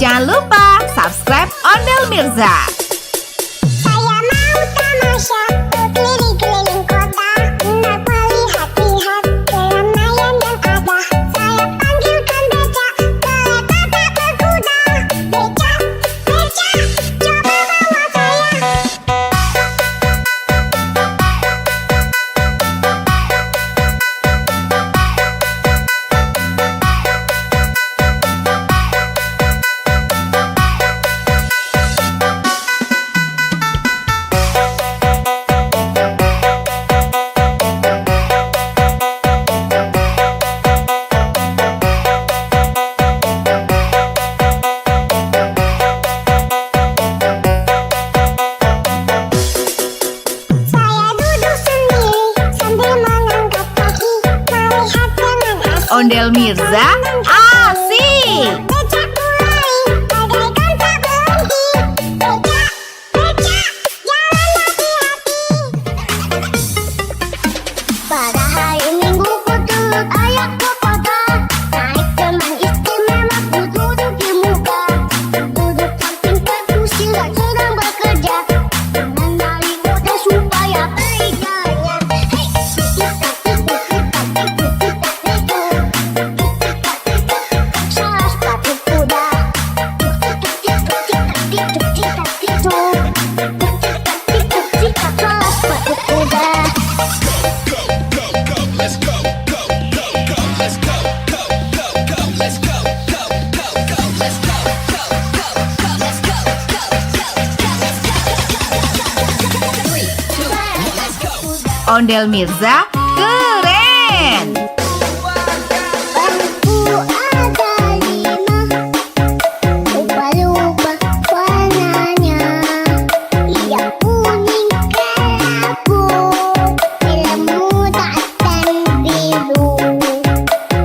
Jangan lupa subscribe Ondel Mirza. Saya mau tamasya keliling-keliling kota, hendak melihat-lihat keramaian yang ada. Saya panggilkan becak, kereta tak berkuda. Becak, becak, coba bawa saya. Ondel Mirza asik. Becak mulai, bagaikan tak berhenti. Becak, becak, jalan hati-hati. Pada hari Minggu ku turut ayah ke kota, naik teman istimewa ku duduk di muka. Duduk samping kursi sedang bekerja, mengenali mudah supaya baik jalannya. Hei, salah sepatu kuda. Salah sepatu kuda. Ondel Mirza keren. Bangku ada 5, lupa-lupa warnanya. Ia kuning kelabu, merah muda dan biru.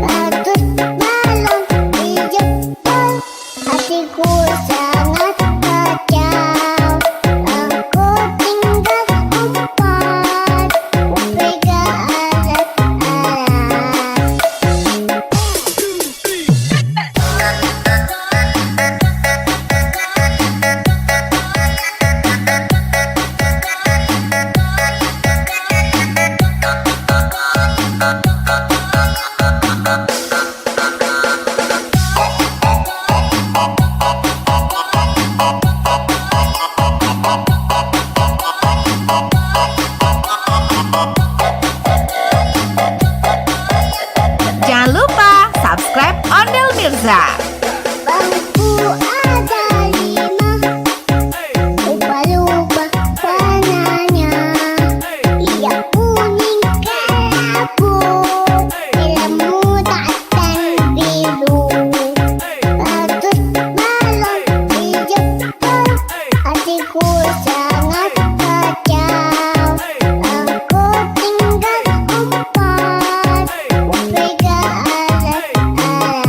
Ratus balon dijebol, hatiku sangat kacau. Aku tinggal 4, pegang alat-alat. Jangan lupa subscribe Ondel Mirza. Bangku ada 5, lupa-lupa warnanya. Ia kuning kelabu, merah muda dan biru. Ratus balon dijebol, hatiku sangat kacau. Aku tinggal 4, pegang alat-alat.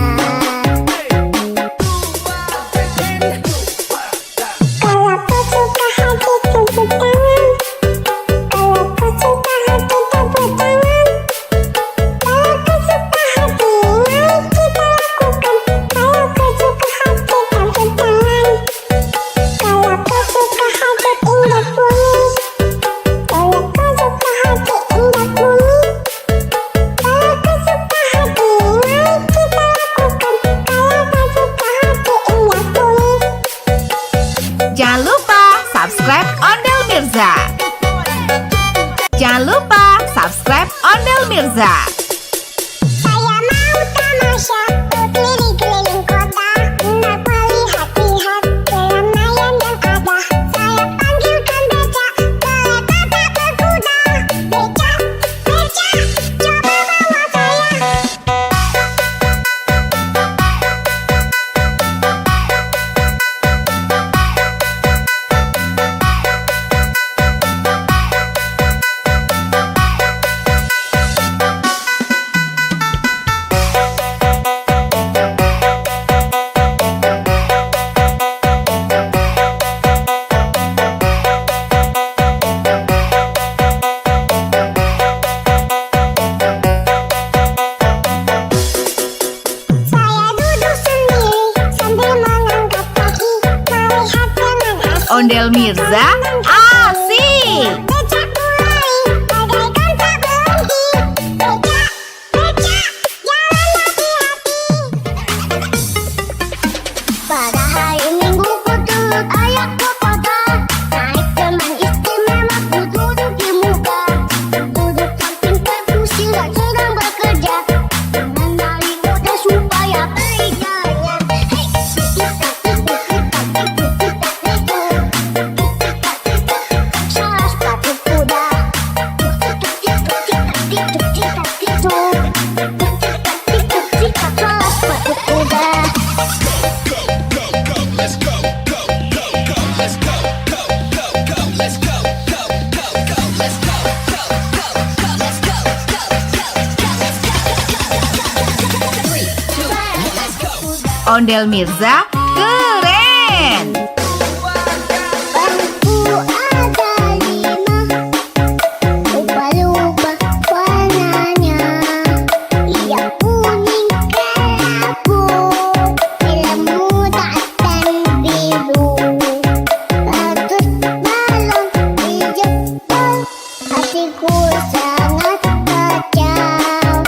Kalau kau suka hati tepuk tangan. Kalau kau suka hati tepuk tangan. Kalau kau suka hati, mari kita lakukan. Kalau kau suka hati tepuk tangan. Kalau kau suka hati indah bunyi. Kalau kau suka hati indah bunyi. Kalau kau suka hati, mari kita lakukan. Kalau kau suka hati indah bunyi. Jangan lupa subscribe Ondel Mirza. Jangan lupa subscribe Ondel Mirza. Saya mau tamasya keliling-keliling kota, hendak melihat-lihat keramaian yang ada. Saya panggilkan becak, kereta tak berkuda. Becak, becak, coba bawa saya. Ondel Mirza asik. Becak mulai bagaikan tak berhenti. Becak, becak, jalan hati-hati. Pada hari Minggu ku turut ayah ke kota. Naik teman istimewa ku duduk di muka. Duduk samping perkusi dan sedang bekerja. Mengenali kode supaya berjaya. Hei, salah sepatu kuda. Salah sepatu kuda. Ondel Mirza keren. Bangku ada 5, lupa-lupa warnanya. Ia kuning kelabu, ilmu dan biru. Ratus balon dijebol, hatiku sangat kacau.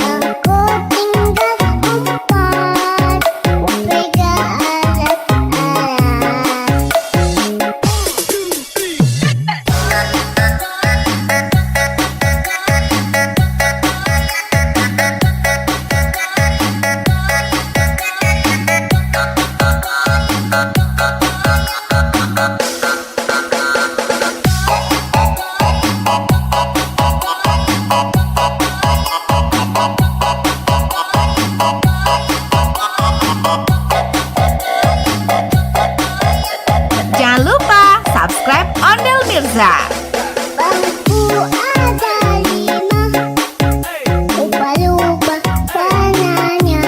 Aku tinggal empat, pegang alat-alat. Jangan lupa subscribe Ondel Mirza. Bangku ada 5, lupa-lupa warnanya.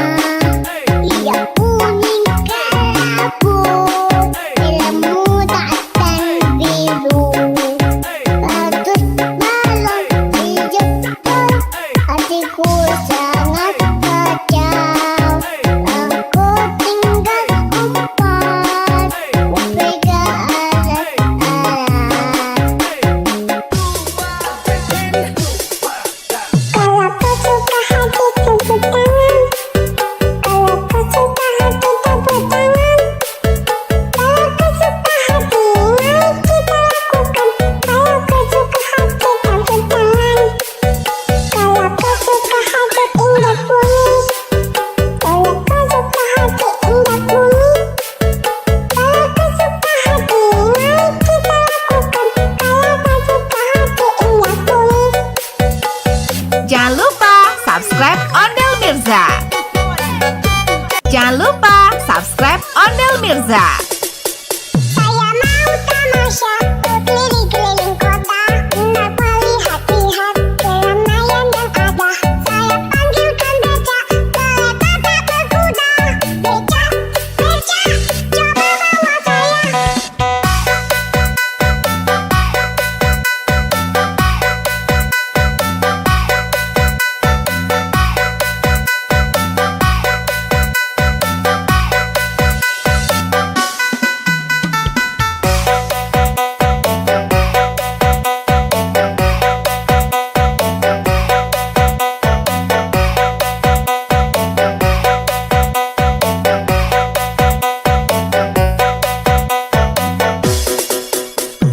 Ia kuning kelabu, ilmu dan biru. Ratus balon dijebol, hatiku sangat kacau. Aku tinggal empat, pegang alat-alat. Kalau kau suka hati tepuk tangan. Kalau kau suka hati tepuk tangan. Kalau kau suka hati mari kita lakukan. Kalau kau suka hati tepuk tangan. Kalau kau suka hati indah bunyi. Kalau kau suka hati indah bunyi. Kalau kau suka hati mari kita lakukan. Kalau kau suka hati indah bunyi. Jangan lupa subscribe Ondel Mirza. Jangan lupa subscribe Ondel Mirza. Saya mau tamasya berkeliling-keliling kota, hendak melihat-lihat keramaian yang ada. Saya panggilkan becak, kereta tak berkuda. Becak, becak, coba bawa saya.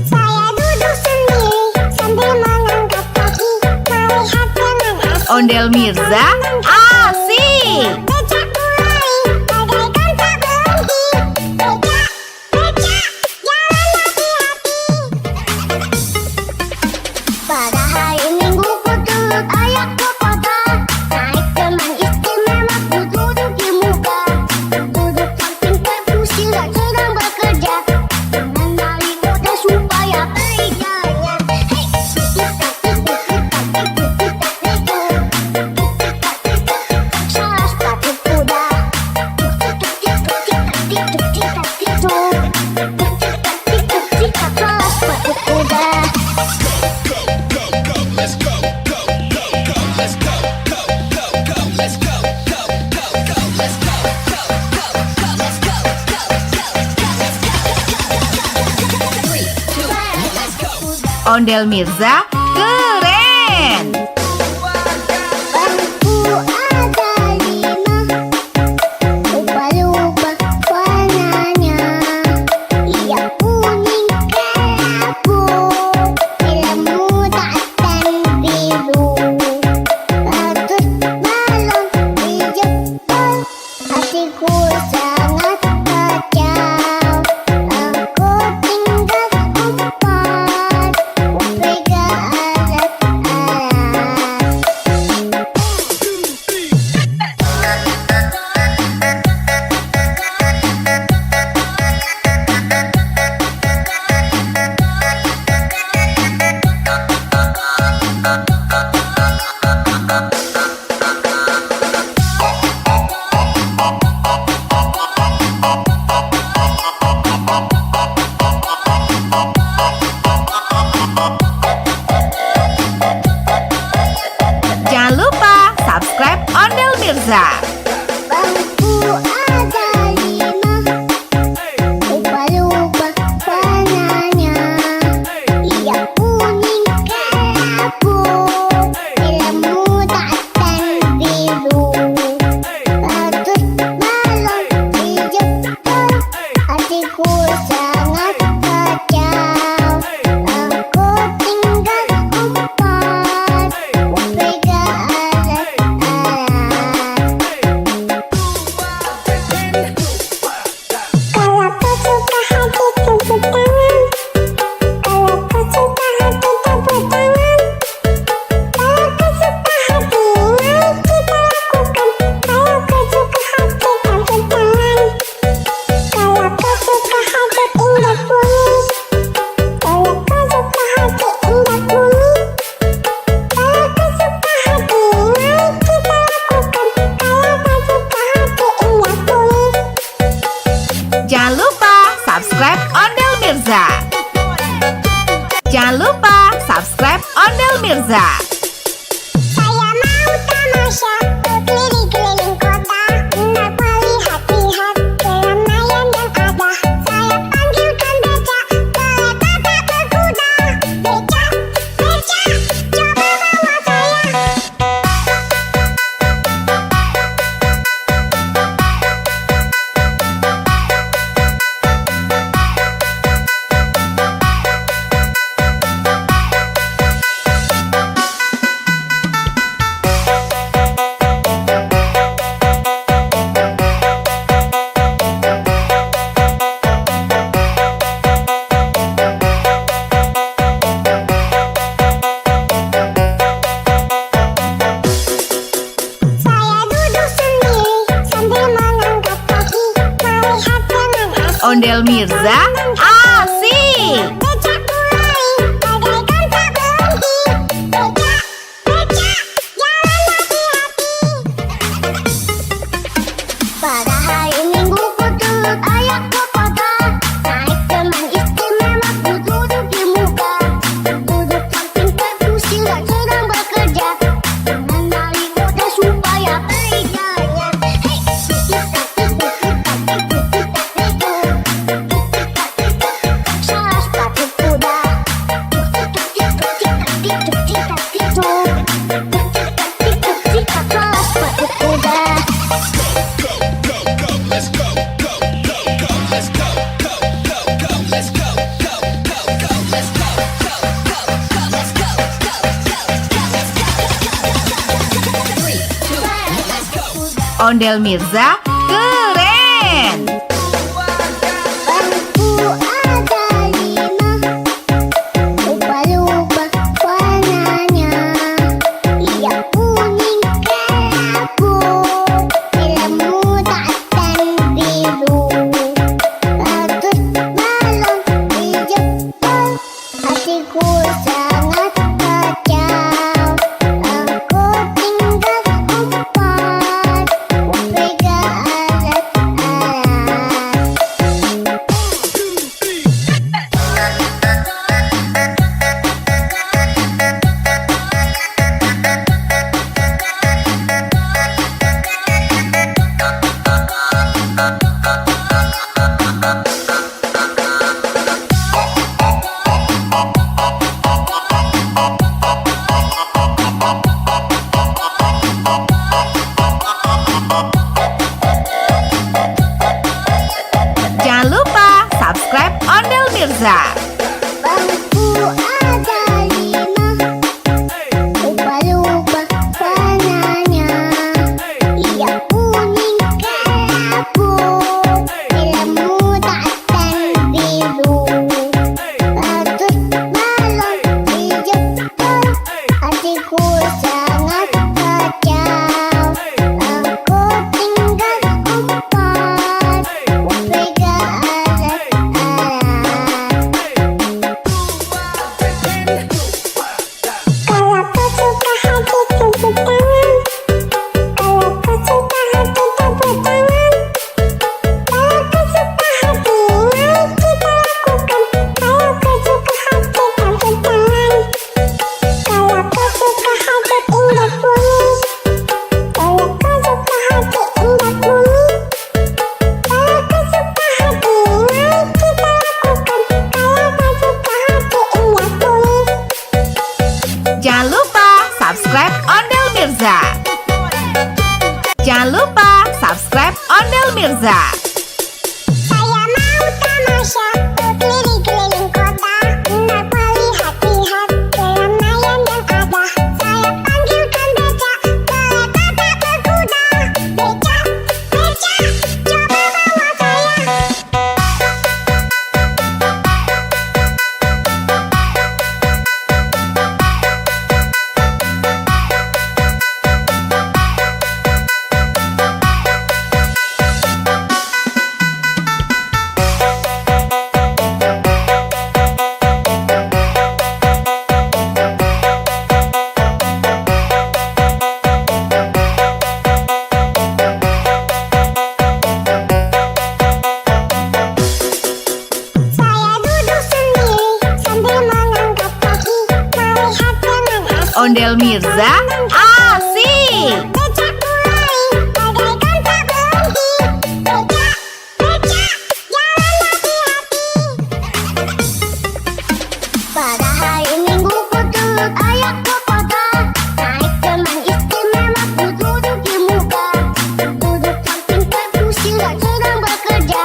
Saya duduk sendiri sambil mengangkat kaki, melihat dengan asik. Ondel Mirza asik. Becak mulai bagaikan tak berhenti. Becak, becak, jalan hati-hati. Pada hari Minggu ku turut ayah ke kota. Naik teman istimewa ku duduk di muka. Duduk samping perkusi dan sedang bekerja. Mengenali kode supaya berjaya. Hei, Ondel Mirza keren. Bangku ada 5, ubah-ubah warnanya. Ia kuning kelabu, ilmu dan biru. Ratus balon dijemput, hatiku sangat kacau. Aku tinggal 4, upega alat-alat. Jangan lupa subscribe Ondel Mirza. Bangku ada 5, ubah-ubah warnanya. Ia kuning kelabu, ilmu dan biru. Ratus balon dijemput, hatiku sangat kacau. Aku tinggal 4, upega alat-alat. Kalau kau suka hati tepuk tangan. Kalau kau suka hati tepuk tangan. Kalau kau suka hati, mari kita lakukan. Kalau kau suka hati tepuk tangan. Kalau kau suka hati indah kuning. Kalau kau suka hati indah kuning. Kalau kau suka hati, mari kita lakukan. Kalau kau suka hati indah kuning. Jangan lupa subscribe Ondel Mirza. Jangan lupa subscribe Ondel Mirza. Saya mau tamasya keliling-keliling kota, hendak melihat-lihat keramaian yang ada. Saya panggilkan becak, kereta tak berkuda. Becak, becak, coba bawa saya. Saya duduk sendiri sambil mengangkat kaki, melihat dengan asik. Ondel Mirza asik. Becak mulai, bagaikan tak berhenti. Becak, becak, jalan hati-hati. Pada hari Minggu ku turut ayah ke kota, naik teman istimewa ku duduk di muka. Duduk samping kursi dan sedang bekerja, mengenali mudah supaya baik jalannya. Hei, salah sepatu kuda. Salah sepatu kuda. Ondel Mirza keren. Bangku ada 5, ubah-ubah warnanya. Ia kuning kelabu, ilmu dan biru. Ratus balon dijemput, hatiku sangat kacau. Aku tinggal 4, upega alat-alat. subscribe Ondel Mirza. Bangku ada 5, lupa-lupa warnanya. Ia kuning kelabu, merah muda dan biru. Ratus balon dijemput, hatiku sangat kacau. Aku tinggal 4, pegang alat-alat. Kalau kau suka hati tepuk tangan. Kalau kau suka hati tepuk tangan. Kalau kau suka hati, mari kita lakukan. Kalau kau suka hati tepuk tangan. Kalau kau suka hati indah bunyi. Kalau kau suka hati indah bunyi. Kalau kau suka hati, mari kita lakukan. Kalau kau suka hati indah bunyi. Jangan lupa subscribe Ondel Mirza. Jangan lupa subscribe Ondel Mirza. Saya mau tamasya keliling-keliling kota untuk melihat-lihat keramaian yang ada. Saya panggilkan becak, kereta tak berkuda. Becak, becak, coba bawa saya. Saya duduk sendiri sambil mengangkat kaki, melihat dengan asik. Ondel Mirza asik. Becak mulai, bagaikan tak berhenti. Becak, becak, jalan hati-hati. Pada hari Minggu ku turut ayah ke kota. Naik teman istimewa ku duduk di muka. Duduk samping kursi dan sedang bekerja.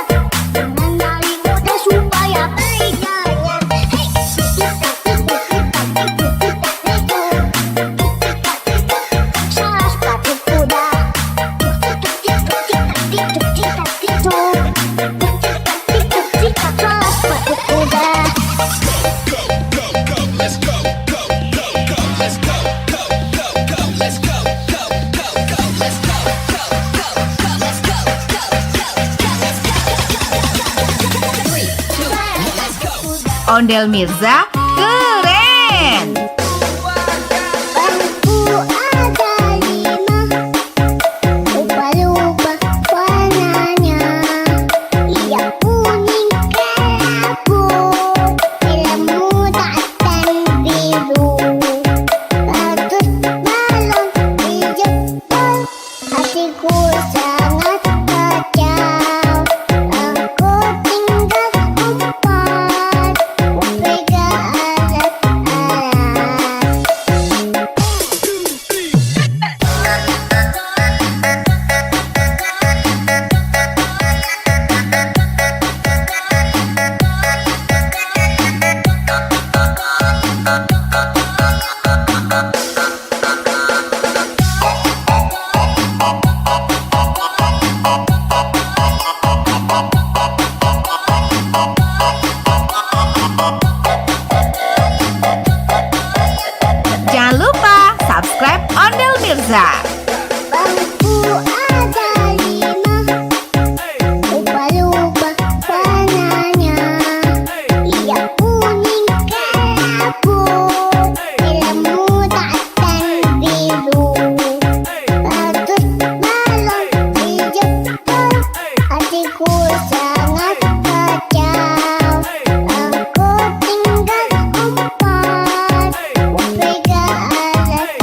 Mengenali muda supaya beriganya. Hei, salah sepatu kuda. Salah sepatu kuda. Ondel Mirza keren. Bangku ada 5, lupa-lupa warnanya. Ia kuning kelabu, merah muda dan biru. Ratus balon dijemput, hatiku sangat kacau. Aku tinggal 4, pegang alat-alat. Jangan lupa subscribe Ondel Mirza. Bangku ada 5, lupa-lupa warnanya. Ia kuning kelabu, merah muda dan biru. Ratus balon dijemput, hatiku sangat kacau. Aku tinggal 4, pegang alat-alat.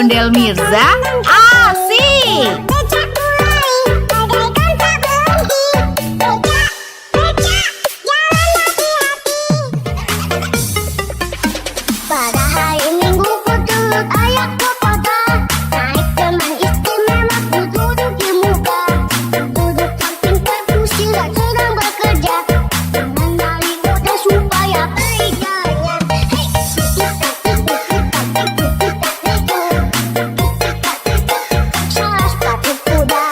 Ondel Mirza asik. Becak mulai bagaikan tak berhenti. Becak, becak, jalan hati-hati. Pada hari Minggu ku turut ayah ke kota. Naik teman istimewa ku duduk di muka. Duduk samping kursi sedang bekerja. Mengenali kuda supaya berjaya. Hei, salah sepatu kuda. Salah sepatu kuda.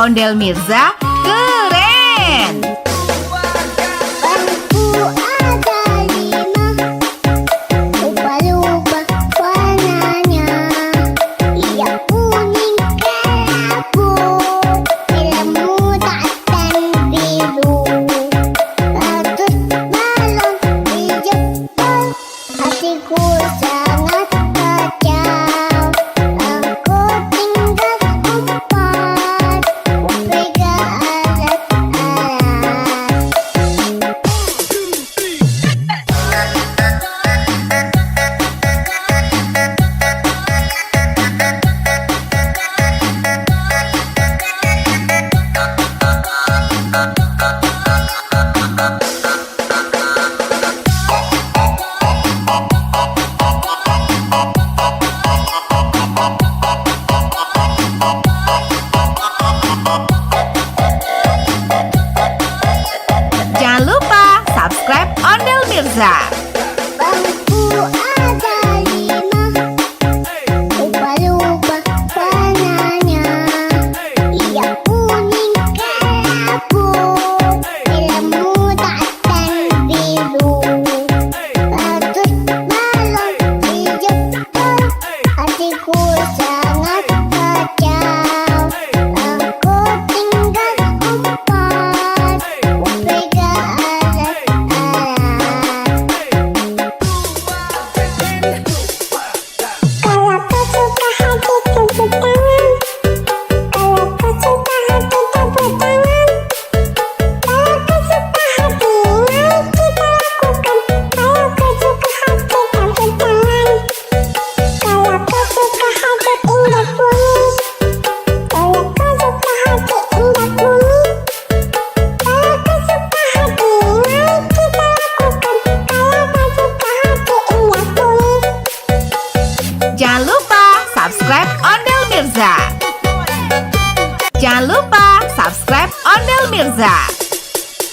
Ondel Mirza keren. Bangku ada 5, lupa-lupa warnanya. Ia kuning kelabu, merah muda dan biru. Ratus balon dijemput, hatiku sangat kacau. Aku tinggal 4, pegang alat-alat. Jangan lupa subscribe Ondel Mirza. Bangku ada 5, lupa-lupa warnanya. Ia kuning kelabu, merah muda dan biru. Ratus balon dijemput, hatiku sangat kacau. Aku tinggal 4, pegang alat-alat. Kalau kau suka hati tepuk tangan. Kalau kau suka hati tepuk tangan. Kalau kau suka hati mari kita lakukan. Kalau kau suka hati tepuk tangan. Kalau kau suka hati indah kuning. Kalau kau suka hati indah kuning. Kalau kau suka hati mari kita lakukan. Kalau kau suka hati indah kuning. Jangan lupa subscribe Ondel Mirza. Jangan lupa subscribe Ondel Mirza.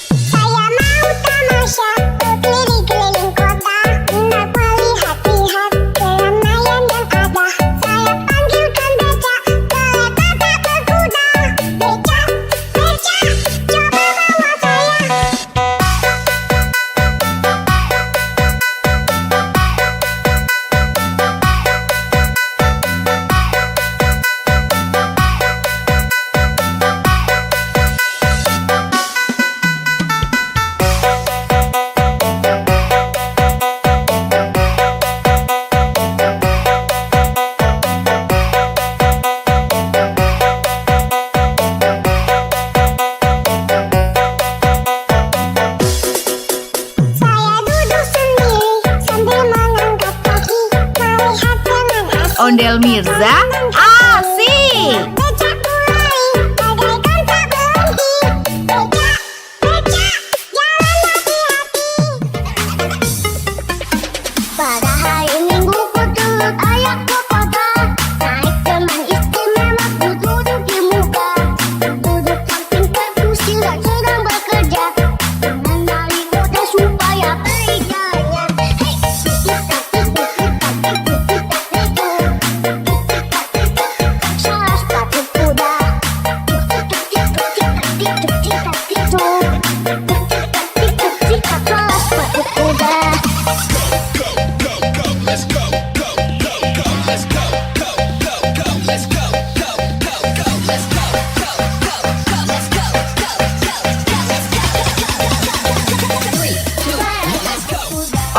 Saya mau tamasya berkeliling-keliling kota, hendak melihat-lihat keramaian yang ada. Saya panggilkan becak, kereta tak berkuda. Becak, becak, coba bawa saya. Saya duduk sendiri sambil mengangkat kaki, melihat teman asing. Ondel Mirza asik. Becak mulai bagaikan tak berhenti. Becak, becak, jalan hati-hati. Pada hari Minggu ku turut ayah ke kota. Naik teman istimewa ku duduk di muka. Duduk samping kursi sedang bekerja. Mengenali kuda supaya berjaya. Hei, salah sepatu kuda. Salah sepatu kuda.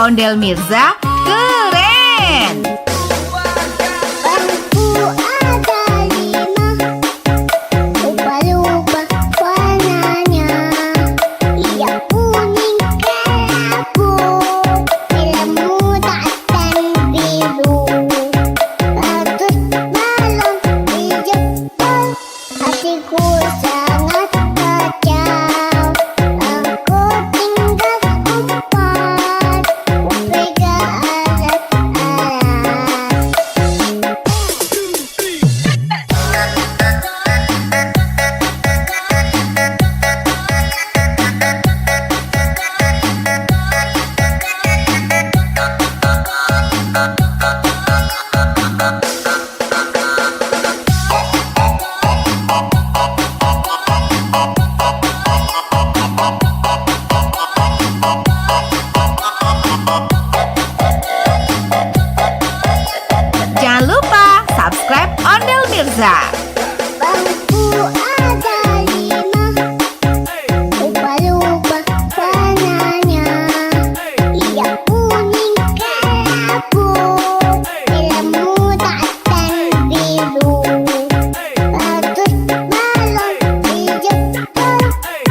Ondel Mirza keren. Bangku ada 5, lupa-lupa warnanya. Hijau, kuning, kelabu, merah muda dan biru. Bagus balon hijau, hatiku sangat kacau. Aku tinggal 4, pegang alat-alat. Jangan lupa subscribe Ondel Mirza. Bangku ada 5, lupa-lupa warnanya. Hijau, kuning, kelabu, merah muda dan biru. Bagus balon hijau,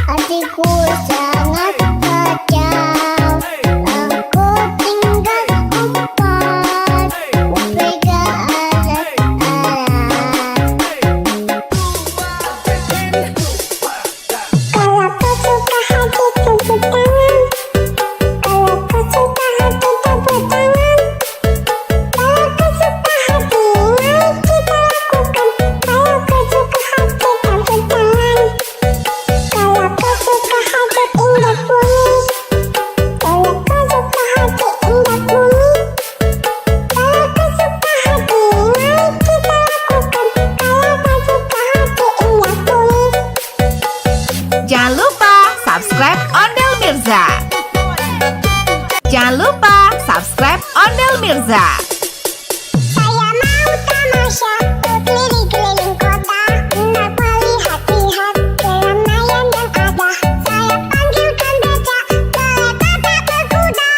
hatiku sangat kacau. Aku tinggal 4, pegang alat-alat. Kalau kau suka hati tepuk tangan. Kalau kau suka hati tepuk tangan. Kalau kau suka hati, mari kita lakukan. Kalau kau suka hati tepuk tangan. Kalau kau suka hati indah bunyi. Kalau kau suka hati indah bunyi. Kalau kau suka hati, mari kita lakukan. Kalau kau suka hati indah bunyi. Jangan lupa subscribe Ondel Mirza. Jangan lupa subscribe Ondel Mirza. Saya mau tamasya berkeliling-keliling kota, hendak melihat-lihat keramaian yang ada. Saya panggilkan becak, kereta tak berkuda.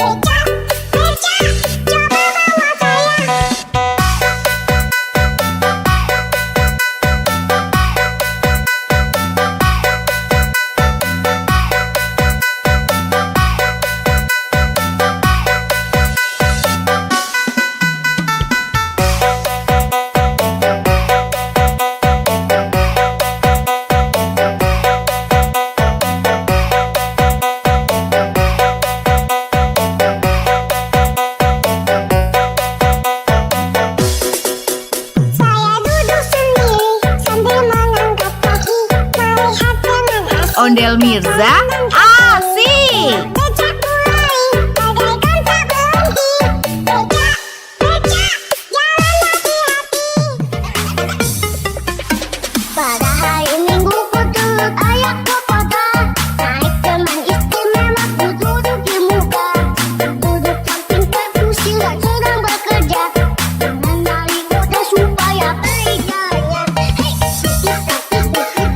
Becak, becak, coba bawa saya. Saya duduk sendiri sambil mengangkat kaki, melihat dengan asik. Ondel Mirza asik. Becak mulai, bagaikan tak berhenti. Becak, becak, jalan hati-hati. Pada hari Minggu ku turut ayah ke kota, naik teman istimewa ku duduk di muka. Duduk samping kursi dan sedang bekerja, mengenali muda supaya beriganya. Hei, salah sepatu kuda.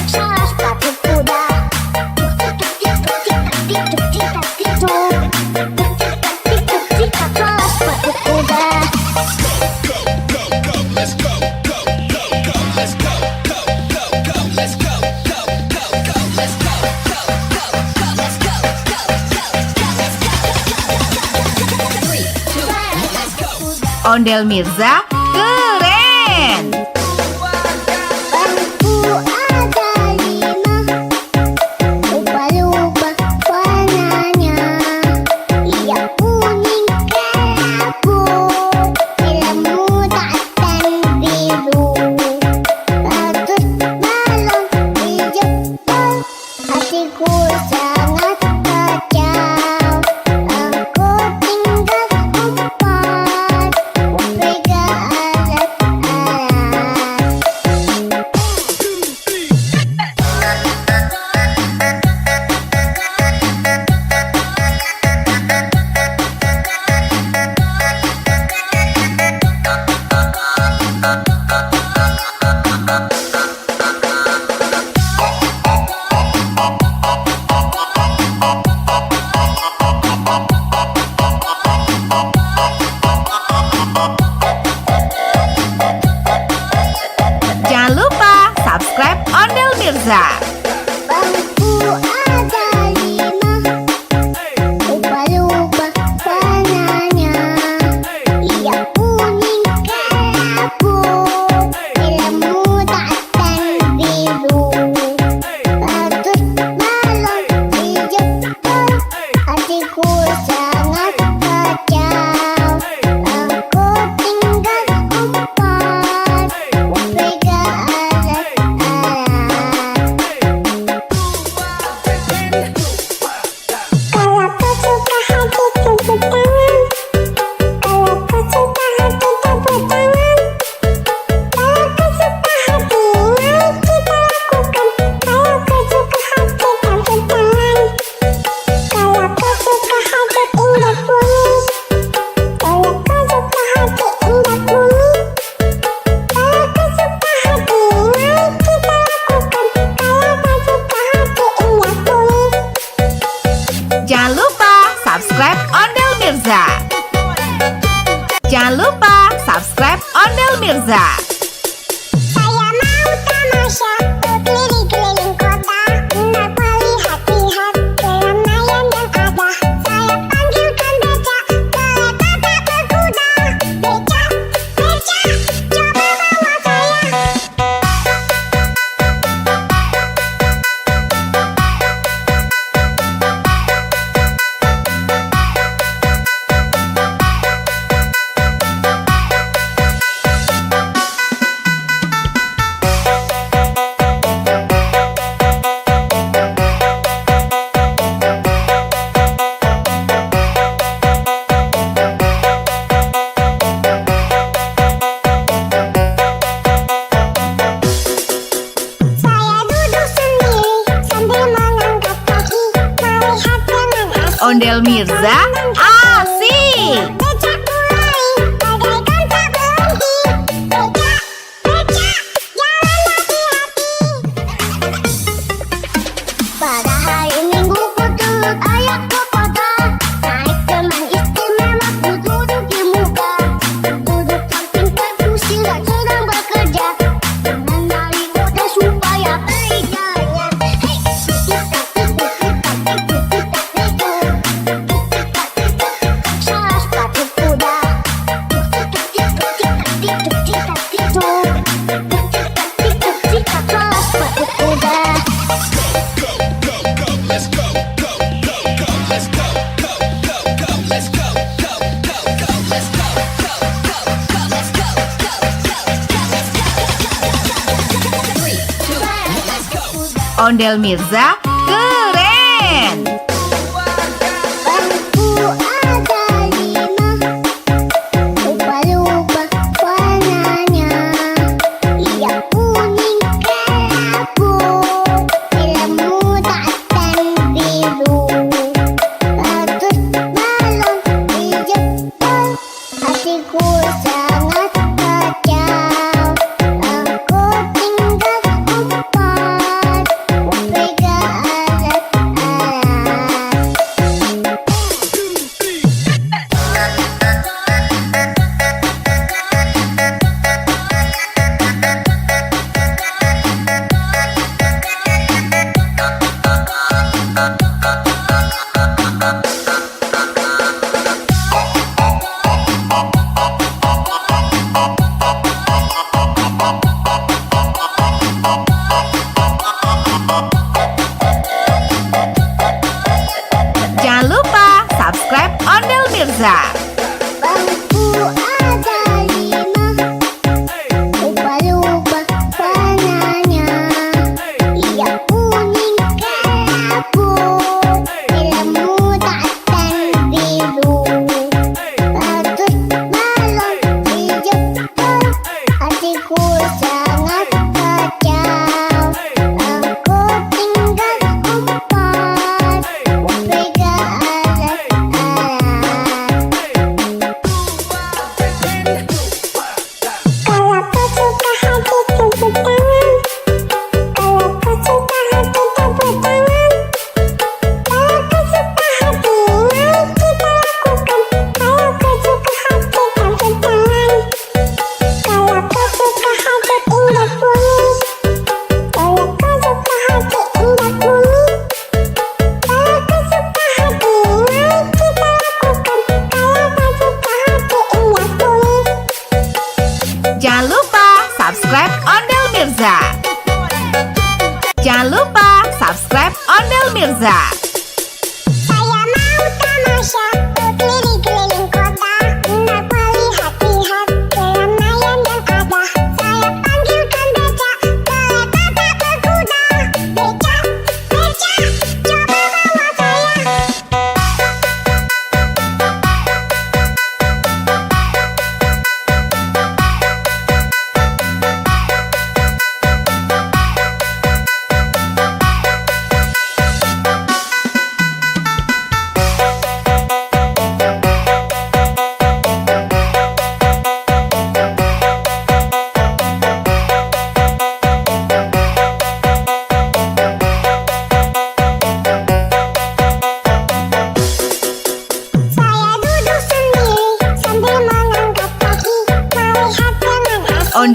Salah sepatu kuda. Ondel Mirza keren. Bangku ada 5, lupa-lupa warnanya. Hijau, kuning, kelabu, merah muda dan biru. Bagus balon hijau, hatiku sangat kacau. Aku tinggal 4, pegang alat-alat. Mirza. Saya mau tamasya berkeliling-keliling kota, hendak melihat-lihat keramaian yang ada. Saya panggilkan becak, kereta tak berkuda. Becak, becak, coba bawa saya. Saya duduk sendiri sambil mengangkat kaki, melihat dengan asik. Ondel Mirza, asik. Becak mulai, bagaikan tak berhenti. Becak, becak, jalan hati-hati. Pada hari Minggu ku turut ayah ke kota, naik teman istimewa ku duduk di muka. Duduk samping kursi sedang bekerja, mengenali kota supaya berjaya. Hei, salah sepatu kuda. Salah sepatu kuda. Ondel Mirza, keren. Bangku ada 5, lupa-lupa warnanya. Ia kuning kelabu, ilmu dan biru. Ratus balon di jempol, hatiku sangat kacau. Aku tinggal 4, pegang alat-alat. Jangan lupa subscribe Ondel Mirza. Bangku ada 5, lupa-lupa warnanya. Ia kuning kelabu, ilmu dan biru. Ratus balon di jempol, hatiku sangat kacau. Aku tinggal 4, pegang alat-alat.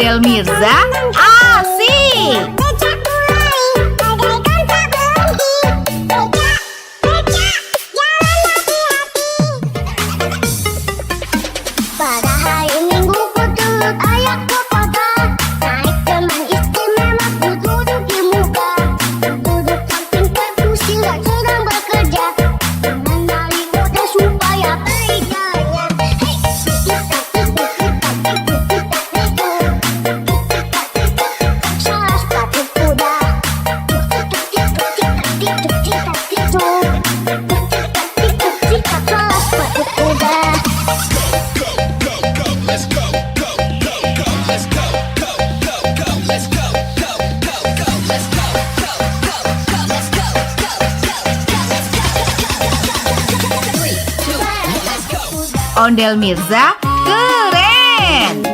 Ondel Mirza asik. Becak mulai bagaikan tak berhenti. Becak, becak, jalan hati-hati. Pada hari Minggu ku turut ayah ke kota. Naik teman istimewa ku duduk di muka. Duduk samping kursi sedang bekerja. Mengenali mudah supaya baik jalannya. Hei, salah sepatu kuda. Salah sepatu kuda. Ondel Mirza keren.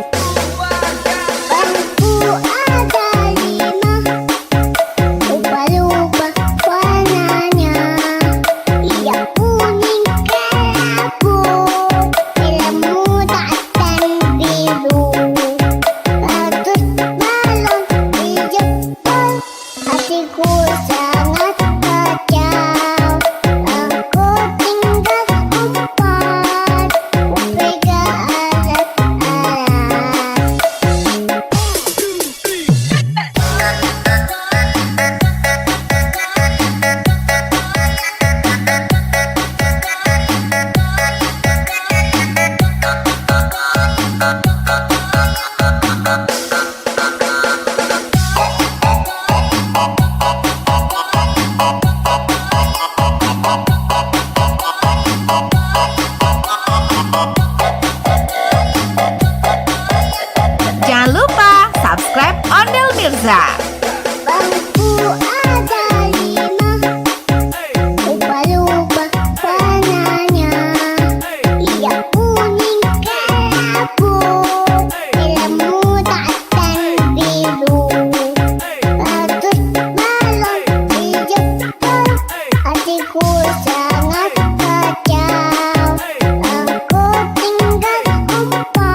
Bangku ada 5, lupa-lupa warnanya. Ia kuning kelabu, merah muda dan biru. Ratus balon dijemput, hatiku sangat kacau. Aku tinggal 4, pegang alat-alat. Jangan lupa subscribe Ondel Mirza. Bangku ada 5, lupa-lupa warnanya. Ia kuning kelabu, merah muda dan biru. Ratus balon dijemput, hatiku sangat kacau. Aku tinggal 4,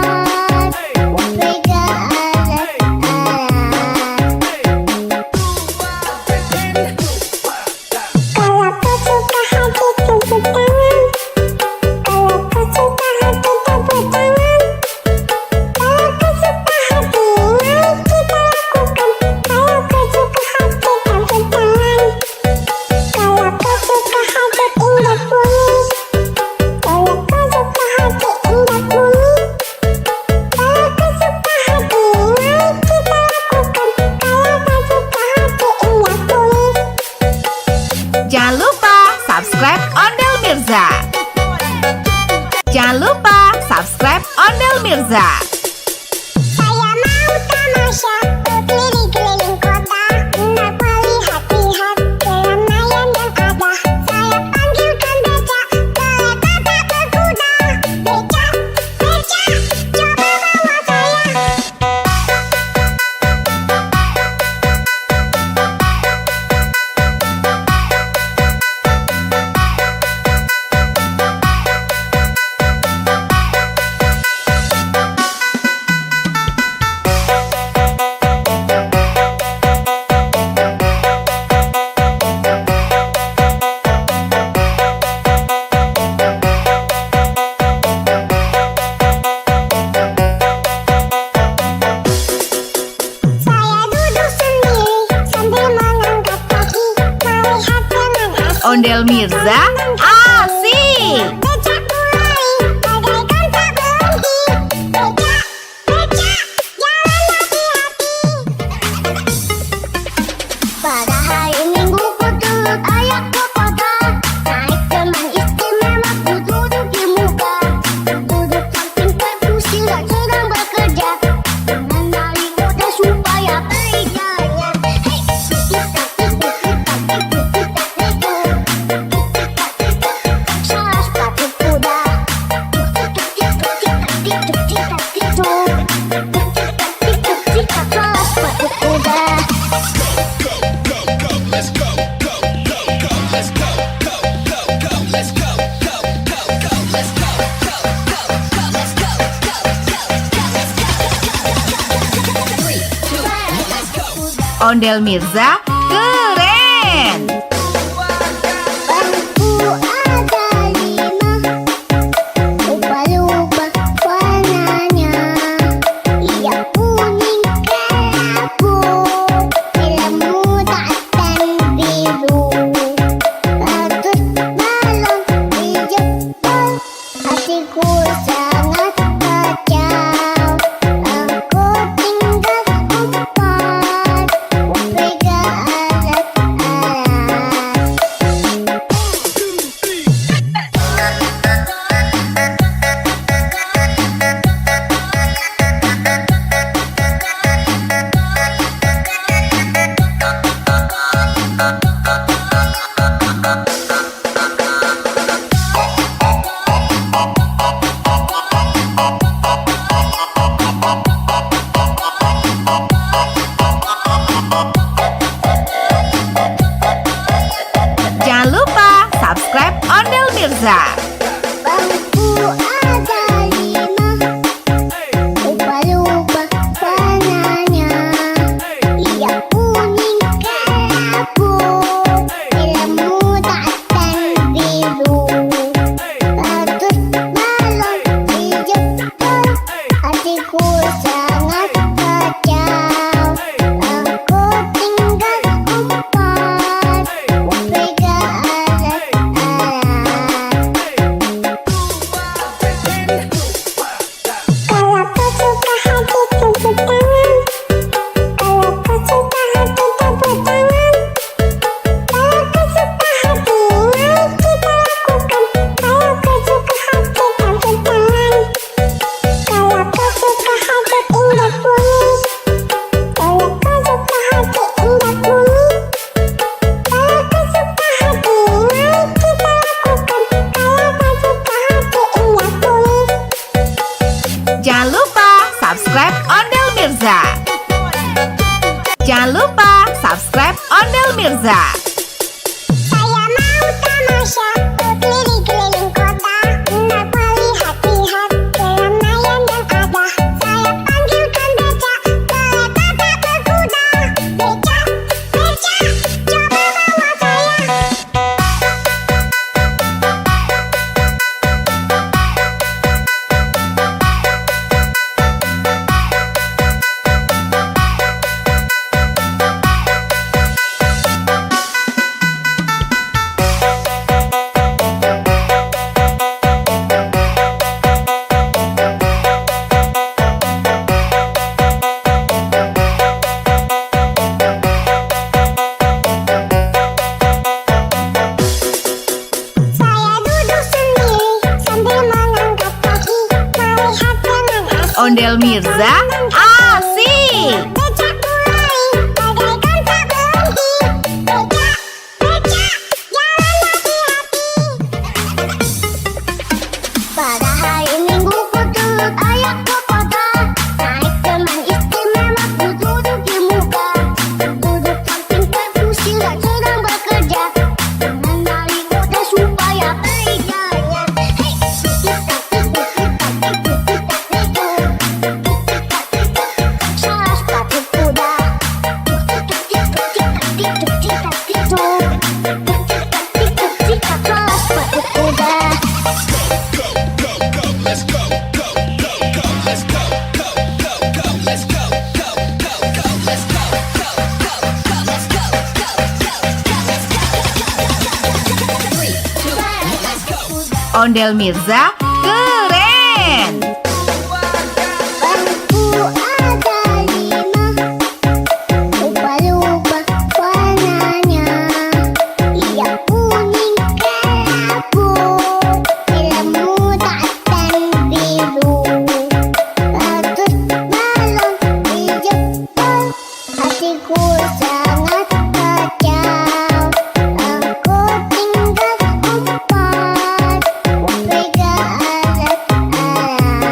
pegang alat-alat. Kalau kau suka hati tepuk tangan. Kalau kau suka hati tepuk tangan. Kalau kau suka hati mari kita lakukan. Kalau kau suka hati tepuk tangan. Kalau kau suka hati indah bunyi. Kalau kau suka hati indah bunyi. Kalau kau suka hati mari kita lakukan. Kalau kau suka hati indah bunyi. Jangan lupa subscribe Ondel Mirza. Jangan lupa subscribe Ondel Mirza. Saya mau tamasya berkeliling-keliling kota untuk melihat-lihat keramaian yang ada. Saya panggilkan becak, kereta tak berkuda. Becak, becak, coba bawa saya. Saya duduk sendiri sambil mengangkat kaki, melihat teman asing. Ondel Mirza asik. Becak mulai bagaikan tak berhenti. Becak, becak, jalan hati-hati. Pada hari Minggu ku turut ayah ke kota. Naik teman istimewa ku duduk di muka. Duduk samping kursi sedang bekerja. Mengenali mudah supaya baik jalannya. Hei, salah sepatu Ondel Mirza keren. Bangku ada 5, lupa-lupa warnanya. Ia kuning kelabu, merah muda dan biru. Ratus balon dijemput, hatiku sangat kacau. Aku tinggal empat, pegang alat-alat. Jangan lupa subscribe Ondel Mirza. Bangku ada 5, lupa-lupa warnanya. Ia kuning kelabu, merah muda dan biru. Ratus balon dijemput, hatiku sangat kacau. Aku tinggal empat, pegang alat-alat. Kalau kau suka hati tepuk tangan. Kalau kau suka hati tepuk tangan. Kalau kau suka hati, mari kita lakukan. Kalau kau suka hati tepuk tangan. Kalau kau suka hati indah bunyi. Kalau kau suka hati indah bunyi. Kalau kau suka hati, mari kita lakukan. Kalau kau suka hati indah bunyi. Jangan lupa subscribe Ondel Mirza. Jangan lupa subscribe Ondel Mirza. Saya mau tamasya berkeliling-keliling kota, hendak melihat-lihat keramaian yang ada. Saya panggilkan becak, kereta tak berkuda. Becak, becak, coba bawa saya. Saya duduk sendiri sambil mengangkat kaki, melihat dengan asik. Ondel Mirza asik. Becak mulai, bagaikan tak berhenti. Becak, becak, jalan hati-hati. Pada hari Minggu ku turut ayah ke kota, naik teman istimewa ku duduk di muka. Duduk samping kursi sedang bekerja, mengenali kota supaya baik jalannya. Hei, salah sepatu kuda. Salah sepatu kuda. Ondel Mirza keren. Bangku ada 5, lupa-lupa warnanya. Ia kuning kelabu, merah muda dan biru. Ratus balon dijemput, hatiku sangat kacau. Aku tinggal empat, pegang alat-alat.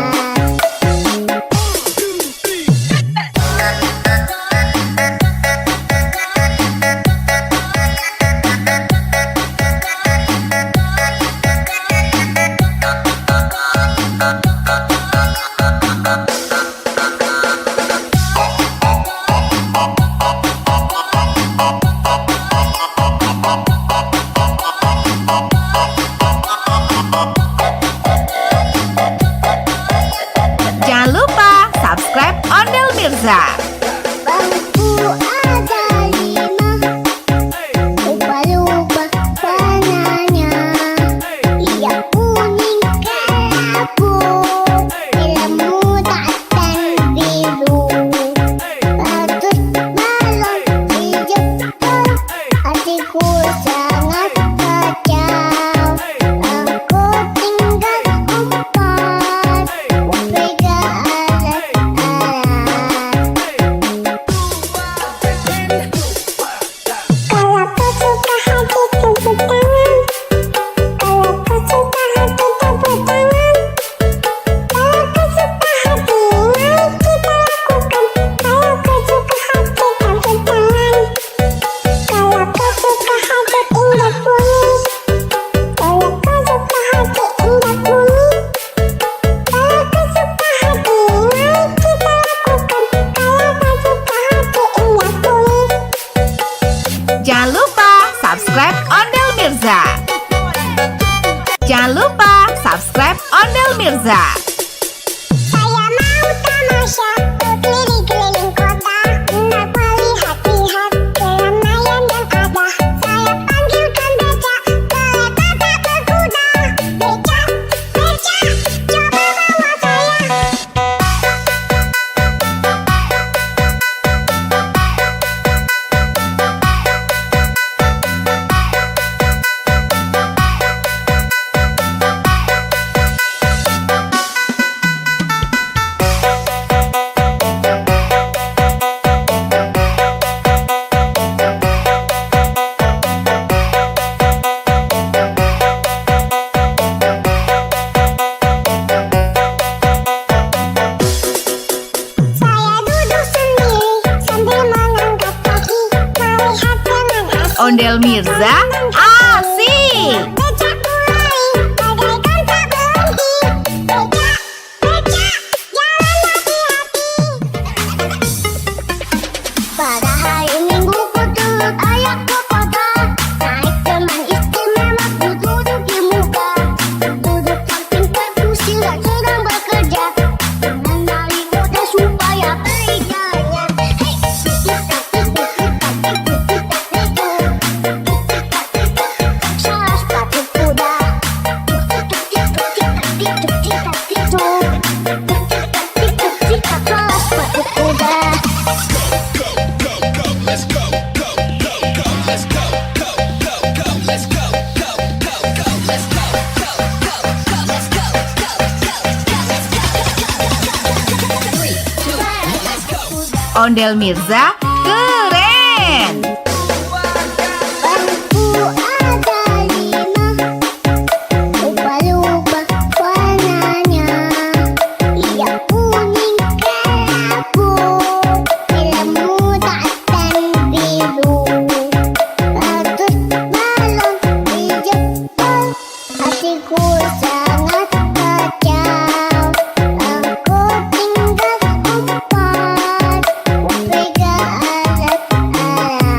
Jangan lupa subscribe Ondel Mirza. Saya mau tamasya berkeliling-keliling kota untuk melihat-lihat keramaian yang ada. Saya panggilkan becak, kereta tak berkuda. Becak, becak, coba bawa saya. Saya duduk sendiri sambil mengangkat kaki, melihat dengan asik. Ondel Mirza asik. Becak mulai, bagaikan tak berhenti. Becak, becak, jalan hati-hati. Pada hari Minggu ku turut ayah ke kota, naik teman istimewa ku duduk di muka. Duduk samping kursi dan sedang bekerja, mengenali mudah supaya baik jalannya. Hei, salah sepatu kuda. Salah sepatu kuda. Ondel Mirza keren. Bangku ada 5, lupa-lupa warnanya. Yang kuning kelabu, merah muda dan biru. Ratus balon dijemput, hatiku sangat kacau. Aku tinggal 4, pegang alat-alat.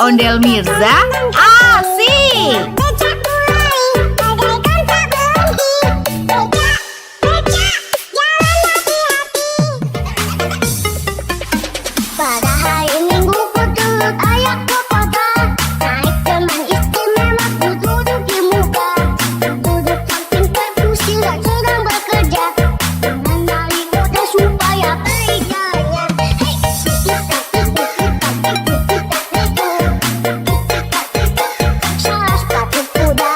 Ondel Mirza asik. Becak mulai bagaikan tak berhenti. Becak, becak, jalan hati-hati. Pada hari Minggu ku turut ayah ke kota. Naik teman istimewa ku duduk di muka. Duduk samping perkusi dan sedang bekerja. Mengenali kode supaya periganya. Hei, salah sepatu kuda. Salah sepatu kuda.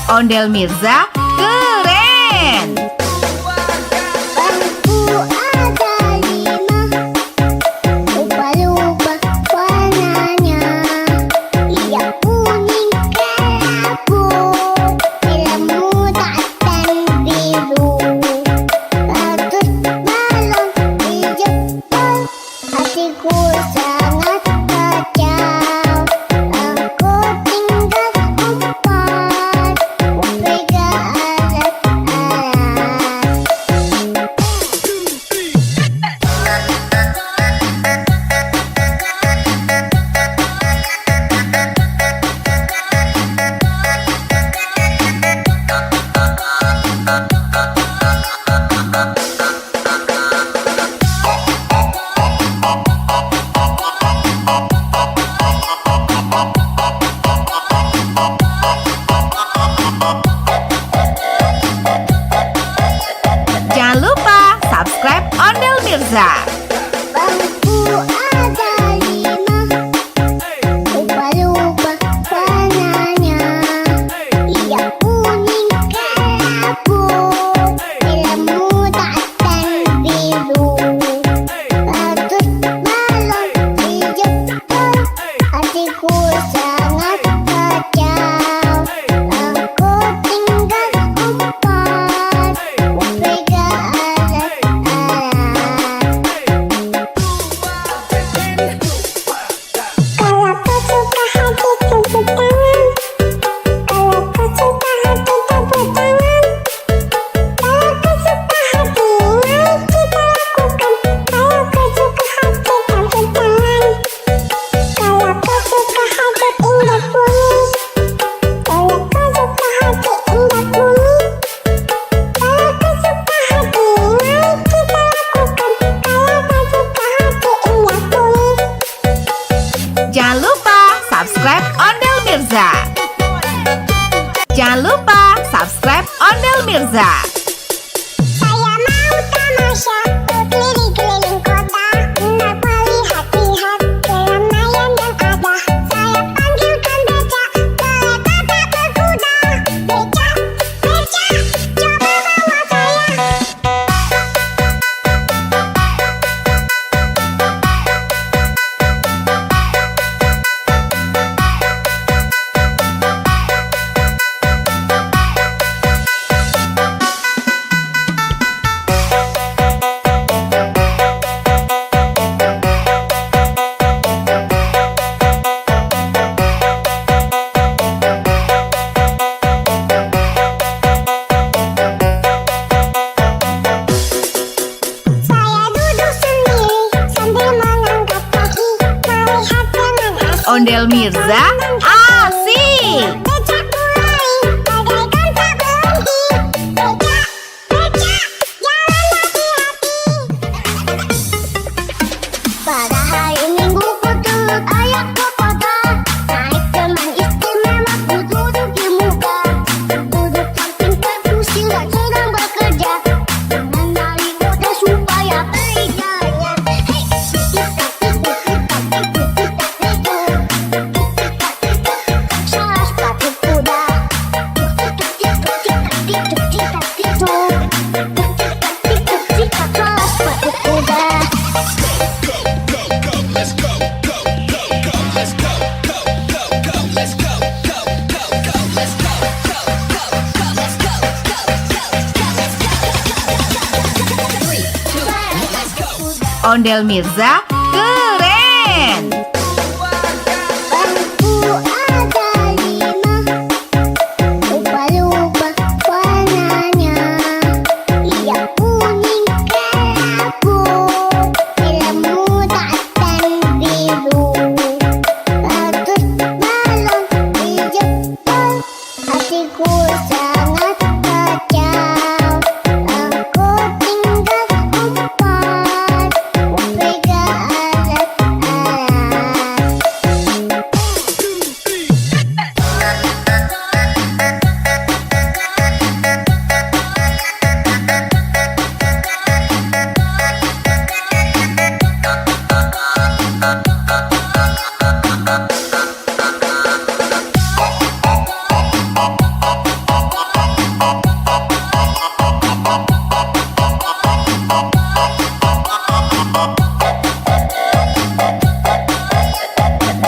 Ondel Mirza keren. Bangku ada 5, lupa-lupa warnanya. Ia kuning kelabu, film muda dan biru. Ratus balon dijemput, hatiku sangat kacau. Aku tinggal empat, pegang alat-alat. Jangan lupa subscribe Ondel Mirza. Bangku ada 5, lupa-lupa warnanya. Ia kuning kelabu, film muda dan biru. Ratus balon dijemput, hatiku sangat kacau. Aku tinggal empat, pegang alat-alat. Kalau kau suka hati tepuk tangan. Kalau kau suka hati tepuk tangan. Kalau kau suka hati mari kita lakukan. Kalau kau suka hati tepuk tangan. Kalau kau suka hati indah bunyi. Kalau kau suka hati indah bunyi. Kalau kau suka hati mari kita lakukan. Kalau kau suka hati indah bunyi. Jangan lupa subscribe Ondel Mirza. Jangan lupa subscribe Ondel Mirza. Saya mau tamasya berkeliling-keliling kota, hendak melihat-lihat keramaian yang ada. Saya panggilkan becak, kereta tak berkuda. Becak, becak, coba bawa saya. Saya duduk sendiri sambil mengangkat kaki, melihat teman asing. Ondel Mirza asik. Becak mulai bagaikan tak berhenti. Becak, becak, jalan hati-hati. Pada hari Minggu ku turut ayah ke kota. Naik teman istimewa ku duduk di muka. Duduk samping perkusi dan sedang bekerja. Mengenali kode supaya periganya. Hei, Ondel Mirza keren. Bangku ada 5, lupa-lupa warnanya. Yang kuning kelabu, merah muda dan biru. Bagus balon dijemput, hatiku sangat kacau. Aku tinggal empat, pegang alat-alat.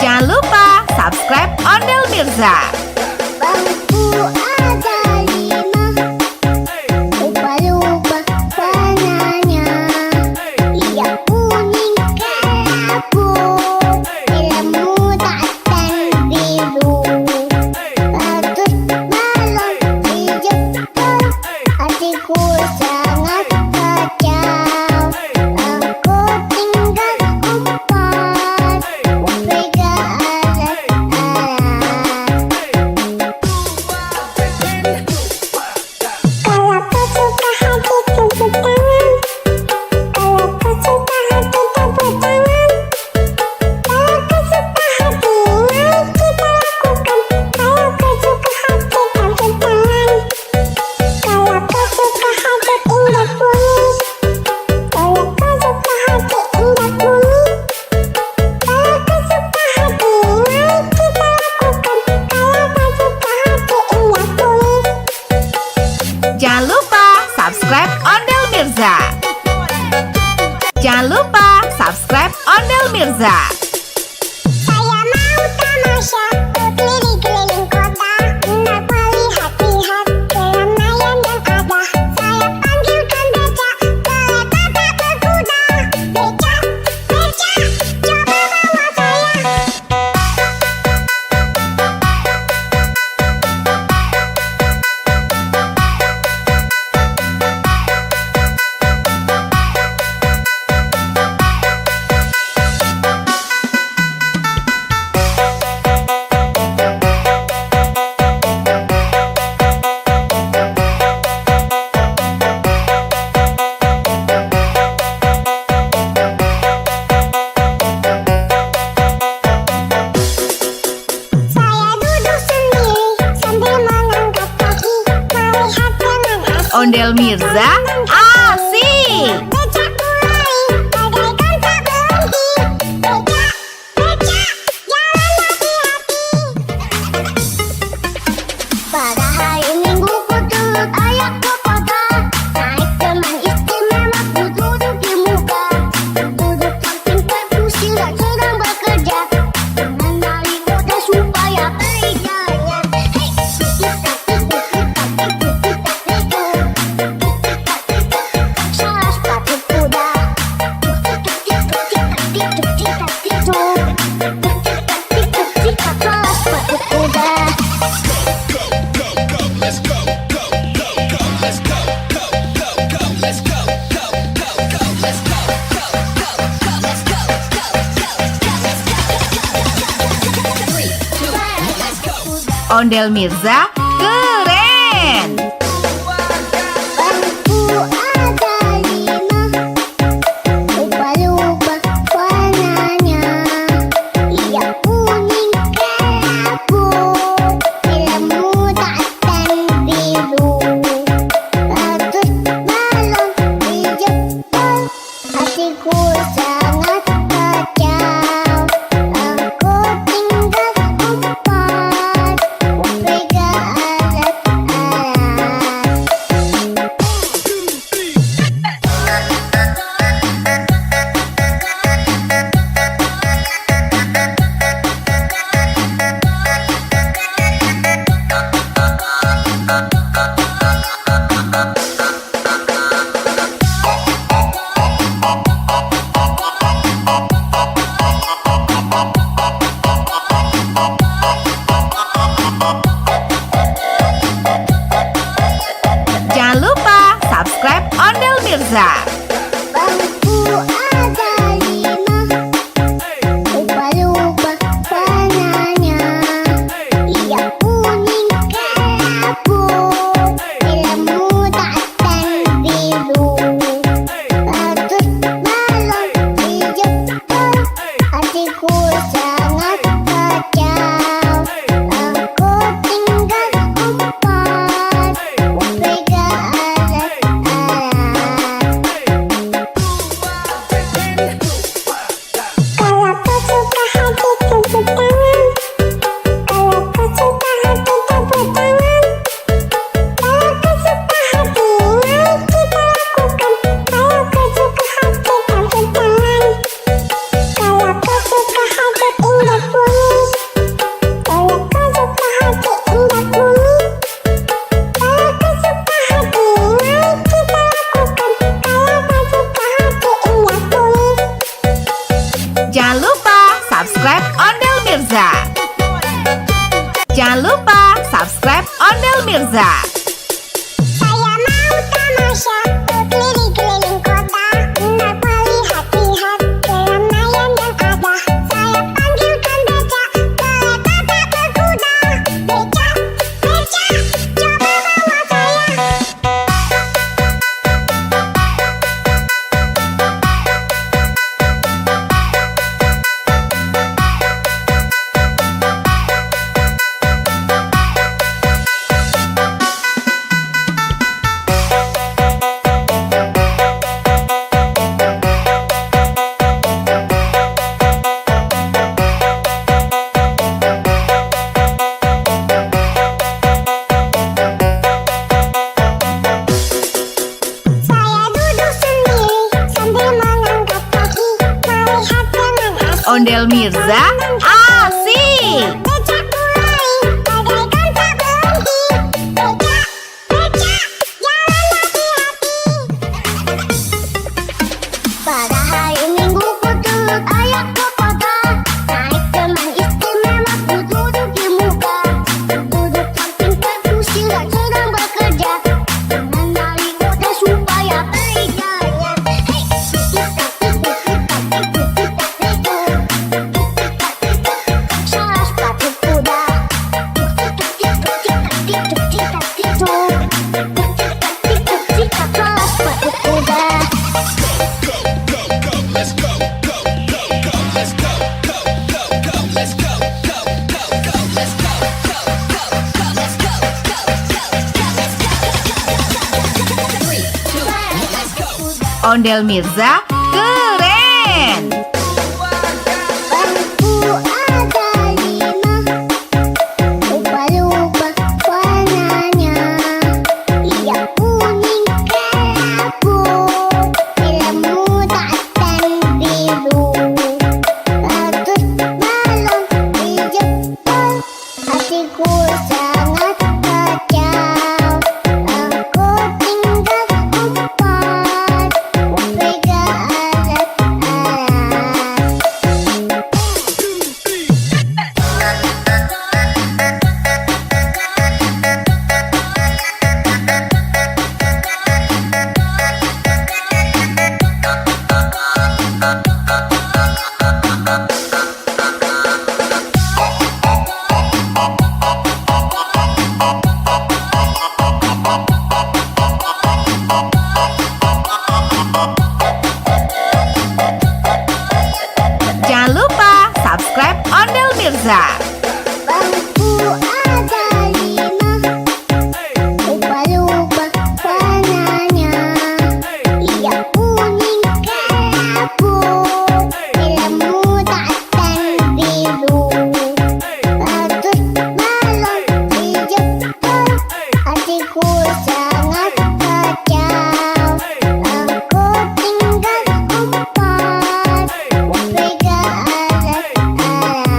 Jangan lupa subscribe Ondel Mirza. Bangku ada 5, lupa-lupa warnanya. Yang kuning kelabu, merah muda dan biru. Bagus balon dijemput, hatiku sangat kacau. Aku tinggal empat, pegang alat-alat. Kalau kau suka hati tepuk tangan. Kalau kau suka hati tepuk tangan. Kalau kau suka hati, mari kita lakukan. Kalau kau suka hati tepuk tangan. Kalau kau suka hati indah bunyi. Kalau kau suka hati indah bunyi. Kalau kau suka hati, mari kita lakukan. Kalau kau suka hati indah bunyi. Jangan lupa subscribe Ondel Mirza. Jangan lupa subscribe Ondel Mirza. Saya mau tamasya keliling-keliling kota untuk melihat-lihat keramaian yang ada. Saya panggilkan becak, kereta tak berkuda. Becak, becak, coba bawa saya. Saya duduk sendiri sambil mengangkat kaki, melihat dengan asik. Ondel Mirza asik. Becak mulai, bagaikan tak berhenti. Becak, becak, jalan hati-hati. Pada hari Minggu ku turut ayahku kota. Naik teman istimewa ku duduk di muka. Duduk samping perkusi dan sedang bekerja. Mengenali kode supaya kerjanya. Hei, salah sepatu kuda. Salah sepatu kuda. Ondel Mirza keren. Bangku ada 5, lupa-lupa warnanya. Yang kuning kelabu, merah muda dan biru. Bagus balon dijemput, hatiku sangat kacau. Aku tinggal empat, pegang alat-alat. Mirza. Bangku ada 5, lupa-lupa warnanya. Yang kuning kelabu, merah muda dan biru. Patut balon dijemput, hatiku sangat kacau. Aku tinggal 4, pegang alat-alat. Kalau kau suka hati tepuk tangan. Kalau kau suka hati tepuk tangan. Kalau kau suka hati mari kita lakukan. Kalau kau suka hati tepuk tangan. Kalau kau suka hati indah bunyi. Kalau kau suka hati indah bunyi. Kalau kau suka hati mari kita lakukan. Kalau kau suka hati indah bunyi. Jangan lupa subscribe Ondel Mirza. Jangan lupa subscribe Ondel Mirza. Saya mau tamasya berkeliling-keliling kota, hendak melihat-lihat keramaian yang ada. Saya panggilkan becak, kereta tak berkuda. Becak, becak, coba bawa saya. Saya duduk sendiri sambil mengangkat kaki, melihat dengan asik. Ondel Mirza asik. Becak mulai, bagaikan tak berhenti. Becak, becak, jalan hati-hati. Pada hari Minggu ku turut ayah ke kota, naik teman istimewa ku duduk di muka. Duduk samping kursi sedang bekerja, mengenali kota supaya berjaya. Hei, salah sepatu kuda. Salah sepatu kuda. Ondel Mirza keren. Bangku ada 5, lupa-lupa warnanya. Yang kuning kelabu, merah muda dan biru. Patut balon dijemput, hatiku sangat kacau. Aku tinggal 4, pegang alat-alat. Jangan lupa subscribe Ondel Mirza. Bangku ada 5, lupa-lupa warnanya. Yang kuning kelabu, merah muda dan biru. Patut balon dijemput, hatiku sangat kacau. Aku tinggal 4, pegang alat-alat.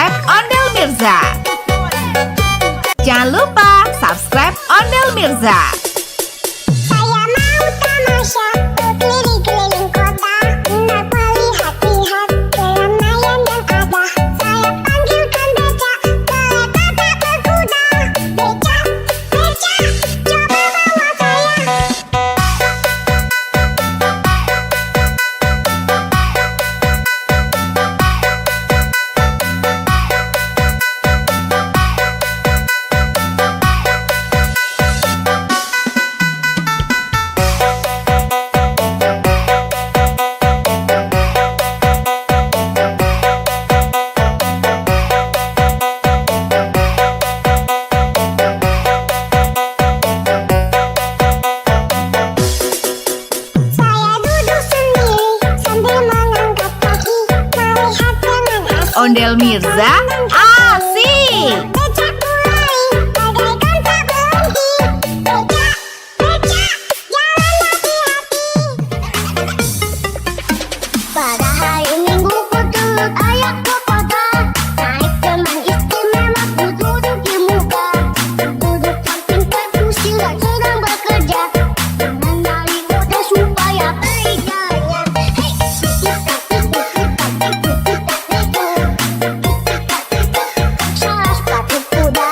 subscribe Ondel Mirza. Jangan lupa subscribe Ondel Mirza. Saya mau tamasya keliling-keliling kota, hendak melihat-lihat keramaian yang ada. Saya panggilkan becak, kereta tak berkuda. Becak, becak, coba bawa saya. Saya duduk sendiri sambil mengangkat kaki, melihat dengan asik. Ondel Mirza asik. Becak mulai, bagaikan tak berhenti. Becak, becak, jalan hati-hati. Pada hari Minggu ku turut ayah ke kota, naik teman istimewa ku duduk di muka. Duduk samping perkusi yang sedang bekerja, mengenali kode supaya periganya. Hei, salah sepatu kuda. Salah sepatu kuda.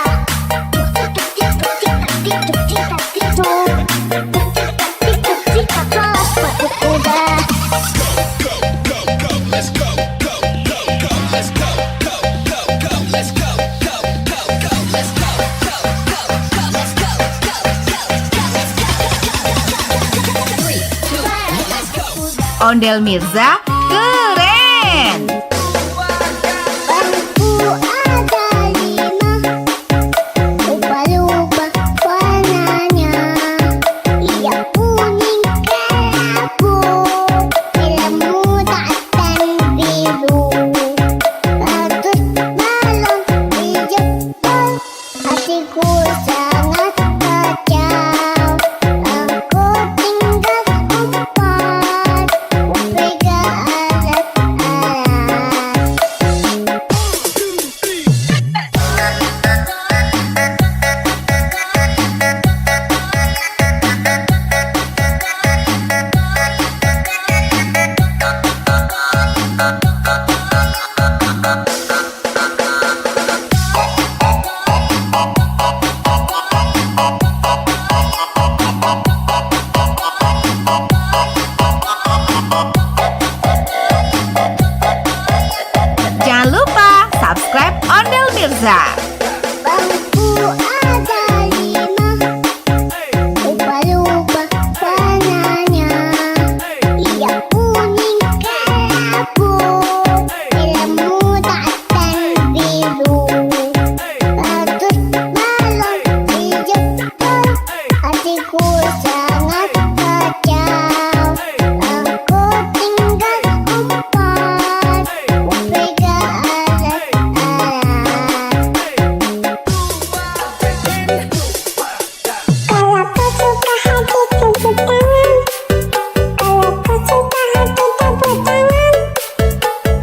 Ondel Mirza keren. Bangku ada 5, lupa-lupa warnanya. Ia kuning kelabu, merah muda dan biru. Bagus balon dijemput, hatiku sangat kacau. Aku tinggal empat, pegang alat-alat. Jangan lupa subscribe Ondel Mirza. Bangku ada 5, lupa-lupa warnanya. Ia kuning kelabu, merah muda dan biru. Bagus balon dijemput, hatiku sangat kacau. Aku tinggal empat, pegang alat-alat. Kalau kau suka hati tunjuk tangan, kalau kau suka hati tepuk tangan,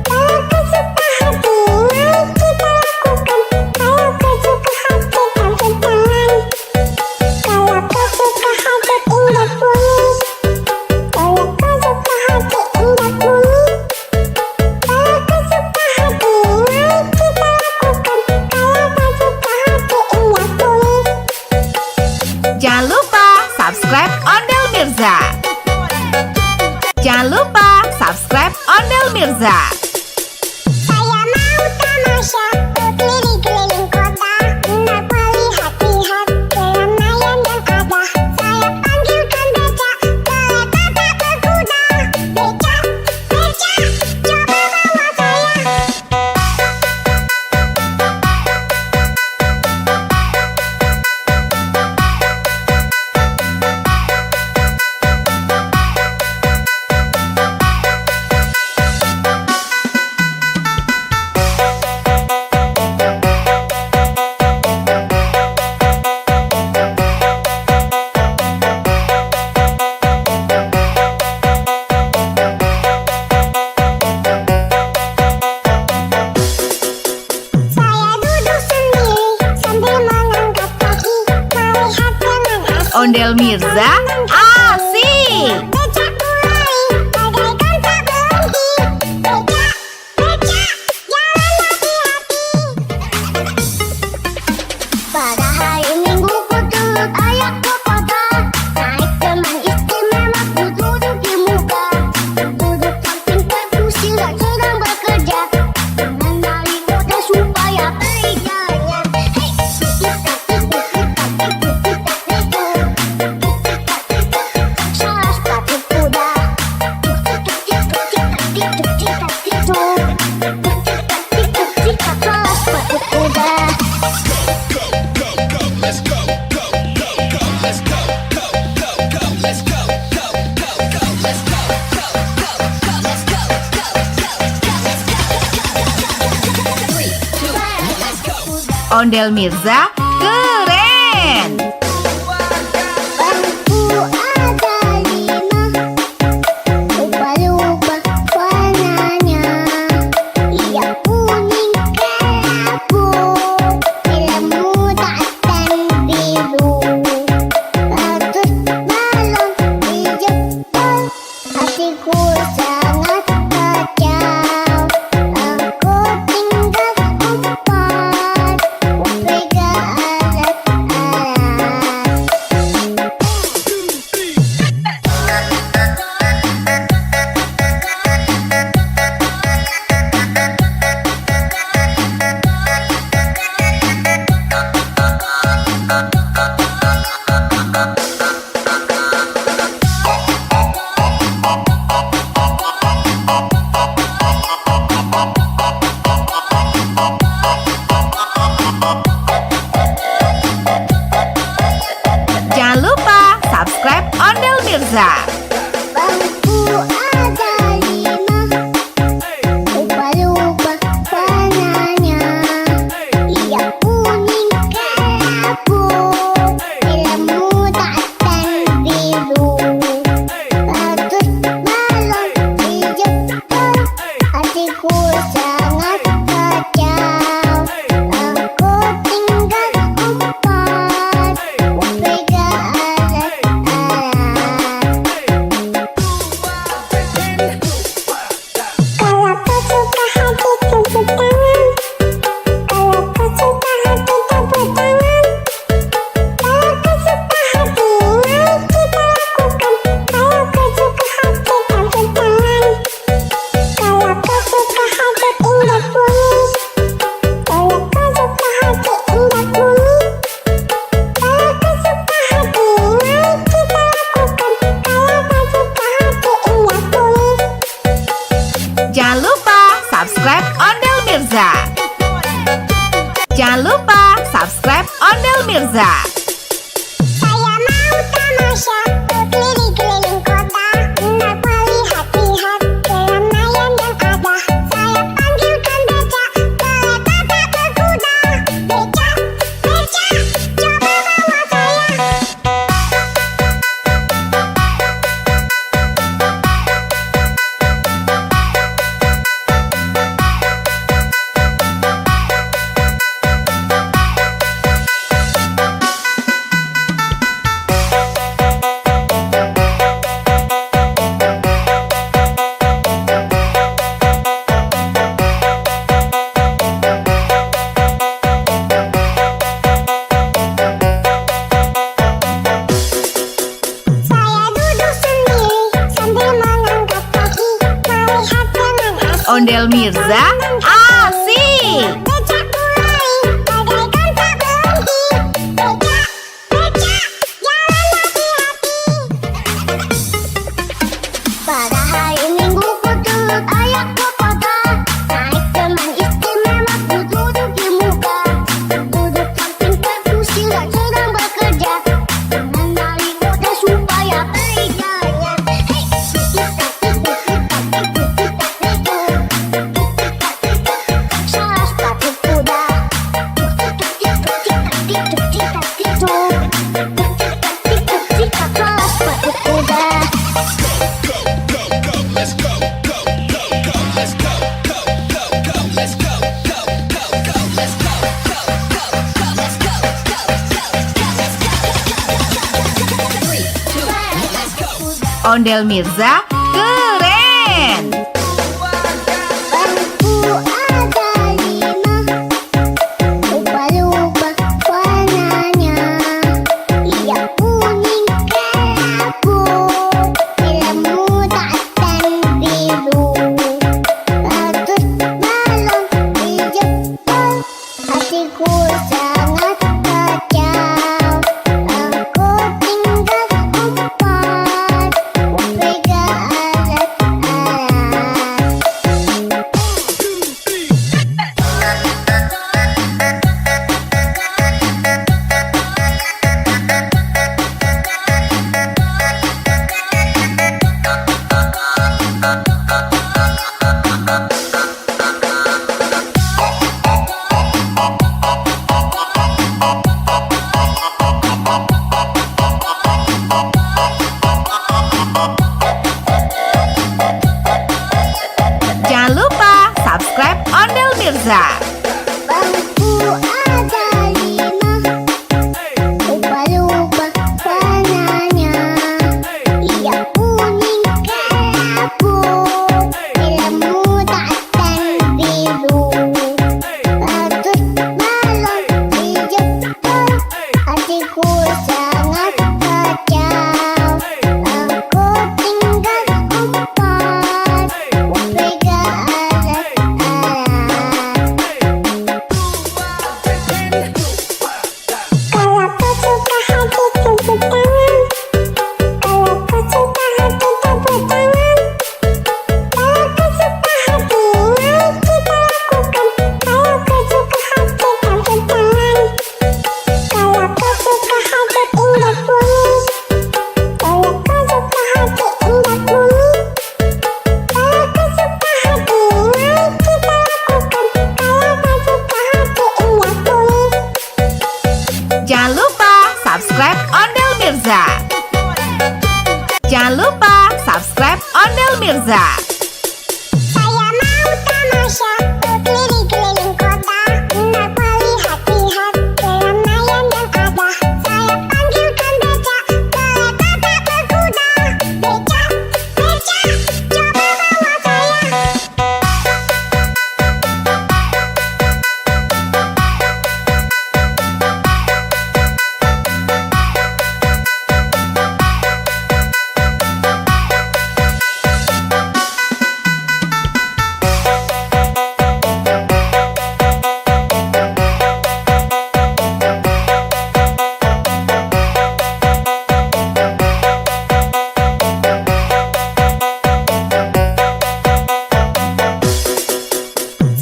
kalau kau suka hati mari kita lakukan, kalau kau suka hati tunjuk tangan, kalau kau suka hati indah bunyi, kalau kau suka hati indah bunyi, kalau kau suka hati mari kita lakukan, kalau kau suka hati indah bunyi. Jangan lupa subscribe Ondel Mirza. Jangan lupa subscribe Ondel Mirza. Saya mau tamasya keliling-keliling kota, hendak melihat-lihat keramaian yang ada. Saya panggilkan becak, kereta tak berkuda. Becak, becak, coba bawa saya. Ondel Mirza asik. Becak mulai bagaikan tak berhenti. Becak, becak, jalan hati-hati. Pada hari Minggu ku turut ayahku kota. Naik teman istimewa ku duduk di muka. Duduk samping perkusi dan sedang bekerja. Mengenali kode supaya periganya. Hei, salah sepatu kuda. Salah sepatu kuda. Ondel Mirza keren. Bangku ada 5, lupa-lupa warnanya. Ia kuning kelabu, merah muda dan biru. Ratus balon di jempol, hatiku sangat kacau. Aku tinggal empat, pegang alat-alat. Jangan lupa subscribe Ondel Mirza. Bangku ada 5, lupa-lupa warnanya. Ia kuning kelabu, merah muda dan biru. Ratus balon di jempol, hatiku sangat kacau. Aku tinggal empat, pegang Jangan lupa subscribe Ondel Mirza. Saya mau tamasya berkeliling-keliling kota, hendak melihat-lihat keramaian yang ada. Saya panggilkan becak, kereta tak berkuda. Becak, becak, coba bawa saya. Saya duduk sendiri sambil mengangkat kaki, melihat dengan asik. Ondel Mirza asik. Becak mulai bagaikan tak berhenti. Becak, becak, jalan hati-hati. Pada hari Minggu ku turut ayahku kota. Naik teman istimewa ku duduk di muka. Duduk samping perkusi dan sedang bekerja. Mengenali kode supaya periganya. Hei, Ondel Mirza keren. Bangku ada 5, lupa-lupa warnanya. Yang kuning kelabu, helmmu dan biru. Ratus balon di Jepang, hatiku sangat kacau. Aku tinggal 4, pegang alat-alat. Jangan lupa subscribe Ondel Mirza. Bangku ada 5, lupa-lupa warnanya. Yang kuning kelabu, helmmu dan biru. Ratus balon di Jepang, hatiku sangat kacau. Aku tinggal 4, pegang alat-alat. Kalau kau suka hati tepuk tangan. Kalau kau suka hati tepuk tangan. Kalau kau suka hati mari kita lakukan. Kalau kau suka hati tepuk tangan. Kalau kau suka hati indah bunyi. Kalau kau suka hati indah bunyi. Kalau kau suka hati mari kita lakukan. Kalau kau suka hati indah bunyi. Jangan lupa subscribe Ondel Mirza. Jangan lupa subscribe Ondel Mirza. Saya mau tamasya keliling-keliling kota, hendak melihat-lihat keramaian yang ada. Saya panggilkan becak, kereta tak berkuda. Becak, becak, coba bawa saya.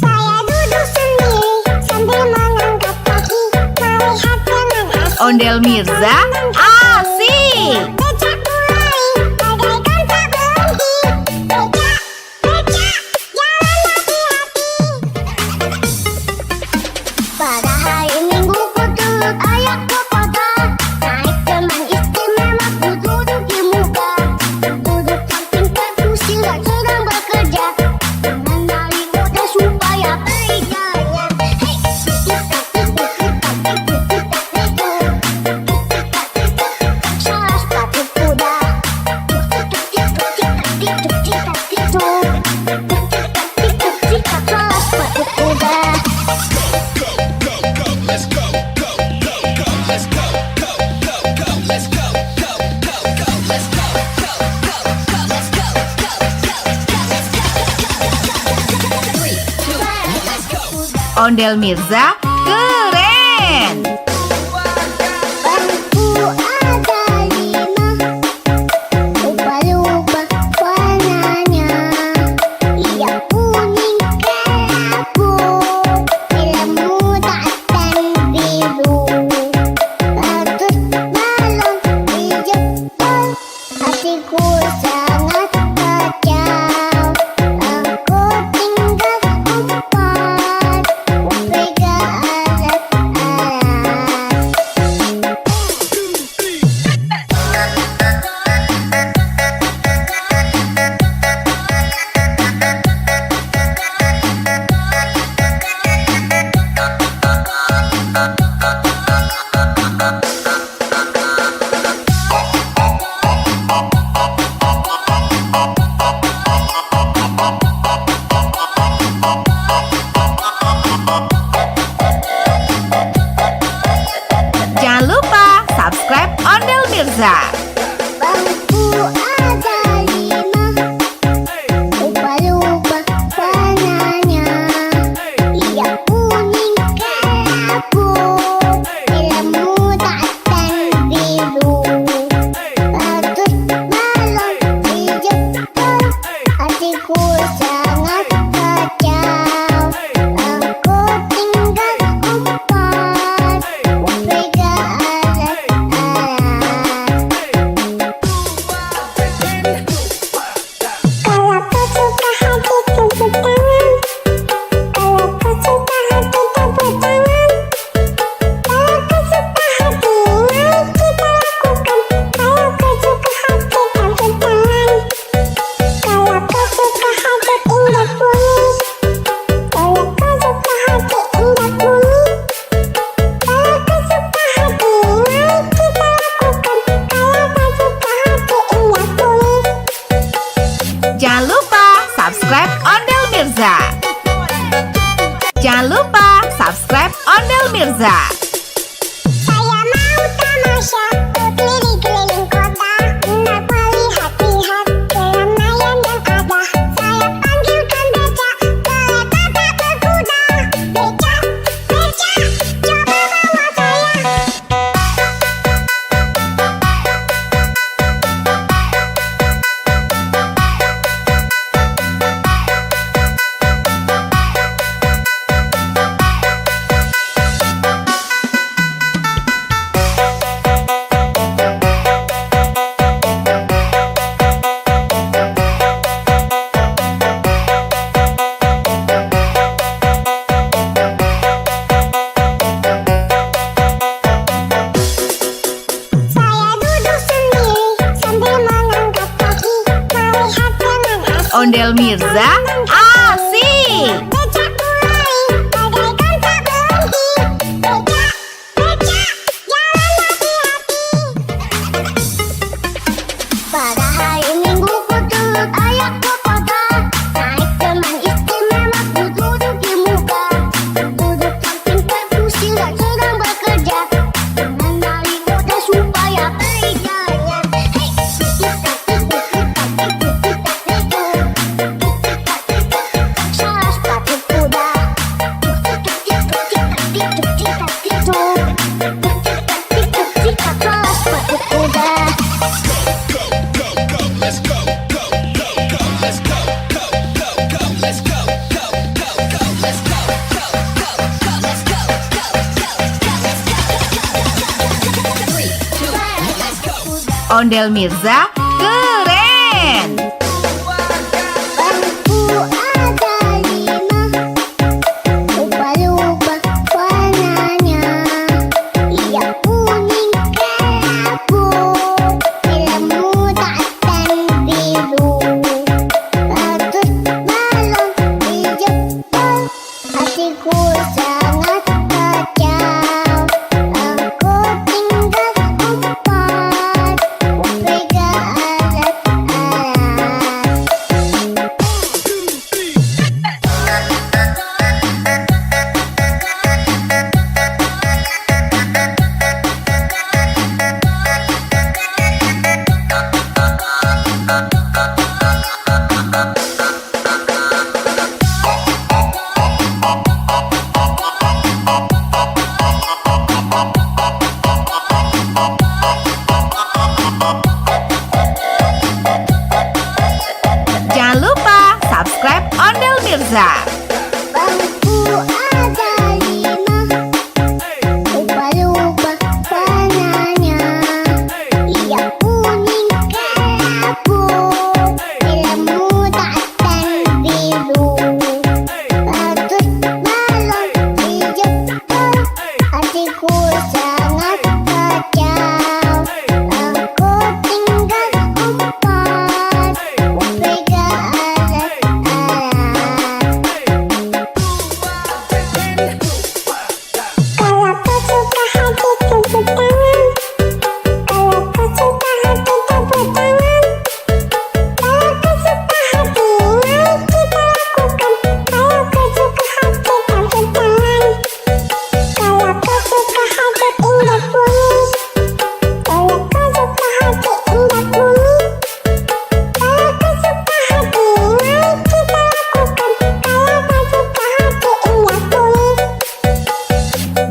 Saya duduk sendiri sambil mengangkat kaki, melihat dengan asik. Ondel Mirza asik. Becak mulai, bagaikan tak berhenti. Becak, becak, jalan hati-hati. Pada hari Minggu ku turut ayahku pasar, naik teman istimewa ku duduk di muka. Duduk samping kursi dan sedang bekerja, mengenali kode supaya berjalan. Hei, salah sepatu kuda. Salah sepatu kuda. Ondel Mirza keren. Bangku ada 5, lupa-lupa warnanya. Yang kuning kelabu, helmmu dan biru. Ratus balon di Jepang, hatiku sangat kacau. Aku tinggal 4, pegang alat-alat. Mirza. Bangku ada 5, lupa-lupa warnanya. Ia kuning kelabu, ilmu dan biru. Ratus balon dijemput, hatiku sangat kacau. Aku tinggal empat, pegang alat-alat. Kalau kau suka hati tepuk tangan. Kalau kau suka hati tepuk tangan. Kalau kau suka hati, mari kita lakukan. Kalau kau suka hati tepuk tangan. Kalau kau suka hati indah bunyi. Kalau kau suka hati indah bunyi. Kalau kau suka hati, mari kita lakukan. Kalau kau suka hati indah bunyi. Jangan lupa subscribe Ondel Mirza. Jangan lupa subscribe Ondel Mirza. Saya mau tamasya keliling-keliling kota, hendak melihat-lihat keramaian yang ada. Saya panggilkan becak, kereta tak berkuda. Becak, becak, coba bawa saya. Saya duduk sendiri sambil mengangkat kaki, melihat dengan asik. Ondel Mirza asik. Becak mulai, bagaikan tak berhenti. Becak, becak, jalan hati-hati. Pada hari Minggu ku turut ayah ke kota, naik teman istimewa ku duduk di muka. Duduk samping perkusi dan sedang bekerja, mengenali mudah supaya kerjanya. Hei, salah sepatu kuda. Salah sepatu kuda. Ondel Mirza keren. Bangku ada 5, lupa-lupa warnanya. Ia kuning kelabu, ilmu dan biru. Ratus balon dijemput, hatiku sangat kacau. Aku tinggal empat, pegang alat-alat.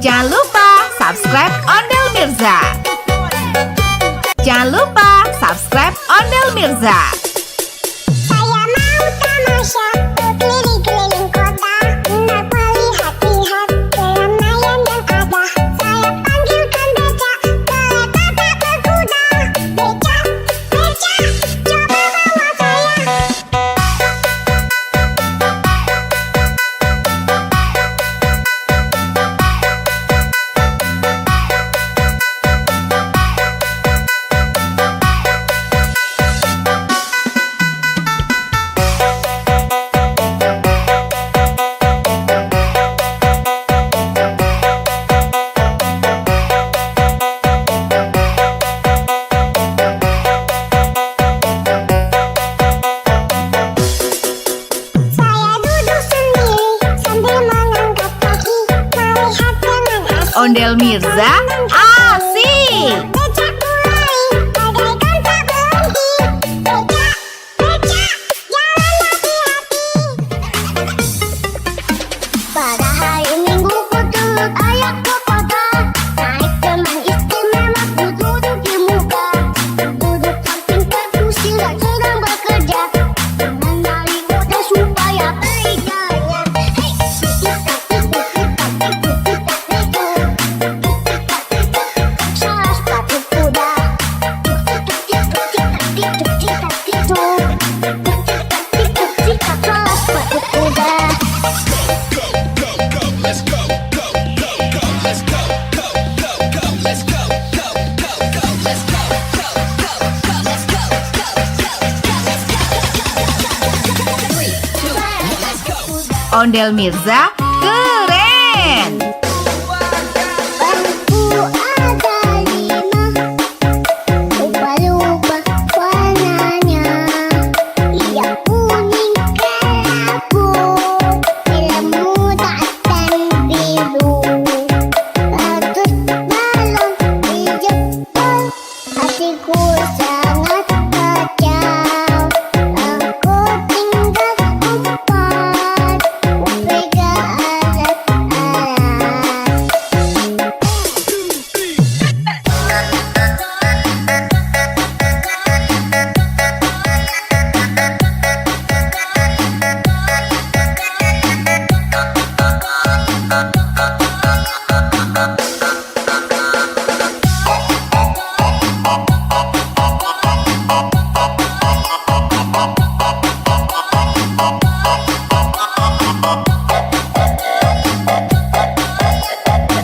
Jangan lupa subscribe Ondel Mirza. Jangan lupa subscribe Ondel Mirza. Saya mau tamasya berkeliling-keliling kota, hendak melihat-lihat keramaian yang ada. Saya panggilkan becak, kereta tak berkuda. Becak, becak, coba bawa saya. Saya duduk sendiri sambil mengangkat kaki, melihat dengan asik. Ondel Mirza asik. Becak mulai, bagaikan tak berhenti. Becak, becak, jalan hati-hati. Pada hari Minggu ku turut ayah ke kota, naik teman istimewa ku duduk di muka. Duduk samping kursi sedang bekerja, mengenali kota supaya beriganya. Hei, salah sepatu kuda. Salah sepatu kuda. Ondel Mirza keren. Bangku ada 5, lupa-lupa warnanya. Yang kuning kelabu, ilmu dan biru. Ratus balon di jempol, hatiku sangat kacau. Aku tinggal 4, pegang alat-alat.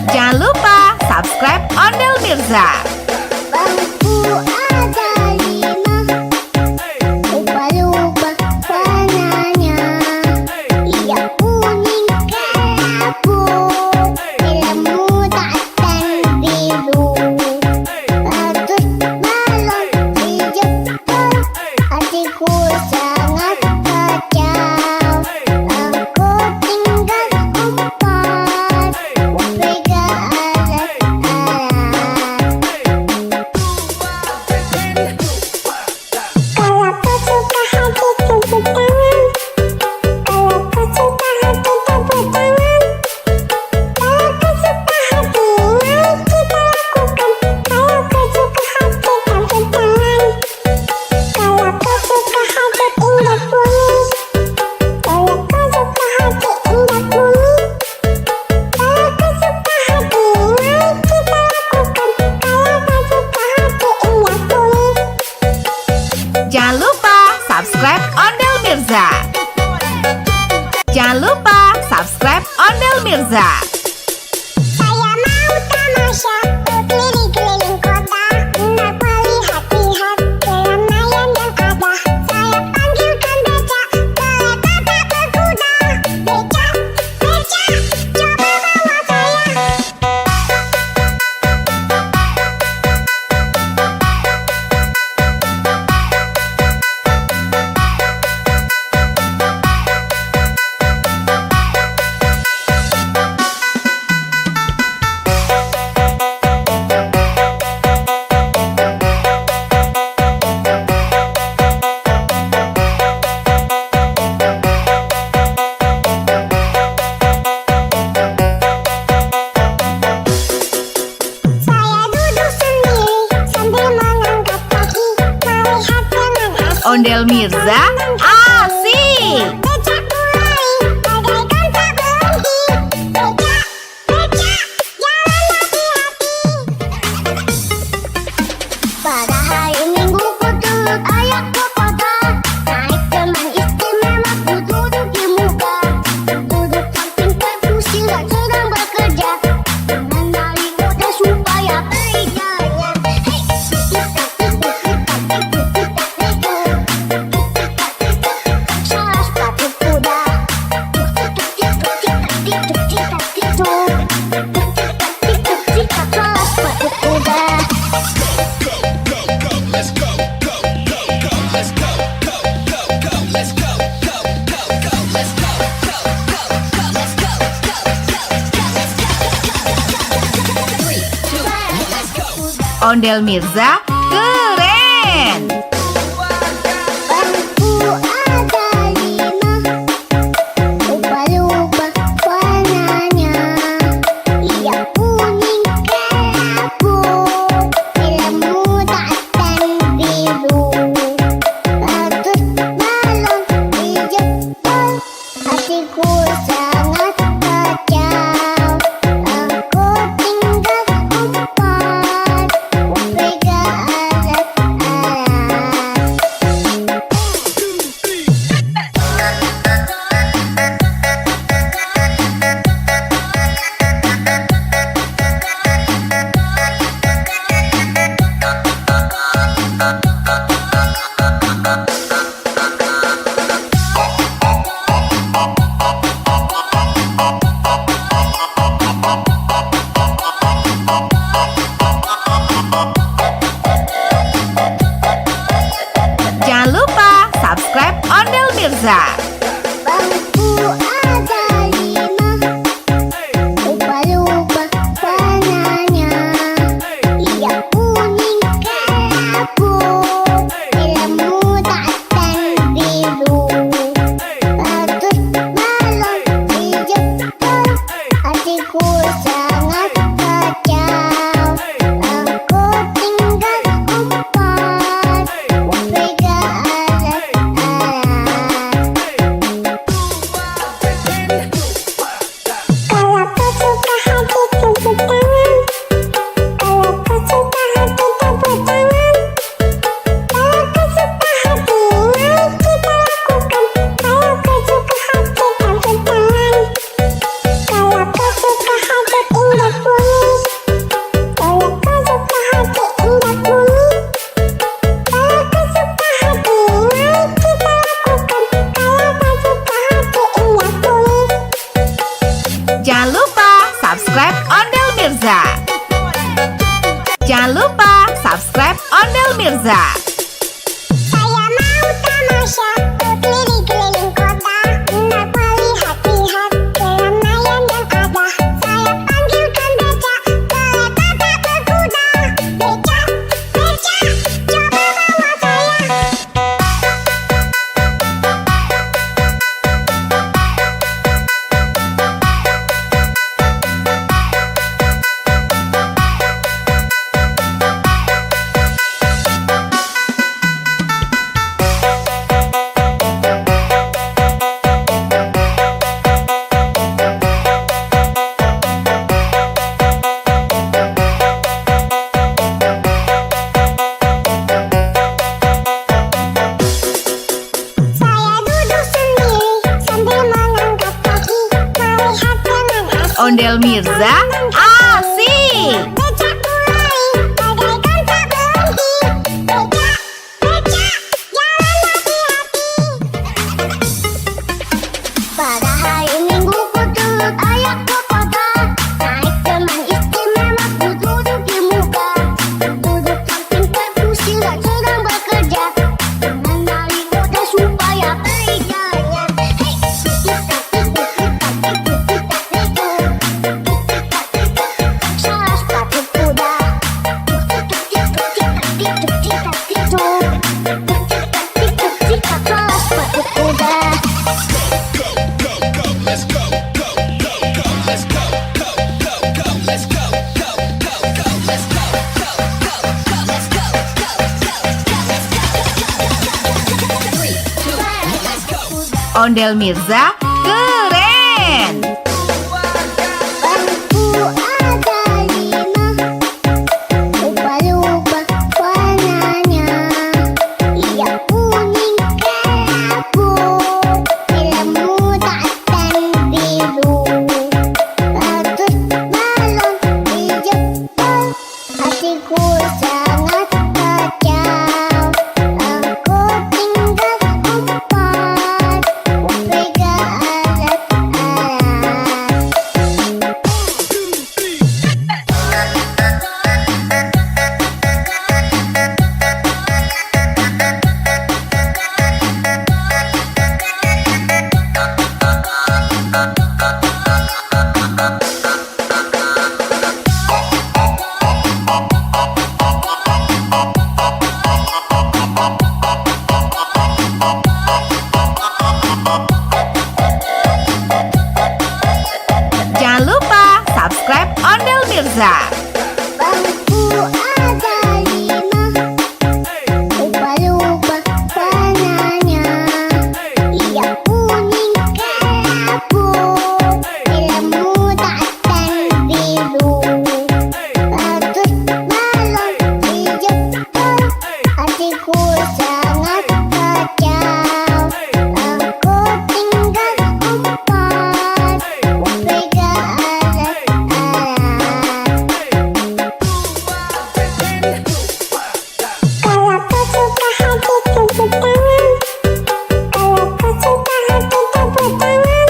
Jangan lupa subscribe Ondel Mirza. Bangku ada 5, lupa-lupa warnanya. Yang kuning kelabu, ilmu dan biru. Ratus balon di jempol, hatiku sangat kacau. Aku tinggal 4, pegang alat-alat. Ondel Mirza asik. Becak mulai bagaikan tak berhenti. Becak, becak, jalan hati-hati. Pada hari Minggu ku turut ayahku kota. Naik teman istimewa ku duduk di muka. Duduk samping perkusi dan sedang bekerja. Mengenali kode supaya berjaya. Hei, salah sepatu kuda. Salah sepatu kuda. Ondel Mirza keren. Bangku ada 5, lupa-lupa warnanya. Ia kuning kelabu, ilmu dan biru. Bagus balon dijempol, hatiku sangat kacau. Aku tinggal empat, kupega alat-alat. Jangan lupa subscribe Ondel Mirza. Bangku ada 5, lupa-lupa warnanya. Ia kuning kelabu, ilmu dan biru. Bagus balon dijempol, hatiku sangat kacau. Aku tinggal empat, kupega alat-alat. Kalau kau suka hati tepuk tangan. Kalau kau suka hati tepuk tangan. Kalau kau suka hati mari kita lakukan. Kalau kau suka hati tepuk tangan. Kalau kau suka hati indah bunyi. Kalau kau suka hati indah bunyi. Kalau kau suka hati mari kita lakukan. Kalau kau suka hati indah bunyi. Jangan lupa subscribe Ondel Mirza. Jangan lupa subscribe Ondel Mirza. Saya mau tamasya berkeliling-keliling kota untuk melihat-lihat keramaian yang ada. Saya panggilkan becak, kereta tak berkuda. Becak, becak, coba bawa saya. Saya duduk sendiri sambil mengangkat kaki, melihat dengan asik. Ondel Mirza asik. Becak mulai bagaikan tak berhenti. Becak, becak, jalan hati-hati. Pada hari Minggu ku turut ayahku kota. Naik teman istimewa ku duduk di muka. Duduk samping perkusi dan sedang bekerja. Mengenali kode supaya berjaya. Hei, salah sepatu Ondel Mirza keren. Bangku ada 5, lupa-lupa warnanya. Ia kuning kelabu, helm muda dan biru. Bagus balon di Jepang, hatiku sangat kacau. Aku tinggal 4, pegang alat-alat. Jangan lupa subscribe Ondel Mirza. Bangku ada 5, lupa-lupa warnanya. Ia kuning kelabu, helm muda dan biru. Bagus balon di Jepang, hatiku sangat kacau. Aku tinggal 4, pegang alat-alat. Kalau kau suka hati tepuk tangan. Kalau kau suka hati tepuk tangan.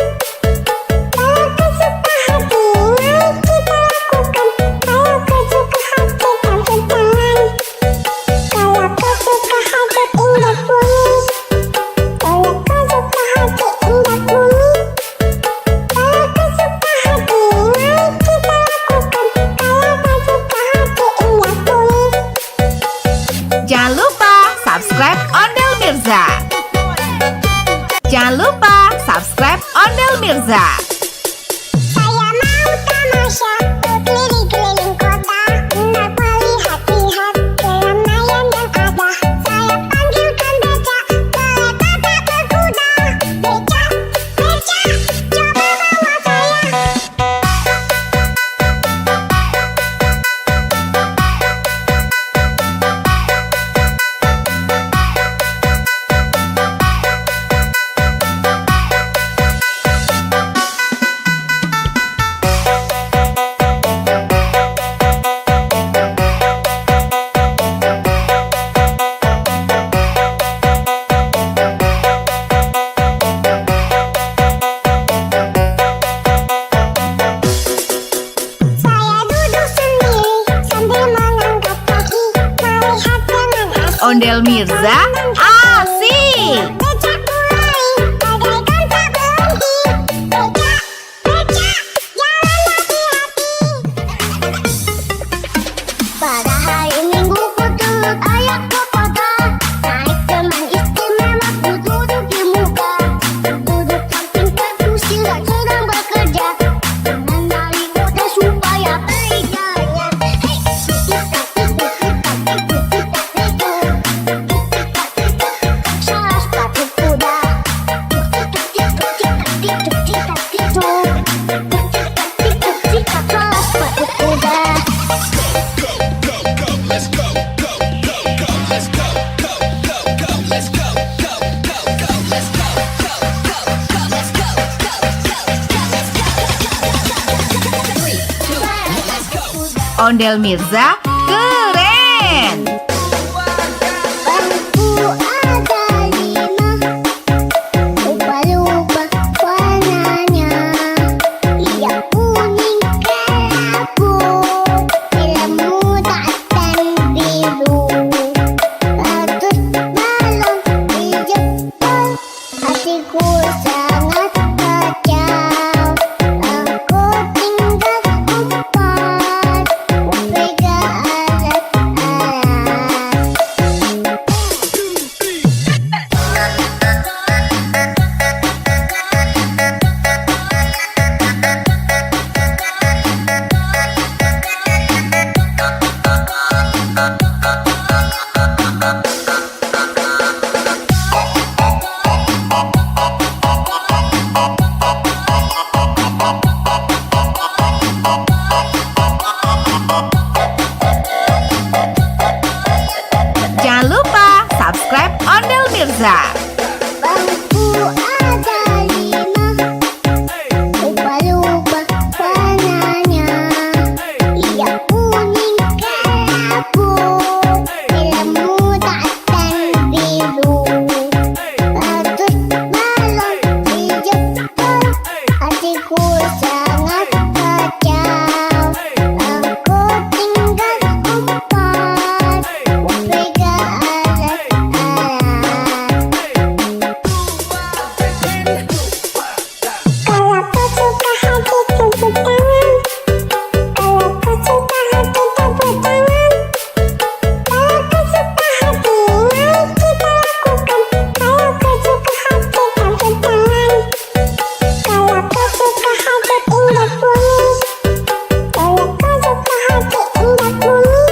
Kalau kau suka hati mari kita lakukan. Kalau kau suka hati tepuk tangan. Kalau kau suka hati indah bunyi. Kalau kau suka hati indah bunyi. Kalau kau suka hati mari kita lakukan. Kalau kau suka hati indah bunyi. Jangan lupa subscribe Ondel Mirza. Jangan lupa subscribe Ondel Mirza. Saya mau tamasya berkeliling-keliling kota, hendak melihat-lihat keramaian yang ada. Saya panggilkan becak, kereta tak berkuda. Becak, becak, coba bawa saya. Saya duduk sendiri sambil mengangkat kaki, melihat dengan asik. Ondel Mirza asik. Becak mulai, bagaikan tak berhenti. Becak, becak, jalan hati-hati. Pada hari Minggu ku turut ayah ke kota, naik teman istimewa ku duduk di muka. Duduk samping kursi sedang bekerja, mengenali muda supaya beriganya. Hei, salah sepatu kuda. Salah sepatu kuda. Ondel Mirza keren. Bangku ada 5, lupa-lupa warnanya. Ia kuning kelabu, helm muda dan biru. Bagus balon di Jepang, hatiku sangat kacau. Aku tinggal 4, pegang alat-alat. Mirza. Bangku ada 5, lupa-lupa warnanya. Ia kuning kelabu, biru muda dan biru. Bagus balon hijau, hatiku sangat kacau. Aku tinggal 4, pegang alat-alat. Kalau kau suka hati tepuk tangan. Kalau kau suka hati tepuk tangan. Kalau kau suka hati mari kita lakukan. Kalau kau suka hati tepuk tangan. Kalau kau suka hati indah bunyi. Kalau kau suka hati indah bunyi.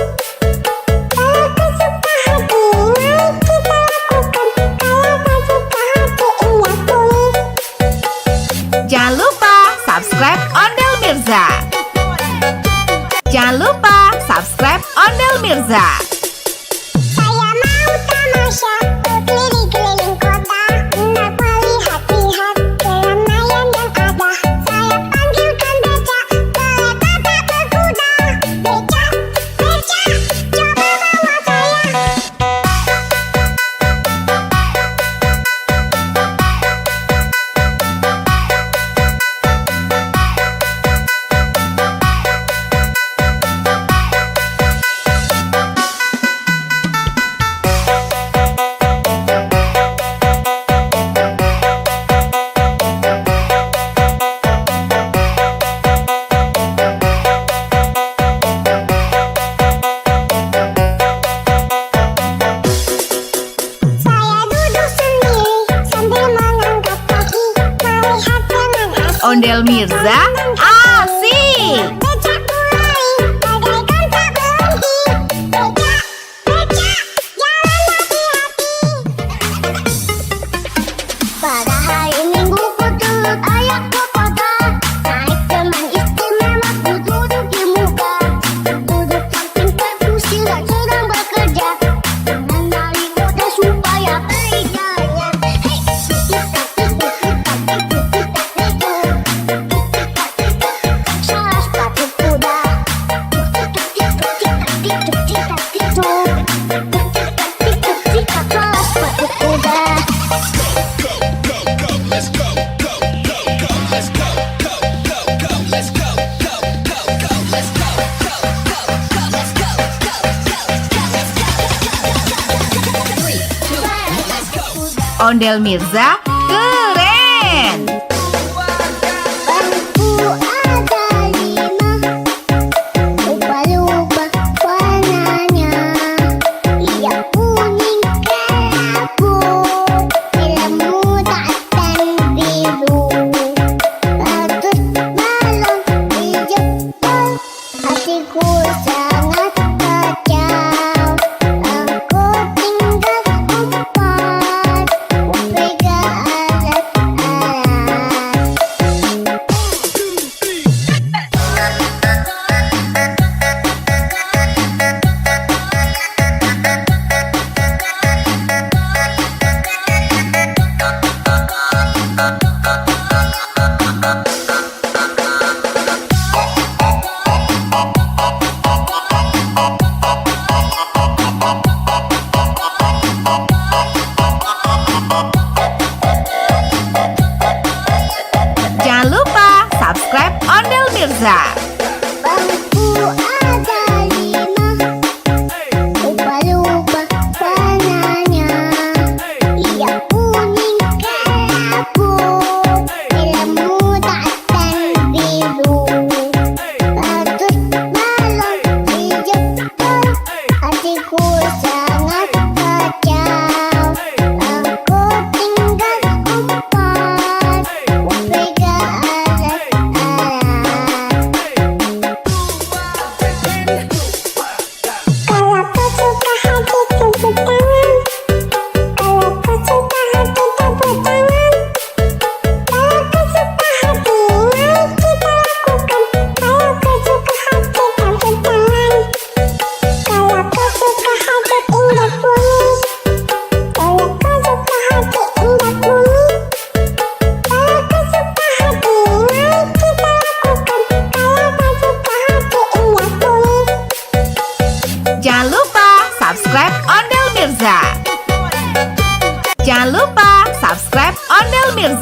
Kalau kau suka hati mari kita lakukan. Kalau kau suka hati indah bunyi. Jangan lupa subscribe Ondel Mirza. Jangan lupa subscribe Ondel Mirza. Saya mau tamasya keliling-keliling kota, hendak melihat-lihat keramaian yang ada. Saya panggilkan becak, kereta tak berkuda. Becak, becak, coba bawa saya. Saya duduk sendiri sambil mengangkat kaki, melihat dengan asik. Ondel Mirza asik. Becak mulai, bagaikan tak berhenti. Becak, becak, jalan hati-hati. Pada hari Minggu ku turut ayahku kota, naik teman istimewa ku duduk di muka. Duduk samping kursi sedang bekerja, mengenali kode supaya berjaya. Hei, salah sepatu kuda. Salah sepatu kuda. Ondel Mirza keren. Bangku ada 5, lupa-lupa warnanya. Ia kuning kelabu, biru muda dan biru. Bagus balon hijau, hatiku sangat kacau. Aku tinggal 4, pegang alat-alat.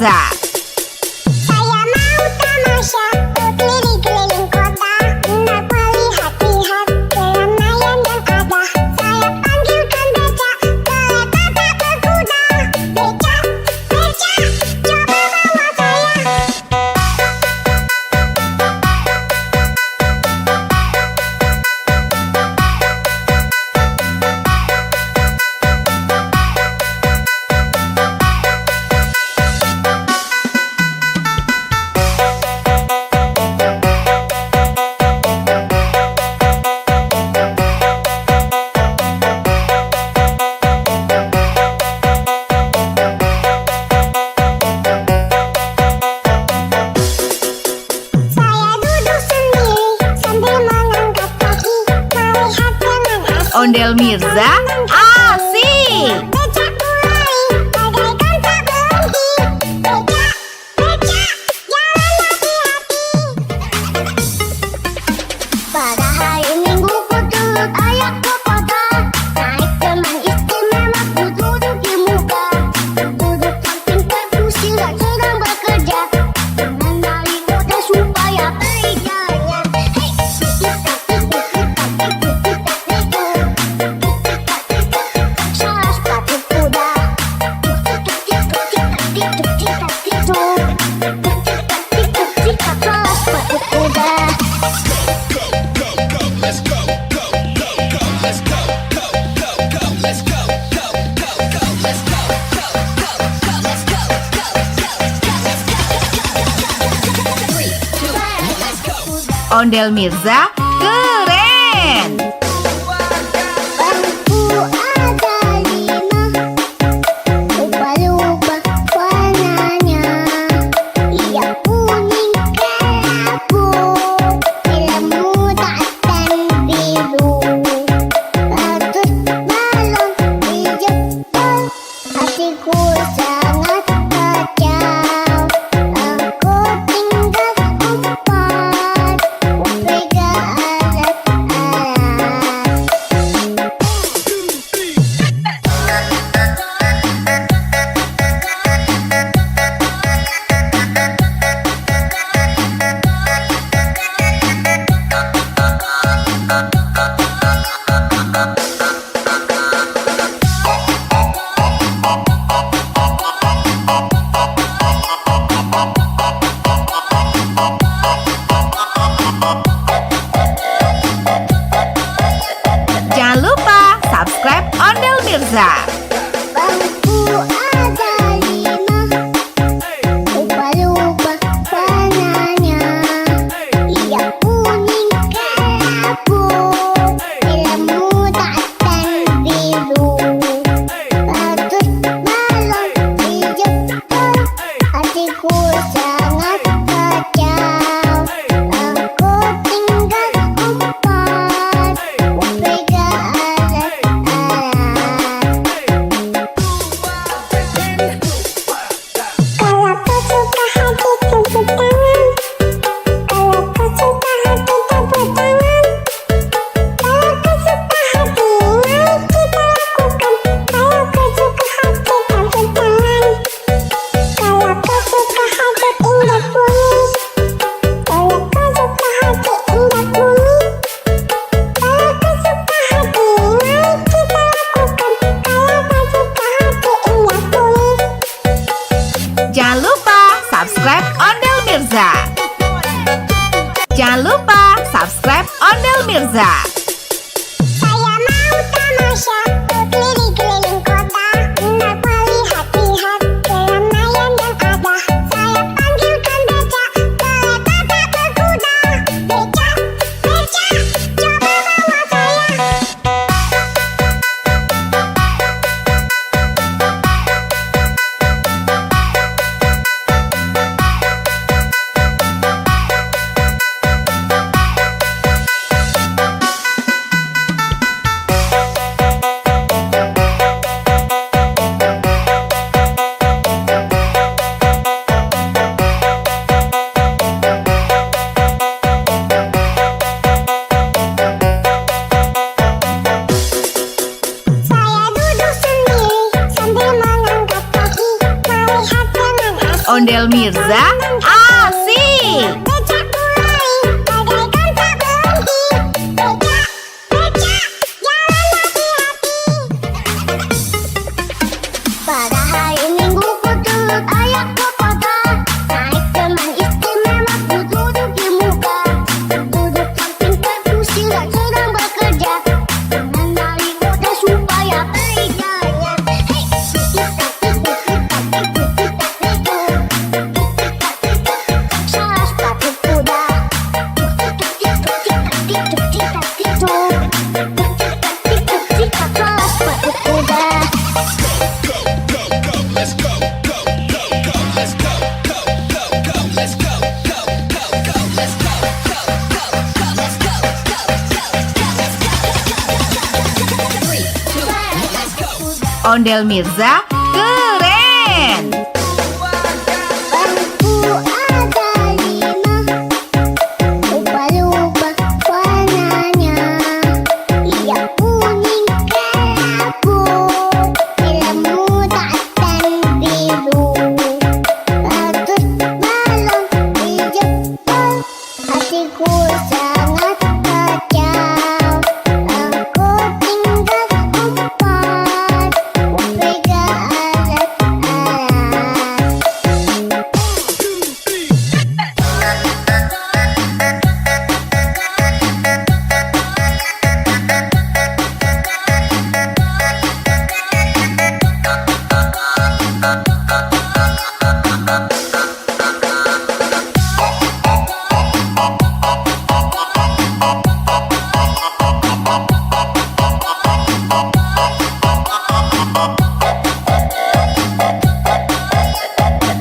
Mirza. Saya mau tamasya keliling-keliling kota, hendak melihat-lihat keramaian yang ada. Saya panggilkan becak, kereta tak berkuda. Becak, becak, coba bawa saya. Saya duduk sendiri sambil mengangkat kaki, melihat dengan asik. Ondel Mirza, asik. Becak mulai, bagaikan tak berhenti. Becak, becak, jalan hati-hati. Pada hari Minggu ku turut ayah ke kota, naik teman istimewa ku duduk di muka. Duduk samping kursi dan sedang bekerja, mengenali kode supaya berikannya. Hei, salah sepatu kuda. Salah sepatu kuda. Ondel Mirza, keren. Bangku ada 5, lupa-lupa warnanya. Ia kuning kelabu, film muda dan biru. Bagus balon dijemput, hatiku sangat kacau. Aku tinggal empat, pegang alat-alat. Jangan lupa subscribe Ondel Mirza. Bangku ada 5, lupa-lupa warnanya. Ia kuning kelabu, film muda dan biru. Bagus balon dijemput, hatiku sangat kacau. Aku tinggal empat, pegang Jangan lupa subscribe Ondel Mirza. Saya mau tamasya keliling-keliling kota, hendak melihat-lihat keramaian yang ada. Saya panggilkan becak, kereta tak berkuda. Becak, becak, coba bawa saya. Ondel Mirza asik. Becak mulai bagaikan tak berhenti. Becak, becak, jalan hati-hati. Pada hari Minggu ku turut ayah ke kota. Naik teman istimewa ku duduk di muka. Duduk samping kursi sedang bekerja. Mengenali kota supaya berjaya. Hei, salah sepatu kuda. Salah sepatu kuda. Ondel Mirza keren. Bangku ada 5, lupa-lupa warnanya. Yang kuning kelabu, ilmu dan biru. Ratus balon di Jepang, hatiku sangat kacau. Aku tinggal 4, pegang alat-alat.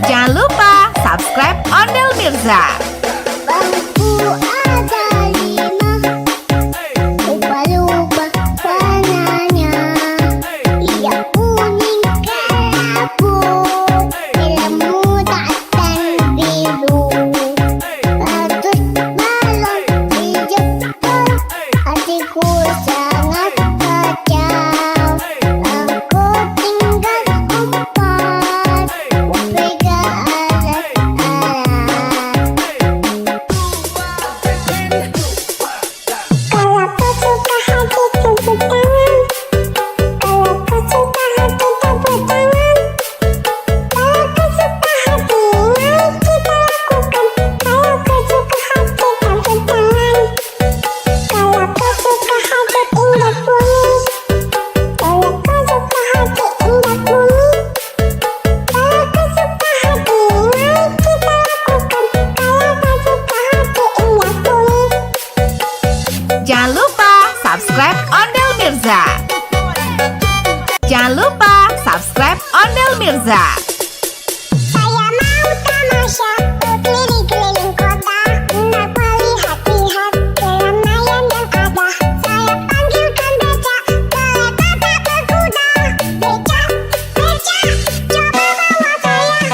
Jangan lupa subscribe Ondel Mirza. Bangku ada 5, lupa-lupa warnanya. Yang kuning kelabu, ilmu dan biru. Ratus balon di Jepang, hatiku sangat kacau. Aku tinggal 4, pegang alat-alat. Kalau kau suka hati tepuk tangan. Kalau kau suka hati tepuk tangan. Kalau kau suka hati mari kita lakukan. Kalau kau suka hati tepuk tangan. Kalau kau suka hati indah bunyi. Kalau kau suka hati indah bunyi. Kalau kau suka hati mari kita lakukan. Kalau kau suka hati indah bunyi. Jangan lupa subscribe Ondel Mirza. Jangan lupa subscribe Ondel Mirza. Saya mau tamasya berkeliling-keliling kota, hendak melihat-lihat keramaian yang ada. Saya panggilkan becak, kereta tak berkuda. Becak, becak, coba bawa saya.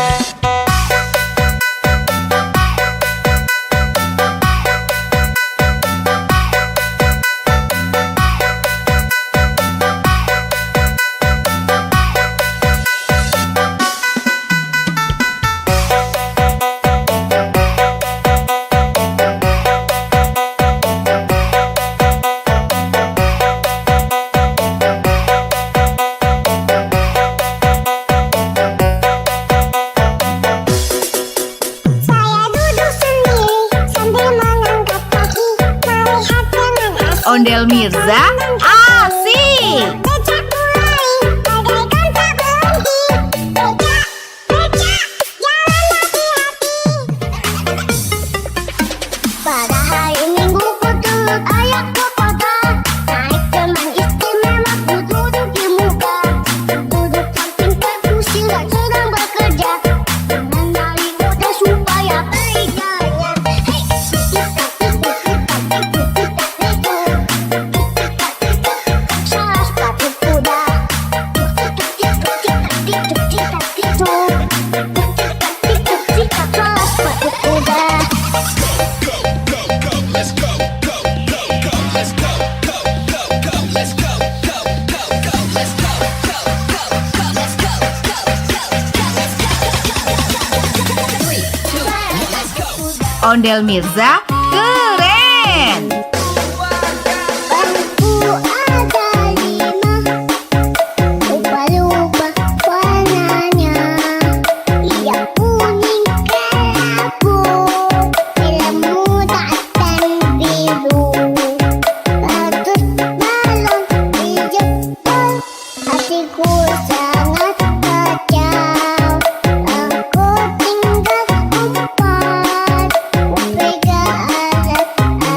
Saya duduk sendiri sambil mengangkat kaki, melihat teman asing. Ondel Mirza asik. Becak mulai bagaikan tak berhenti. Becak, becak, jalan hati-hati. Pada hari Minggu ku turut ayah ke kota. Naik teman istimewa ku duduk di muka. Duduk samping kursi sedang bekerja. Mengenali kota supaya berjaya. Hei, salah sepatu Ondel Mirza keren. Bangku ada 5, lupa-lupa warnanya. Yang kuning kelabu, merah muda dan biru. Bagus balon dijemput, hatiku sangat kacau. Aku tinggal 4, pegang alat-alat.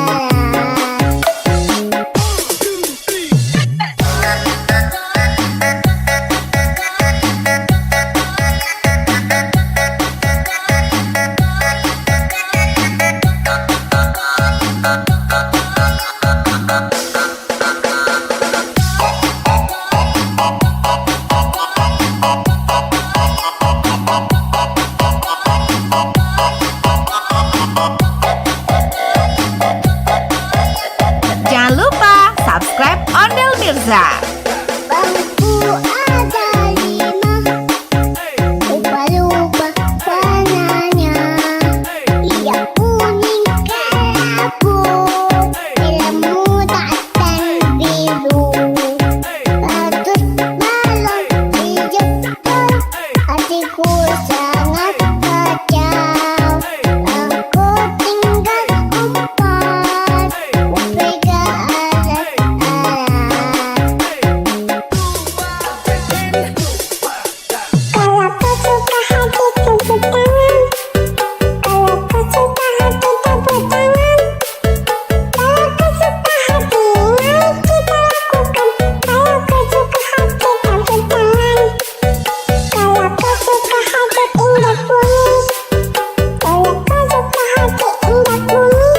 Jangan lupa subscribe Ondel Mirza. Bangku ada 5, lupa-lupa warnanya. Yang kuning kelabu, merah muda dan biru. Bagus balon dijemput, hatiku sangat kacau. Aku tinggal 4, pegang alat-alat. Kalau kau suka hati tepuk tangan. Kalau kau suka hati tepuk tangan. Kalau kau suka hati, mari kita lakukan. Kalau kau suka hati tepuk tangan. Kalau kau suka hati indah bunyi. Kalau kau suka hati indah bunyi.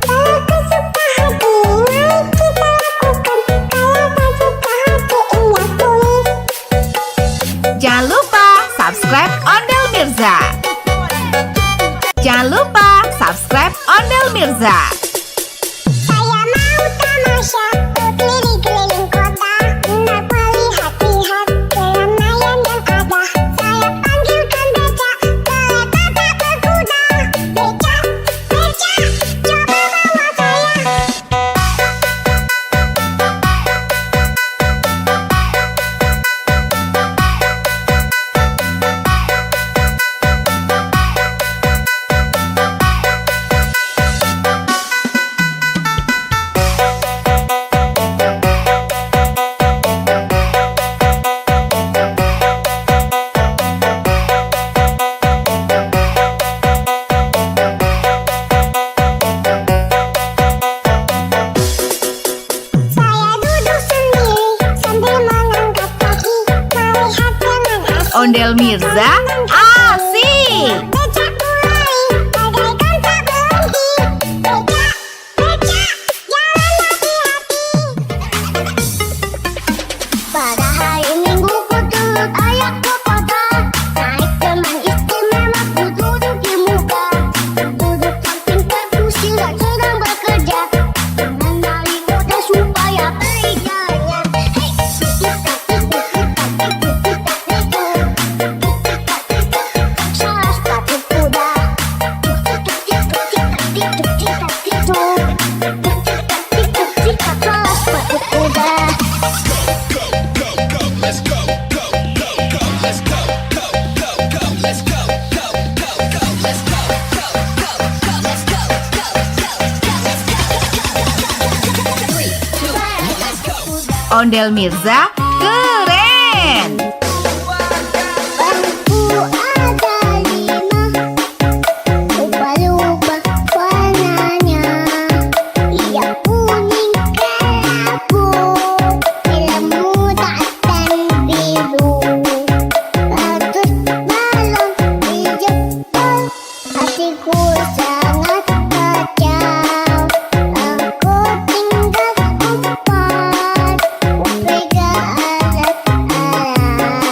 Kalau kau suka hati, mari kita lakukan. Kalau kau suka hati indah bunyi. Jangan lupa subscribe Ondel Mirza. Jangan lupa subscribe Ondel Mirza. Saya mau tamasya keliling-keliling kota untuk melihat-lihat keramaian yang ada. Saya panggilkan becak, kereta tak berkuda. Becak, becak, coba bawa saya. Saya duduk sendiri sambil mengangkat kaki, melihat dengan asik. Ondel Mirza asik. Becak mulai, bagaikan tak berhenti. Becak, becak, jalan hati-hati. Pada hari Minggu ku turut ayahku kota. Naik teman istimewa ku duduk di muka. Duduk samping kursi dan sedang bekerja. Mengenali mudah supaya kerjanya. Hei, salah sepatu kuda. Salah sepatu kuda. Ondel Mirza keren. Bangku ada 5, lupa-lupa warnanya. Yang kuning kelabu, merah muda dan biru. Bagus balon dijemput, hatiku sangat kacau. Aku tinggal 4, pegang alat-alat.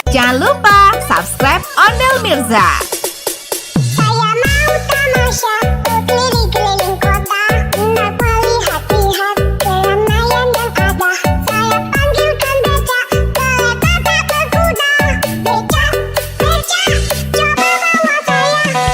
Jangan lupa subscribe Ondel Mirza. Saya mau tamasya berkeliling-keliling kota, hendak melihat-lihat keramaian yang ada. Saya panggilkan becak, kereta tak berkuda. Becak, becak, coba bawa saya.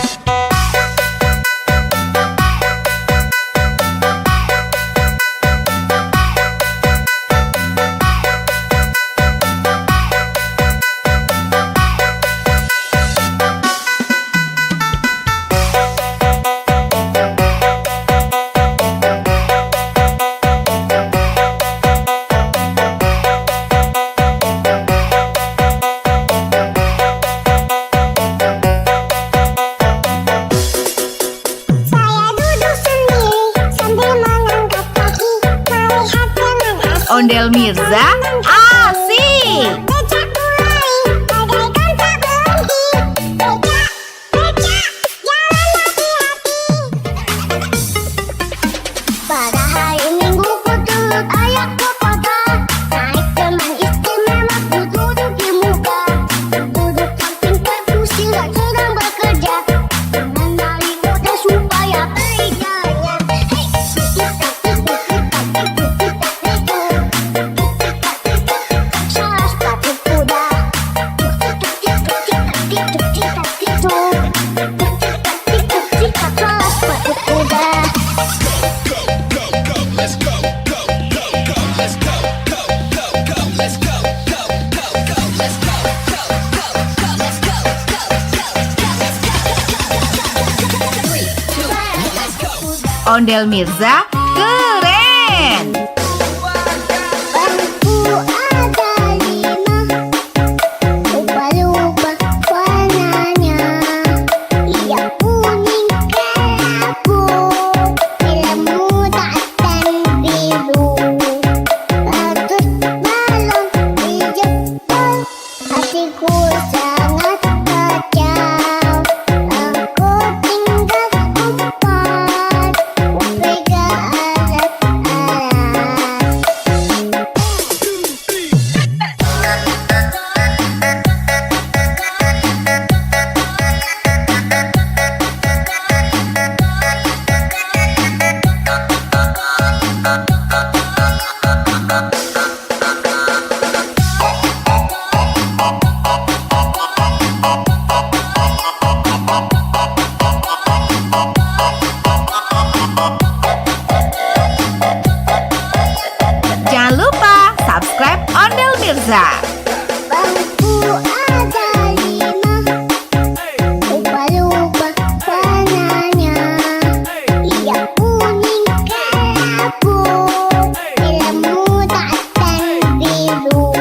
Saya duduk sendiri sambil mengangkat kaki, melihat dengan asik. Ondel Mirza asik. Becak mulai, bagaikan tak berhenti. Becak, becak, jalan hati-hati. Pada hari Minggu ku turut ayah ke kota, naik teman istimewa ku duduk di muka. Duduk samping perpustakaan sedang bekerja, mengenali kota supaya berjaya. Hei, salah sepatu kuda. Salah sepatu kuda. Ondel Mirza keren. Bangku ada 5, lupa-lupa warnanya. Ia kuning kelabu, ilmu dan biru. Ratus balon di jempol, hatiku sangat kacau. Aku tinggal empat, pegang alat-alat. Jangan lupa subscribe Ondel Mirza. Bangku ada 5, lupa-lupa warnanya. Ia kuning kelabu, ilmu dan biru.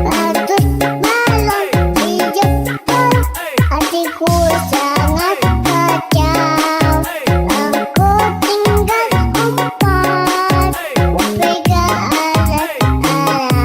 Ratus balon di jempol, hatiku sangat kacau. Aku tinggal empat, pegang alat-alat.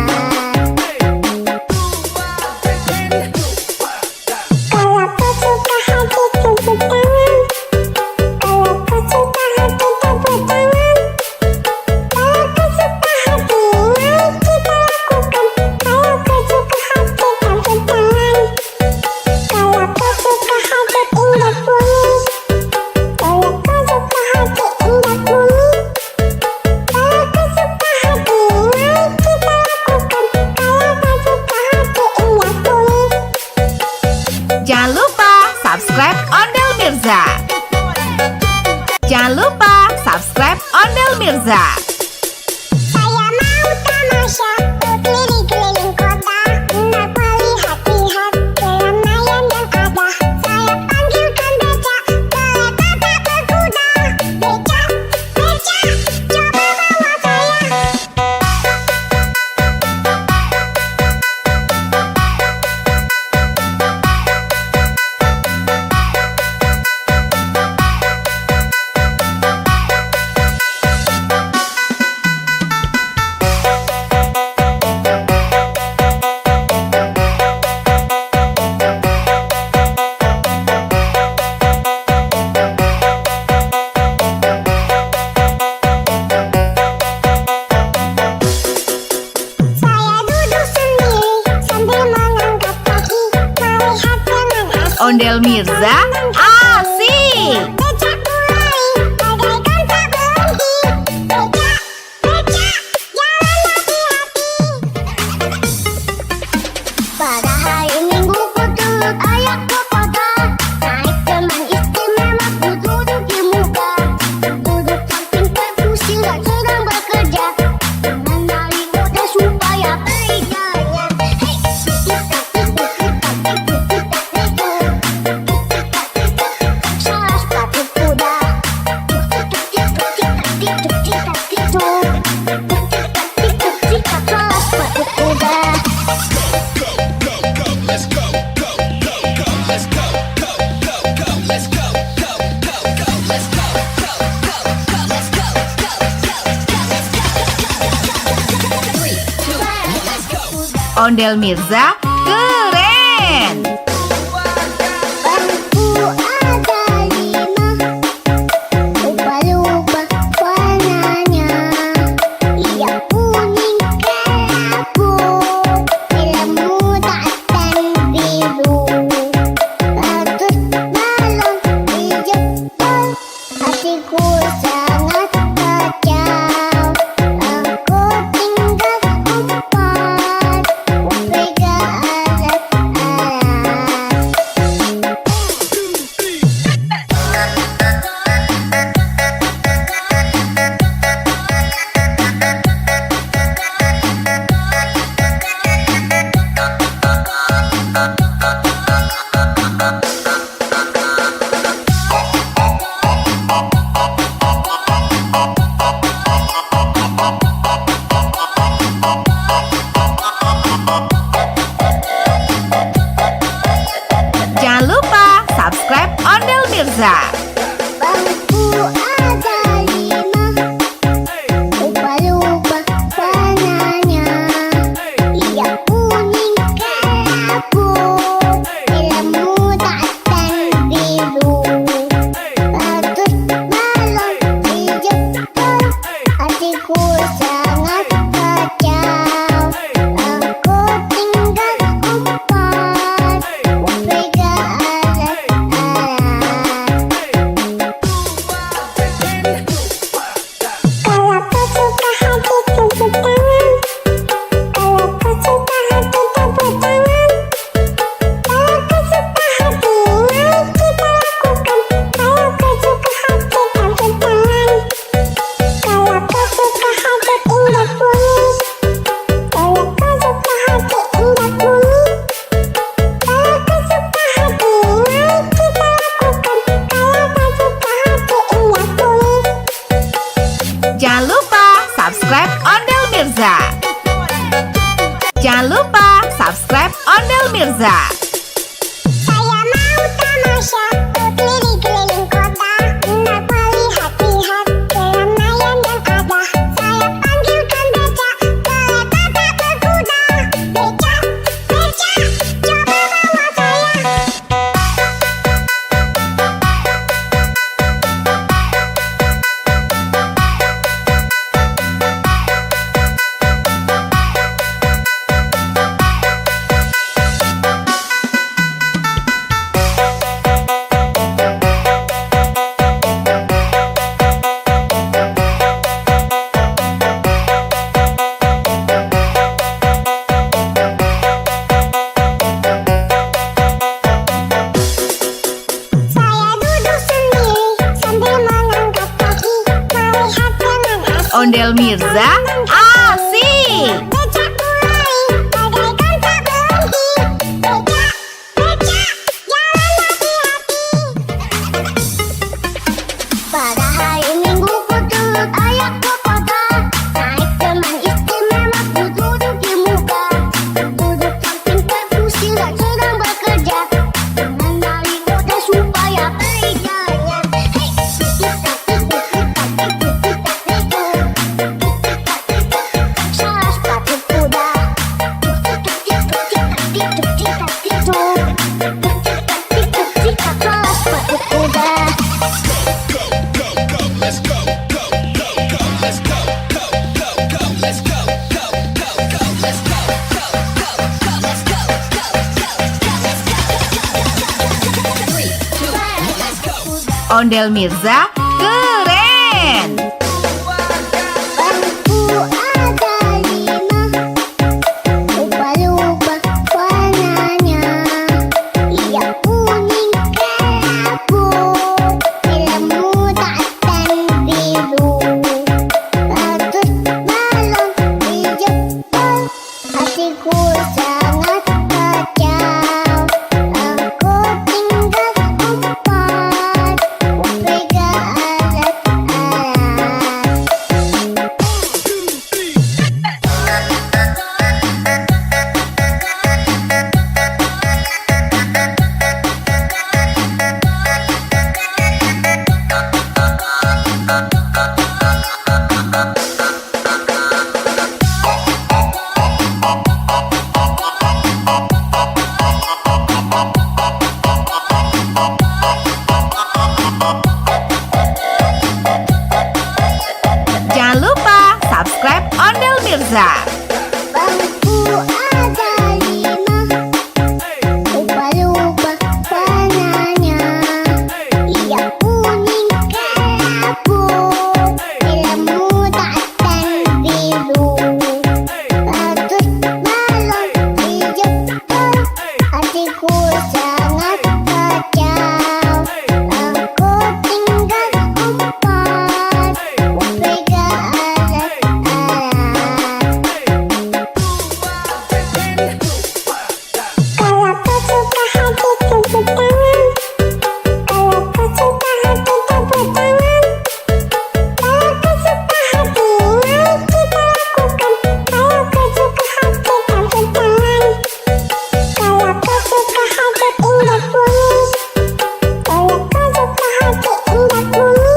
Ondel Mirza asik. Becak mulai bagaikan tak berhenti. Becak, becak, jalan hati-hati. Pada hari Minggu ku turut ayah ke kota. Naik teman istimewa ku duduk di muka. Duduk samping perkusi sedang bekerja. Mengenali kode supaya berjaya. Hei, salah sepatu kuda. Salah sepatu kuda. Ondel Mirza keren. Bangku ada 5, lupa-lupa warnanya. Yang kuning kelabu, merah muda dan biru. Ratus balon dijemput, hatiku sangat kacau. Aku tinggal 4, pegang alat-alat. Jangan lupa subscribe Ondel Mirza. Bangku ada 5, lupa-lupa warnanya. Yang kuning kelabu, merah muda dan biru. Ratus balon dijemput, hatiku sangat kacau. Aku tinggal 4, pegang alat-alat. Kalau kau suka hati tepuk tangan. Kalau kau suka hati tepuk tangan. Kalau kau suka hati mari kita lakukan. Kalau kau suka hati tepuk tangan. Kalau kau suka hati indah bunyi. Kalau kau suka hati indah bunyi. Kalau kau suka hati mari kita lakukan. Kalau kau suka hati indah bunyi. Jangan lupa subscribe Ondel Mirza. Jangan lupa subscribe Ondel Mirza. Saya mau tamasya berkeliling-keliling kota untuk melihat-lihat keramaian yang ada. Saya panggilkan becak, kereta tak berkuda. Becak, becak, coba bawa saya. Saya duduk sendiri sambil mengangkat kaki, melihat dengan asik. Ondel Mirza asik. Becak mulai bagaikan tak berhenti. Becak, becak, jalan hati-hati. Pada hari Minggu ku turut ayah ke kota. Naik teman istimewa ku duduk di muka. Duduk samping perkusi sedang bekerja. Mengenali kode supaya berjaya. Hei, Ondel Mirza keren. Bangku ada 5, lupa-lupa warnanya. Ia kuning kelabu, merah muda dan biru. Bagus balon hijau, hatiku sangat kacau. Aku tinggal 4, pegang alat-alat. Jangan lupa subscribe Ondel Mirza. Bangku ada 5, lupa-lupa warnanya. Ia kuning kelabu, merah muda dan biru. Bagus balon hijau, hatiku sangat kacau. Aku tinggal 4, pegang alat-alat. Kalau kau suka hati tepuk tangan. Kalau kau suka hati tepuk tangan. Kalau kau suka hati, mari kita lakukan. Kalau kau suka hati tepuk tangan. Kalau kau suka hati indah bunyi. Kalau kau suka hati indah bunyi.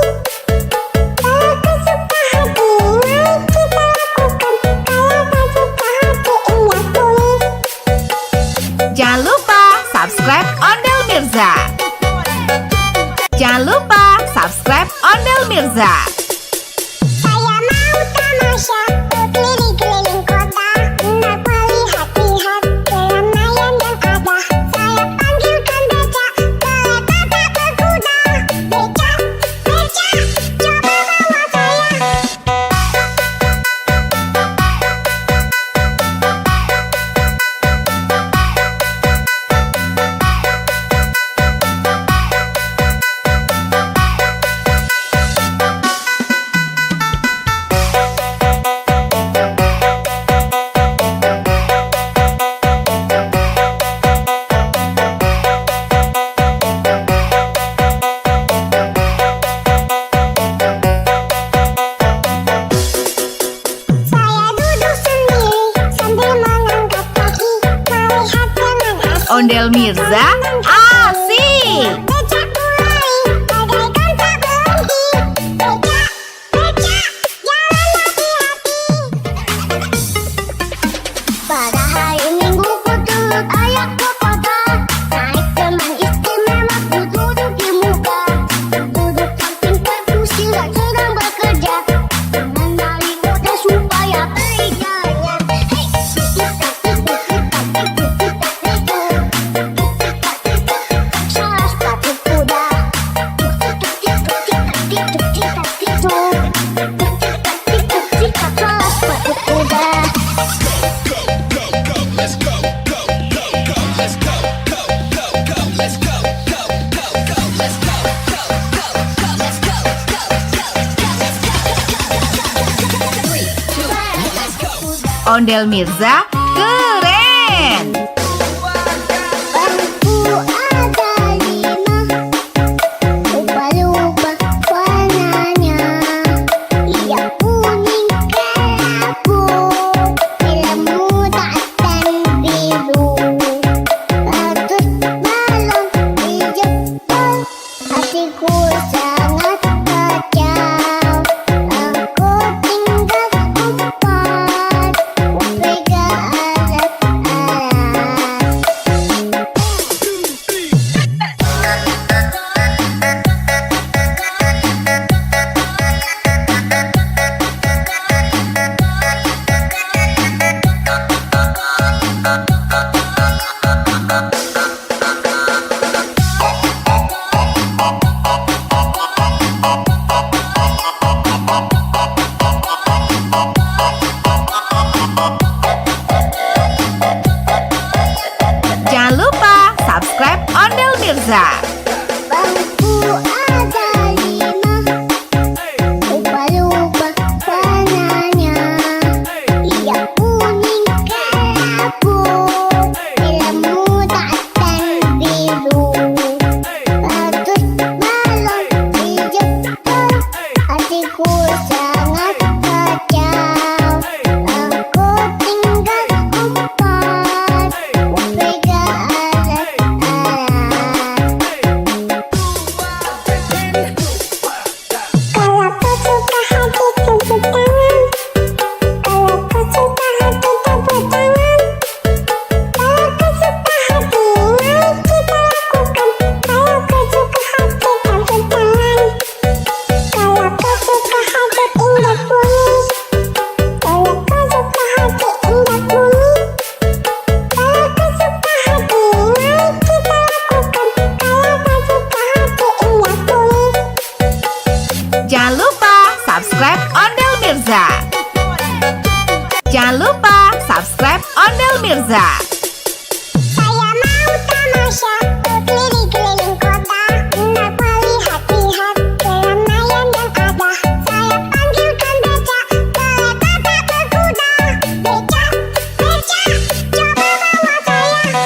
Kalau kau suka hati, mari kita lakukan. Kalau kau suka hati indah bunyi. Jangan lupa subscribe Ondel Mirza. Jangan lupa subscribe Ondel Mirza. Saya mau tamasya berkeliling-keliling kota, hendak melihat-lihat keramaian yang ada. Saya panggilkan becak, kereta tak berkuda. Becak, becak, coba bawa saya. Saya duduk sendiri sambil mengangkat kaki, melihat dengan asik. Ondel Mirza asik. Becak mulai, bagaikan tak berhenti. Becak, becak, jalan hati-hati. Pada hari Minggu ku turut ayah ke kota, naik teman istimewa ku duduk di muka. Duduk samping kursi sedang bekerja, mengenali kota supaya beriganya. Hei, salah sepatu kuda. Salah sepatu kuda. Ondel Mirza keren. Bangku ada 5, lupa-lupa warnanya. Ia kuning kelabu, merah muda dan biru. Bagus balon hijau, hatiku sangat kacau. Aku tinggal 4, pegang alat-alat. Mirza. Bangku ada 5, lupa-lupa warnanya. Ia kuning kelabu, merah muda dan biru. Bagus balon hijau, hatiku sangat kacau. Aku tinggal 4, pegang alat-alat. Kalau kau suka hati tepuk tangan. Kalau kau suka hati tepuk tangan. Kalau kau suka hati mari kita lakukan. Kalau kau suka hati tepuk tangan. Kalau kau suka hati indah bunyi. Kalau kau suka hati indah bunyi. Kalau kau suka hati mari kita lakukan. Kalau kau suka hati indah bunyi. Jangan lupa subscribe Ondel Mirza. Jangan lupa subscribe Ondel Mirza. Saya mau tamasya berkeliling-keliling kota, hendak melihat-lihat keramaian yang ada. Saya panggilkan becak, kereta tak berkuda. Becak, becak, coba bawa saya.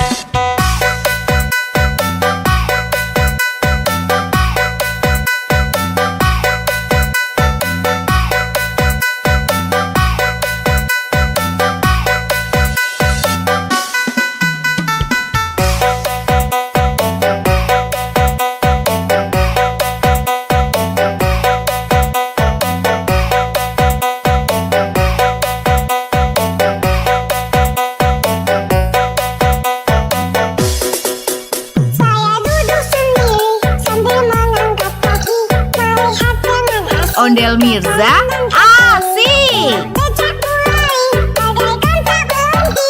Saya duduk sendiri sambil mengangkat kaki, melihat dengan asik. Ondel Mirza asik. Becak mulai, bagaikan tak berhenti.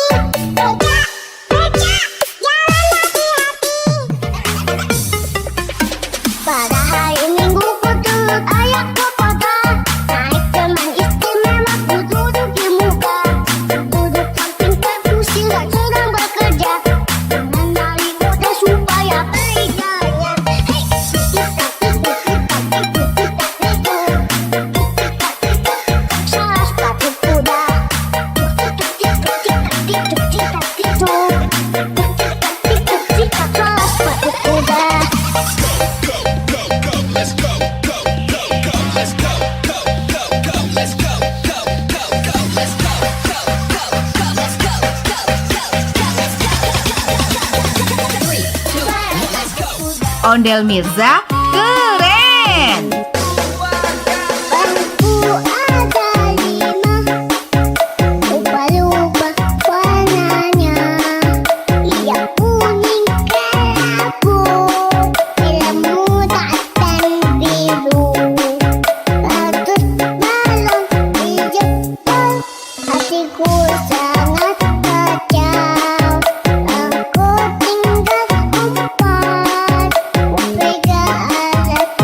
Becak, becak, jalan hati-hati. Pada hari Minggu ku turut ayah ke kota, naik teman istimewa ku duduk di muka. Duduk samping kursi sedang bekerja, mengenali kode supaya berjaya. Hei, salah sepatu kuda. Salah sepatu kuda. Ondel Mirza keren. Bangku ada 5, lupa-lupa warnanya. Ia kuning kelabu, merah muda dan biru. Bagus balon hijau, hatiku sangat kacau. Aku tinggal 4, pegang alat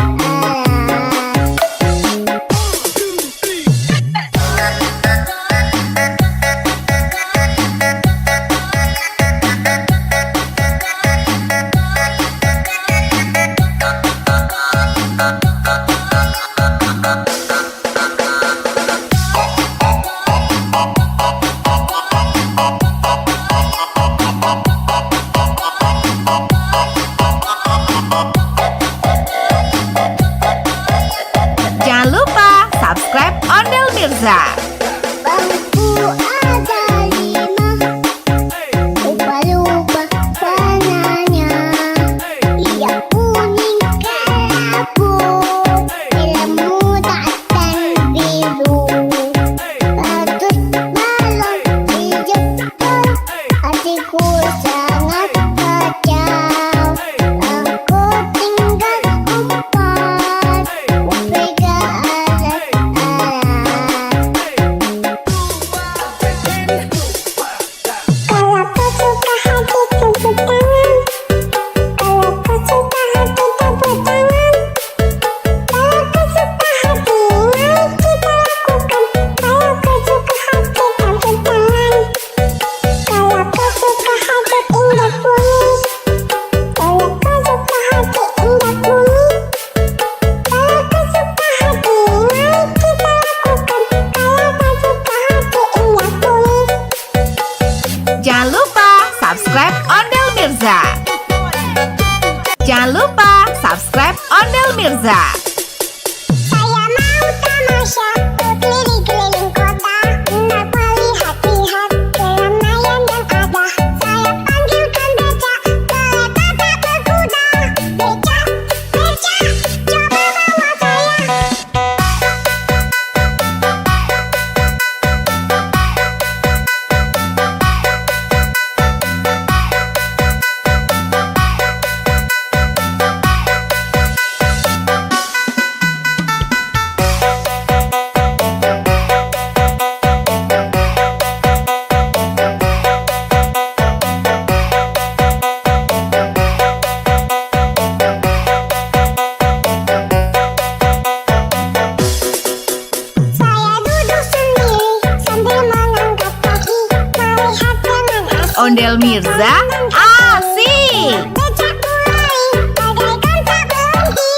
Ondel Mirza asik. Becak mulai bagaikan tak berhenti.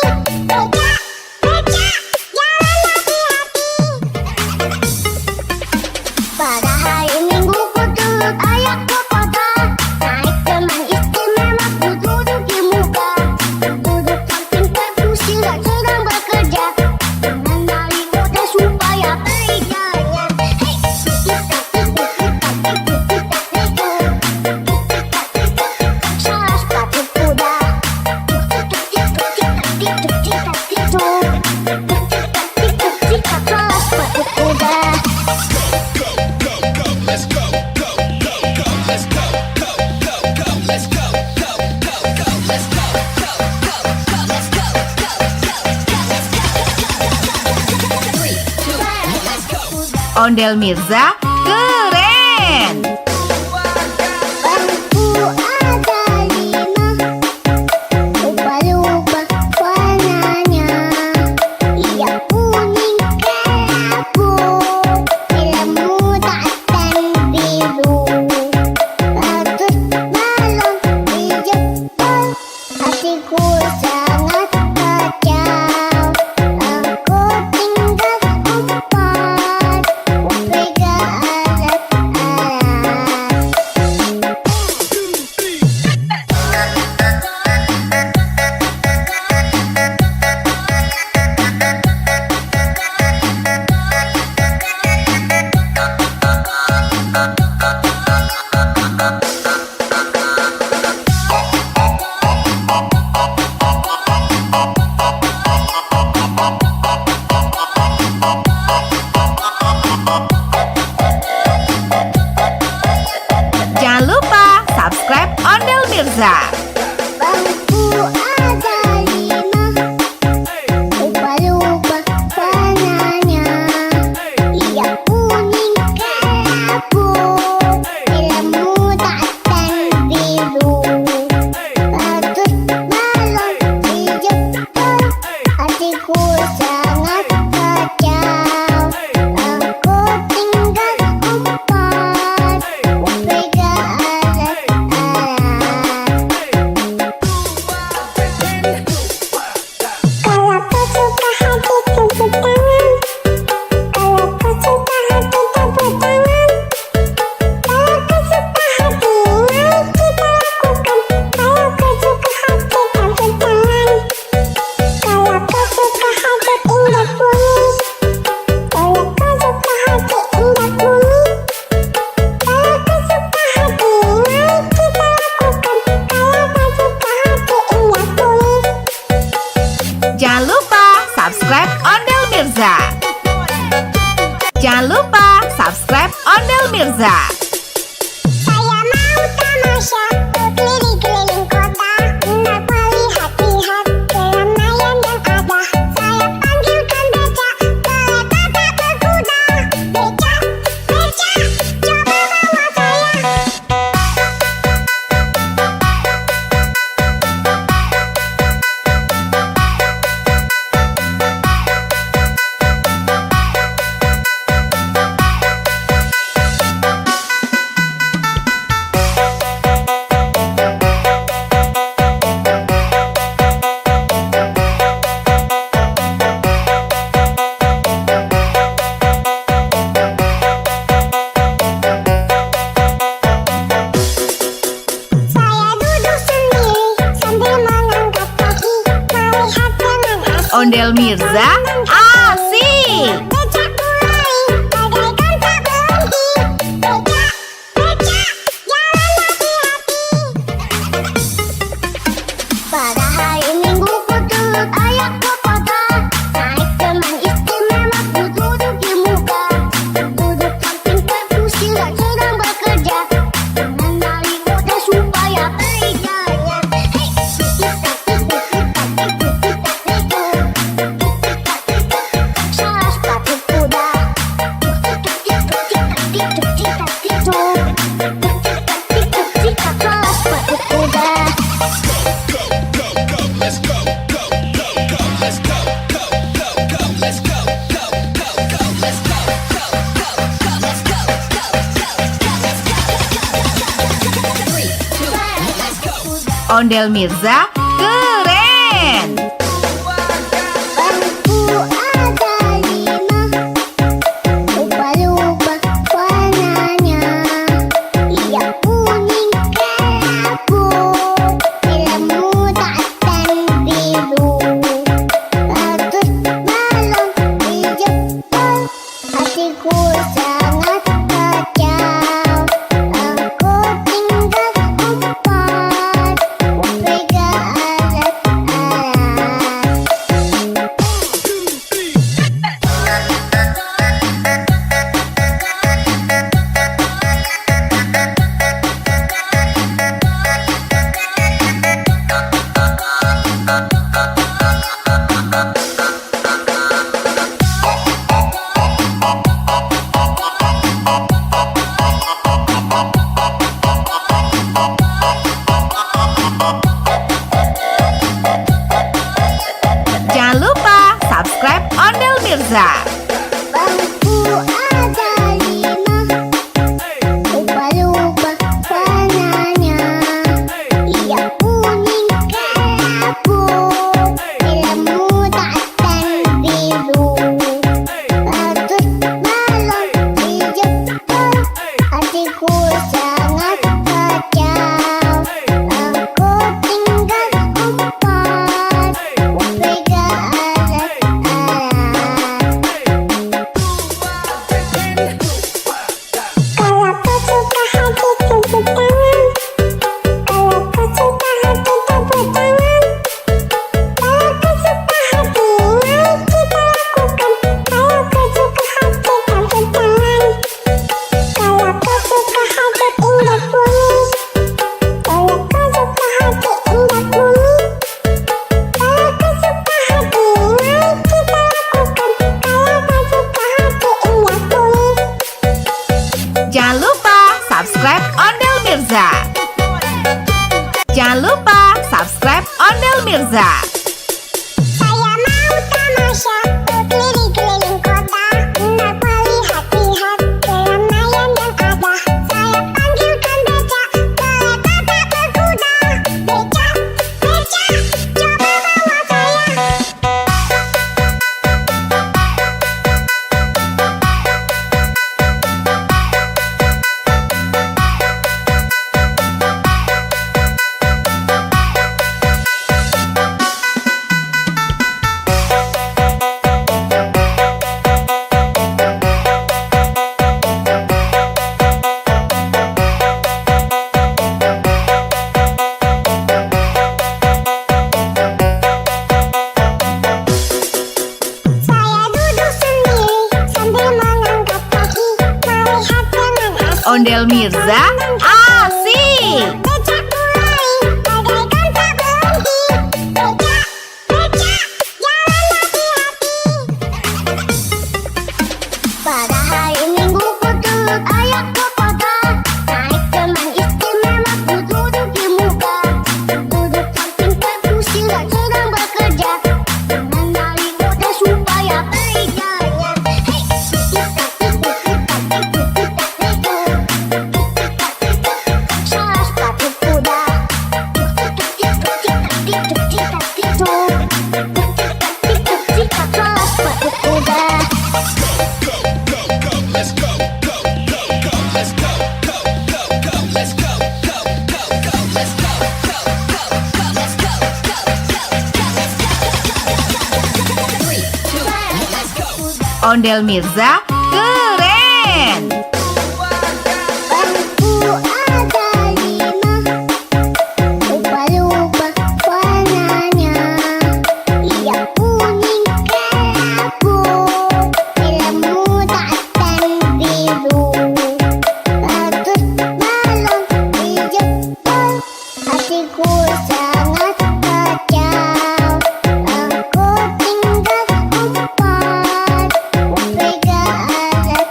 Becak, becak, jalan hati-hati. Pada hari Minggu ku turut ayah ke kota. Naik teman istimewa ku duduk di muka. Duduk samping perkusi dan sedang bekerja. Mengenali kode supaya baik jalannya. Hei, salah sepatu kuda. Salah sepatu kuda. Ondel Mirza keren. Bangku ada 5, lupa-lupa warnanya. Ia kuning kelabu, biru muda dan biru. Bagus balon di Jepang, hatiku sangat kacau. Aku tinggal 4, pegang alat-alat. Jangan lupa subscribe Ondel Mirza. Bangku ada 5, lupa-lupa warnanya. Ia kuning kelabu, biru muda dan biru. Bagus balon di Jepang, hatiku sangat kacau. Aku tinggal 4, pegang alat-alat. Kalau kau suka hati tepuk tangan. Kalau kau suka hati tepuk tangan. Kalau kau suka hati mari kita lakukan. Kalau kau suka hati tepuk tangan. Kalau kau suka hati indah bunyi. Kalau kau suka hati indah bunyi. Kalau kau suka hati mari kita lakukan. Kalau kau suka hati indah bunyi. Jangan lupa subscribe Ondel Mirza. Jangan lupa subscribe Ondel Mirza. Saya mau tamasya berkeliling-keliling kota, hendak melihat-lihat keramaian yang ada. Saya panggilkan becak, kereta tak berkuda. Becak, becak, coba bawa saya. Saya duduk sendiri sambil mengangkat kaki, melihat dengan asik. Ondel Mirza asik. Becak mulai bagaikan tak berhenti. Becak, becak, jalan hati-hati. Pada hari Minggu ku turut ayah ke kota. Naik teman istimewa ku duduk di muka. Duduk samping perkusi dan sedang bekerja. Mengenali kode supaya baik jalannya. Hei, salah sepatu kuda. Salah sepatu kuda. Ondel Mirza keren. Bangku ada 5, ubah-ubah warnanya. Ia kuning kelabu, merah muda dan biru. Ratus balon dijemput, hatiku sangat kacau. Aku tinggal 4, upega alat-alat. Jangan lupa subscribe Ondel Mirza. Bangku ada 5, ubah-ubah warnanya. Ia kuning kelabu, merah muda dan biru. Ratus balon dijemput, hatiku sangat kacau. Aku tinggal 4, upega alat-alat. Kalau kau suka hati tepuk tangan. Kalau kau suka hati tepuk tangan. Kalau kau suka hati mari kita lakukan. Kalau kau suka hati tepuk tangan. Kalau kau suka hati indah bunyi. Kalau kau suka hati indah bunyi. Kalau kau suka hati mari kita lakukan. Kalau kau suka hati indah bunyi. Jangan lupa subscribe Ondel Mirza. Jangan lupa subscribe Ondel Mirza. Saya mau tamasya keliling-keliling kota, hendak melihat-lihat keramaian yang ada. Saya panggilkan becak, kereta tak berkuda. Becak, becak, coba bawa saya. Saya duduk sendiri sambil mengangkat kaki, melihat dengan asik. Ondel Mirza asik. Becak mulai, bagaikan tak berhenti. Becak, becak, jalan hati-hati. Pada hari Minggu ku turut ayah ke kota, naik teman istimewa ku duduk di muka. Duduk samping perkusi dan sedang bekerja, mengenali kode supaya berjaya. Hei, salah sepatu kuda. Salah sepatu kuda. Ondel Mirza keren. Bangku ada 5, ubah-ubah warnanya. Ia kuning kelabu, merah muda dan biru. Ratus balon dijemput, hatiku sangat kacau. Aku tinggal 4, upega alat-alat.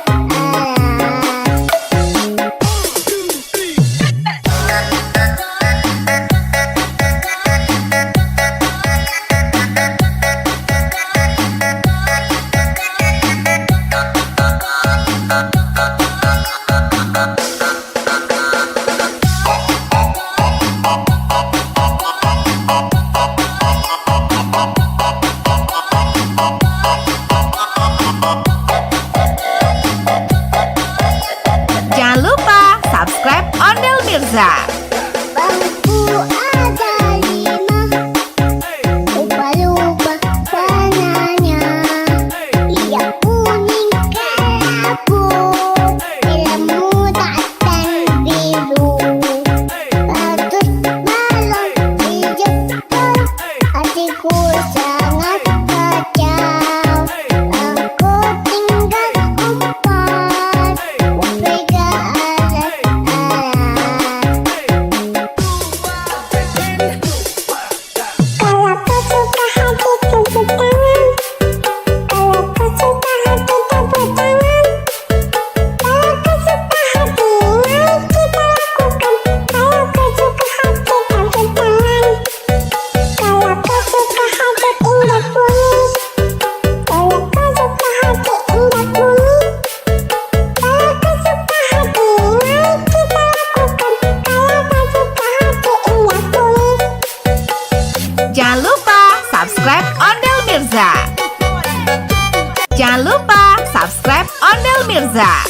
Mirza.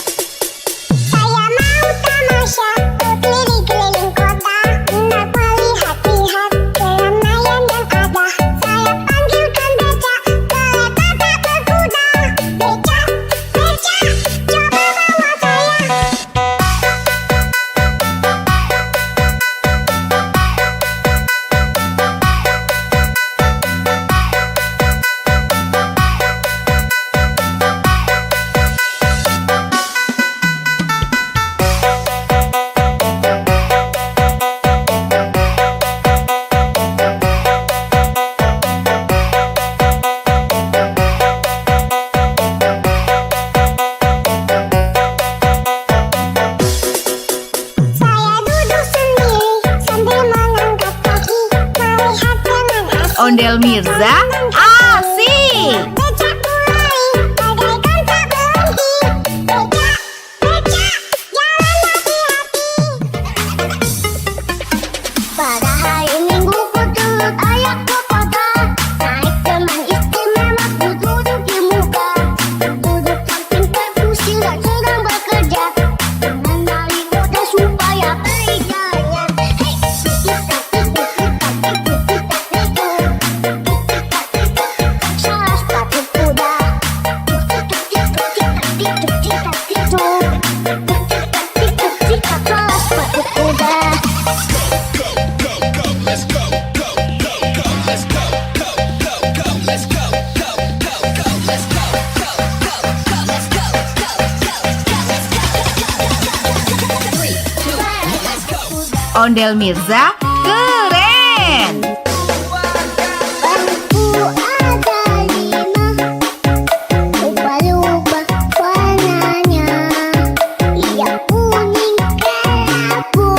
Saya mau tamasya keliling-keliling kota untuk melihat-lihat keramaian yang ada. Saya panggilkan becak, kereta tak berkuda. Becak, becak, coba bawa saya. Saya duduk sendiri sambil mengangkat kaki, melihat dengan asik. Ondel Mirza, asik. Becak mulai, bagaikan tak berhenti. Becak, becak, jalan hati-hati. Pada hari Minggu ku turut ayah ke kota, naik teman istimewa ku duduk di muka. Duduk samping perkusi dan sedang bekerja, mengenali kode supaya berikannya. Hei, salah sepatu kuda. Salah sepatu kuda. Ondel Mirza, keren. Bangku ada 5, lupa-lupa warnanya. Ia kuning kelabu,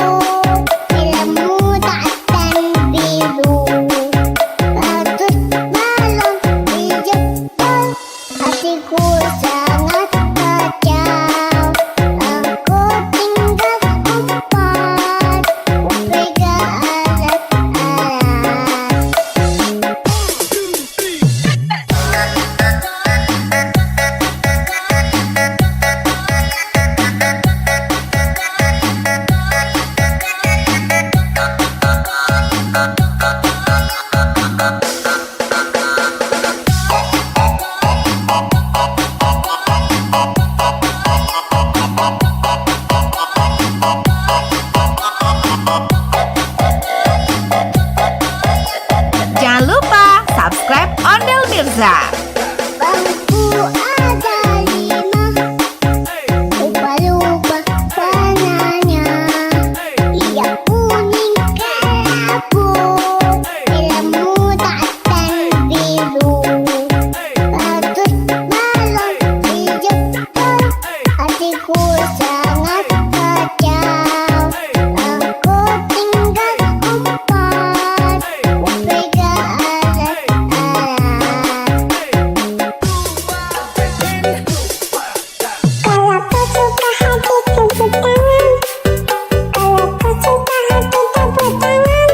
hitam muda dan biru. Bagus balon di Jepang, hatiku sangat kacau. Aku tinggal 4, pegang alat-alat. Jangan lupa subscribe Ondel Mirza. Bangku ada 5, lupa-lupa warnanya. Ia kuning kelabu, hitam muda dan biru. Bagus balon di Jepang, hatiku sangat kacau. Aku tinggal 4, pegang alat-alat. Kalau kau suka hati tepuk tangan. Kalau kau suka hati tepuk tangan.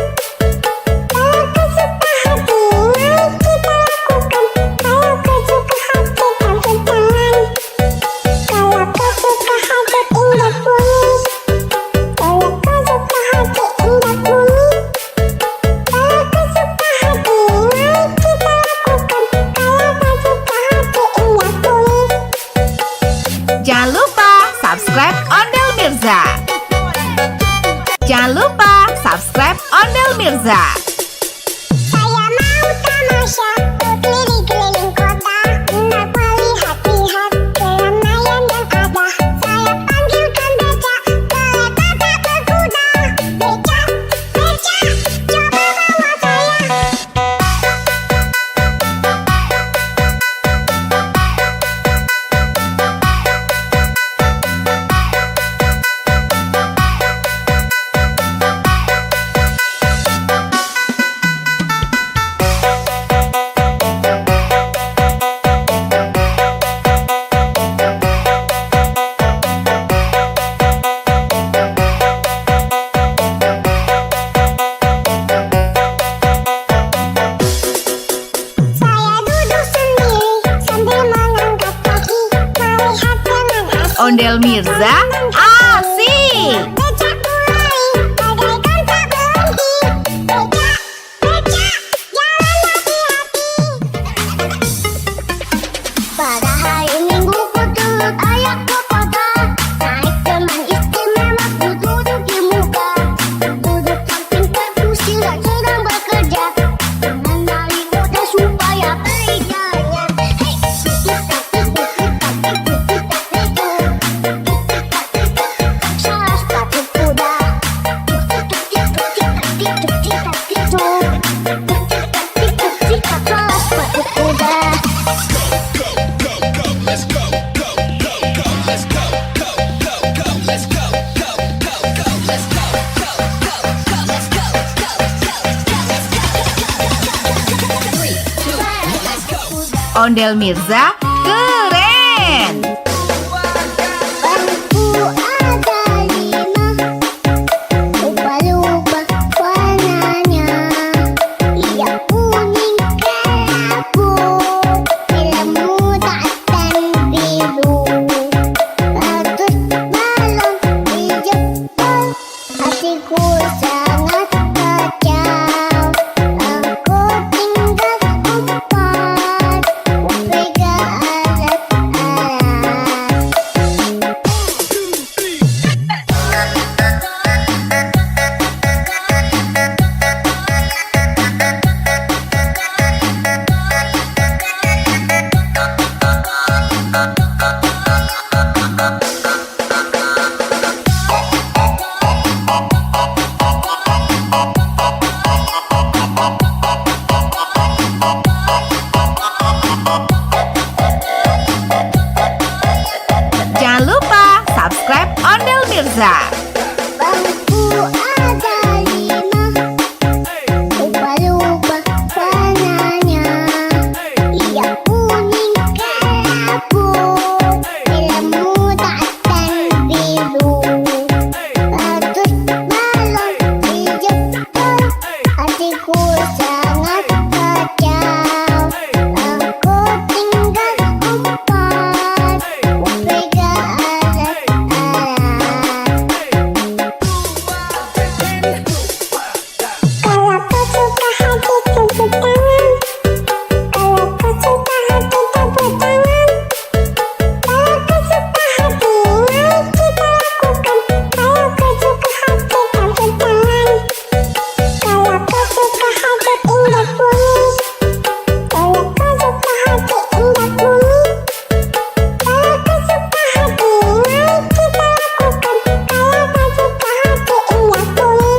Kalau kau suka hati, mari kita lakukan. Kalau kau suka hati tepuk tangan. Kalau kau suka hati indah bunyi. Kalau kau suka hati indah bunyi. Kalau kau suka hati, mari kita lakukan. Kalau kau suka hati indah bunyi. Jangan lupa subscribe Ondel Mirza. Jangan lupa subscribe Ondel Mirza. Saya mau tamasya keliling-keliling kota untuk melihat-lihat keramaian yang ada. Saya panggilkan becak, kereta tak berkuda. Becak, becak, coba bawa saya. Ondel Mirza asik. Becak mulai bagaikan tak berhenti. Becak, becak, jalan hati-hati. Pada hari Minggu ku turut ayah ke kota. Naik teman istimewa ku duduk di muka. Duduk samping perkusi sedang bekerja. Mengenali kota supaya berjaya. Hei, salah sepatu kuda. Salah sepatu kuda. Ondel Mirza keren. Bangku ada 5, lupa-lupa warnanya. Ia kuning kelabu, ilmu dan biru. Ratus balon di jempol, hatiku sangat kacau. Aku tinggal empat, upega alat-alat. Jangan lupa subscribe Ondel Mirza. Bangku ada 5, lupa-lupa warnanya. Ia kuning kelabu, ilmu dan biru. Ratus balon di jempol, hatiku sangat kacau. Aku tinggal empat, upega alat-alat. Kalau kau suka hati tepuk tangan. Kalau kau suka hati tepuk tangan. Kalau kau suka hati mari kita lakukan. Kalau kau suka hati tepuk tangan. Kalau kau suka hati indah bunyi. Kalau kau suka hati indah bunyi. Kalau kau suka hati mari kita lakukan. Kalau kau suka hati indah bunyi.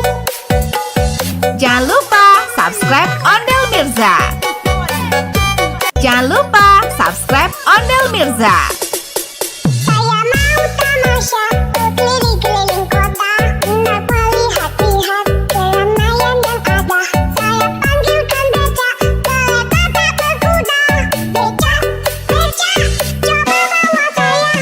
Jangan lupa subscribe Ondel Mirza. Jangan lupa subscribe Ondel Mirza. Saya mau tamasya berkeliling-keliling kota, hendak melihat-lihat keramaian yang ada. Saya panggilkan becak, kereta tak berkuda. Becak, becak, coba bawa saya.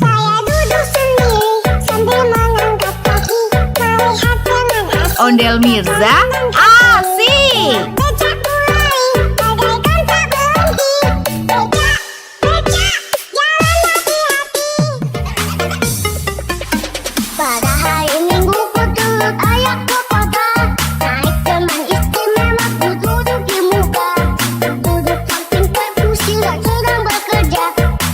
Saya duduk sendiri sambil mengangkat kaki, melihat dengan asik. Ondel Mirza asik. Becak mulai bagaikan tak berhenti. Becak, becak, jalan hati-hati. Pada hari Minggu ku turut ayah ke kota. Naik teman istimewa ku duduk di muka. Duduk samping perkusi sedang bekerja.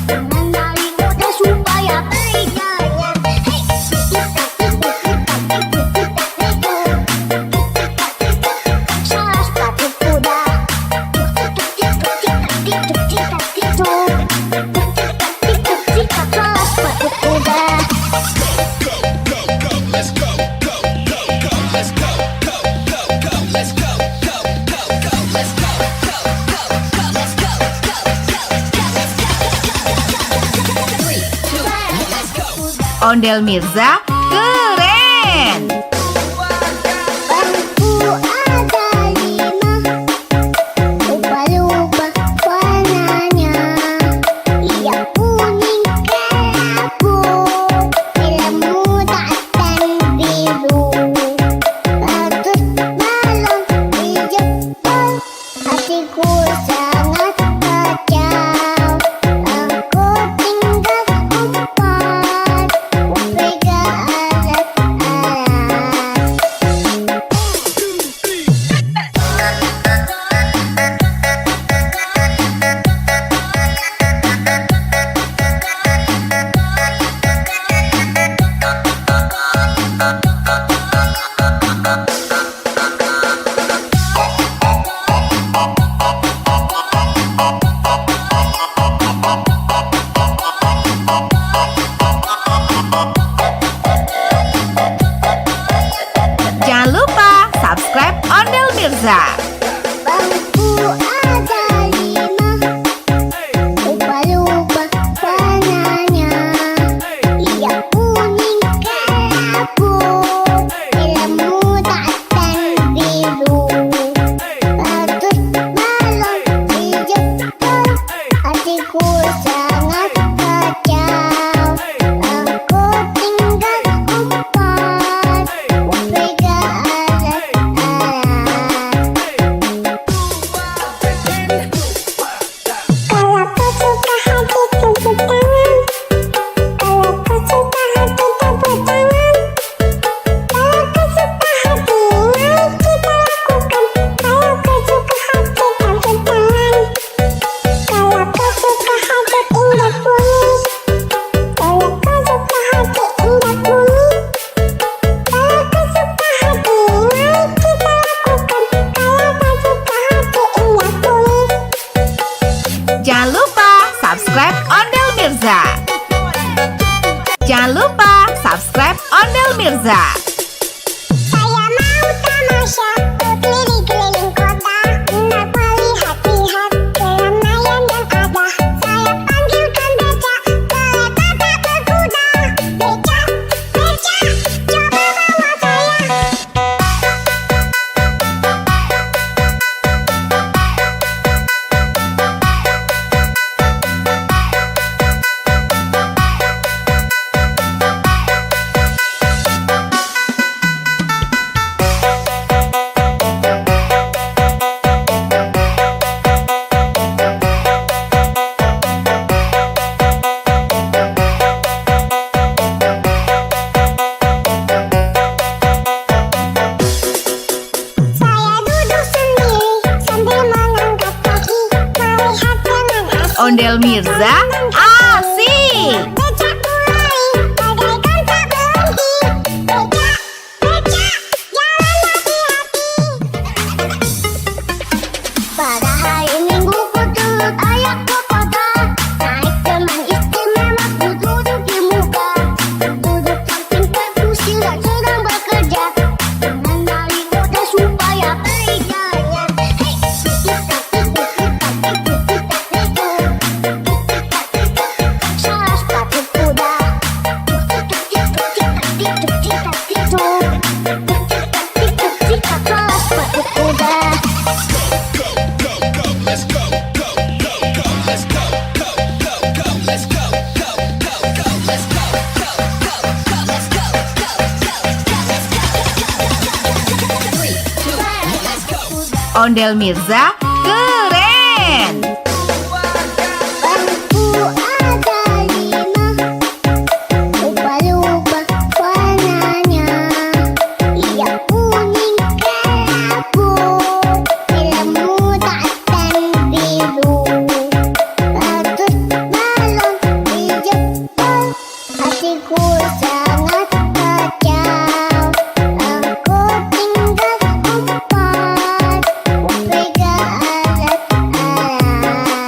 Mengenali kota supaya berjaya. Hei, salah sepatu Ondel Mirza keren. Bangku ada 5, lupa-lupa warnanya. Yang kuning kelabu, merah muda dan biru. Bagus balon hijau, hatiku sangat kacau. Aku tinggal 4, pegang alat-alat. Jangan lupa subscribe Ondel Mirza. Bangku ada 5, lupa-lupa warnanya. Yang kuning kelabu, merah muda dan biru. Bagus balon hijau, hatiku sangat kacau. Aku tinggal 4, pegang alat-alat. Kalau kau suka hati tepuk tangan. Kalau kau suka hati tepuk tangan. Kalau kau suka hati, mari kita lakukan. Kalau kau suka hati tepuk tangan. Kalau kau suka hati indah bunyi. Kalau kau suka hati indah bunyi. Kalau kau suka hati, mari kita lakukan. Kalau kau suka hati indah bunyi. Jangan lupa subscribe Ondel Mirza. Jangan lupa subscribe Ondel Mirza. Saya mau tamasya keliling-keliling kota untuk melihat-lihat keramaian yang ada. Saya panggilkan becak, kereta tak berkuda. Becak, becak, coba bawa saya. Saya duduk sendiri sambil mengangkat kaki, melihat dengan asik. Ondel Mirza asik. Becak mulai, bagaikan tak berhenti. Becak, becak, jalan hati-hati. Pada hari Minggu ku turut ayahku kota. Naik teman istimewa ku duduk di muka. Duduk samping kursi dan sedang bekerja. Mengenali kode supaya baik jalannya. Hei, salah sepatu kuda. Salah sepatu kuda. Ondel Mirza keren. Bangku ada 5, lupa-lupa warnanya. Yang kuning kelabu, merah muda dan biru. Bagus balon hijau, hatiku sangat kacau. Aku tinggal 4, pegang alat-alat.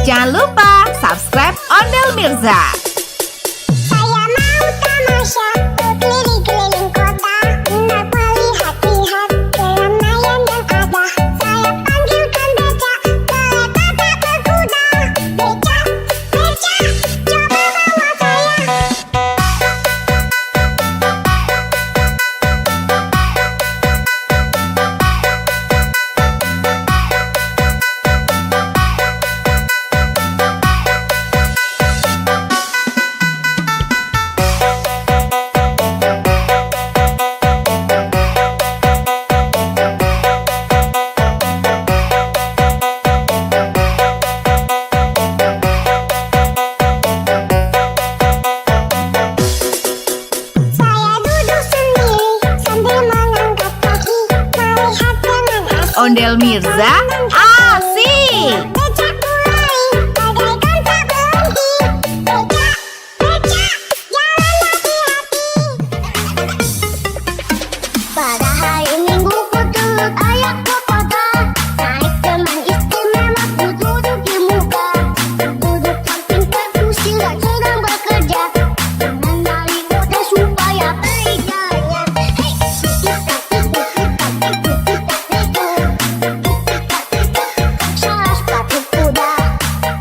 Jangan lupa subscribe Ondel Mirza. Saya mau tamasya berkeliling-keliling kota, hendak melihat-lihat keramaian yang ada. Saya panggilkan becak, kereta tak berkuda. Becak, becak, coba bawa saya. Saya duduk sendiri sambil mengangkat kaki, melihat dengan asik. Ondel Mirza asik. Becak mulai, bagaikan tak berhenti. Becak, becak, jalan hati-hati. Pada hari Minggu ku turut ayah ke kota, naik teman istimewa ku duduk di muka. Duduk samping perkusiran sedang bekerja, mengenali kota supaya beriganya. Hei, titak-tituk, titak-tituk, titak-tituk, salah sepatu kuda.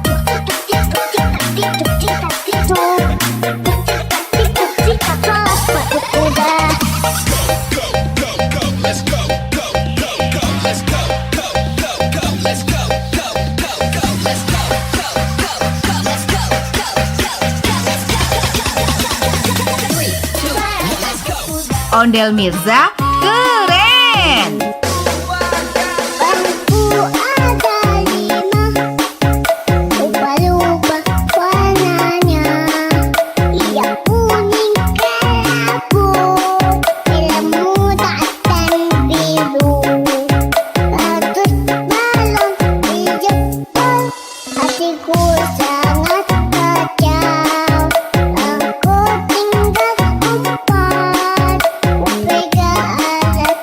Titak-tituk, titak-tituk, titak-tituk, titak-tituk, titak, salah sepatu kuda. Ondel Mirza keren. Bangku ada 5, lupa-lupa warnanya. Ia kuning kelabu, ilmu dan biru. Ratus balon di jempol, hatiku sangat kacau. Aku tinggal empat, pegang alat-alat.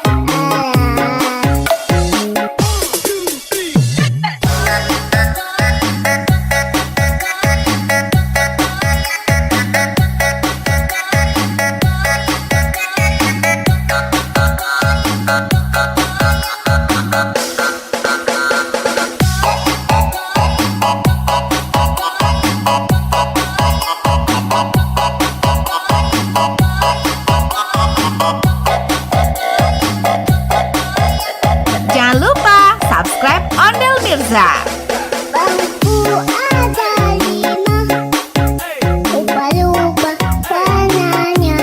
Jangan lupa subscribe Ondel Mirza. Bangku ada 5, lupa-lupa warnanya.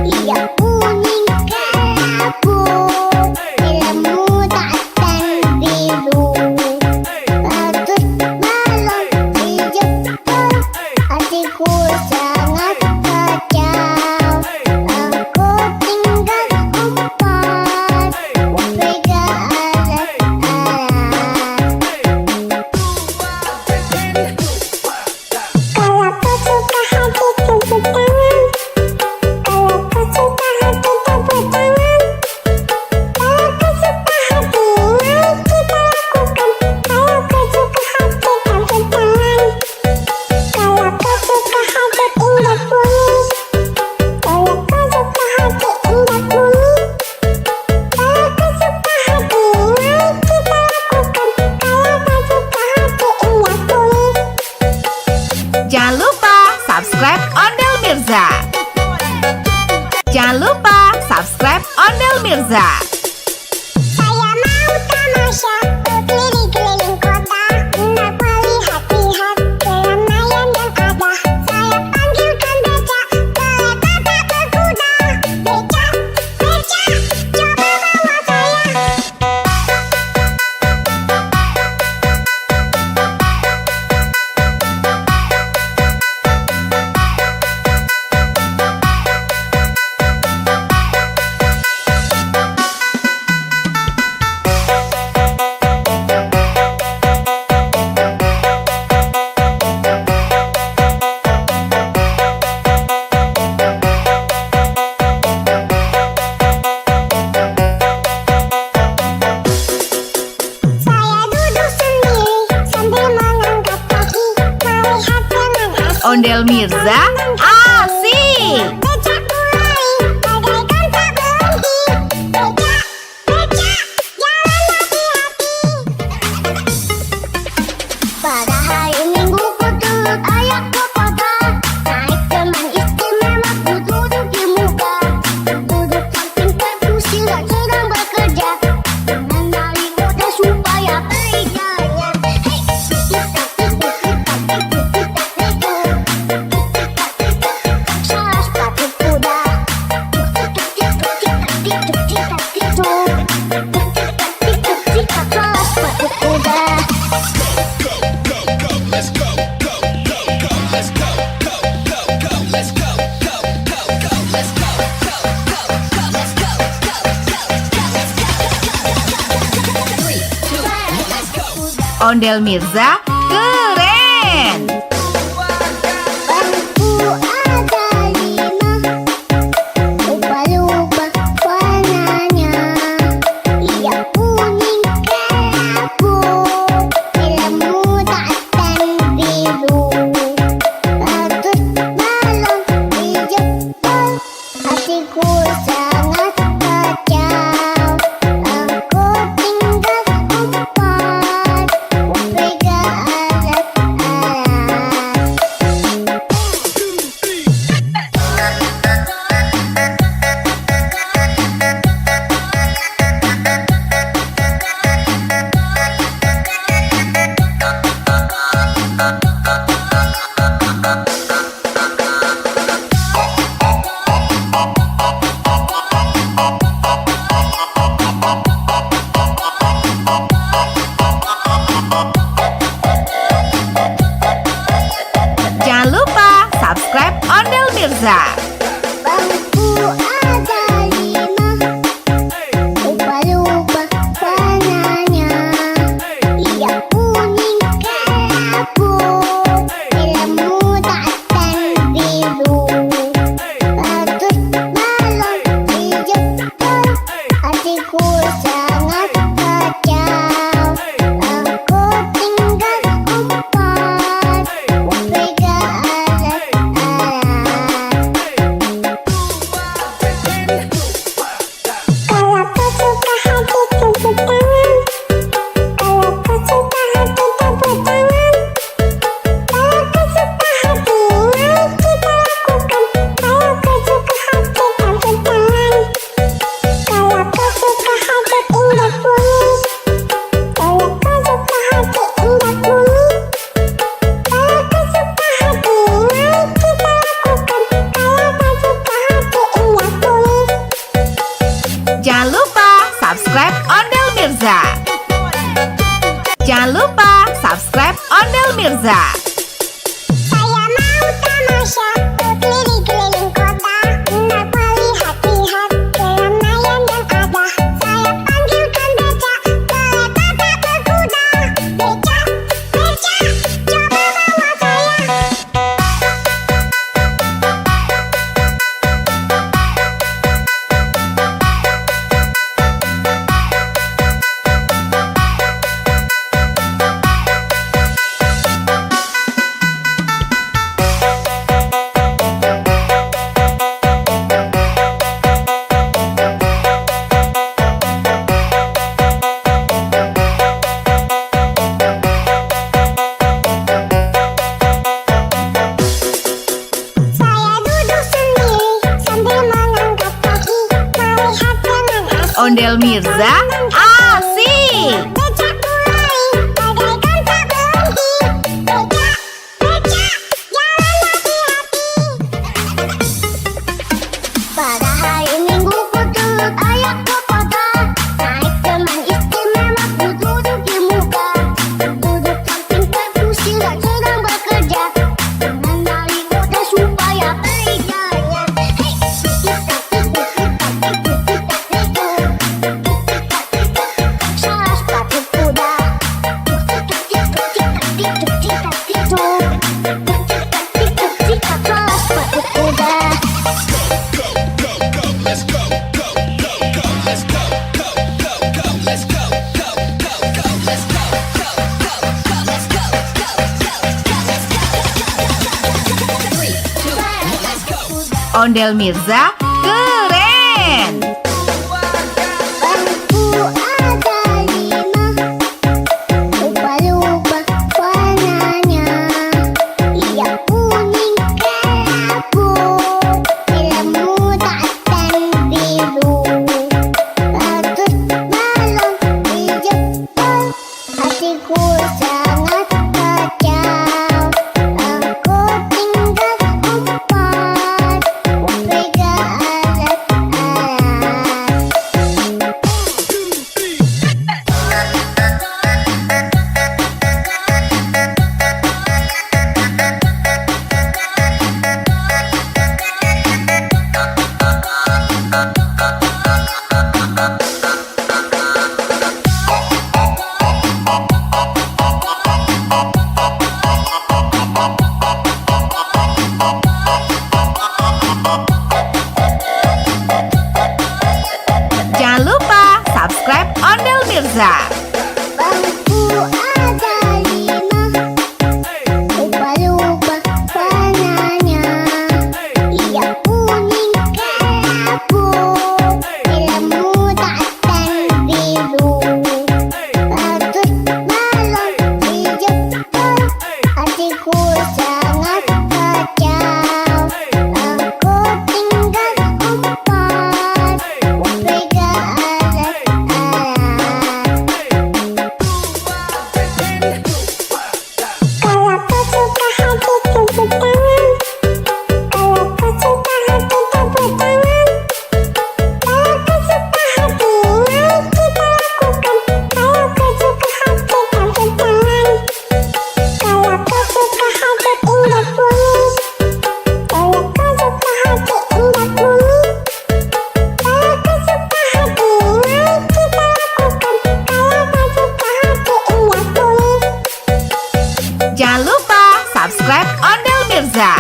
Ia kuning kelabu, ilmu dan biru. Ratus balon di jempol, hatiku sangat kacau. Aku tinggal empat, pegang alat-alat. Ondel Mirza asik. Becak mulai bagaikan tak berhenti. Becak, becak, jalan hati-hati. Pada hari Minggu ku turut ayah ke kota. Naik teman istimewa ku duduk di muka. Duduk samping kursi sedang bekerja. Mengenali kode supaya baik jalannya. Hei, salah sepatu kuda. Salah sepatu kuda. Ondel Mirza keren. Bangku ada 5, lupa-lupa warnanya. Yang kuning kelabu, merah muda dan biru. Bagus balon hijau, hatiku sangat kacau. Aku tinggal 4, pegang alat-alat. Jangan lupa subscribe Ondel Mirza. Bangku ada 5, lupa-lupa warnanya. Yang kuning kelabu, merah muda dan biru. Bagus balon hijau, hatiku sangat kacau. Aku tinggal 4, pegang alat-alat. Kalau kau suka hati tepuk tangan. Kalau kau suka hati tepuk tangan. Kalau kau suka hati mari kita lakukan. Kalau kau suka hati tepuk tangan. Kalau kau suka hati indah bunyi. Kalau kau suka hati indah bunyi. Kalau kau suka hati mari kita lakukan. Kalau kau suka hati indah bunyi. Jangan lupa subscribe Ondel Mirza. Jangan lupa subscribe Ondel Mirza. Saya mau tamasya berkeliling-keliling kota untuk melihat-lihat keramaian yang ada. Saya panggilkan becak, kereta tak berkuda. Becak, becak, coba bawa saya. Saya duduk sendiri sambil mengangkat kaki, melihat dengan asik. Ondel Mirza asik. Becak mulai bagaikan tak berhenti. Becak, becak, jalan hati-hati. Pada hari Minggu ku turut ayah ke kota. Naik teman istimewa ku duduk di muka. Duduk samping kursi sedang bekerja. Mengenali kode supaya baik jalannya. Hei, Ondel Mirza keren. Bangku ada 5, lupa-lupa warnanya. Ia kuning kelabu, merah muda dan biru. Bagus balon di Jepang, hatiku sangat kacau. Aku tinggal 4, pegang alat-alat. Jangan lupa subscribe Ondel Mirza. Bangku ada 5, lupa-lupa warnanya. Ia kuning kelabu, merah muda dan biru. Bagus balon di Jepang, hatiku sangat kacau. Aku tinggal 4, pegang alat-alat. Kalau kau suka hati tepuk tangan. Kalau kau suka hati tepuk tangan. Kalau kau suka hati mari kita lakukan. Kalau kau suka hati tepuk tangan. Kalau kau suka hati indah bunyi. Kalau kau suka hati indah bunyi. Kalau kau suka hati mari kita lakukan. Kalau kau suka hati indah bunyi. Jangan lupa subscribe Ondel Mirza.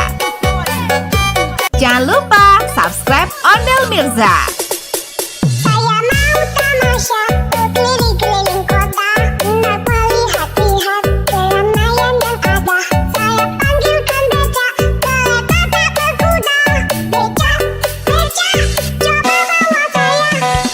Jangan lupa subscribe Ondel Mirza. Saya mau tamasya berkeliling-keliling kota, hendak melihat-lihat keramaian yang ada. Saya panggilkan becak, kereta tak berkuda. Becak, becak, coba bawa saya.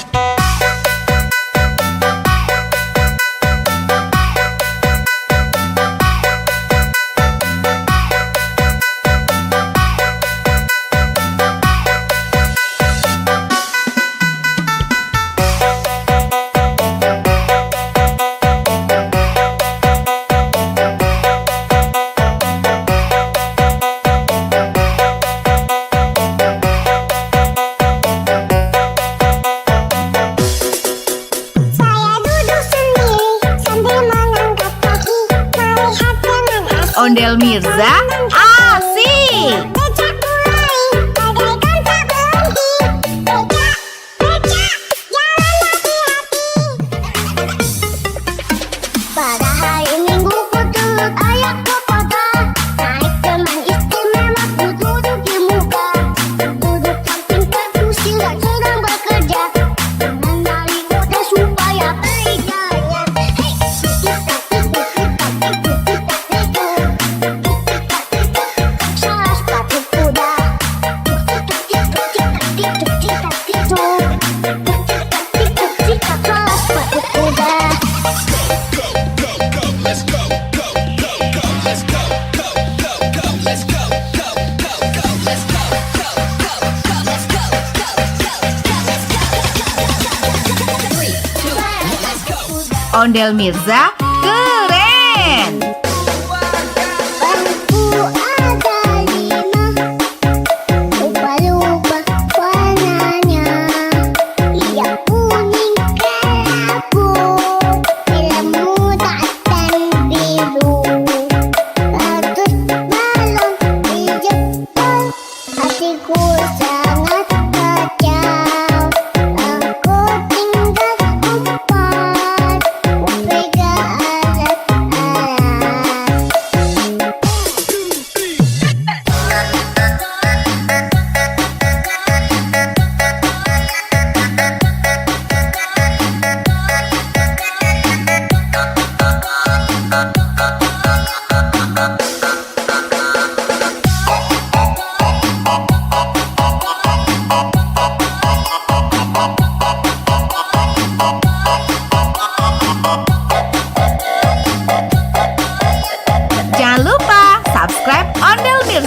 Saya duduk sendiri sambil mengangkat kaki, melihat dengan asik. Ondel Mirza asik. Becak mulai, bagaikan tak berhenti. Becak, becak, jalan hati-hati. Pada hari Minggu ku turut ayah ke kota, naik teman istimewa ku duduk di muka. Duduk samping kursi yang sedang bekerja, mengenali kode supaya berjaya. Hei, salah sepatu kuda. Salah sepatu kuda. Ondel Mirza keren. Bangku ada 5, lupa-lupa warnanya. Ia kuning kelabu, merah muda dan biru. Bagus balon di Jepang, hatiku sangat kacau. Aku tinggal 4, pegang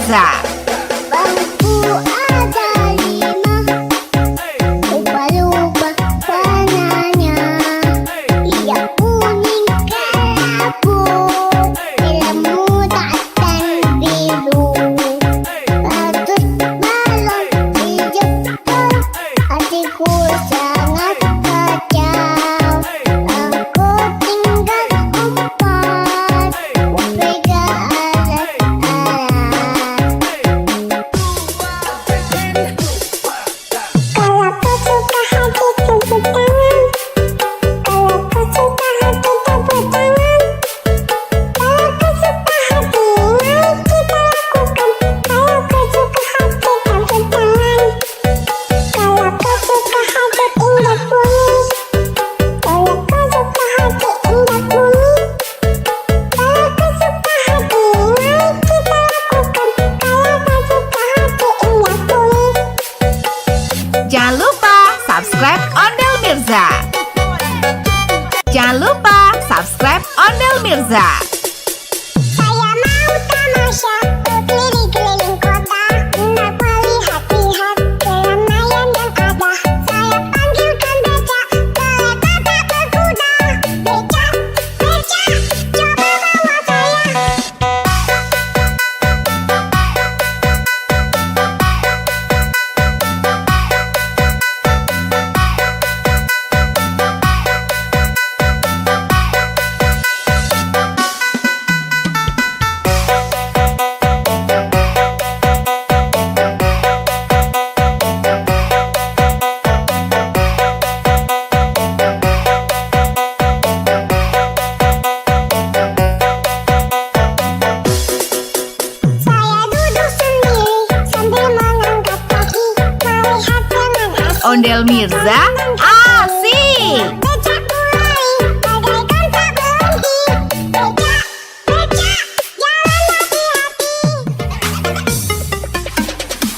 Mirza. Bangku ada 5, lupa-lupa warnanya. Ia kuning kelabu, biru muda dan biru. Bagus balon hijau, hatiku sangat kacau. Aku tinggal 4, pegang alat-alat. Kalau kau suka hati tepuk tangan. Kalau kau suka hati tepuk tangan. Kalau kau suka hati mari kita lakukan. Kalau kau suka hati tepuk tangan. Kalau kau suka hati indah bunyi. Kalau kau suka hati indah bunyi. Kalau kau suka hati mari kita lakukan. Kalau kau suka hati indah bunyi. Jangan lupa subscribe Ondel Mirza. Jangan lupa subscribe Ondel Mirza. Saya mau tamasya keliling-keliling kota, hendak melihat-lihat keramaian yang ada. Saya panggilkan becak, kereta tak berkuda. Becak, becak, coba bawa saya. Saya duduk sendiri sambil mengangkat kaki, melihat dengan asik. Ondel Mirza asik. Becak mulai, bagaikan tak berhenti. Becak, becak, jalan hati-hati.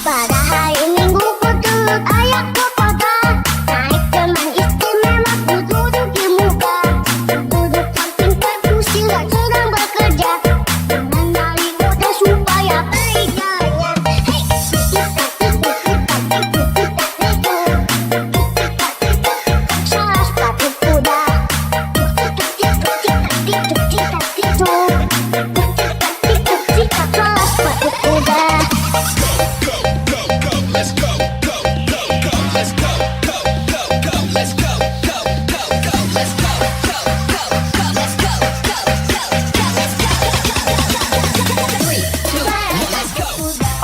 Pada hari Minggu ku turut ayah ke kota, naik teman istimewa ku duduk di muka. Duduk samping perkusi sedang bekerja, mengenali kuda supaya baik jalannya. Hei, salah sepatu kuda. Salah sepatu kuda.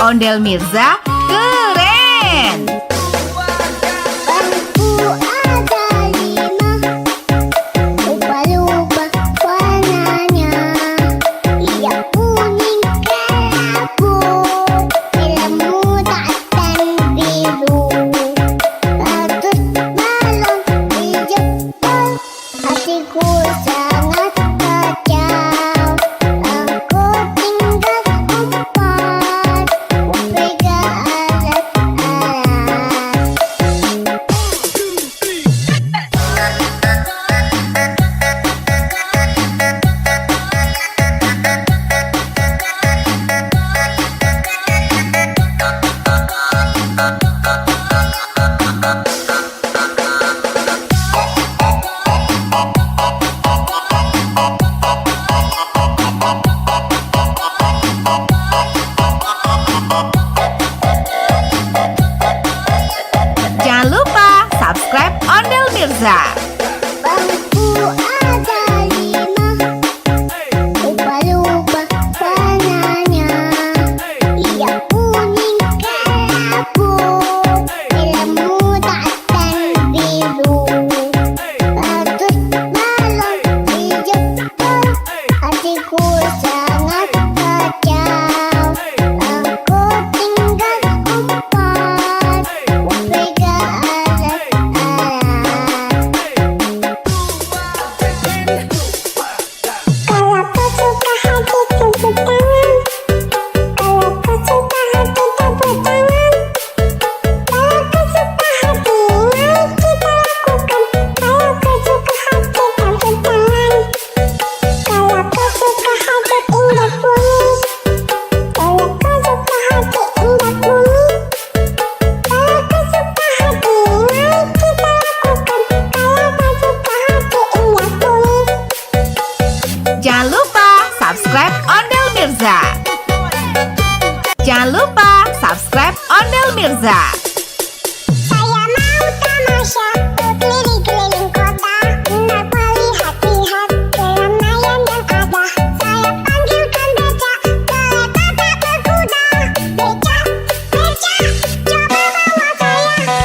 Ondel Mirza keren. Bangku ada 5, lupa-lupa warnanya. Ia kuning kelabu, biru muda dan biru. Bagus balon hijau, hatiku sangat kacau. Aku tinggal 4, pegang alat-alat. Mirza. Saya mau tamasya berkeliling-keliling kota untuk melihat-lihat keramaian yang ada. Saya panggilkan becak, kereta tak berkuda. Becak, becak, coba bawa saya.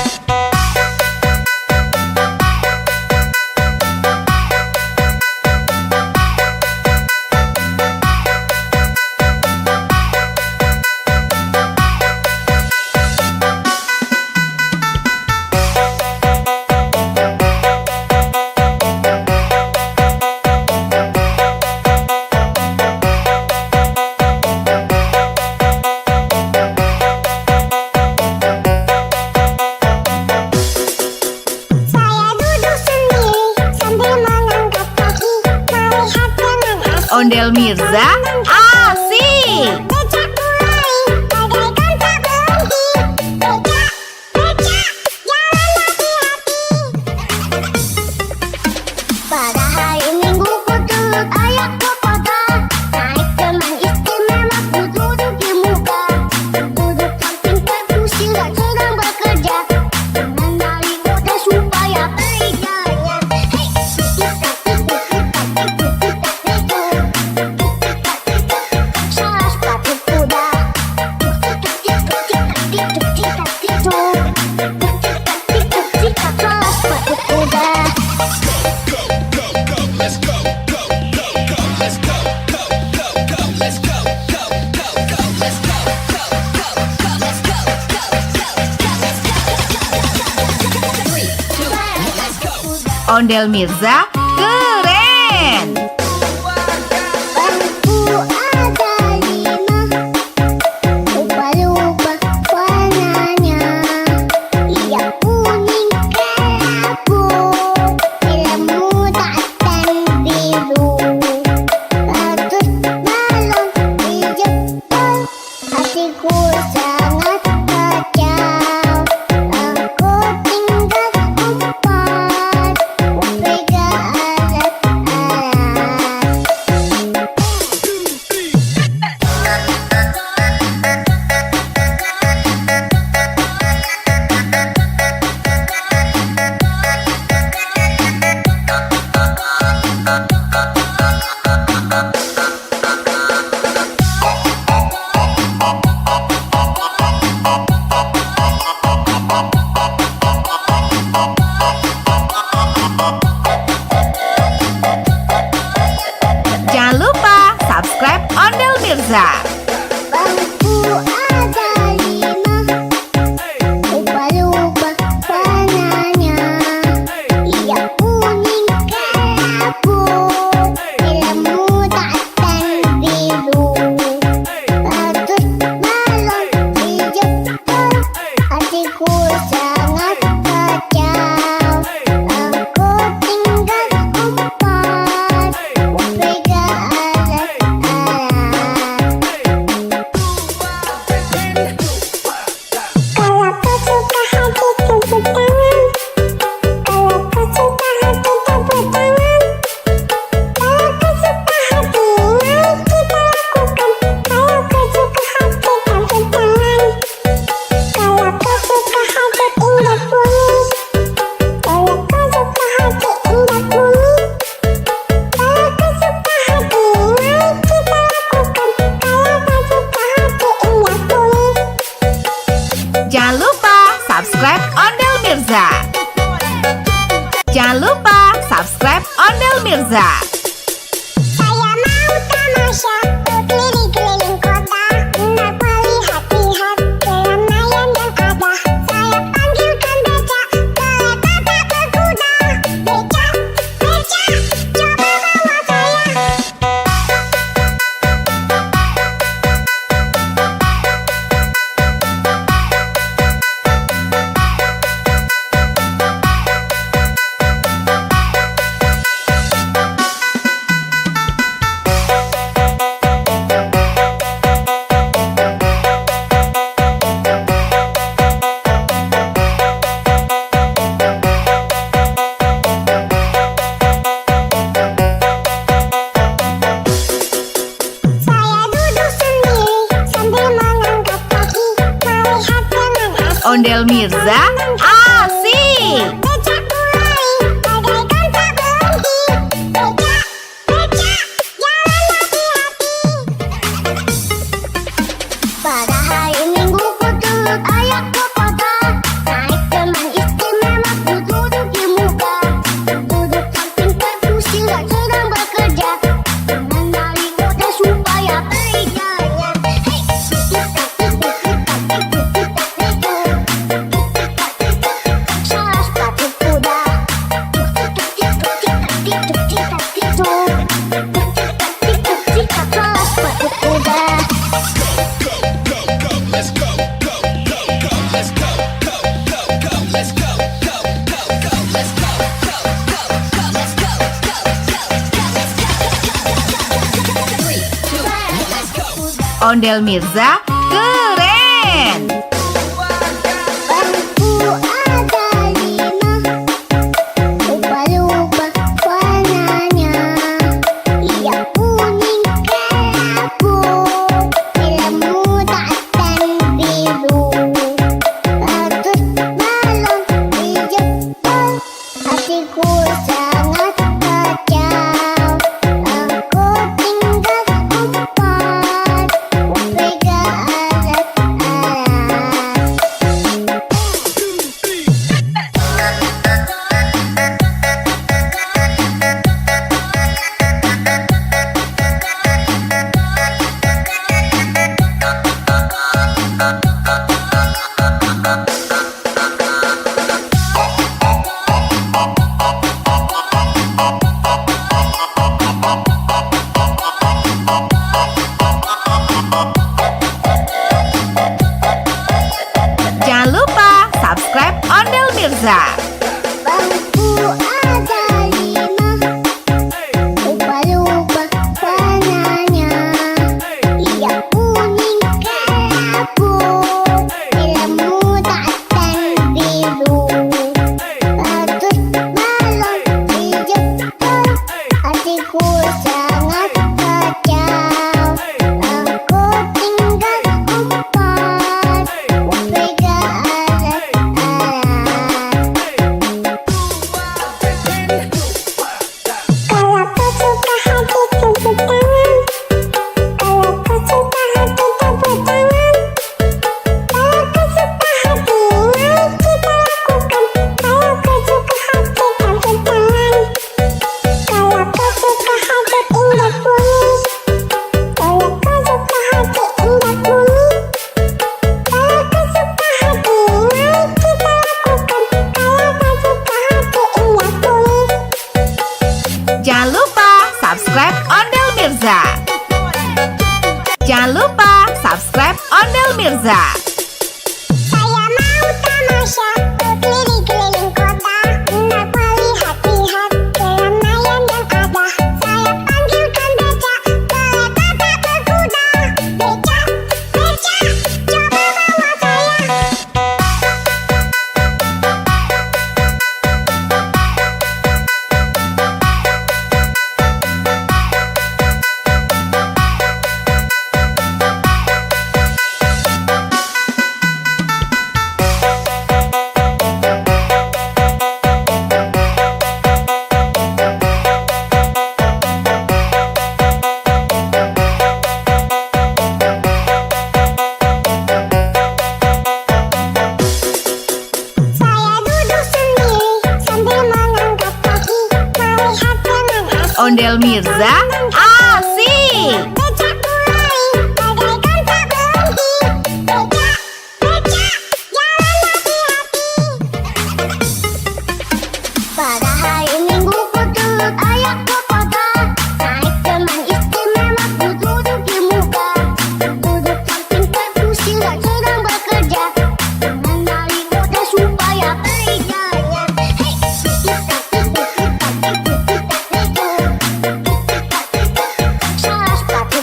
Saya duduk sendiri sambil mengangkat kaki, melihat dengan asik. Ondel Mirza, asik. Becak mulai, bagaikan tak berhenti. Becak, becak, jalan hati-hati. Pada hari Minggu ku turut ayah ke kota, naik teman istimewa ku duduk di muka. Duduk samping perkusi dan sedang bekerja, mengenali kode supaya kerjanya. Hei, salah sepatu kuda. Salah sepatu kuda. Ondel Mirza, keren. Bangku ada 5, lupa-lupa warnanya. Ia kuning kelabu, hitam muda dan biru. Ratus balon di jempol, hatiku sangat kacau. Aku tinggal empat, pegang alat-alat. Jangan lupa subscribe Ondel Mirza. Bangku ada 5, lupa-lupa warnanya. Ia kuning kelabu, hitam muda dan biru. Ratus balon di jempol, hatiku sangat kacau. Aku tinggal empat, pegang alat-alat. Ondel Mirza asik. Becak mulai bagaikan tak berhenti. Becak, becak, jalan hati-hati. Pada hari Minggu ku turut ayah ke kota. Naik teman istimewa ku duduk di muka. Duduk samping kursi sedang bekerja. Mengenali kota supaya berjaya. Hei, salah sepatu kuda. Salah sepatu kuda. Ondel Mirza keren. Bangku ada 5, lupa-lupa warnanya. Ia kuning kelabu, ilmu dan biru. Ratus balon di Jepang, hatiku sangat kacau. Aku tinggal 4, pegang alat-alat. Jangan lupa subscribe Ondel Mirza. Bangku ada 5, lupa-lupa warnanya. Ia kuning kelabu, ilmu dan biru. Ratus balon di Jepang, hatiku sangat kacau. Aku tinggal 4, pegang alat-alat. Kalau kau suka hati tepuk tangan. Kalau kau suka hati tepuk tangan. Kalau kau suka hati mari kita lakukan. Kalau kau suka hati tepuk tangan. Kalau kau suka hati indah bunyi. Kalau kau suka hati indah bunyi. Kalau kau suka hati mari kita lakukan. Kalau kau suka hati indah bunyi. Jangan lupa subscribe Ondel Mirza. Jangan lupa subscribe Ondel Mirza. Saya mau tamasya berkeliling-keliling kota, hendak melihat-lihat keramaian yang ada. Saya panggilkan becak, kereta tak berkuda. Becak, becak, coba bawa saya. Saya duduk sendiri sambil mengangkat kaki, melihat teman asing. Ondel Mirza asik. Becak mulai bagaikan tak berhenti. Becak, becak, jalan hati-hati. Pada hari Minggu ku turut ayah ke kota. Naik teman istimewa ku duduk di muka. Duduk samping kursi sedang bekerja. Mengenali kota supaya berjaya. Hei, salah sepatu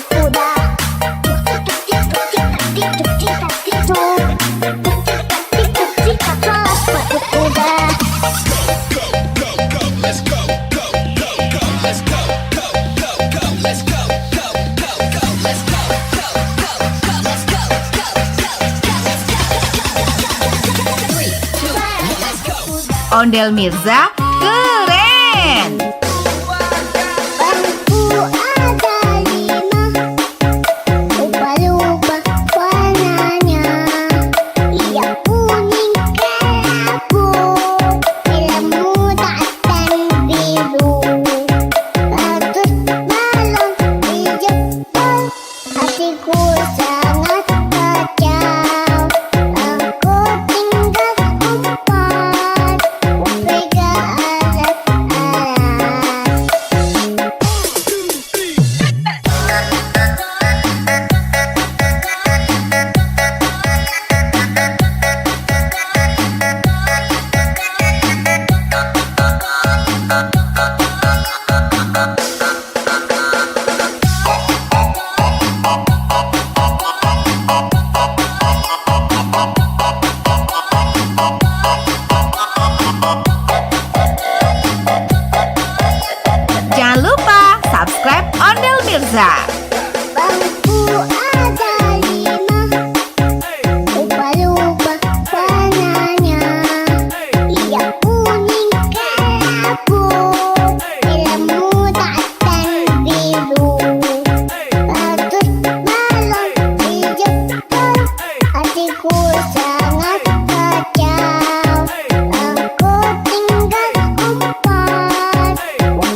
Ondel Mirza keren. Bangku ada 5, ubah-ubah warnanya. Yang kuning kelabu, merah muda dan biru. Bagus balon dijemput, hatiku sangat kacau. Aku tinggal empat, pegang alat-alat. Jangan lupa subscribe Ondel Mirza. Bangku ada 5, ubah-ubah warnanya. Yang kuning kelabu, merah muda dan biru. Bagus balon dijemput, hatiku sangat kacau. Aku tinggal empat,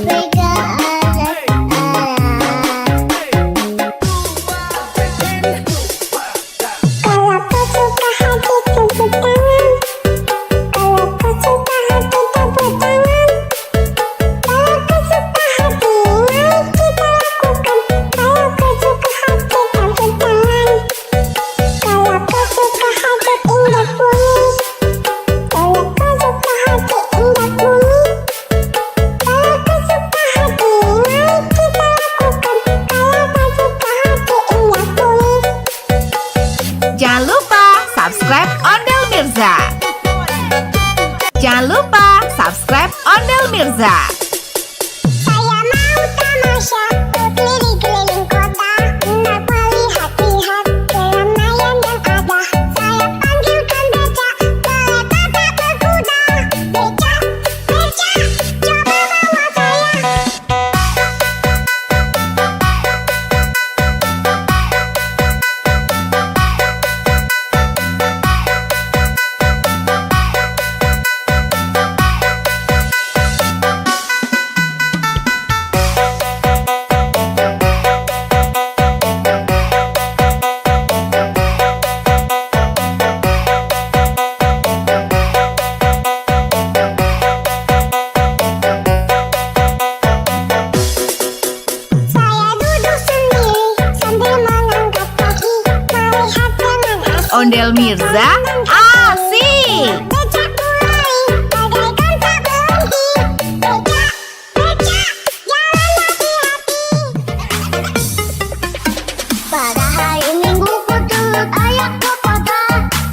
pegang alat-alat. Kalau kau suka hati tepuk tangan. Kalau kau suka hati tepuk tangan. Kalau kau suka hati, mari kita lakukan. Kalau kau suka hati tepuk tangan. Kalau kau suka hati indah bunyi. Kalau kau suka hati indah bunyi. Kalau kau suka hati, mari kita lakukan. Kalau kau suka hati indah bunyi. Jangan lupa subscribe Ondel Mirza. Jangan lupa subscribe Ondel Mirza. Saya mau tamasya keliling-keliling kota untuk melihat-lihat keramaian yang ada. Saya panggilkan becak, kereta tak berkuda. Becak, becak, coba bawa saya. Saya duduk sendiri sambil mengangkat kaki, melihat dengan asik. Ondel Mirza asik. Becak mulai, bagaikan tak berhenti. Becak, becak, jalan hati-hati. Pada hari Minggu ku turut ayah ke kota.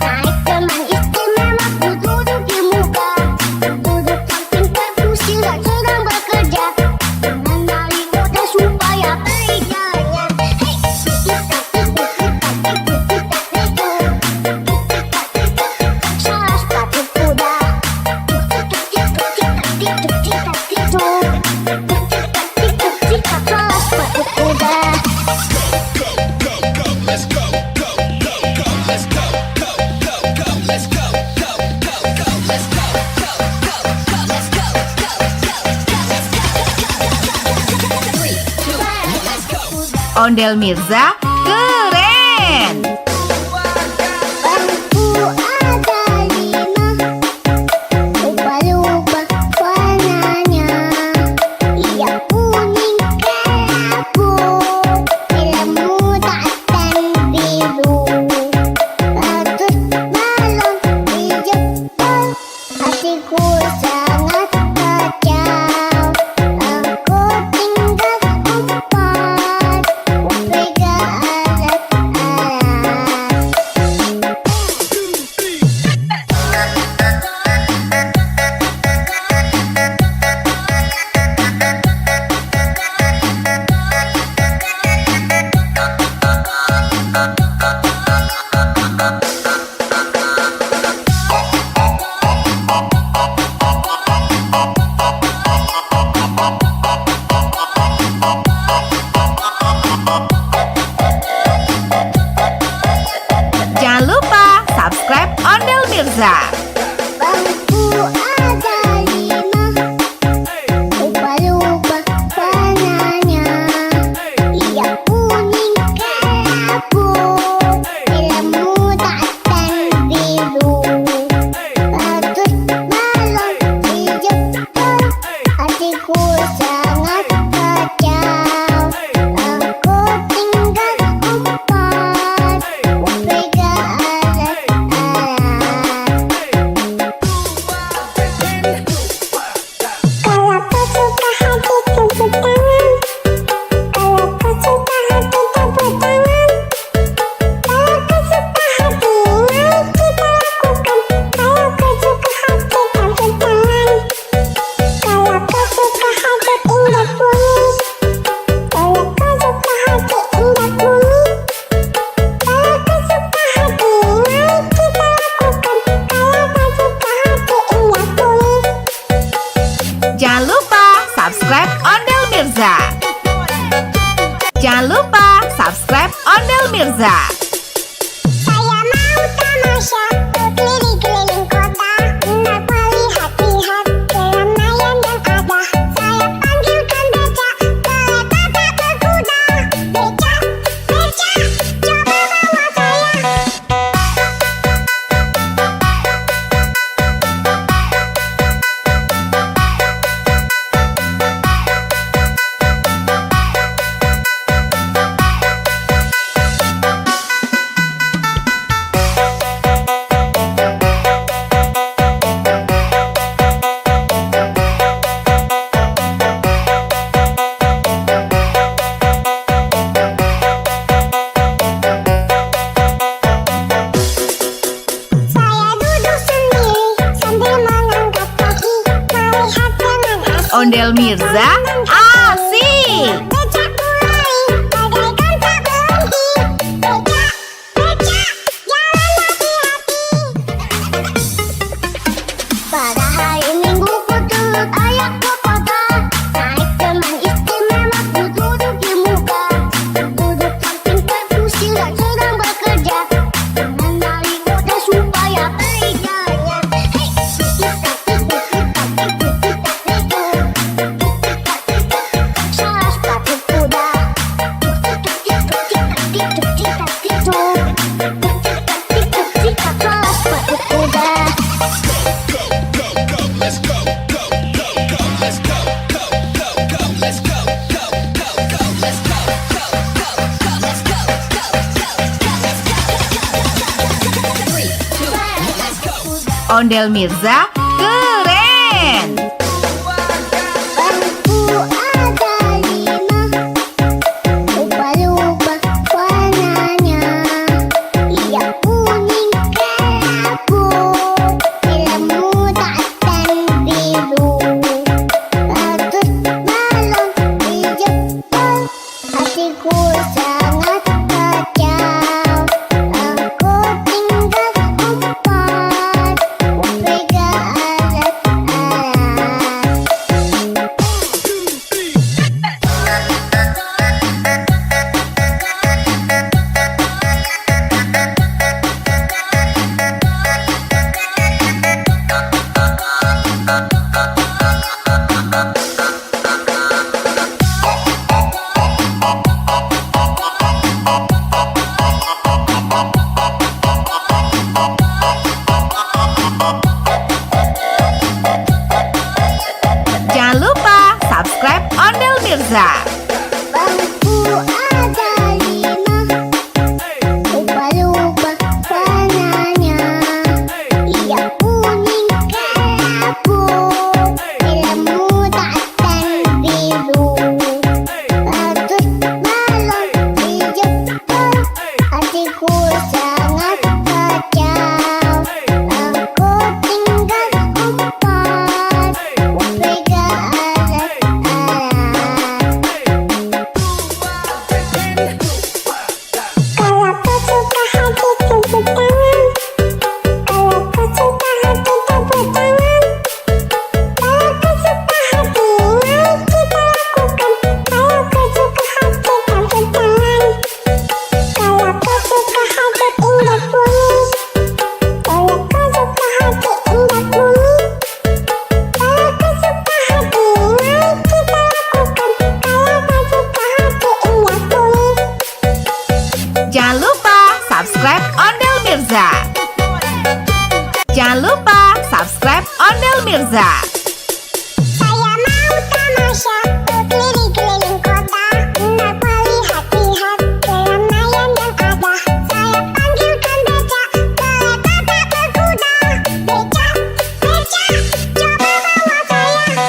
Naik teman istimewa ku duduk di muka. Duduk samping kursi dan sedang bekerja. Mengenali mudah supaya baik jalannya. Hei, salah sepatu kuda. Salah sepatu kuda. Ondel Mirza keren. Bangku ada 5, ubah-ubah warnanya. Yang kuning kelabu, merah muda dan biru. Bagus balon dijemput, hatiku sangat kacau. Aku tinggal empat, pegang alat-alat. Mirza. Bangku ada 5, ubah-ubah warnanya. Yang kuning kelabu, merah muda dan biru. Bagus balon hijau, hatiku sangat kacau. Aku tinggal 4, pegang alat-alat. Kalau kau suka hati tepuk tangan. Kalau kau suka hati tepuk tangan. Kalau kau suka hati, mari kita lakukan. Kalau kau suka hati tepuk tangan. Kalau kau suka hati indah bunyi. Kalau kau suka hati indah bunyi. Kalau kau suka hati, mari kita lakukan. Kalau kau suka hati indah bunyi. Jangan lupa subscribe Ondel Mirza. Jangan lupa subscribe Ondel Mirza. Saya mau tamasya berkeliling-keliling kota, hendak melihat-lihat keramaian yang ada. Saya panggilkan becak, kereta tak berkuda. Becak, becak, coba bawa saya. Saya duduk sendiri sambil mengangkat kaki, melihat dengan asik. Ondel Mirza asik. Becak mulai, bagaikan tak berhenti. Becak, becak, jalan hati-hati. Pada hari Minggu ku turut ayah ke kota, naik teman istimewa ku duduk di muka. Duduk samping kursi sedang bekerja, mengenali kota supaya beriganya. Hei, salah sepatu kuda. Salah sepatu kuda. Ondel Mirza keren. Bangku ada 5, ubah-ubah warnanya. Yang kuning kelabu, merah muda dan biru. Bagus balon hijau, hatiku sangat kacau. Aku tinggal 4, pegang alat-alat. Mirza. Saya mau tamasya berkeliling-keliling kota, hendak melihat-lihat keramaian yang ada. Saya panggilkan becak, kereta tak berkuda. Becak, becak, coba bawa saya.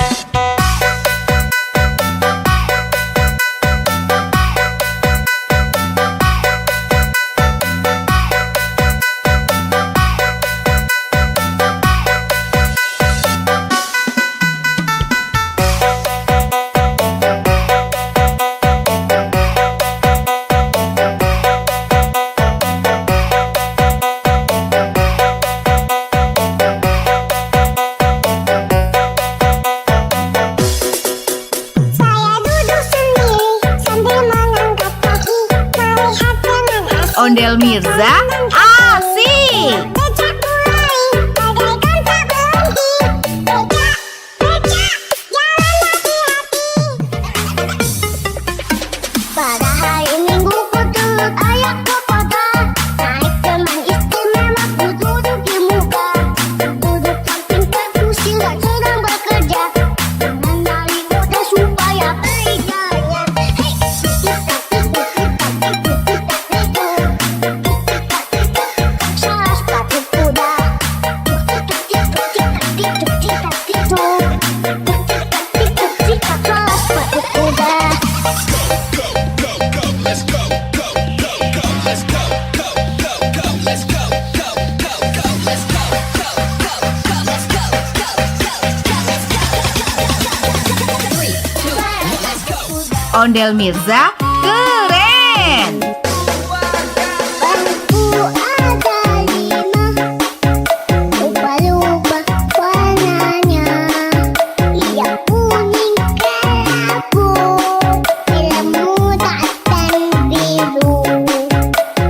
Saya duduk sendiri sambil mengangkat kaki, melihat dengan asik. Ondel Mirza, asik. Becak mulai, bagaikan tak berhenti. Becak, becak, jalan hati-hati. Pada hari Minggu ku turut ayah ke kota, naik teman istimewa ku duduk di muka. Duduk samping kursi sedang bekerja, mengenali kuda supaya beriganya. Hei, salah sepatu kuda. Salah sepatu kuda. Ondel Mirza, keren. Bangku ada 5, lupa-lupa warnanya. Yang kuning kelabu, merah muda dan biru.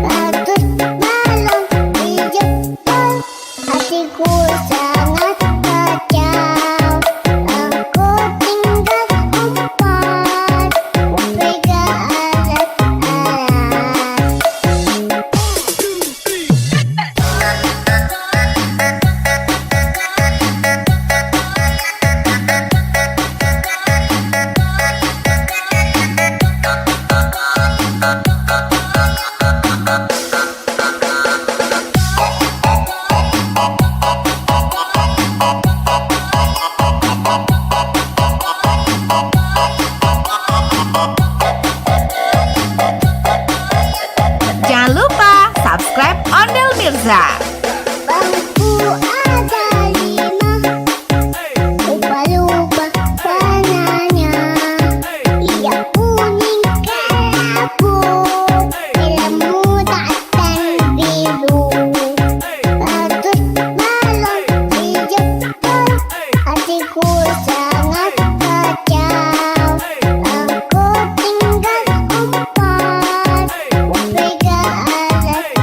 Bagus balon hijau, hatiku sangat kacau. Aku tinggal 4, pegang alat-alat. Jangan lupa subscribe Ondel Mirza. Bangku ada 5, lupa-lupa warnanya. Yang kuning kelabu, merah muda dan biru. Bagus balon hijau, hatiku sangat kacau. Aku tinggal 4, pegang alat-alat.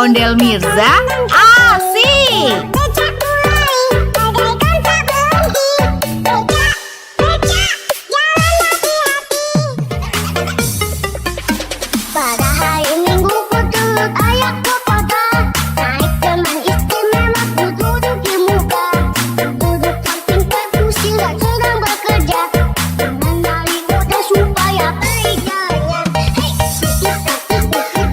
Ondel Mirza asik. Becak mulai bagaikan tak berhenti. Becak, becak, jalan hati-hati. Pada hari Minggu ku turut ayah ke kota. Naik teman istimewa ku duduk di muka. Duduk samping kursi dan sedang bekerja. Mengenali kuda supaya baik jalannya. Hei, salah sepatu kuda.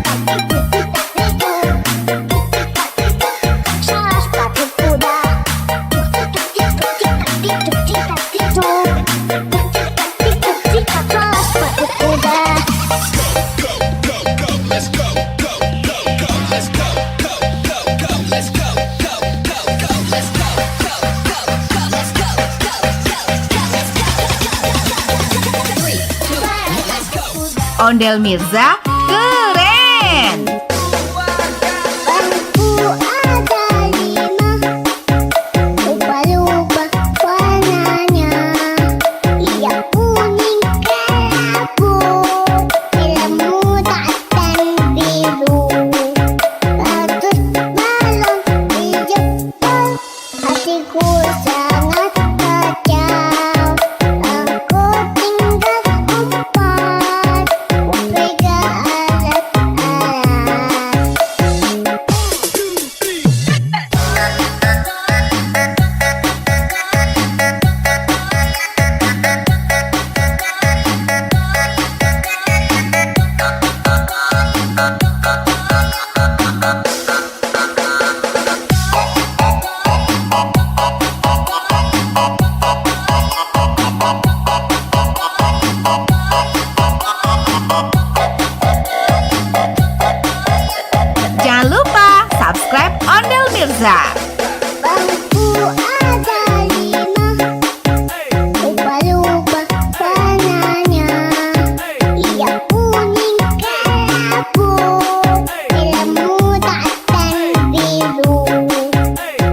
Salah sepatu kuda. Ondel Mirza keren. Bangku ada 5, lupa-lupa warnanya. Ia kuning kelabu, film muda dan biru. Ratus balon di Jepang, hatiku sangat kacau. Aku tinggal 4, pegang alat-alat. Jangan lupa subscribe Ondel Mirza. Bangku ada 5, lupa-lupa warnanya. Ia kuning kelabu, film muda dan biru.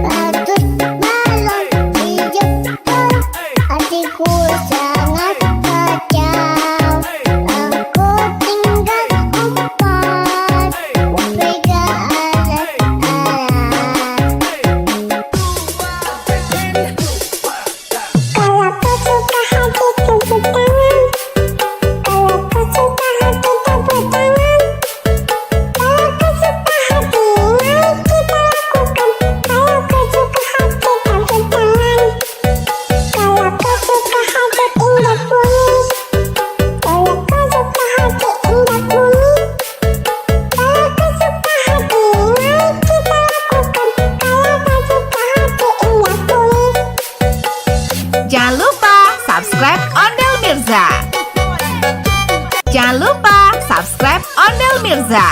Ratus balon di Jepang, hatiku sangat kacau. Aku tinggal 4, pegang alat-alat. Kalau kau suka hati tepuk tangan. Kalau kau suka hati tepuk tangan. Kalau kau suka hati mari kita lakukan. Kalau kau suka hati tepuk tangan. Kalau kau suka hati indah kuning. Kalau kau suka hati indah kuning. Kalau kau suka hati mari kita lakukan. Kalau kau suka hati indah kuning. Jangan lupa subscribe Ondel Mirza. Jangan lupa subscribe Ondel Mirza.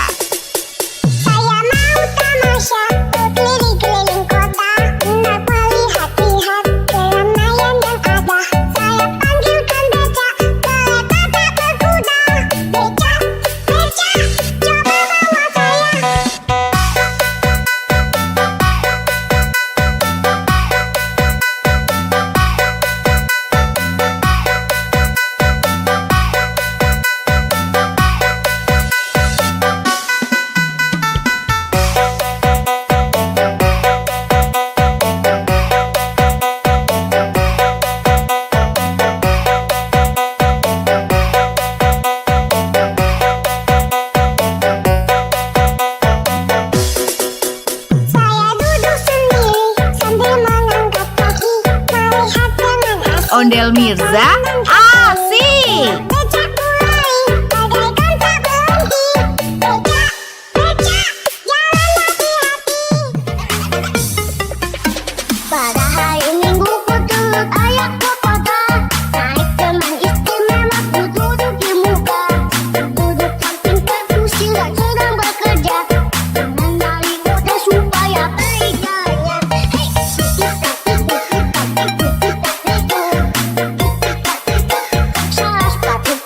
Saya mau tamasya berkeliling-keliling kota, hendak melihat-lihat keramaian yang ada. Saya panggilkan becak, kereta tak berkuda. Becak, becak, coba bawa saya. Saya duduk sendiri sambil mengangkat kaki, melihat dengan asik. Ondel Mirza asik. Becak mulai bagaikan tak berhenti. Becak, becak, jalan hati-hati. Pada hari Minggu ku turut ayah ke kota. Naik teman istimewa ku duduk di muka. Duduk samping kursi dan sedang bekerja. Mengenali kuda supaya baik jalannya. Hei, salah sepatu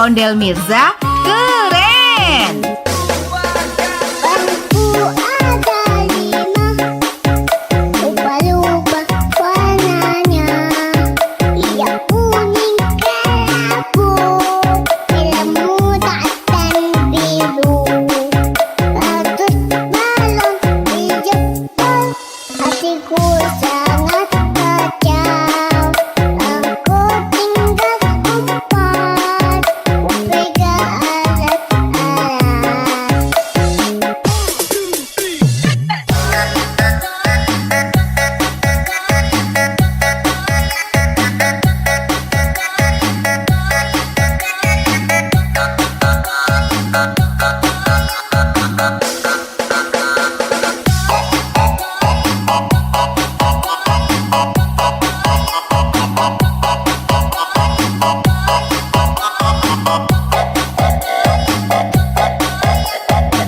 Ondel Mirza keren. Bangku ada 5, lupa-lupa warnanya. Ia kuning kelabu, ilmu dan biru. Ratus balon dijemput, hatiku sangat kacau. Aku tinggal 4, pegang alat-alat.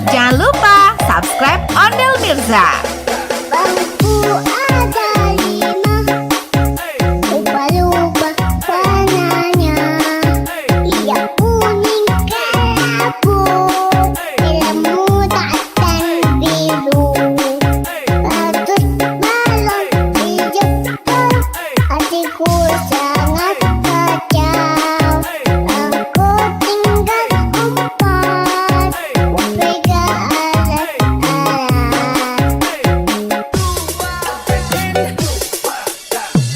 Jangan lupa subscribe Ondel Mirza. Bangku ada 5, lupa-lupa warnanya. Ia kuning kelabu, ilmu dan biru. Ratus balon dijemput, hatiku sangat kacau. Aku tinggal 4, pegang alat-alat.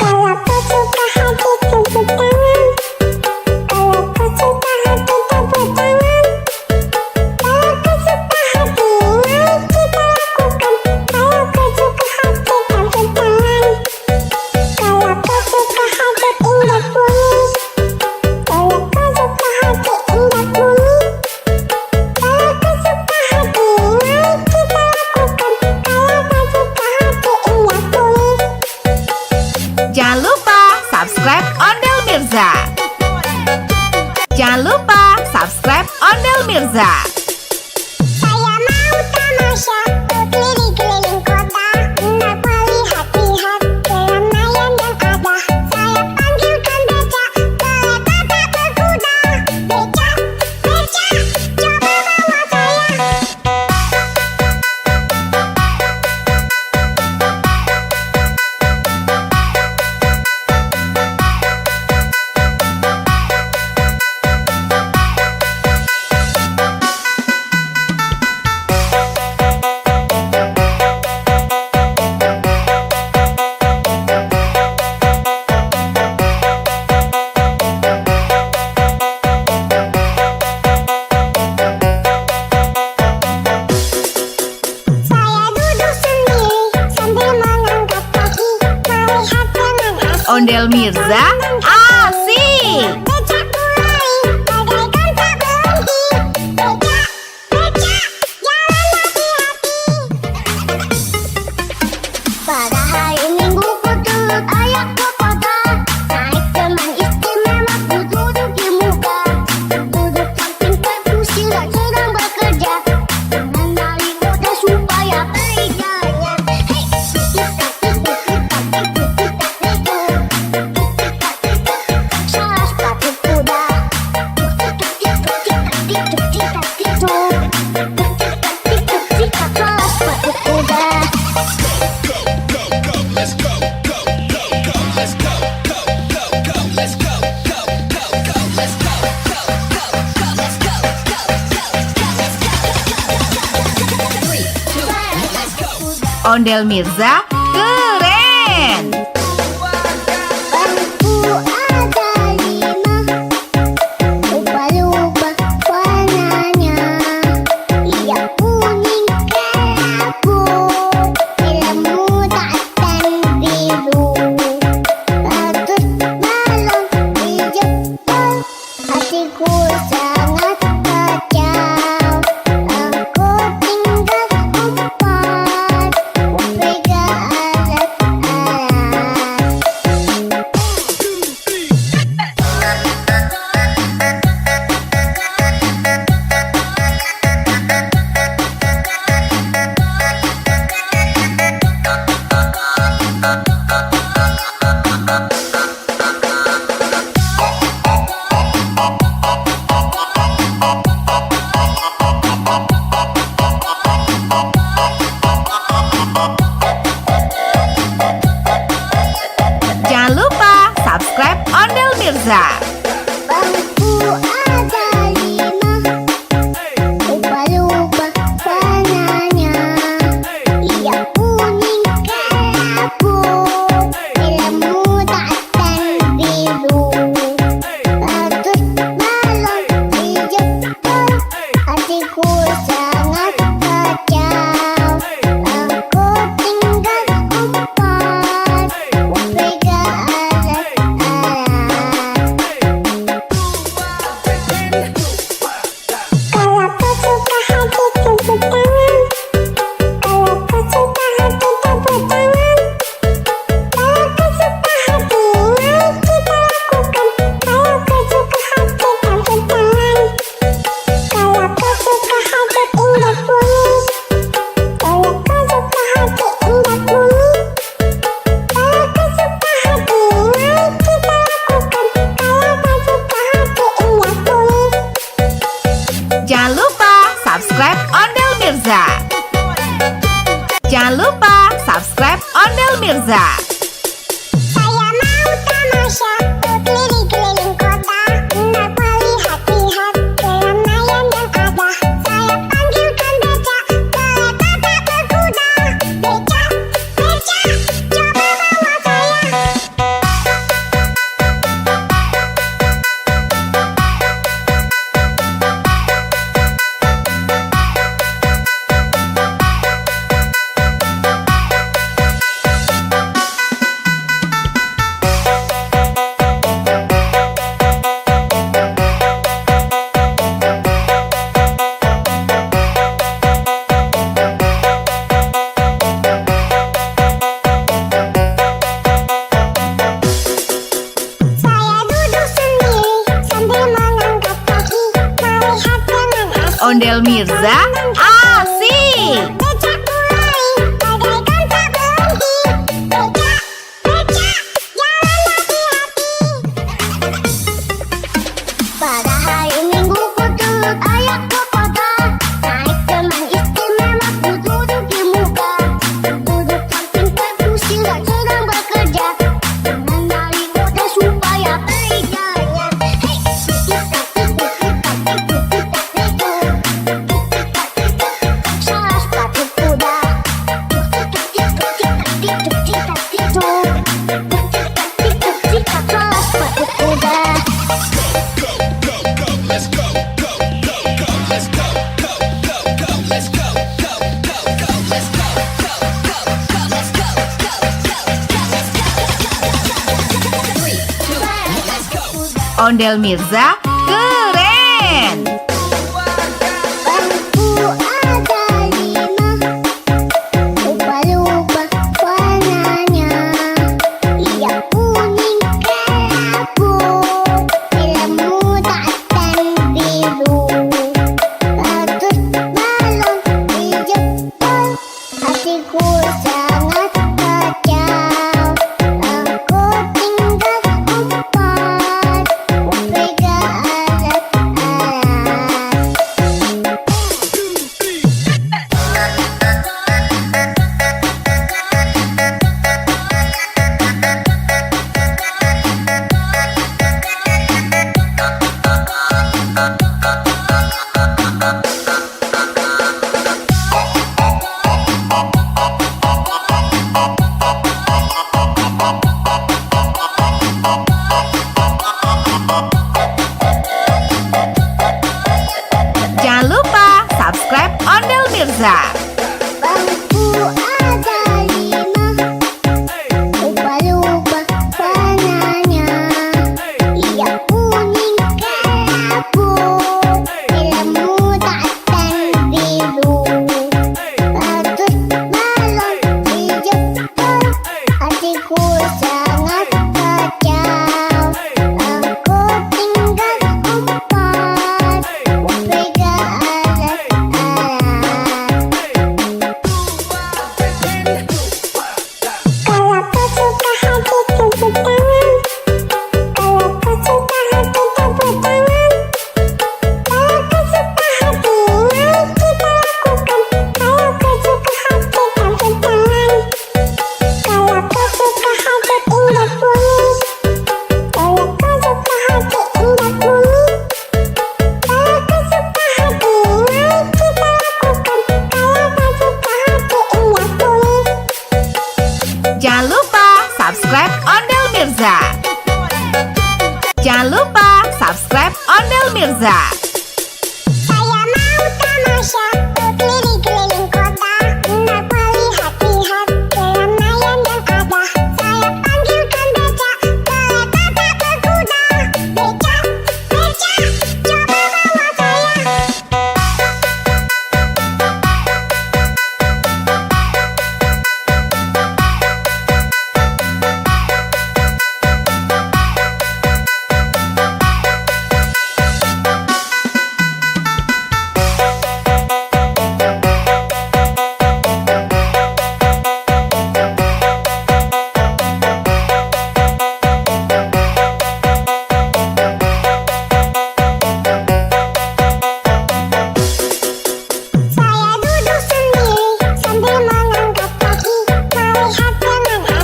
Kalau kau suka hati tepuk tangan. Kalau kau suka hati tepuk tangan. Kalau kau suka hati mari kita lakukan. Kalau kau suka hati tepuk tangan. Kalau kau suka hati indah bunyi. Kalau kau suka hati indah bunyi. Kalau kau suka hati mari kita lakukan. Kalau kau suka hati indah bunyi. Jangan lupa subscribe Ondel Mirza. Jangan lupa subscribe Ondel Mirza. Saya mau tamasya keliling-keliling kota, hendak melihat-lihat keramaian yang ada. Saya panggilkan becak, kereta tak berkuda. Becak, becak, coba bawa saya. Saya duduk sendiri sambil mengangkat kaki, melihat dengan asik. Ondel Mirza asik. Becak mulai, bagaikan tak berhenti. Becak, becak, jalan hati-hati. Pada hari Minggu ku turut ayahku kota, naik teman istimewa ku duduk di muka. Duduk samping perkusi sedang bekerja, mengenali kode supaya baik jalannya. Hei, salah sepatu kuda. Salah sepatu kuda. Ondel Mirza keren. Bangku ada 5, lupa-lupa warnanya. Ia kuning kelabu, ilmu dan biru. Ratus balon dijemput, hatiku sangat kacau. Aku tinggal 4, pegang alat Mirza. Bangku ada 5, ubah-ubah warnanya. Ia kuning kelabu, ilmu dan biru. Ratus balon dijemput, hatiku sangat kacau. Aku tinggal empat, pegang alat-alat. Kalau kau suka hati tepuk tangan. Kalau kau suka hati tepuk tangan. Kalau kau suka hati, mari kita lakukan. Kalau kau suka hati tepuk tangan. Kalau kau suka hati indah bunyi. Kalau kau suka hati indah bunyi. Kalau kau suka hati, mari kita lakukan. Kalau kau suka hati indah bunyi. Jangan lupa subscribe Ondel Mirza. Jangan lupa subscribe Ondel Mirza. Saya mau tamasya keliling-keliling kota untuk melihat-lihat keramaian yang ada. Saya panggilkan becak, kereta tak berkuda. Becak, becak, coba bawa saya. Saya duduk sendiri sambil mengangkat kaki, melihat dengan asik. Ondel Mirza asik. Becak mulai, bagaikan tak berhenti. Becak, becak, jalan hati-hati. Pada hari Minggu ku turut ayahku kota. Naik teman istimewa ku duduk di muka. Duduk samping perkusi dan sedang bekerja. Mengenali kode supaya kerjanya. Hei, salah sepatu kuda. Salah sepatu kuda. Ondel Mirza keren. Bangku ada 5, ubah-ubah warnanya. Ia kuning kelabu, ilmu dan biru. Ratus balon dijemput, hatiku sangat kacau. Aku tinggal empat, pegang alat-alat.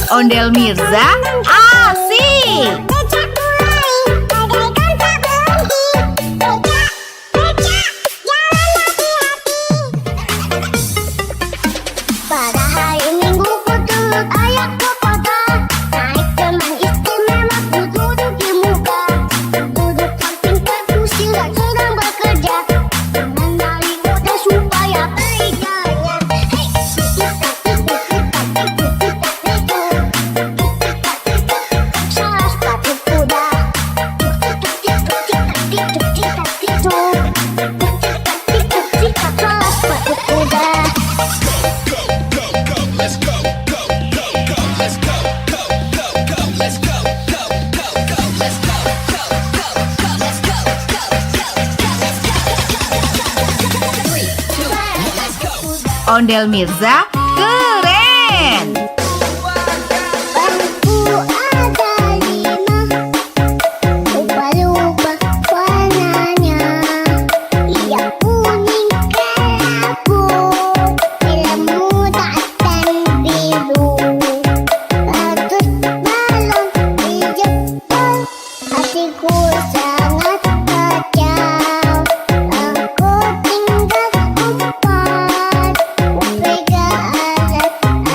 Ondel Mirza asik. Becak mulai bagaikan tak berhenti. Becak, becak, jalan hati-hati. Pada hari Minggu ku turut ayah ke kota. Naik teman istimewa ku duduk di muka. Duduk samping kursi sedang bekerja. Mengenali kota supaya berjaya. Hei, salah sepatu kuda. Salah sepatu kuda. Ondel Mirza keren. Bangku ada 5, lupa-lupa warnanya. Ia kuning kelabu, ilmu dan biru. Ratus balon di jempol, hatiku sangat kacau. Aku tinggal empat, pegang alat-alat.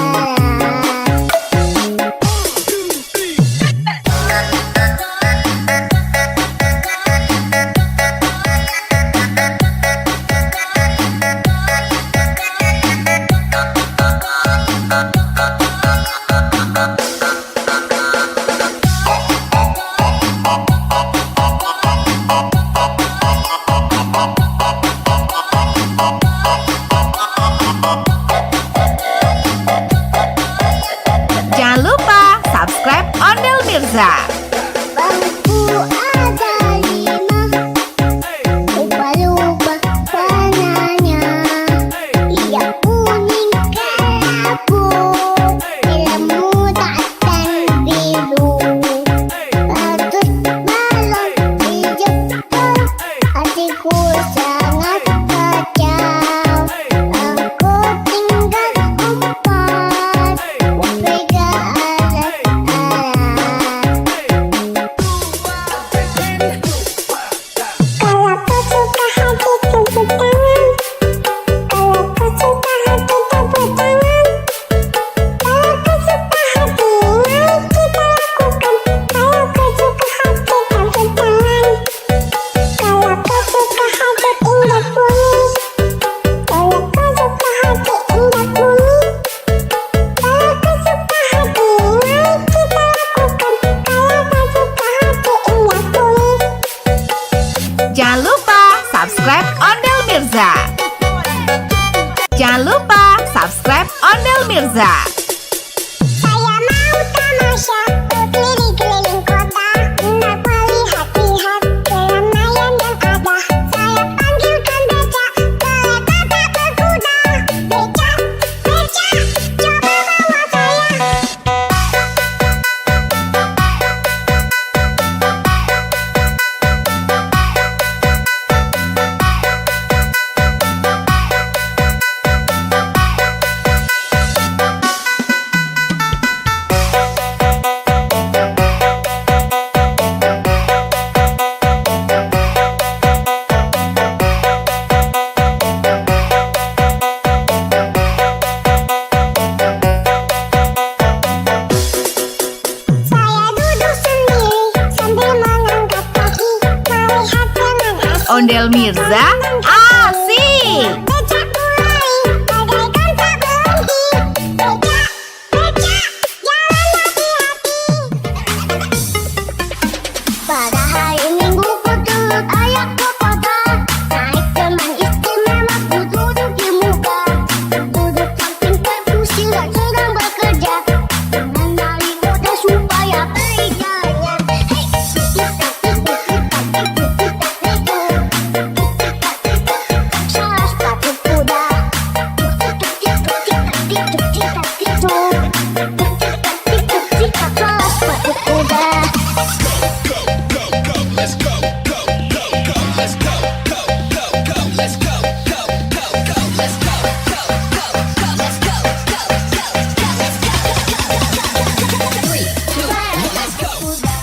Jangan lupa subscribe Ondel Mirza. Bangku ada 5, lupa-lupa warnanya. Ia kuning kelabu, ilmu dan biru. Ratus balon di jempol, hatiku sangat kacau. Aku tinggal empat, pegang alat-alat. Kalau kau suka hati tepuk tangan. Kalau kau suka hati tepuk tangan. Kalau kau suka hati mari kita lakukan. Kalau kau suka hati tepuk tangan. Kalau kau suka hati indah bunyi. Kalau kau suka hati indah bunyi. Kalau kau suka hati mari kita lakukan. Kalau kau suka hati indah bunyi. Jangan lupa subscribe Ondel Mirza. Jangan lupa subscribe Ondel Mirza. Saya mau tamasya berkeliling-keliling kota, hendak melihat-lihat keramaian yang ada. Saya panggilkan becak, kereta tak berkuda. Becak, becak, coba bawa saya. Saya duduk sendiri sambil mengangkat kaki, melihat teman asing. Ondel Mirza asik. Becak mulai bagaikan tak berhenti. Becak, becak, jalan hati-hati. Pada hari Minggu ku turut ayah ke kota. Naik teman istimewa ku duduk di muka. Duduk samping kursi sedang bekerja. Mengenali kota supaya berjaya. Hei,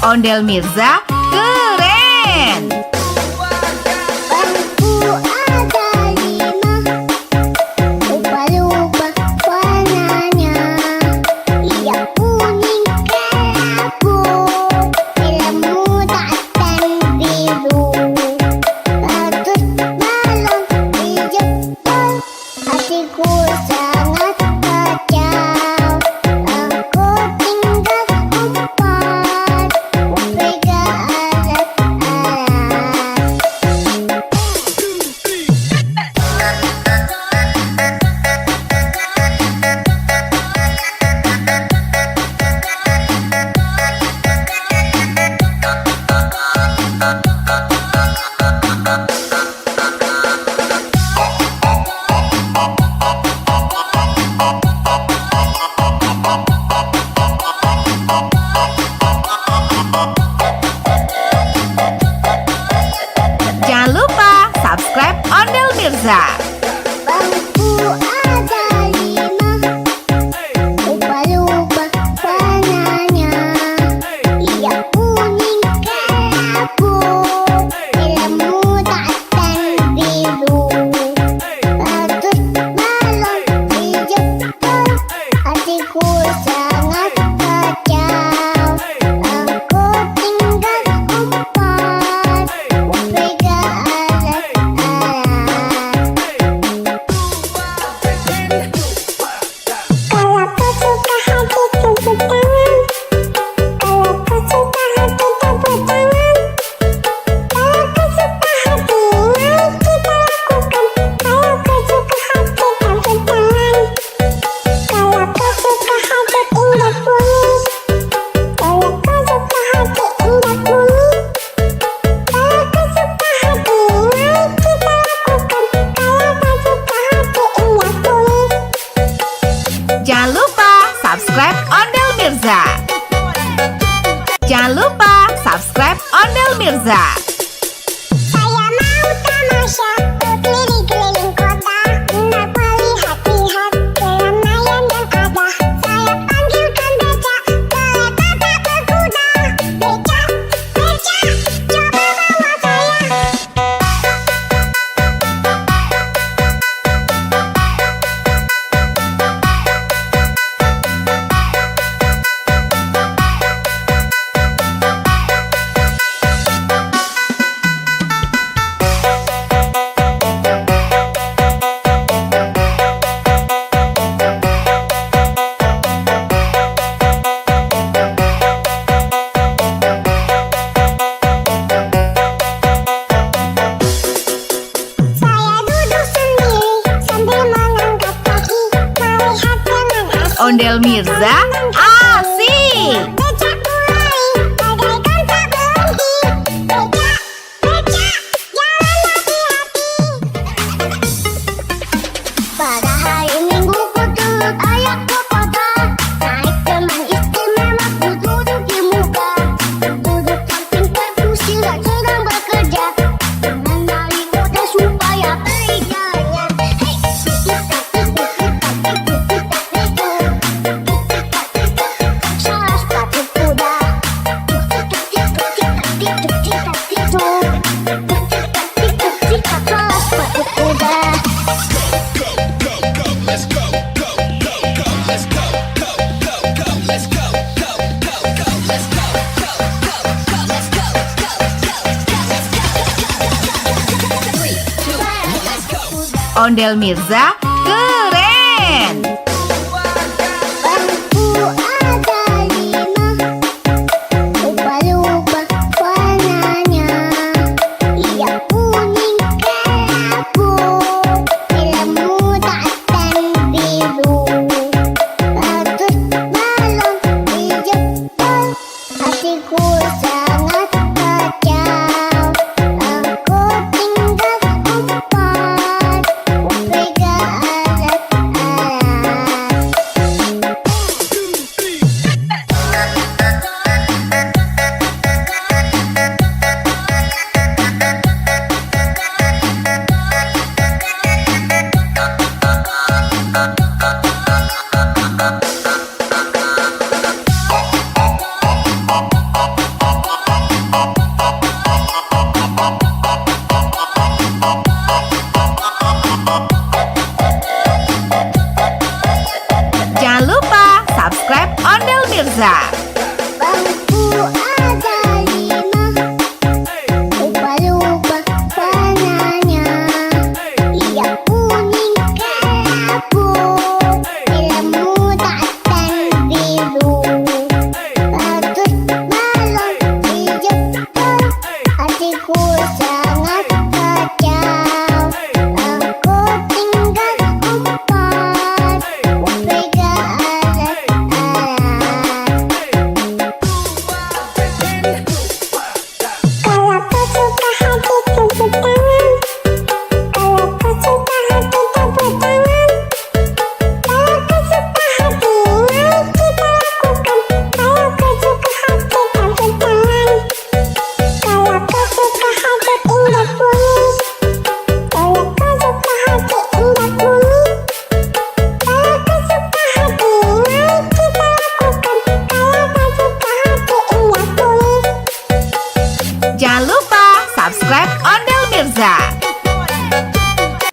Ondel Mirza keren. Bangku ada 5, ubah-ubah warnanya. Yang kuning kelabu, merah muda dan biru. Bagus balon hijau, hatiku sangat kacau. Aku tinggal 4, upega alat-alat. Jangan lupa subscribe Ondel Mirza. Bangku ada 5, ubah-ubah warnanya. Yang kuning kelabu, merah muda dan biru. Bagus balon hijau, hatiku sangat kacau. Aku tinggal 4, upega alat-alat. Kalau kau suka hati tepuk tangan. Kalau kau suka hati tepuk tangan. Kalau kau suka hati, mari kita lakukan. Kalau kau suka hati tepuk tangan. Kalau kau suka hati indah bunyi. Kalau kau suka hati indah bunyi. Kalau kau suka hati, mari kita lakukan. Kalau kau suka hati indah bunyi. Jangan lupa subscribe Ondel Mirza. Jangan lupa subscribe Ondel Mirza. Saya mau tamasya berkeliling-keliling kota, hendak melihat-lihat keramaian yang ada. Saya panggilkan becak, kereta tak berkuda. Becak, becak, coba bawa saya. Saya duduk sendiri sambil mengangkat kaki, melihat dengan asik. Ondel Mirza asik. Becak mulai, bagaikan tak berhenti. Becak, becak, jalan hati-hati. Pada hari Minggu ku turut ayahku kota, naik teman istimewa ku duduk di muka. Duduk samping kursi dan sedang bekerja, mengenali kode supaya kerjanya. Hei, salah sepatu kuda. Salah sepatu kuda. Ondel Mirza keren. Bangku ada 5, ubah-ubah warnanya. Yang kuning kelabu, merah muda dan biru. Bagus balon hijau, hatiku sangat kacau. Aku tinggal 4, upega alat-alat. Mirza. Bangku ada 5, ubah-ubah warnanya. Ia kuning kelabu, merah muda dan biru. Bagus balon hijau, hatiku sangat kacau. Aku tinggal 4, pegang alat-alat. Kalau kau suka hati tepuk tangan. Kalau kau suka hati tepuk tangan. Kalau kau suka hati, mari kita lakukan. Kalau kau suka hati tepuk tangan. Kalau kau suka hati indah bunyi. Kalau kau suka hati indah bunyi. Kalau kau suka hati, mari kita lakukan. Kalau kau suka hati indah bunyi. Jangan lupa subscribe Ondel Mirza.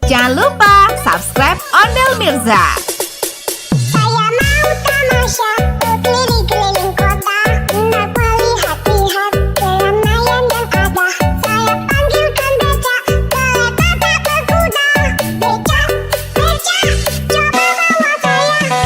Jangan lupa subscribe Ondel Mirza. Saya mau tamasya berkeliling-keliling kota, hendak melihat-lihat keramaian yang ada. Saya panggilkan becak, kereta tak berkuda. Becak, becak, coba bawa saya.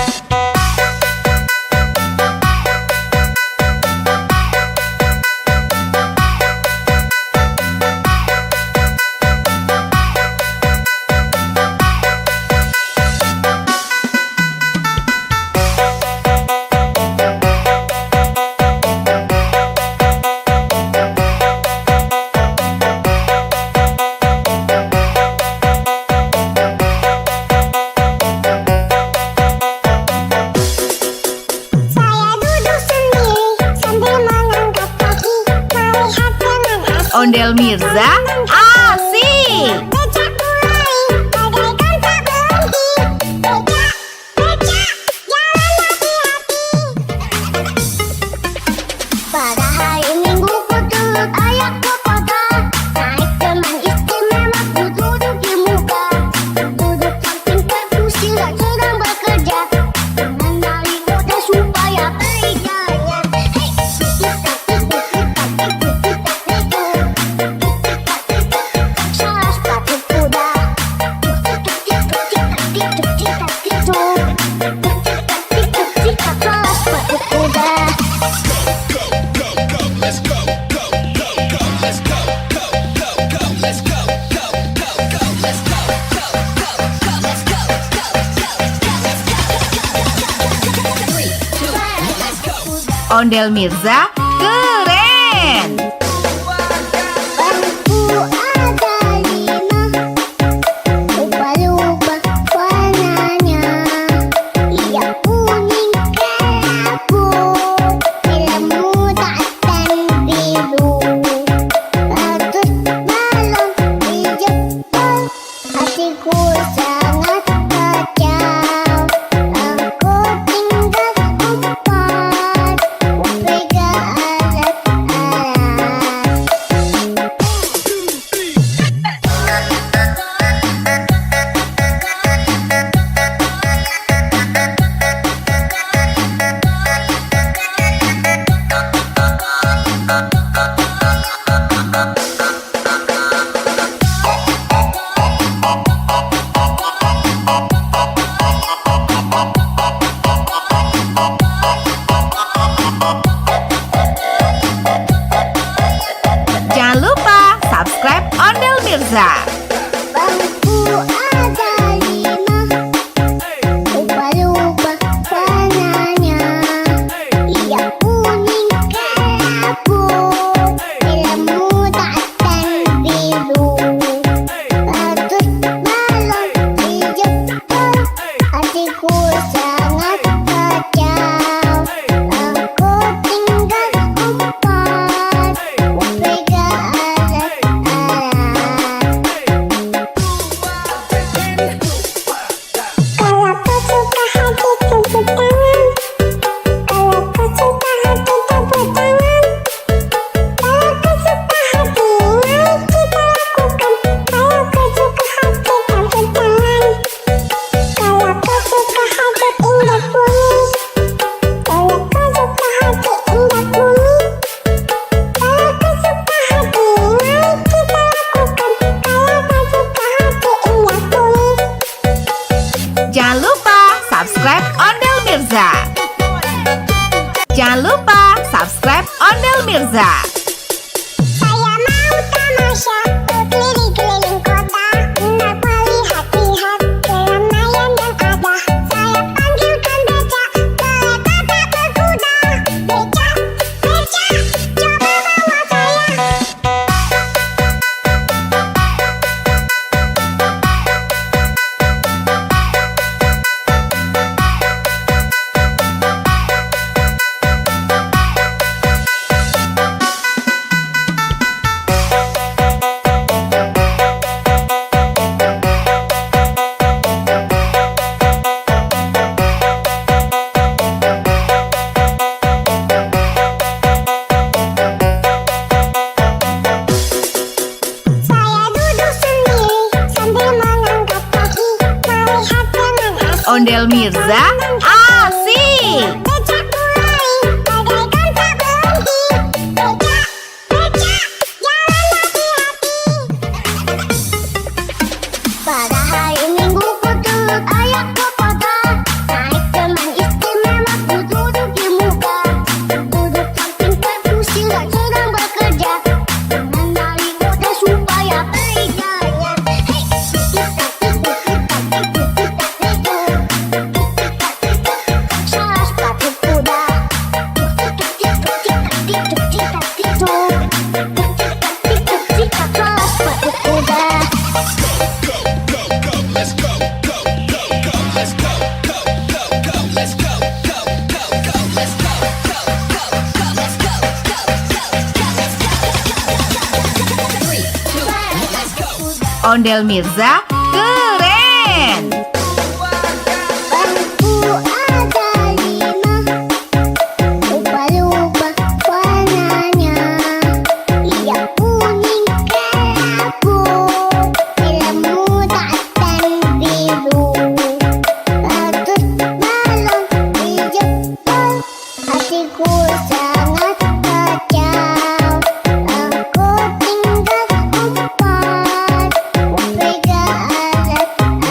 Saya duduk sendiri sambil mengangkat kaki, melihat dengan asik. Ondel Mirza asik. Becak mulai, bagaikan tak berhenti. Becak, becak, jalan hati-hati. Pada hari Minggu ku turut ayah ke kota, naik teman istimewa ku duduk di muka. Duduk samping kursi sedang bekerja, mengenali kota supaya berjaya. Hei, salah sepatu kuda. Salah sepatu kuda. Ondel Mirza keren. Bangku ada 5, ubah-ubah warnanya. Ia kuning kelabu, merah muda dan biru. Bagus balon hijau, hatiku sangat kacau. Aku tinggal 4, pegang alat-alat. Jangan lupa subscribe Ondel Mirza. Bangku ada 5, ubah-ubah warnanya. Ia kuning kelabu, merah muda dan biru. Bagus balon hijau, hatiku sangat kacau. Aku tinggal 4, pegang alat-alat. Mirza. Jangan lupa subscribe Ondel Mirza. Saya mau tamasya berkeliling-keliling kota, hendak melihat-lihat keramaian yang ada. Saya panggilkan becak, kereta tak berkuda. Becak, becak, coba bawa saya. Saya duduk sendiri sambil mengangkat kaki, melihat dengan asik. Ondel Mirza asik. Becak mulai, bagaikan tak berhenti. Becak, becak, jalan hati-hati. Pada hari Minggu ku turut ayah ke kota, naik teman istimewa ku duduk di muka. Duduk samping perkusi yang sedang bekerja, mengenali kode supaya baik jalannya. Hei, salah sepatu kuda. Salah sepatu kuda. Ondel Mirza keren. Bangku ada 5, lupa-lupa warnanya. Yang kuning kelabu, merah muda dan biru. Ratus balon dijebol, hatiku sangat kacau. Aku tinggal 4, pegang alat-alat.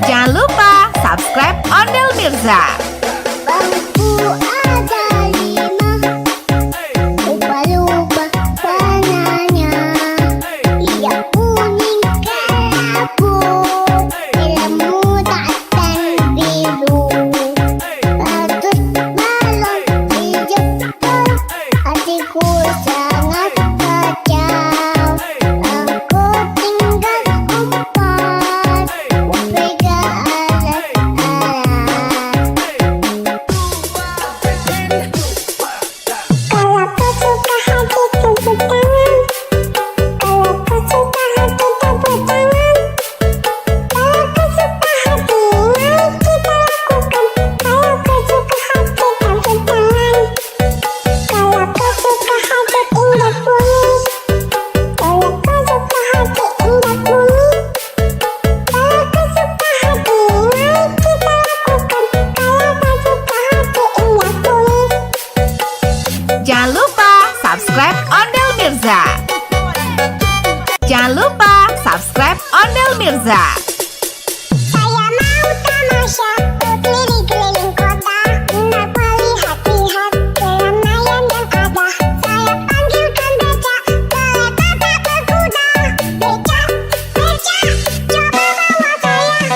Jangan lupa subscribe Ondel Mirza. Bangku ada 5, lupa-lupa warnanya. Yang kuning kelabu, merah muda dan biru. Ratus balon dijebol, hatiku sangat kacau. Aku tinggal 4, pegang alat-alat. Kalau kau suka hati tepuk tangan. Kalau kau suka hati tepuk tangan. Kalau kau suka hati, mari kita lakukan. Kalau kau suka hati tepuk tangan. Kalau kau suka hati indah bunyi. Kalau kau suka hati indah bunyi. Kalau kau suka hati, mari kita lakukan. Kalau kau suka hati indah bunyi. Jangan lupa subscribe Ondel Mirza. Jangan lupa subscribe Ondel Mirza. Saya mau tamasya berkeliling-keliling kota, hendak melihat-lihat keramaian yang ada. Saya panggilkan becak, kereta tak berkuda. Becak, becak, coba bawa saya.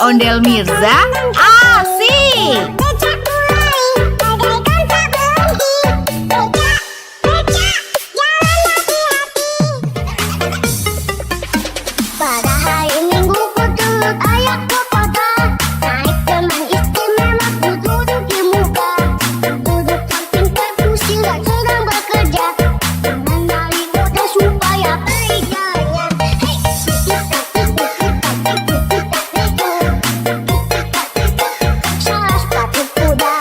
Ondel Mirza asik. Becak mulai bagaikan tak berhenti. Becak, becak, jalan hati-hati. Pada hari Minggu ku turut ayah ke kota. Naik teman istimewa ku duduk di muka. Duduk samping perkusi dan sedang bekerja. Mengenali kode supaya baik jalannya. Hei, salah sepatu kuda. Salah sepatu kuda.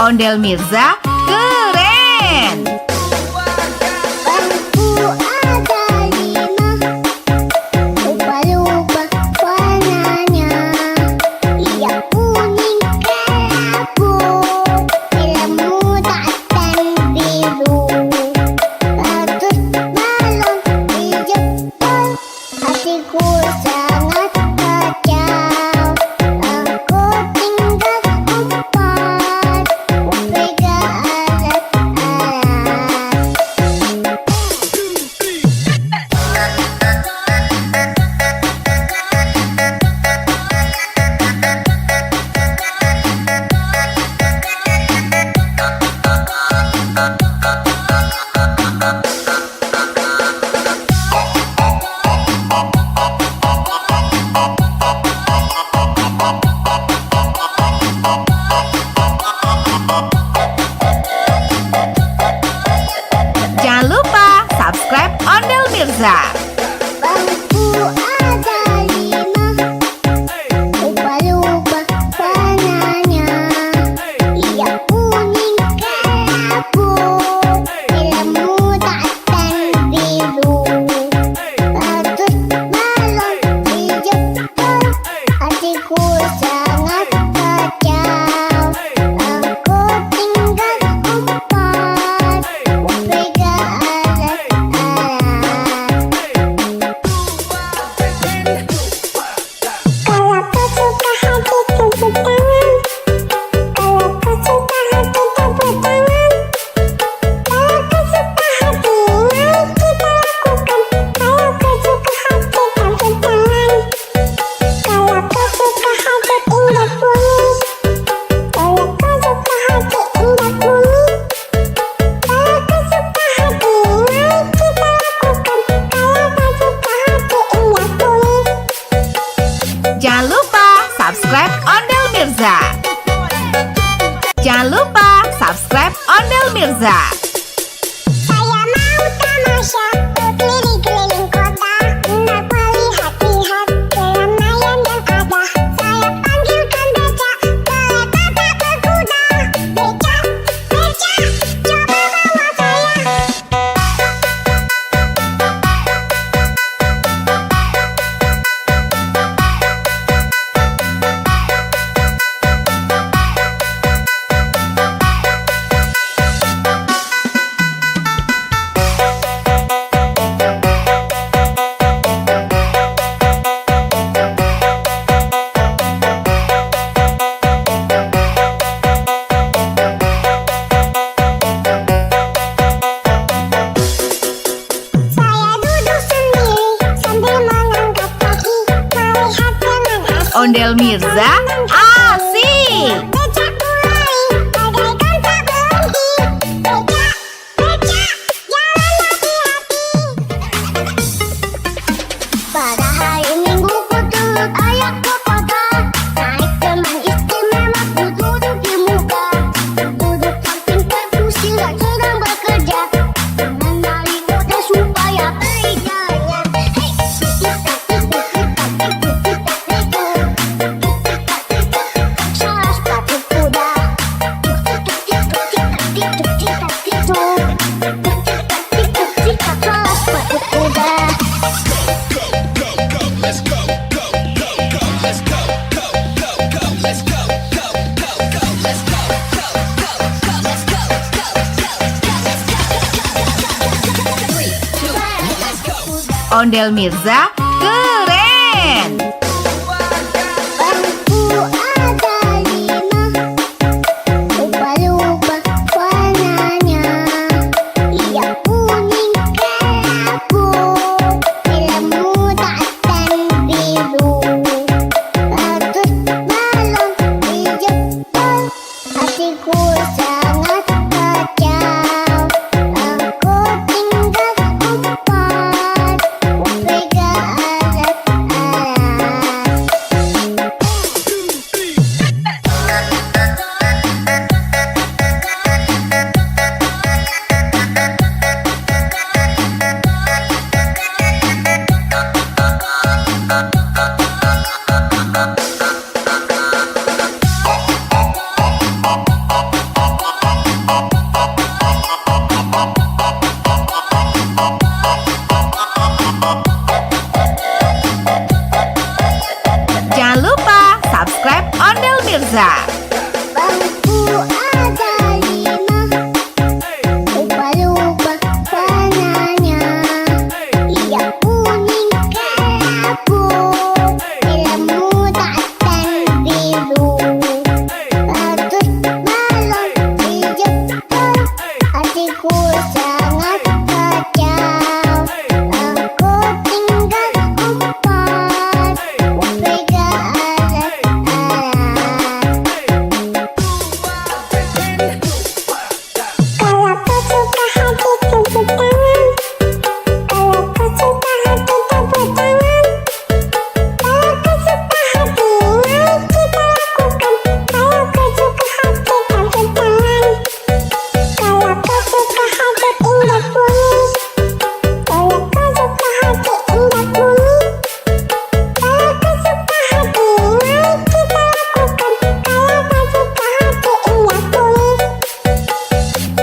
Ondel Mirza keren. Bangku ada 5, lupa-lupa warnanya. Ia kuning kelabu, hitam muda dan biru. Ratus balon di jempol, hatiku sangat kacau. Aku tinggal 4, pegang alat-alat. Jangan lupa subscribe Ondel Mirza. Bangku ada 5, lupa-lupa warnanya. Ia kuning kelabu, hitam muda dan biru. Ratus balon di jempol, hatiku sangat kacau. Aku tinggal 4, pegang alat-alat. Kalau kau suka hati tepuk tangan. Kalau kau suka hati tepuk tangan. Kalau kau suka hati mari kita lakukan. Kalau kau suka hati tepuk tangan. Kalau kau suka hati indah bunyi. Kalau kau suka hati indah bunyi. Kalau kau suka hati mari kita lakukan. Kalau kau suka hati indah bunyi. Jangan lupa subscribe Ondel Mirza. Jangan lupa subscribe Ondel Mirza. Saya mau tamasya berkeliling-keliling kota, hendak melihat-lihat keramaian yang ada. Saya panggilkan becak, kereta tak berkuda. Becak, becak, coba bawa saya. Saya duduk sendiri sambil mengangkat kaki, melihat dengan asik. Ondel Mirza asik. Becak mulai bagaikan tak berhenti. Becak, becak, jalan hati-hati. Pada hari Minggu ku turut ayah ke kota. Naik teman istimewa ku duduk di muka. Duduk samping perkusi dan sedang bekerja. Mengenali kode supaya baik jalannya. Hei, Ondel Mirza keren. Bangku ada 5, lupa-lupa warnanya. Ia kuning kelabu, merah muda dan biru. Ratus balon di Jepang, hatiku sangat kacau. Aku tinggal 4, Vega alat-alat. Jangan lupa subscribe Ondel Mirza. Bangku ada 5, lupa-lupa warnanya. Ia kuning kelabu, merah muda dan biru. Ratus balon di Jepang, hatiku sangat kacau. Aku tinggal 4, Vega alat-alat. Kalau kau suka hati tepuk tangan. Kalau kau suka hati tepuk tangan. Kalau kau suka hati mari kita lakukan. Kalau kau suka hati tepuk tangan. Kalau kau suka hati indah bunyi. Kalau kau suka hati indah bunyi. Kalau kau suka hati mari kita lakukan. Kalau kau suka hati indah bunyi.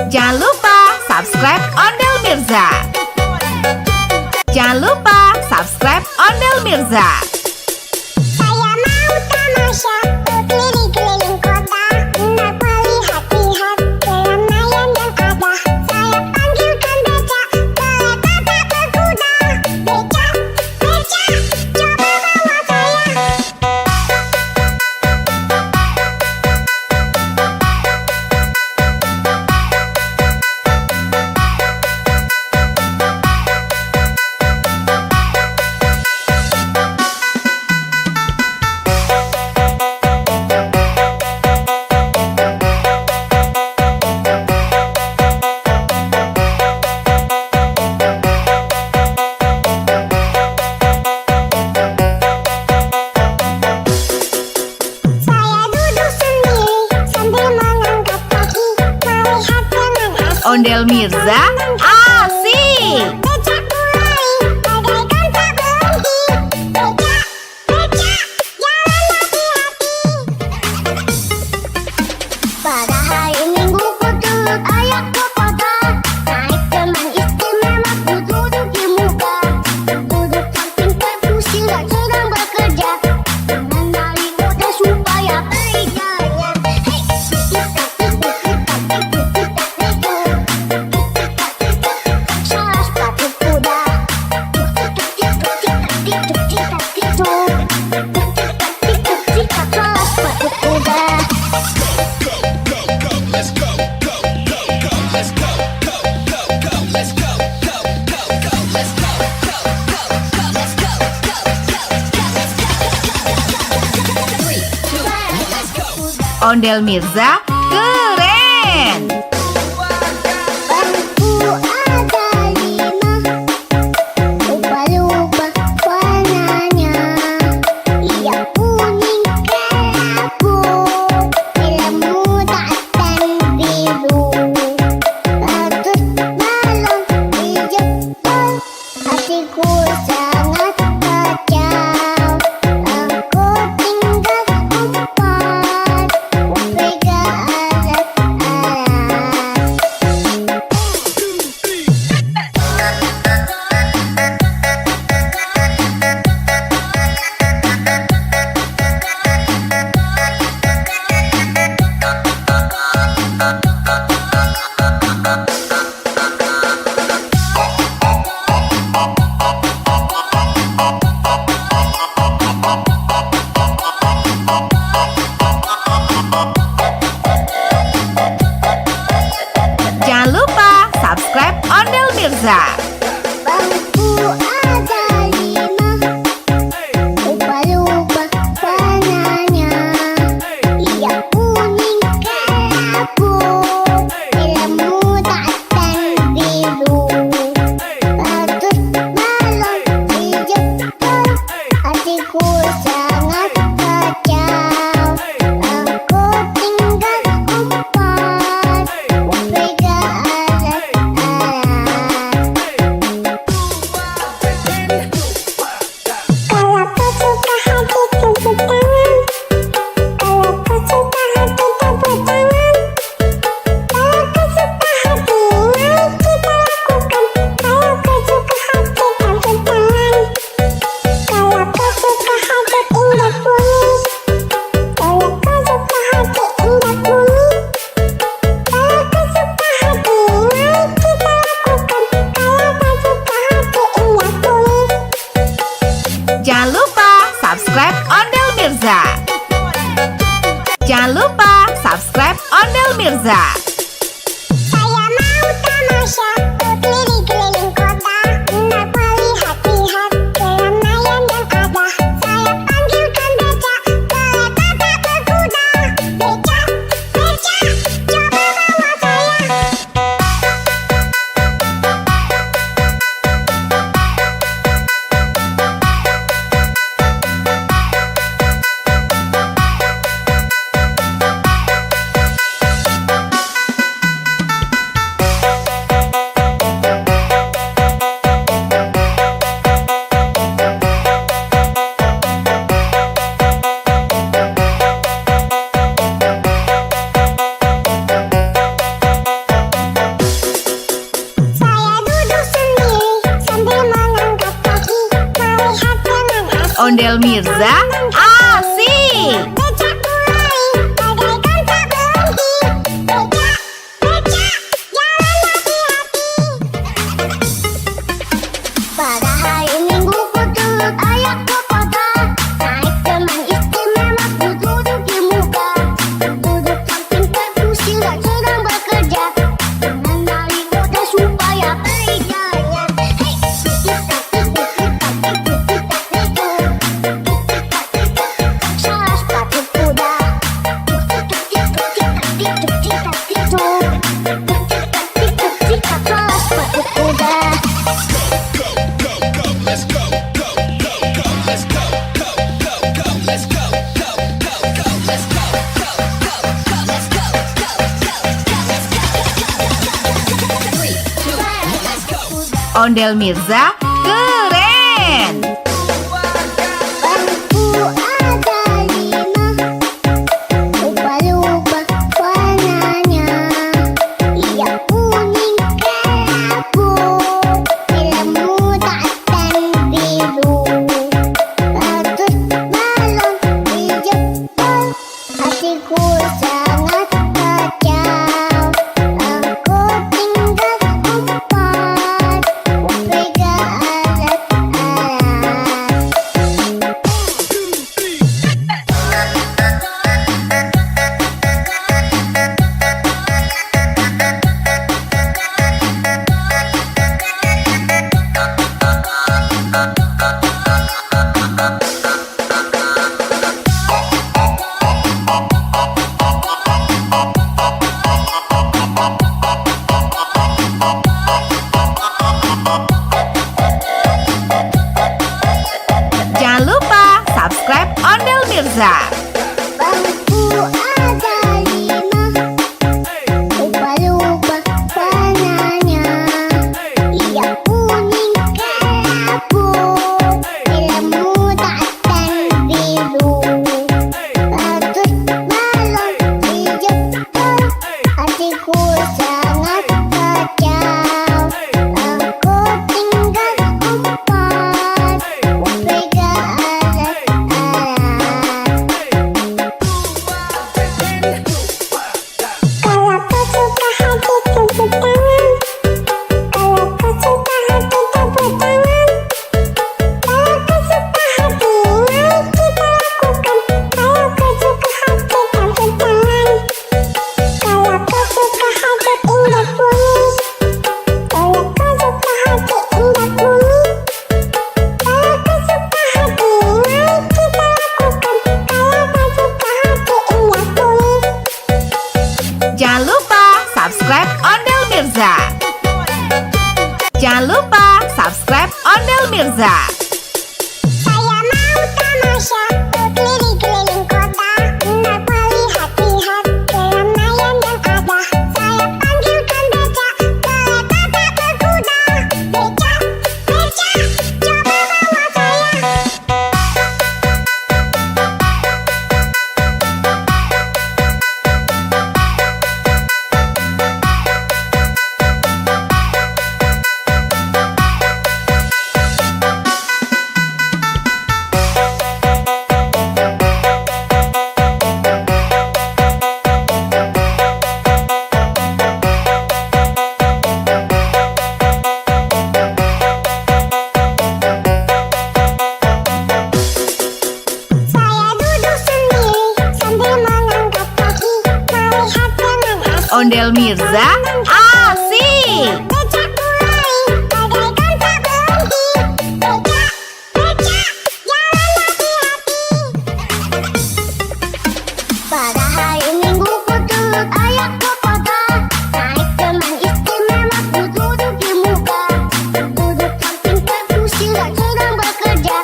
Jangan lupa subscribe Ondel Mirza. Jangan lupa subscribe Ondel Mirza. Saya mau tamasya keliling-keliling kota, hendak melihat-lihat keramaian yang ada. Saya panggilkan becak, kereta tak berkuda. Becak, becak, coba bawa saya. Saya duduk sendiri sambil mengangkat kaki, melihat dengan asik. Ondel Mirza asik. Becak mulai, bagaikan tak berhenti. Becak, becak, jalan hati-hati. Pada hari Minggu ku turut ayahku pasar, naik teman istimewa ku duduk di muka. Duduk samping perpusir dan sedang bekerja, mengenali kode supaya baik jalannya. Hei, salah sepatu kuda. Salah sepatu kuda. Ondel Mirza keren. Bangku ada 5, lupa-lupa warnanya. Ia kuning kelabu, merah muda dan biru. Ratus balon di Jepang, hatiku sangat kacau. Aku tinggal 4, Vega alat-alat. Mirza. Bangku ada 5, ubah-ubah warnanya. Ia kuning kelabu, ilmu dan biru. Ratus balon dijemput, hatiku sangat kacau. Aku tinggal empat, pegang alat-alat. Kalau kau suka hati tepuk tangan. Kalau kau suka hati tepuk tangan. Kalau kau suka hati, mari kita lakukan. Kalau kau suka hati tepuk tangan. Kalau kau suka hati indah bumi. Kalau kau suka hati indah bumi. Kalau kau suka hati, mari kita lakukan. Kalau kau suka hati indah bumi. Jangan lupa subscribe Ondel Mirza. Jangan lupa subscribe Ondel Mirza. Saya mau tamasya keliling-keliling kota untuk melihat-lihat keramaian yang ada. Saya panggilkan becak, kereta tak berkuda. Becak, becak, coba bawa saya. Saya duduk sendiri sambil mengangkat kaki, melihat dengan asik. Ondel Mirza asik. Becak mulai, bagaikan tak berhenti. Becak, becak, jalan hati-hati. Pada hari Minggu ku turut ayah ke kota. Naik teman istimewa ku duduk di muka. Duduk samping kursi dan sedang bekerja. Mengenali kode supaya kerjanya. Hei, salah sepatu kuda. Salah sepatu kuda. Ondel Mirza keren. Bangku ada 5, ubah-ubah warnanya. Ia kuning kelabu, ilmu dan biru. Ratus balon dijemput, hatiku sangat kacau. Aku tinggal empat, pegang alat-alat. Jangan lupa subscribe Ondel Mirza. Jangan lupa subscribe Ondel Mirza. Saya mau tamasya berkeliling-keliling kota, hendak melihat-lihat keramaian yang ada. Saya panggilkan becak, kereta tak berkuda. Becak, becak, coba bawa saya. Saya duduk sendiri sambil mengangkat kaki, melihat dengan asik. Ondel Mirza asik. Becak mulai, bagaikan tak berhenti. Becak, becak, jalan hati-hati. Pada hari Minggu ku turut ayah ke kota, naik teman istimewa ku duduk di muka. Duduk samping kursi sedang bekerja,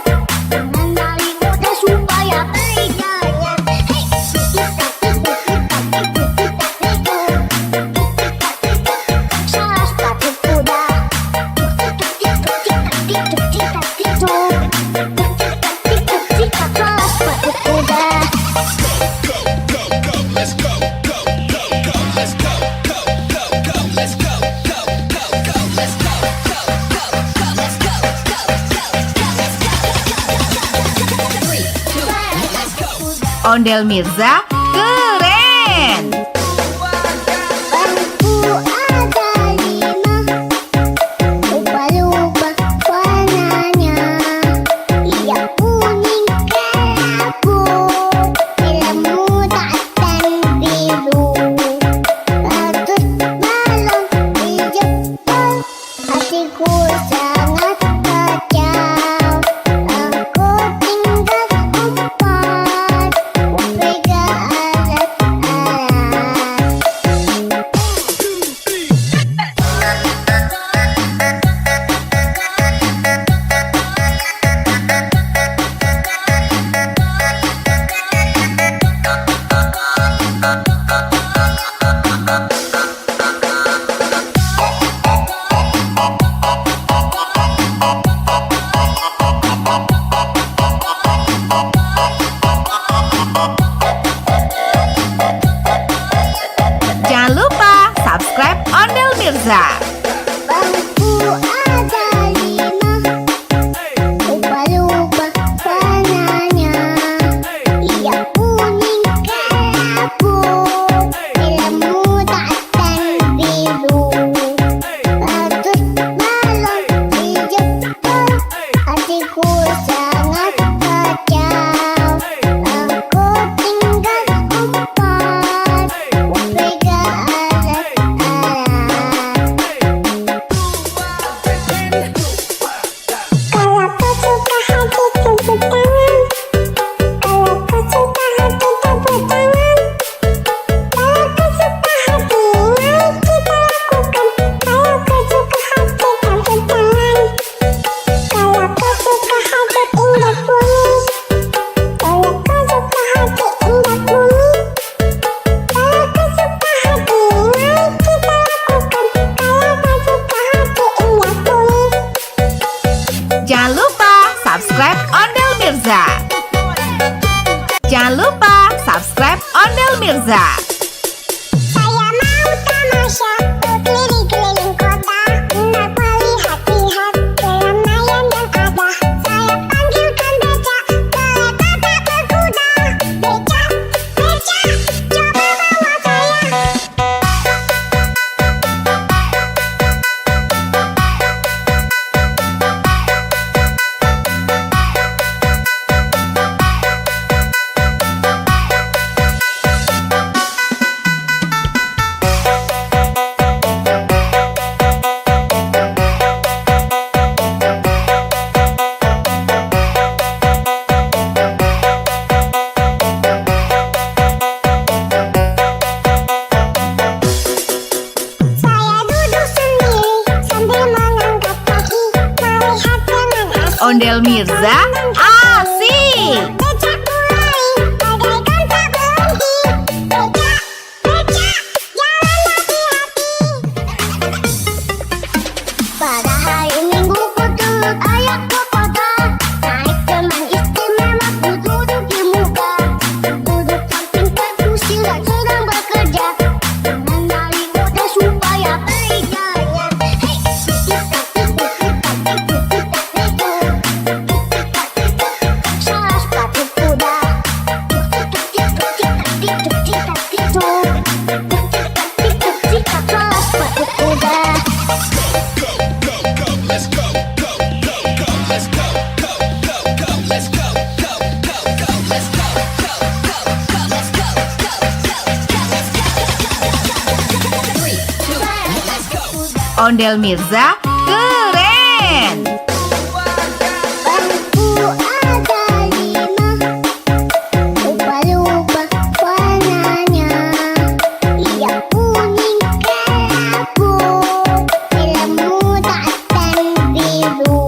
mengenali kota supaya berjaya. Hei, salah sepatu kuda. Salah sepatu kuda. Ondel Mirza keren. Bangku ada 5, lupa-lupa warnanya. Ia kuning kelabu, ilmu dan biru. Ratus balon di jempol, hatiku sangat kacau. Aku tinggal empat, upega alat-alat. Jangan lupa subscribe Ondel Mirza. Bangku ada 5, lupa-lupa warnanya. Ia kuning kelabu, ilmu dan biru. Ratus balon di jempol, hatiku sangat kacau. Aku tinggal empat, upega alat-alat. Ondel Mirza asik. Becak mulai bagaikan tak berhenti. Becak, becak, jalan hati-hati. Pada hari Minggu ku turut ayahku kota. Naik teman istimewa ku duduk di muka. Duduk samping kursi sedang bekerja. Mengenali kuda supaya berjaya. Hei, salah sepatu kuda. Salah sepatu kuda. Ondel Mirza keren. Bangku ada 5, lupa-lupa warnanya. Yang kuning kelabu, merah muda dan biru.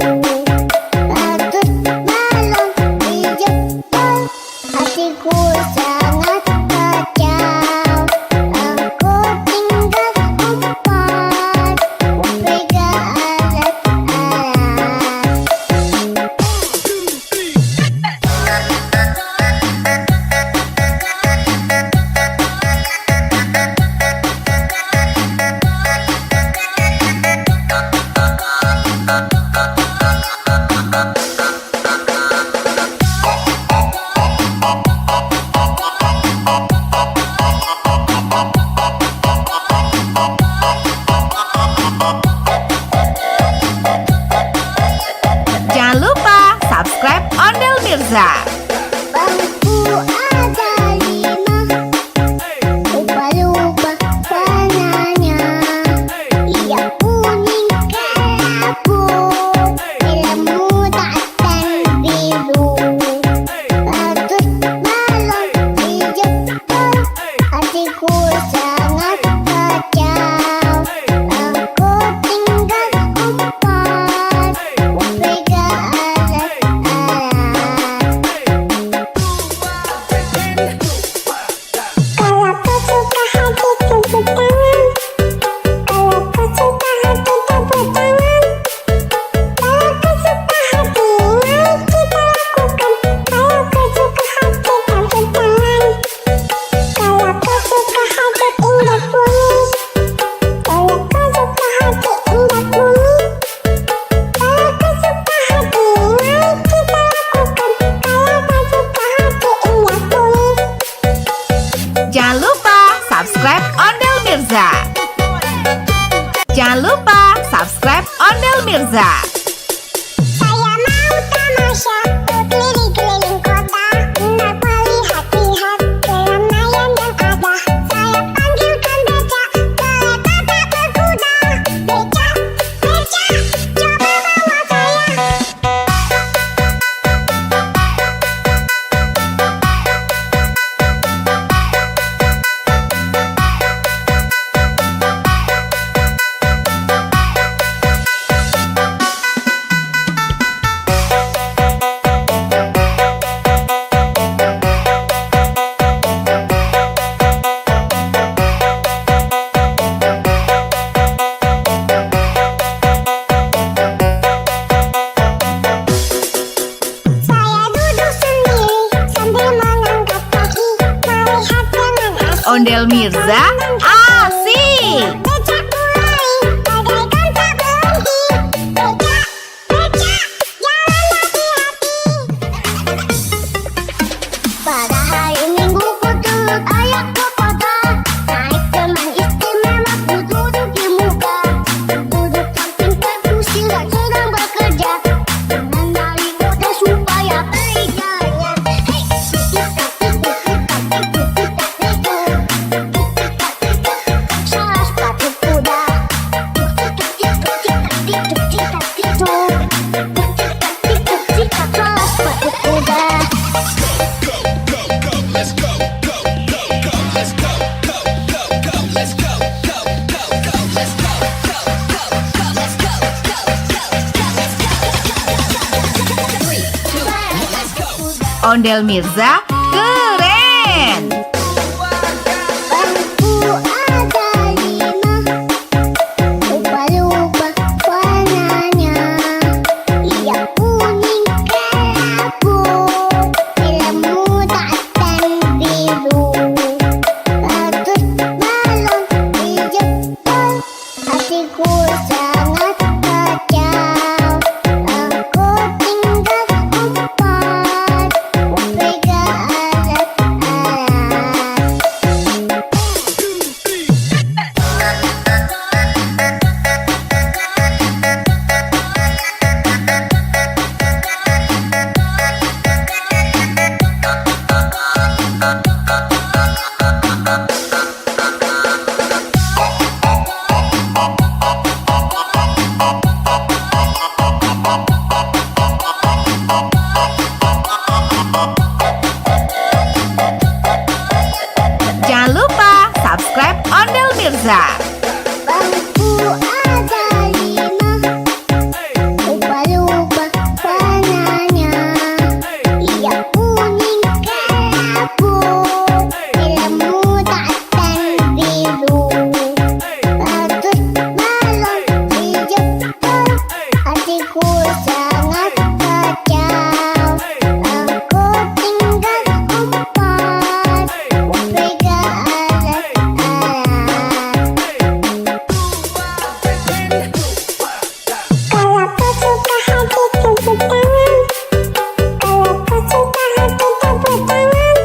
Bagus balon dijemput, hatiku sangat kacau. Aku tinggal empat, pegang alat-alat. Jangan lupa subscribe Ondel Mirza. Bangku ada 5, lupa-lupa warnanya. Yang kuning kelabu, merah muda dan biru. Bagus balon dijemput, hatiku sangat kacau. Aku tinggal empat, pegang alat-alat. Kalau kau suka hati tepuk tangan. Kalau kau suka hati tepuk tangan. Kalau kau suka hati mari kita lakukan. Kalau kau suka hati tepuk tangan. Kalau kau suka hati indah bunyi. Kalau kau suka hati indah bunyi. Kalau kau suka hati mari kita lakukan. Kalau kau suka hati indah bunyi. Jangan lupa subscribe Ondel Mirza. Jangan lupa subscribe Ondel Mirza. Saya mau tamasya berkeliling-keliling kota untuk melihat-lihat keramaian yang ada. Saya panggilkan becak, kereta tak berkuda. Becak, becak, coba bawa saya. Saya duduk sendiri sambil mengangkat kaki, melihat teman asing. Ondel Mirza asik. Becak mulai bagaikan tak berhenti. Becak, becak, jalan hati-hati. Pada hari Minggu ku turut ayahku kota. Naik teman istimewa ku duduk di muka. Duduk samping kursi sedang bekerja. Mengenali kuda supaya berjaya. Hei, salah sepatu Ondel Mirza keren. Bangku ada 5, lupa-lupa warnanya. Ia kuning kelabu, ilmu dan biru. Bagus balon di Jepang, hatiku sangat kacau. Aku tinggal 4, pegang alat-alat. Jangan lupa subscribe Ondel Mirza. Bangku ada 5, lupa-lupa warnanya. Ia kuning kelabu, ilmu dan biru. Bagus balon di Jepang, hatiku sangat kacau. Aku tinggal 4, pegang alat-alat. Kalau kau suka hati tepuk tangan. Kalau kau suka hati tepuk tangan.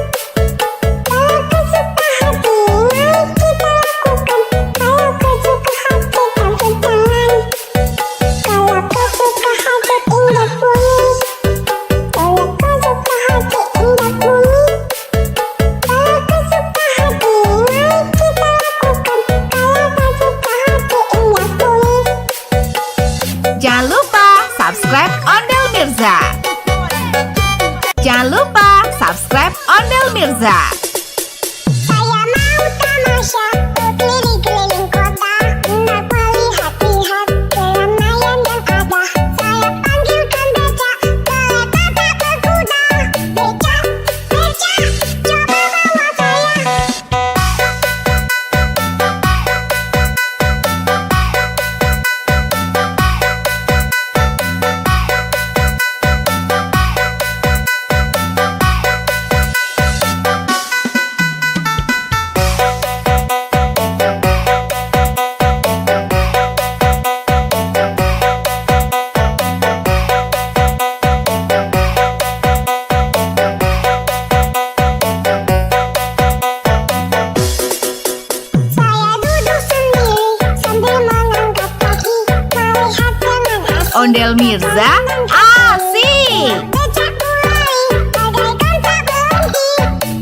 Kalau kau suka hati, mari kita lakukan. Kalau kau suka hati tepuk tangan. Kalau kau suka hati indah kuning. Kalau kau suka hati indah kuning. Kalau kau suka hati, mari kita lakukan. Kalau kau suka hati indah kuning. Jangan lupa subscribe Ondel Mirza. Jangan lupa subscribe Ondel Mirza. Saya mau tamasya berkeliling-keliling kota, hendak melihat-lihat keramaian yang ada. Saya panggilkan becak, kereta tak berkuda. Becak, becak, coba bawa saya. Saya duduk sendiri sambil mengangkat kaki, melihat dengan asik. Ondel Mirza asik. Becak mulai, bagaikan tak berhenti.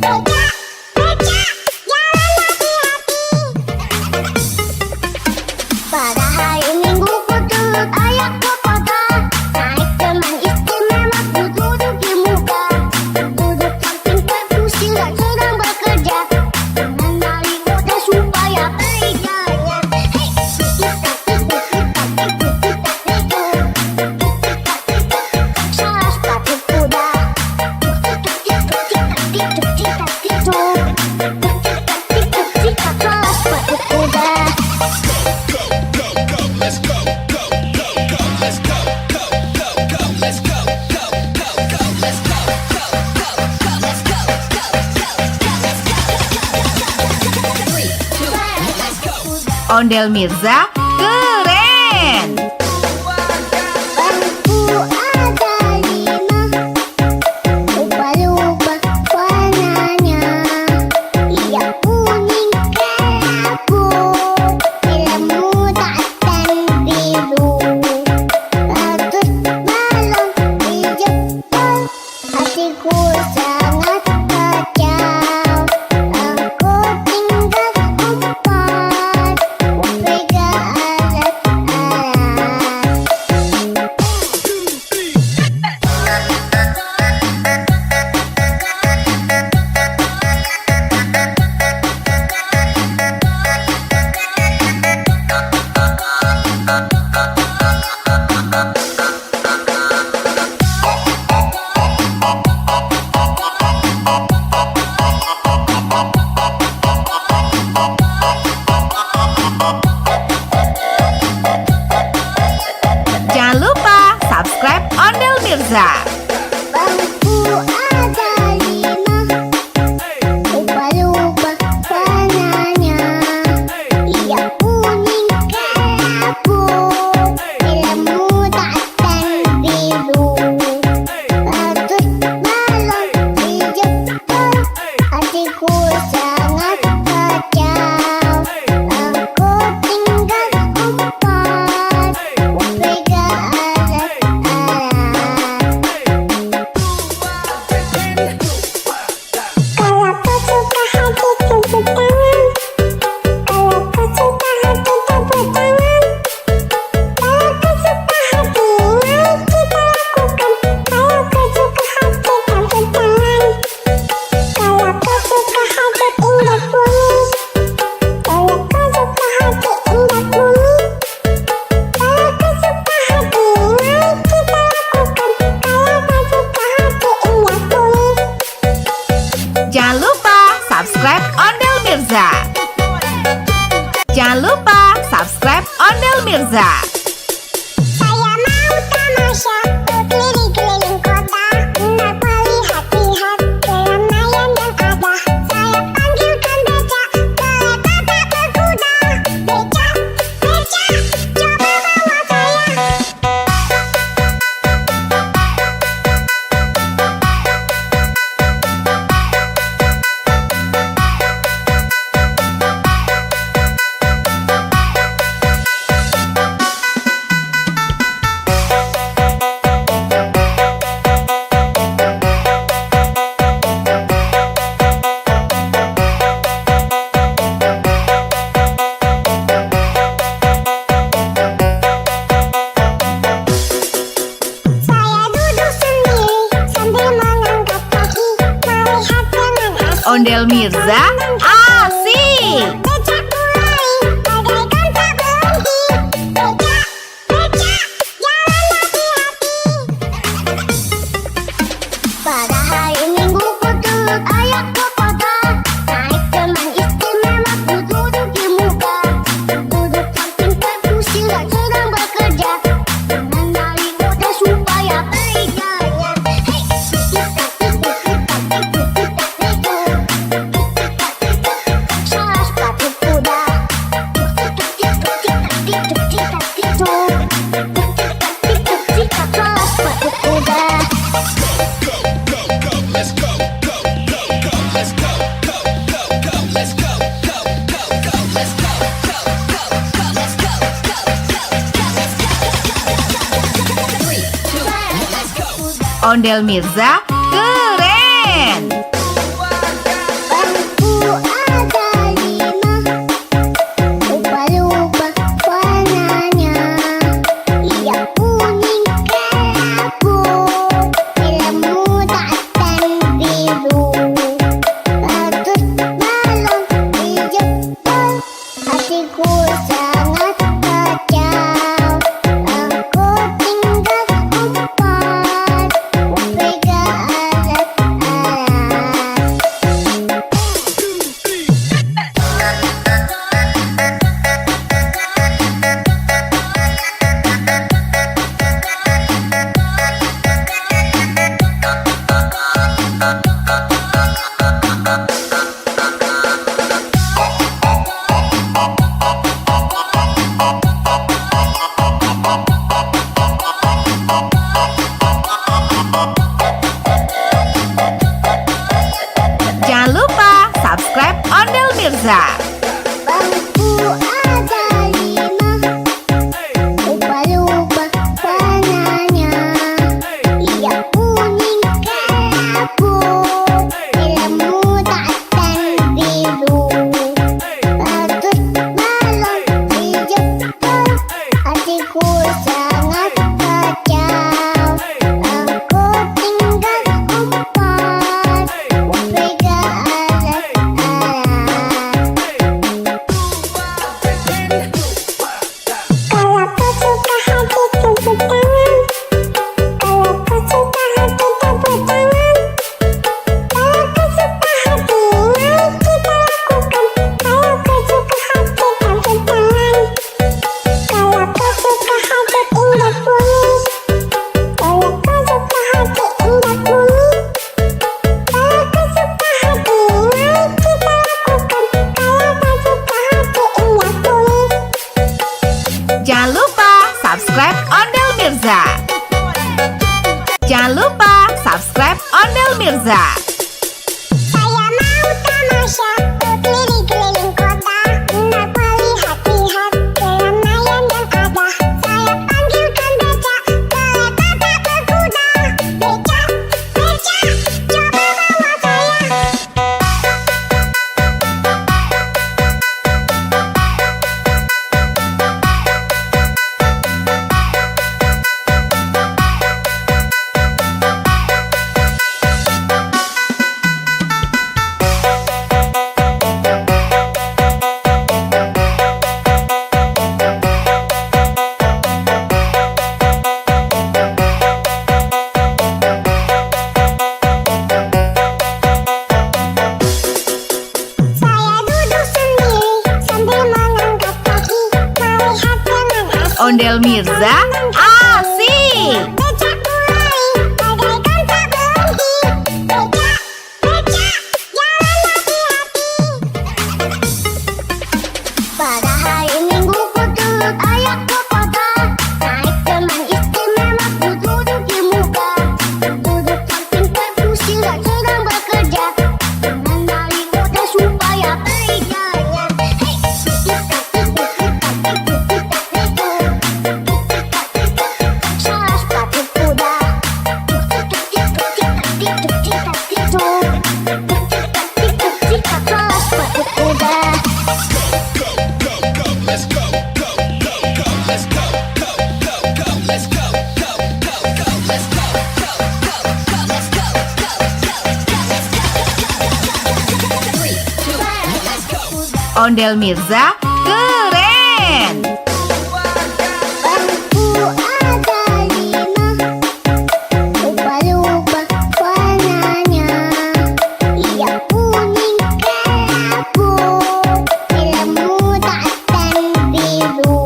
Becak, becak, jalan hati-hati. Pada hari Minggu ku turut ayah ke kota, naik teman istimewa ku duduk di muka. Duduk samping perkusi dan sedang bekerja, mengenali kota supaya beriganya. Hei, salah sepatu kuda. Salah sepatu kuda. Ondel Mirza keren. Bangku ada 5, lupa-lupa warnanya. Ia kuning kelabu, ilmu dan biru. Bagus balon di Jepang, hatiku sangat kacau. Aku tinggal 4, pegang alat Jangan lupa subscribe Ondel Mirza. Bangku ada 5, lupa-lupa warnanya. Ia kuning kelabu, bila muda dan biru. Bagus balon hijau, hatiku sangat kacau. Aku tinggal 4, pegang alat-alat. Kalau kau suka hati tepuk tangan. Kalau kau suka hati tepuk tangan. Kalau kau suka hati mari kita lakukan. Kalau kau suka hati tepuk tangan. Kalau kau suka hati indah bunyi. Kalau kau suka hati indah bunyi. Kalau kau suka hati mari kita lakukan. Kalau kau suka hati indah bunyi. Jangan lupa subscribe Ondel Mirza. Jangan lupa subscribe Ondel Mirza. Saya mau tamasya keliling-keliling kota, hendak melihat-lihat keramaian yang ada. Saya panggilkan becak, kereta tak berkuda. Becak, becak, coba bawa saya. Saya duduk sendiri sambil mengangkat kaki, melihat dengan asik. Ondel Mirza asik. Becak mulai, bagaikan tak berhenti. Becak, becak, jalan hati-hati. Pada hari Minggu ku turut ayah ke kota, naik teman istimewa ku duduk di muka. Duduk samping kursi dan sedang bekerja, mengenali kode supaya berjaya. Hei, salah sepatu kuda. Salah sepatu kuda. Ondel Mirza keren. Bangku ada 5, lupa-lupa warnanya. Ia kuning kelabu, bila muda dan biru. Bagus balon hijau, hatiku sangat kacau. Aku tinggal 4, pegang alat-alat. Ondel Mirza asik. Becak mulai bagaikan tak berhenti. Becak, becak, jalan hati-hati. Pada hari Minggu ku turut ayah ke kota. Naik teman istimewa ku duduk di muka. Duduk samping perkusi dan sedang bekerja. Mengenali roda supaya baik jalan. Hei, salah sepatu kuda. Salah sepatu kuda. Ondel Mirza keren. Bangku ada 5, lupa-lupa warnanya. Ia kuning kelabu, hitam muda dan biru.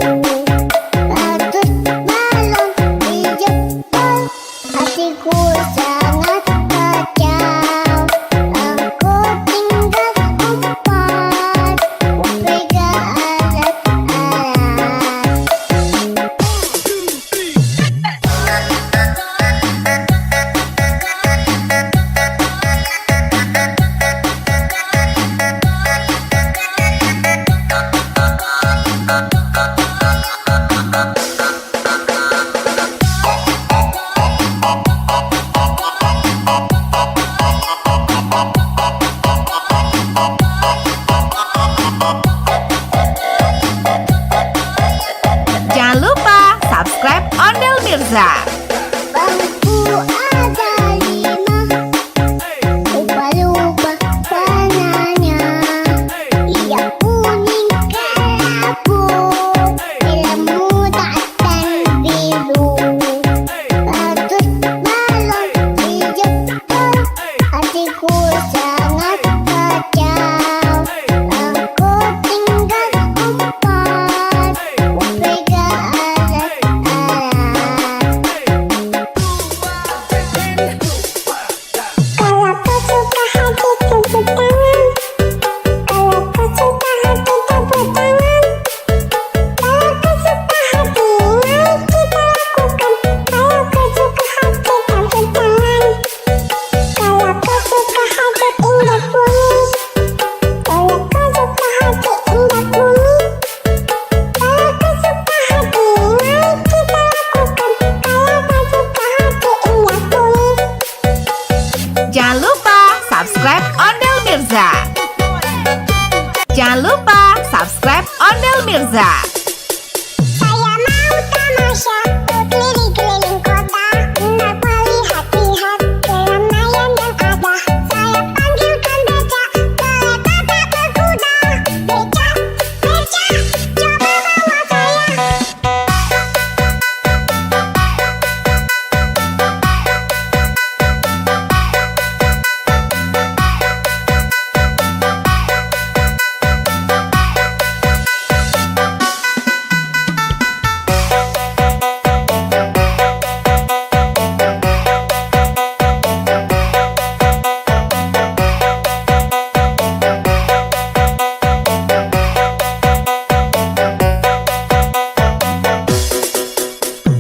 Ratus balon di jempol, hatiku sangat kacau. Aku tinggal empat, pegang alat-alat. Jangan lupa subscribe Ondel Mirza. Bangku ada 5, lupa-lupa warnanya. Ia kuning kelabu, hitam muda dan biru. Ratus balon di jempol, hatiku sangat kacau. Aku tinggal empat, pegang alat-alat. Kalau kau suka hati tepuk tangan. Kalau kau suka hati tepuk tangan. Kalau kau suka hati mari kita lakukan. Kalau kau suka hati tepuk tangan. Kalau kau suka hati indah bunyi. Kalau kau suka hati indah bunyi. Kalau kau suka hati mari kita lakukan. Kalau kau suka hati indah bunyi. Jangan lupa subscribe Ondel Mirza. Jangan lupa subscribe Ondel Mirza. Saya mau tamasya berkeliling-keliling kota, hendak melihat-lihat keramaian yang ada. Saya panggilkan becak, kereta tak berkuda. Becak, becak, coba bawa saya.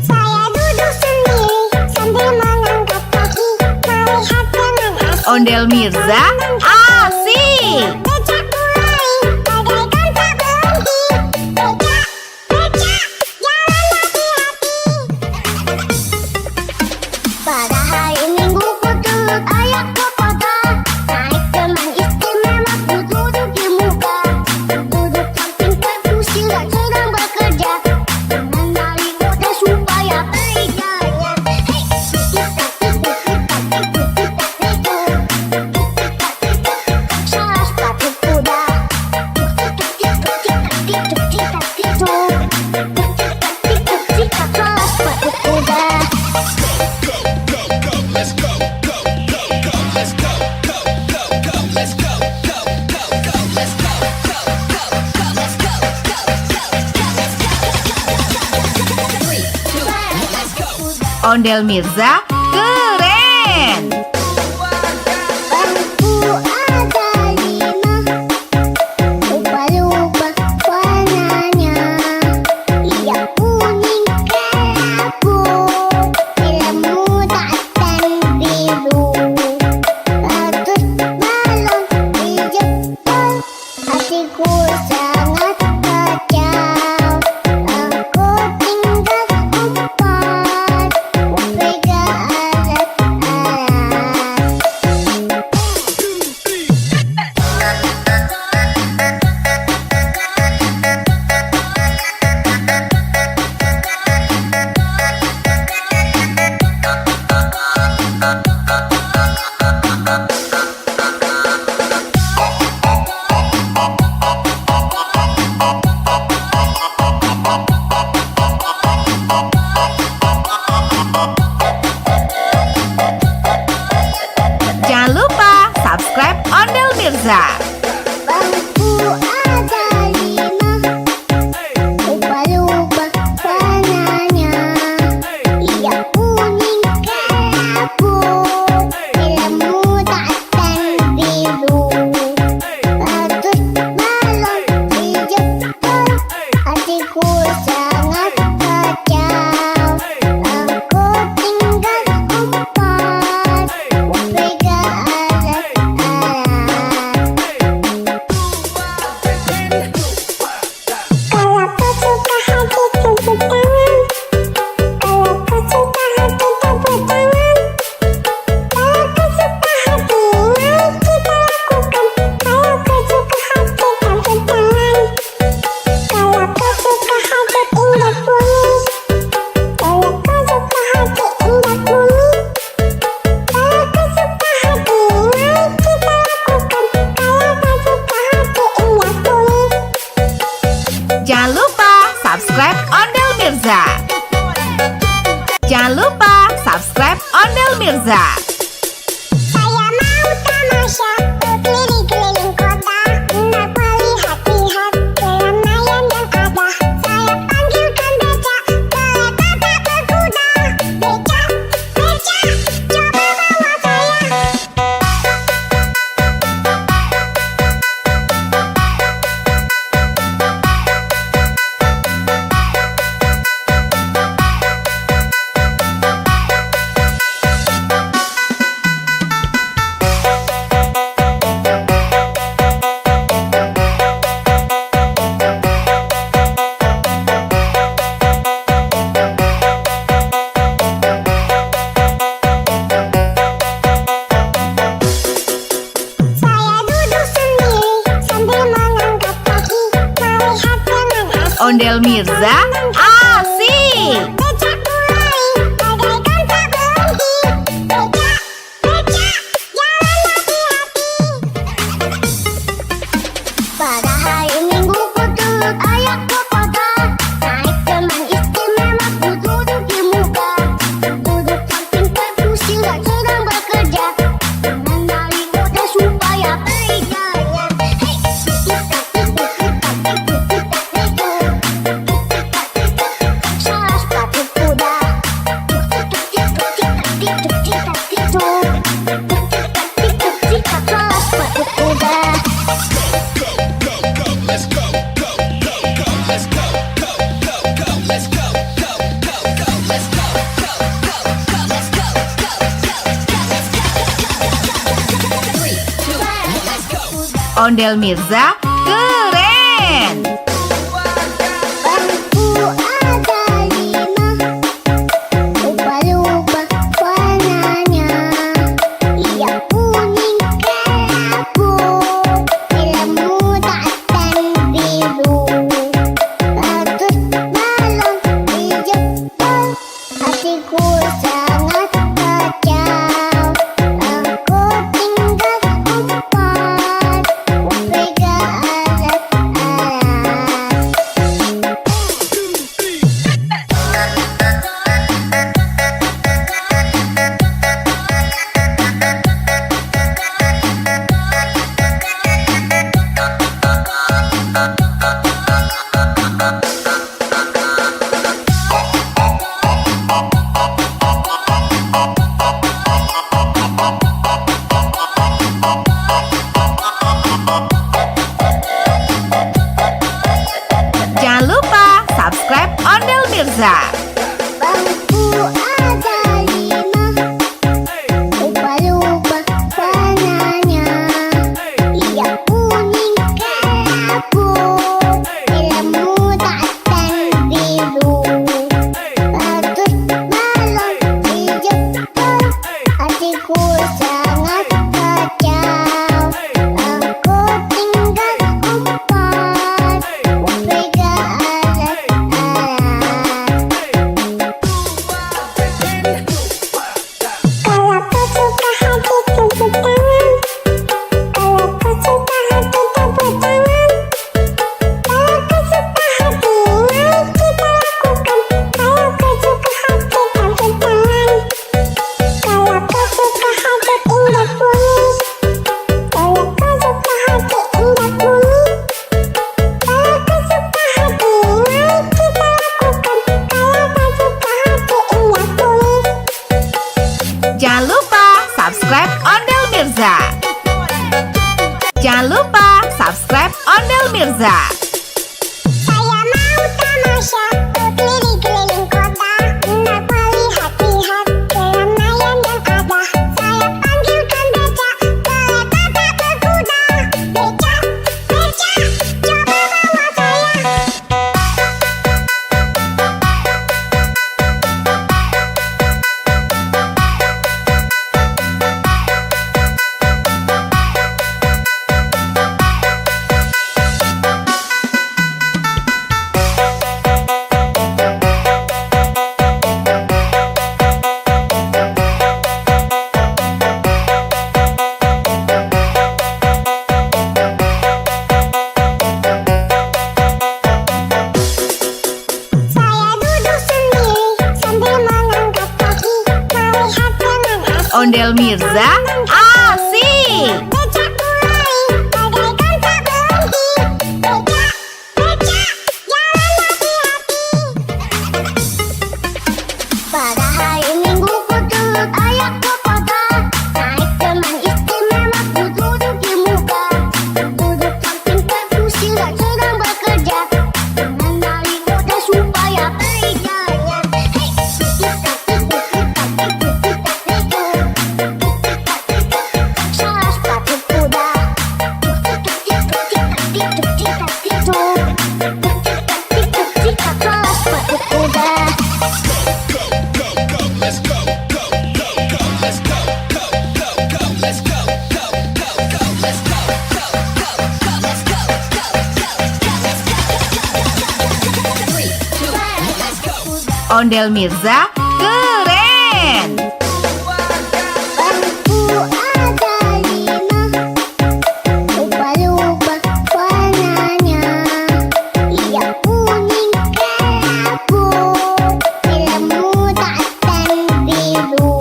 Saya duduk sendiri sambil mengangkat kaki, melihat teman asing. Ondel Mirza asik. Becak mulai bagaikan tak berhenti. Becak, becak, jalan hati-hati. Pada hari Minggu ku turut ayah ke kota. Naik teman istimewa ku duduk di muka. Duduk samping perkusi dan sedang bekerja. Mengenali roda supaya baik jalan. Hei, Ondel Mirza keren. Bangku ada 5, ubah-ubah warnanya. Ia kuning kelabu, merah muda dan biru. Ratus balon dijemput, hatiku sangat kacau. Aku tinggal 4, pegang alat-alat. Jangan lupa subscribe Ondel Mirza. Bangku ada 5, ubah-ubah warnanya. Ia kuning kelabu, merah muda dan biru. Ratus balon dijemput, hatiku sangat kacau. Aku tinggal 4, pegang alat-alat. Kalau kau suka hati tepuk tangan. Kalau kau suka hati tepuk tangan. Kalau kau suka hati mari kita lakukan. Kalau kau suka hati tepuk tangan. Kalau kau suka hati indah bunyi. Kalau kau suka hati indah bunyi. Kalau kau suka hati mari kita lakukan. Kalau kau suka hati indah bunyi. Jangan lupa subscribe Ondel Mirza. Jangan lupa subscribe Ondel Mirza. Saya mau tamasya keliling-keliling kota, hendak melihat-lihat keramaian yang ada. Saya panggilkan becak, kereta tak berkuda. Becak, becak, coba bawa saya. Saya duduk sendiri sambil mengangkat kaki, melihat dengan asik. Ondel Mirza asik. Becak mulai, bagaikan tak berhenti. Becak, becak, jalan hati-hati. Pada hari Minggu ku turut ayahku kota, naik teman istimewa ku duduk di muka. Duduk samping perkusi dan sedang bekerja, mengenali kode supaya berjaya. Hei, salah sepatu kuda. Salah sepatu kuda. Ondel Mirza keren. Bangku ada 5, ubah-ubah warnanya. Ia kuning kelabu, merah muda dan biru. Ratus balon dijemput, hatiku sangat kacau. Aku tinggal 4, pegang alat-alat. Mirza. Bangku ada 5, lupa-lupa warnanya. Ia kuning kelabu, ilmu dan biru. Bagus balon hijau, hatiku sangat kacau. Aku tinggal 4, pegang alat-alat. Kalau kau suka hati tepuk tangan. Kalau kau suka hati tepuk tangan. Kalau kau suka hati, mari kita lakukan. Kalau kau suka hati tepuk tangan. Kalau kau suka hati indah bunyi. Kalau kau suka hati indah bunyi. Kalau kau suka hati, mari kita lakukan. Kalau kau suka hati indah bunyi. Jangan lupa subscribe Ondel Mirza. Jangan lupa subscribe Ondel Mirza. Saya mau tamasya keliling-keliling kota, hendak melihat-lihat keramaian yang ada. Saya panggilkan becak, kereta tak berkuda. Becak, becak, coba bawa saya. Saya duduk sendiri sambil mengangkat kaki, melihat dengan asik. Ondel Mirza asik. Becak mulai, bagaikan tak berhenti. Becak, becak, jalan hati-hati. Pada hari Minggu ku turut ayah ke kota, naik teman istimewa ku duduk di muka. Duduk samping kursi dan sedang bekerja, mengenali mudah supaya kerjanya. Hei, salah sepatu kuda. Salah sepatu kuda. Ondel Mirza keren. Bangku ada 5, lupa-lupa warnanya. Ia kuning kelabu, ilmu dan biru.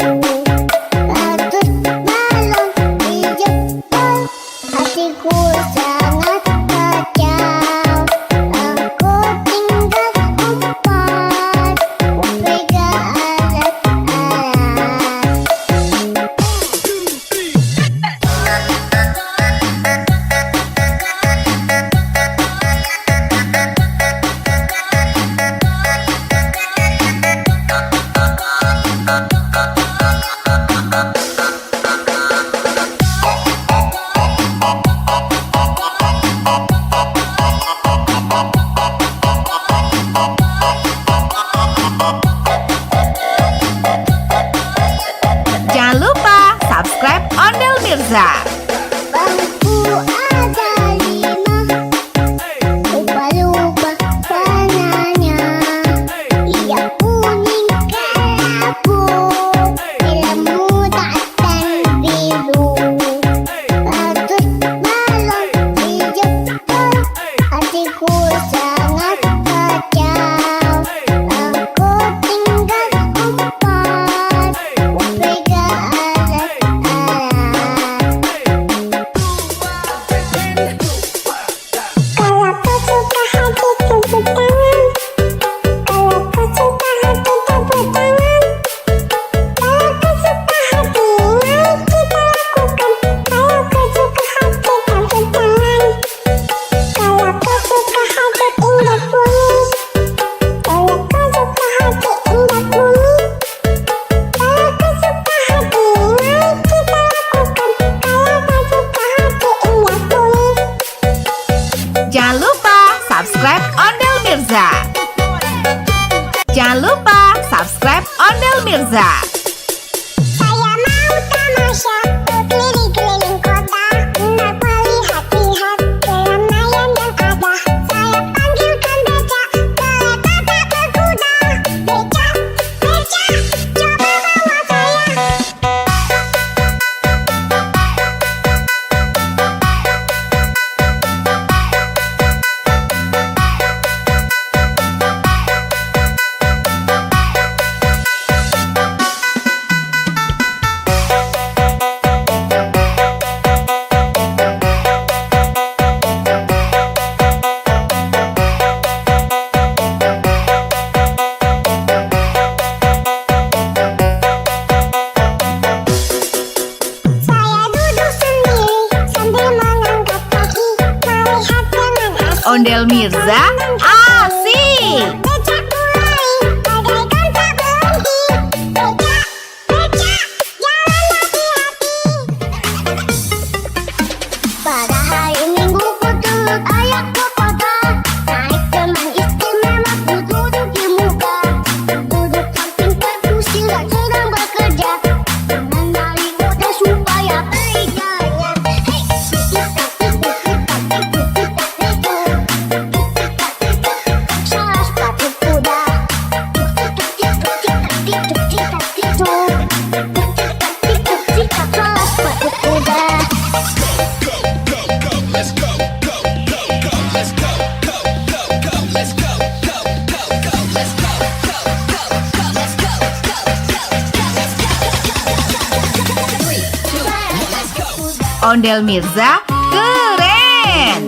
Bagus balon hijau, hatiku sangat kacau. Aku tinggal 4, pegang alat-alat. Jangan lupa subscribe Ondel Mirza. Bangku ada 5, lupa-lupa warnanya. Ia kuning kelabu, ilmu dan biru. Bagus balon hijau, hatiku sangat kacau. Aku tinggal 4, pegang alat-alat. Mirza. Saya mau tamasya berkeliling-keliling kota, hendak melihat-lihat keramaian yang ada. Saya panggilkan becak, kereta tak berkuda. Becak, becak, coba bawa saya. Saya duduk sendiri sambil mengangkat kaki, melihat dengan asik. Ondel Mirza, asik. Becak mulai, bagaikan tak berhenti. Becak, becak, jalan hati-hati. Pada hari Minggu ku turut ayah ke kota, naik teman istimewa ku duduk di muka. Duduk samping perkusi sedang bekerja, mengenali kota supaya berjaya. Hei, salah sepatu kuda. Salah sepatu kuda. Ondel Mirza, keren.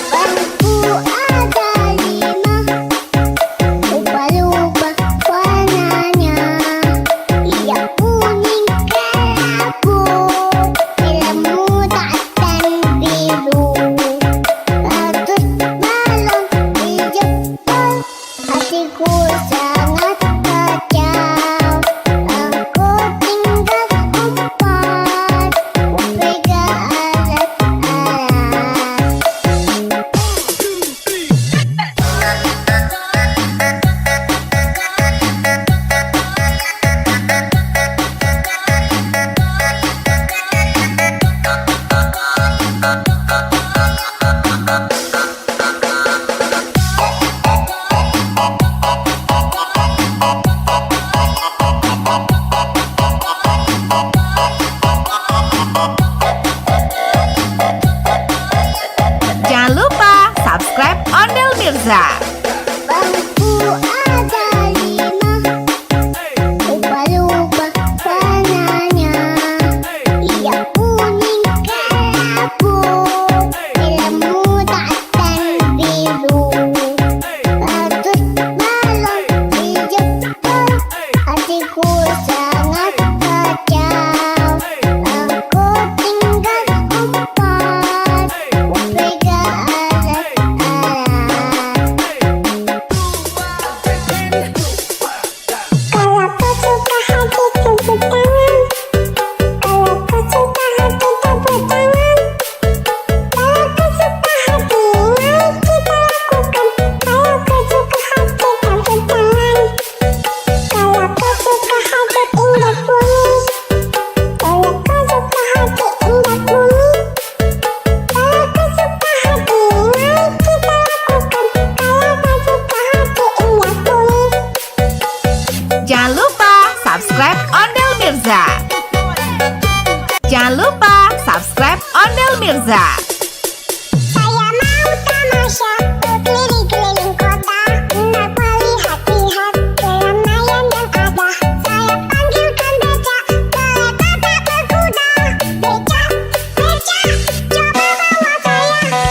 Bangku ada 5, lupa-lupa warnanya. Ia kuning kelabu, ilmu dan biru. Ratus balon dijemput, hatiku sangat kacau. Aku tinggal empat, pegang alat-alat. Jangan lupa subscribe Ondel Mirza. Bangku ada 5, lupa-lupa warnanya. Ia kuning kelabu, ilmu dan biru. Ratus balon dijemput, hatiku sangat kacau. Aku tinggal empat, pegang alat-alat. Kalau kau suka hati tepuk tangan. Kalau kau suka hati tepuk tangan. Kalau kau suka hati mari kita lakukan. Kalau kau suka hati tepuk tangan. Kalau kau suka hati indah bunyi. Kalau kau suka hati indah bunyi. Kalau kau suka hati mari kita lakukan. Kalau kau suka hati indah bunyi. Jangan lupa subscribe Ondel Mirza. Jangan lupa subscribe Ondel Mirza. Saya mau tamasya berkeliling-keliling kota, hendak melihat-lihat keramaian yang ada. Saya panggilkan becak, kereta tak berkuda. Becak, becak, coba bawa saya.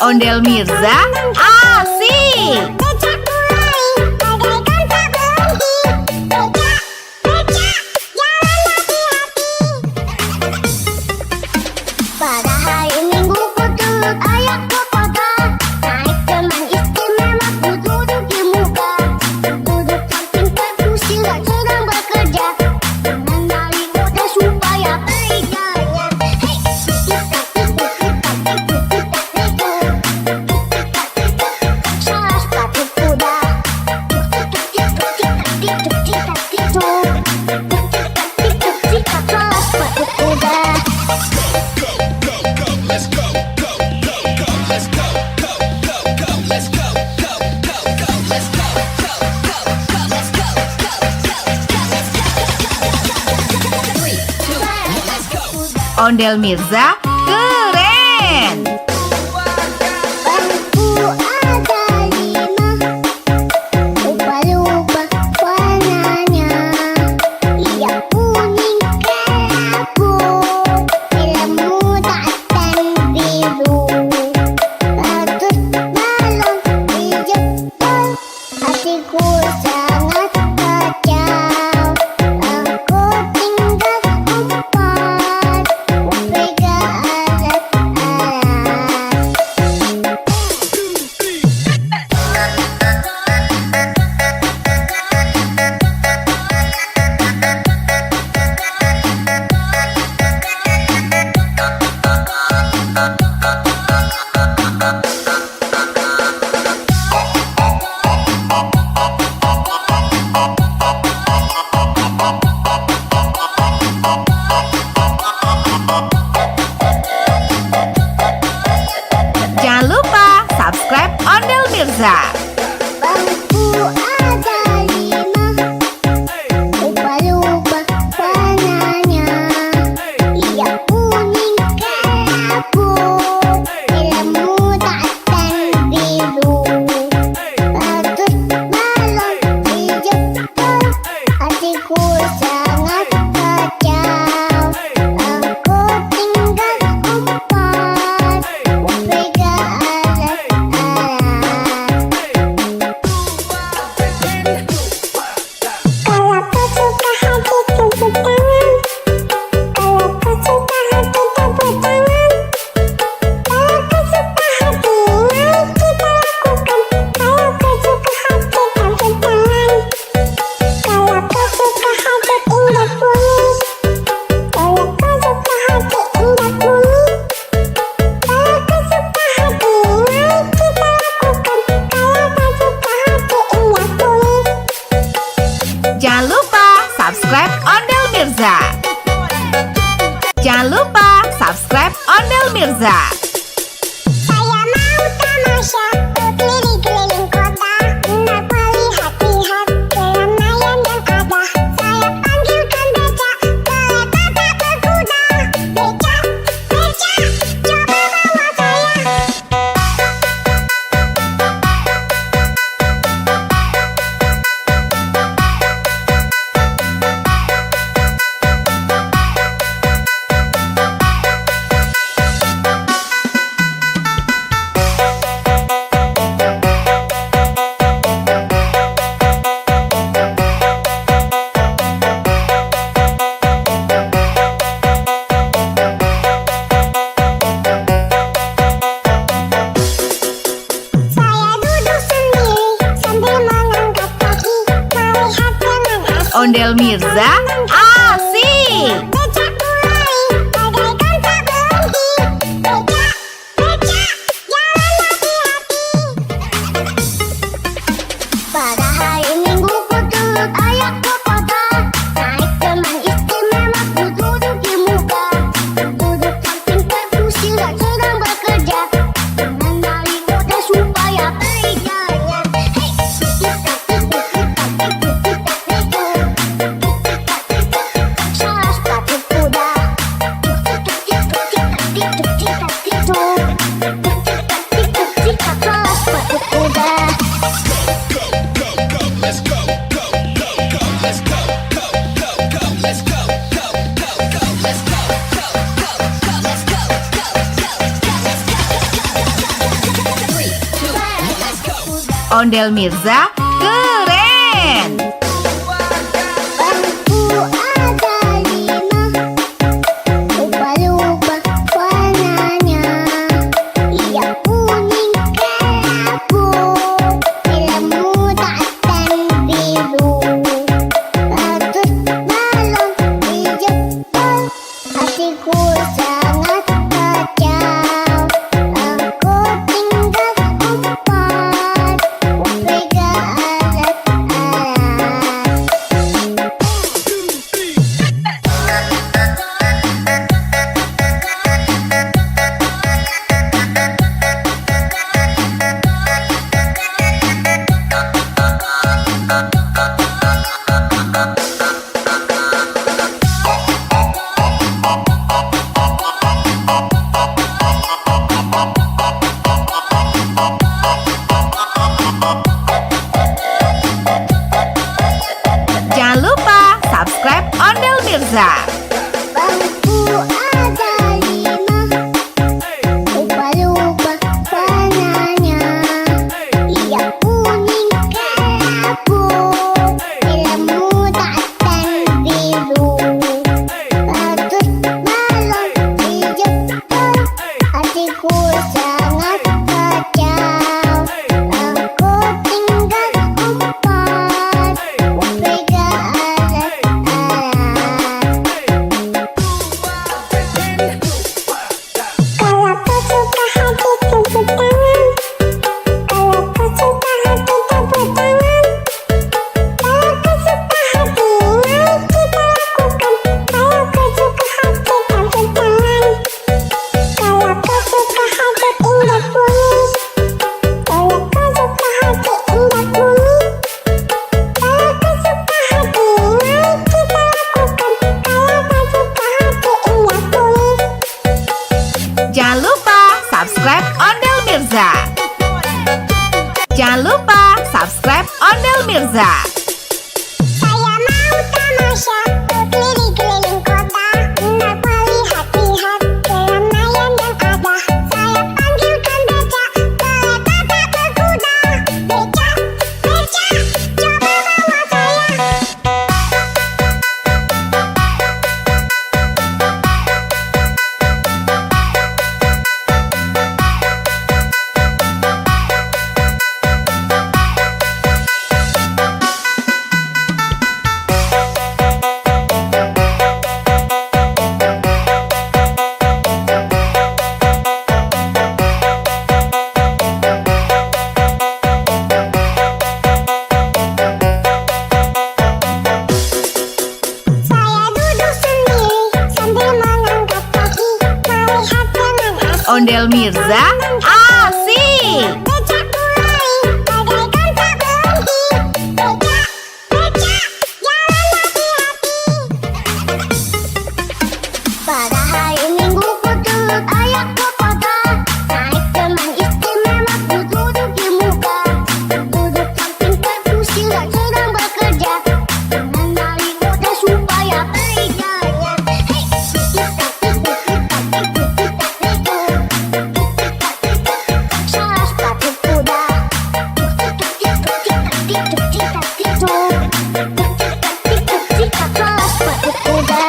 Ondel Mirza asik. Becak mulai bagaikan tak berhenti. Becak, becak, jalan hati-hati. Pada hari Minggu ku turut ayahku kota. Naik teman istimewa ku duduk di muka. Duduk samping kursi sedang bekerja. Mengenali kode supaya baik jalannya. Hei, salah sepatu kuda. Salah sepatu kuda. Ondel Mirza keren. Bangku ada 5, lupa-lupa warnanya. Yang kuning kelabu, merah muda dan biru. Ratus balon dijemput, hatiku sangat kacau. Aku tinggal 4, pegang alat-alat. Jangan lupa subscribe Ondel Mirza. Bangku ada 5, lupa-lupa warnanya. Yang kuning kelabu, merah muda dan biru. Ratus balon dijemput, hatiku sangat kacau. Aku tinggal 4, pegang alat-alat. Kalau kau suka hati tepuk tangan. Kalau kau suka hati tepuk tangan. Kalau kau suka hati mari kita lakukan. Kalau kau suka hati tepuk tangan. Kalau kau suka hati indah bunyi. Kalau kau suka hati indah bunyi. Kalau kau suka hati mari kita lakukan. Kalau kau suka hati indah bunyi. Jangan lupa subscribe Ondel Mirza. Jangan lupa subscribe Ondel Mirza. Saya mau tamasya berkeliling-keliling kota untuk melihat-lihat keramaian yang ada. Saya panggilkan becak, kereta tak berkuda. Becak, becak, coba bawa saya. Saya duduk sendiri sambil mengangkat kaki, melihat teman asing. Ondel Mirza asik. Becak mulai bagaikan tak berhenti. Becak, becak, jalan hati-hati. Pada hari Minggu ku turut ayahku kota. Naik teman istimewa ku duduk di muka. Duduk samping kursi sedang bekerja. Mengenali kode supaya baik jalannya. Hei, Ondel Mirza keren. Bangku ada 5, lupa-lupa warnanya. Ia kuning kelabu, merah muda dan biru. Bagus balon di Jepang, hatiku sangat kacau. Aku tinggal 4, pegang alat-alat. Jangan lupa subscribe Ondel Mirza. Bangku ada 5, lupa-lupa warnanya. Ia kuning kelabu, merah muda dan biru. Bagus balon di Jepang, hatiku sangat kacau. Aku tinggal 4, pegang alat-alat. Kalau kau suka hati tepuk tangan. Kalau kau suka hati tepuk tangan. Kalau kau suka hati, mari kita lakukan. Kalau kau suka hati tepuk tangan. Kalau kau suka hati indah bunyi. Kalau kau suka hati indah bunyi. Kalau kau suka hati, mari kita lakukan. Kalau kau suka hati indah bunyi. Jangan lupa subscribe Ondel Mirza. Jangan lupa subscribe Ondel Mirza. Saya mau tamasya berkeliling-keliling kota, hendak melihat-lihat keramaian yang ada. Saya panggilkan becak, kereta tak berkuda. Becak, becak, coba bawa saya. Saya duduk sendiri sambil mengangkat kaki, melihat dengan asik. Ondel Mirza asik. Becak mulai, bagaikan tak berhenti. Becak, becak, jalan hati-hati. Pada hari Minggu ku turut ayah ke kota, naik teman istimewa ku duduk di muka. Duduk samping kursi yang sedang bekerja, mengenali muda supaya beriganya. Hei, salah sepatu kuda. Salah sepatu kuda.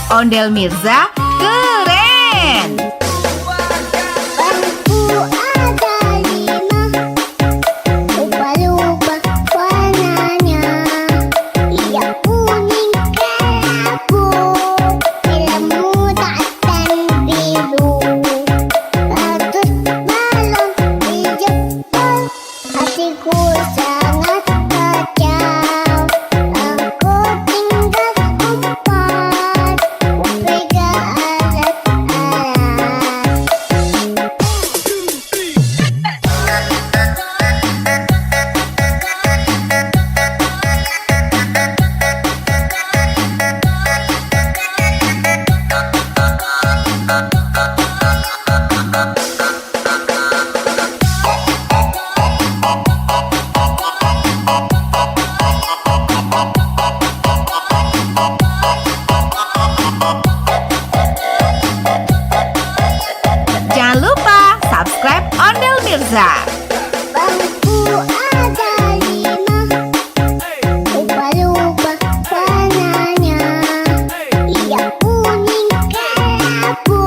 Ondel Mirza keren. Bangku ada 5, lupa-lupa warnanya. Ia kuning kelabu, merah muda dan biru. Bagus balon di Jepang, hatiku sangat kacau. Aku tinggal 4, pegang alat-alat. Mirza. Bangku ada 5, lupa-lupa warnanya. Ia kuning kelabu,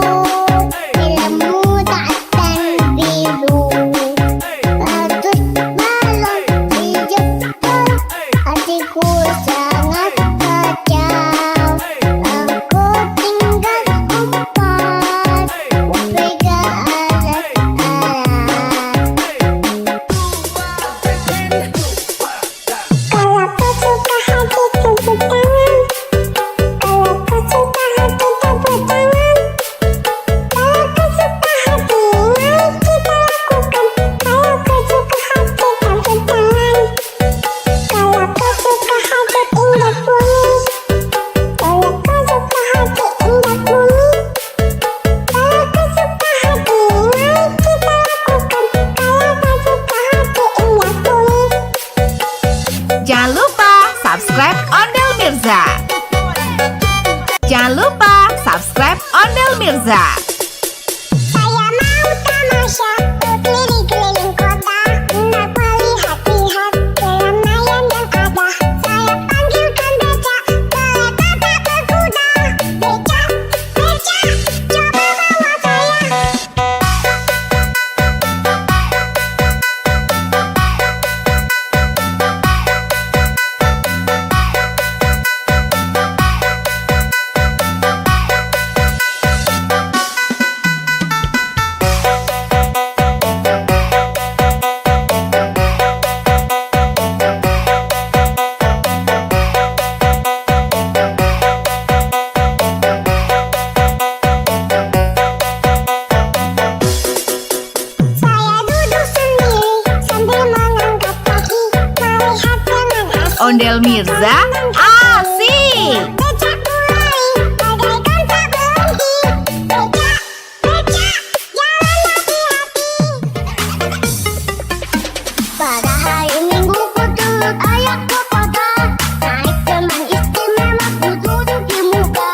ilmu dan biru. Bagus balon hijau, hatiku sangat kacau. Aku tinggal 4, pegang alat-alat. Kalau kau suka hati tepuk tangan. Kalau kau suka hati tepuk tangan. Kalau kau suka hati mari kita lakukan. Kalau kau suka hati tepuk tangan. Kalau kau suka hati indah bunyi. Kalau kau suka hati indah bunyi. Kalau kau suka hati mari kita lakukan. Kalau kau suka hati indah bunyi. Jangan lupa subscribe Ondel Mirza. Jangan lupa subscribe Ondel Mirza. Saya mau tamasya keliling-keliling kota, hendak melihat-lihat keramaian yang ada. Saya panggilkan becak, kereta tak berkuda. Becak, becak, coba bawa saya. Saya duduk sendiri sambil mengangkat kaki, melihat dengan asik. Ondel Mirza asik. Becak mulai, bagaikan tak berhenti. Becak, becak, jalan hati-hati. Pada hari Minggu ku turut ayah ke kota, naik teman istimewa ku duduk di muka.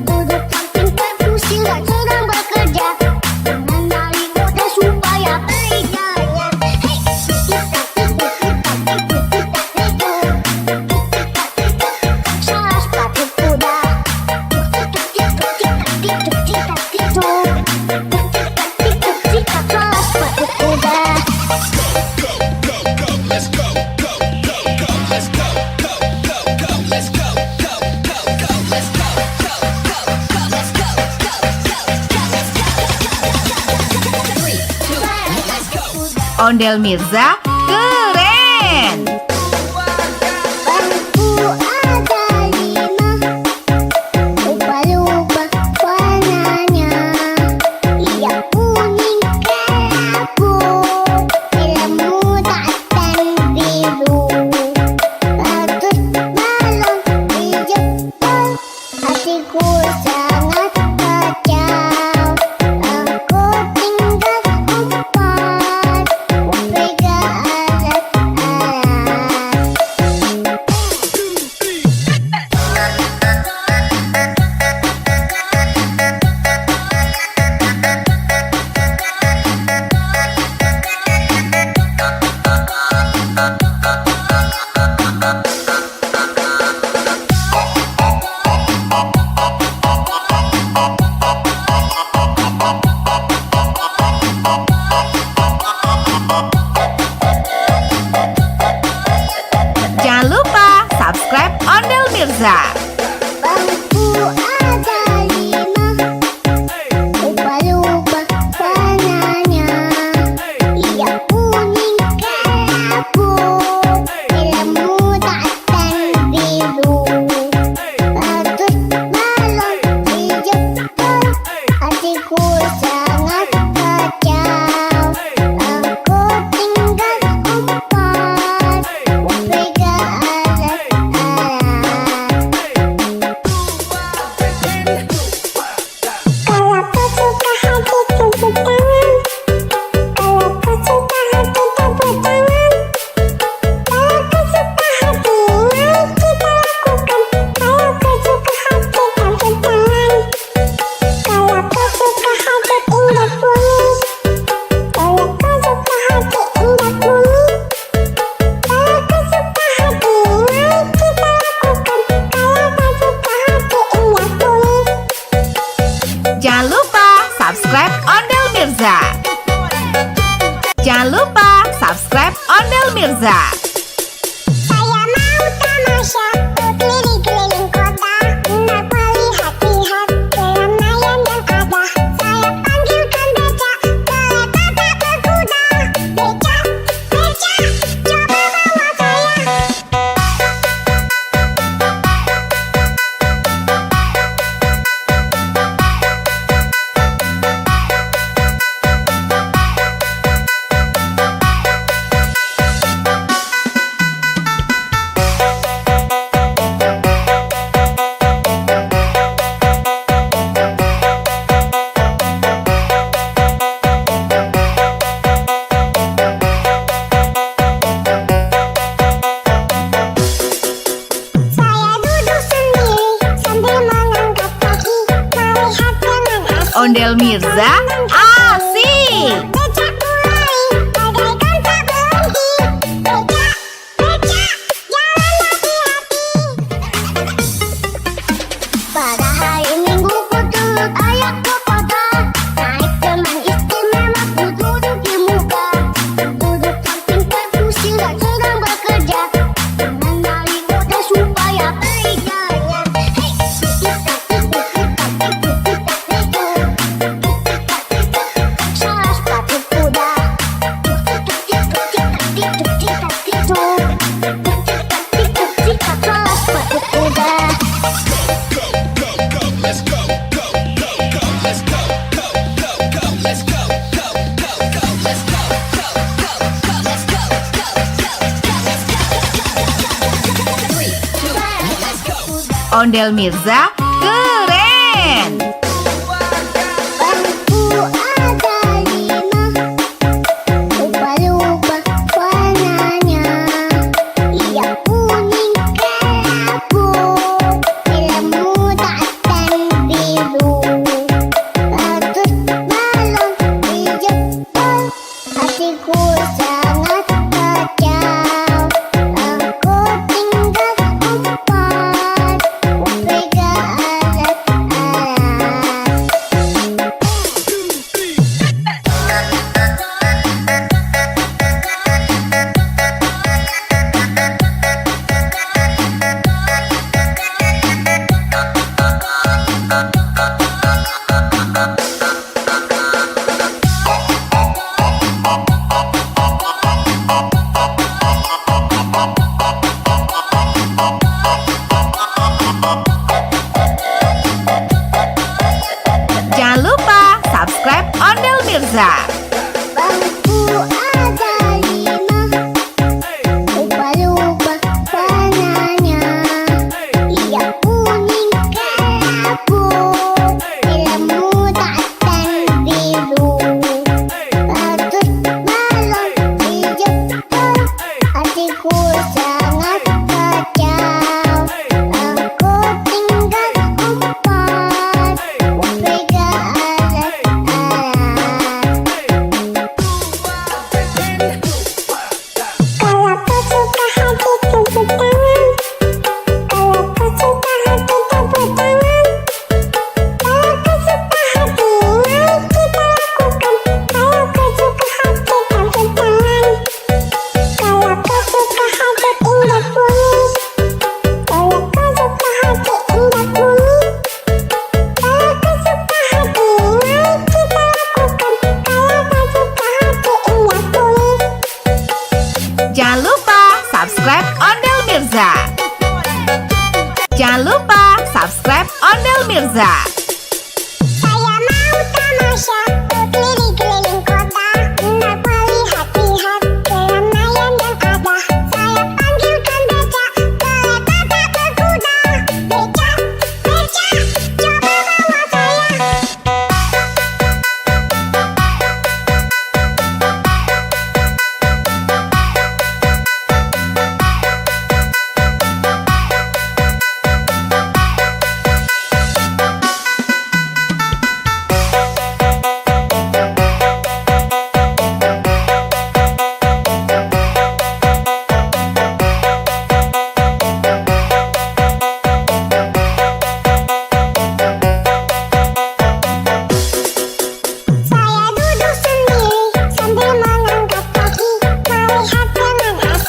Duduk samping perkusi dan sedang bekerja, mengenali kode supaya berjaya. Hei, salah sepatu kuda. Salah sepatu kuda. Ondel Mirza keren. Bangku ada 5, lupa-lupa warnanya. Ia kuning kelabu, ilmu dan biru. Bagus balon hijau, hatiku sangat kacau. Aku tinggal 4, pegang alat-alat. Mirza. Saya mau tamasya keliling-keliling kota untuk melihat-lihat keramaian yang ada. Saya panggilkan becak, kereta tak berkuda. Becak, becak, coba bawa saya. Saya duduk sendiri sambil mengangkat kaki, melihat dengan asik. Ondel Mirza, asik. Becak mulai, bagaikan tak berhenti. Becak, becak, jalan hati-hati. Pada hari Minggu ku turut ayah ke kota, naik teman istimewa ku duduk di muka. Duduk samping perkusi dan sedang bekerja, mengenali kode supaya periganya. Hei, salah sepatu kuda. Salah sepatu kuda. Ondel Mirza, keren. Bangku ada 5, lupa-lupa warnanya. Ia kuning kelabu, hitam muda dan biru. Ratus balon dijemput, hatiku sangat kacau. Aku tinggal 4, ku pegang alat-alat. Jangan lupa subscribe Ondel Mirza. Bangku ada 5, lupa-lupa warnanya. Ia kuning kelabu, hitam muda dan biru. Ratus balon dijemput, hatiku sangat kacau. Aku tinggal 4, ku pegang alat-alat.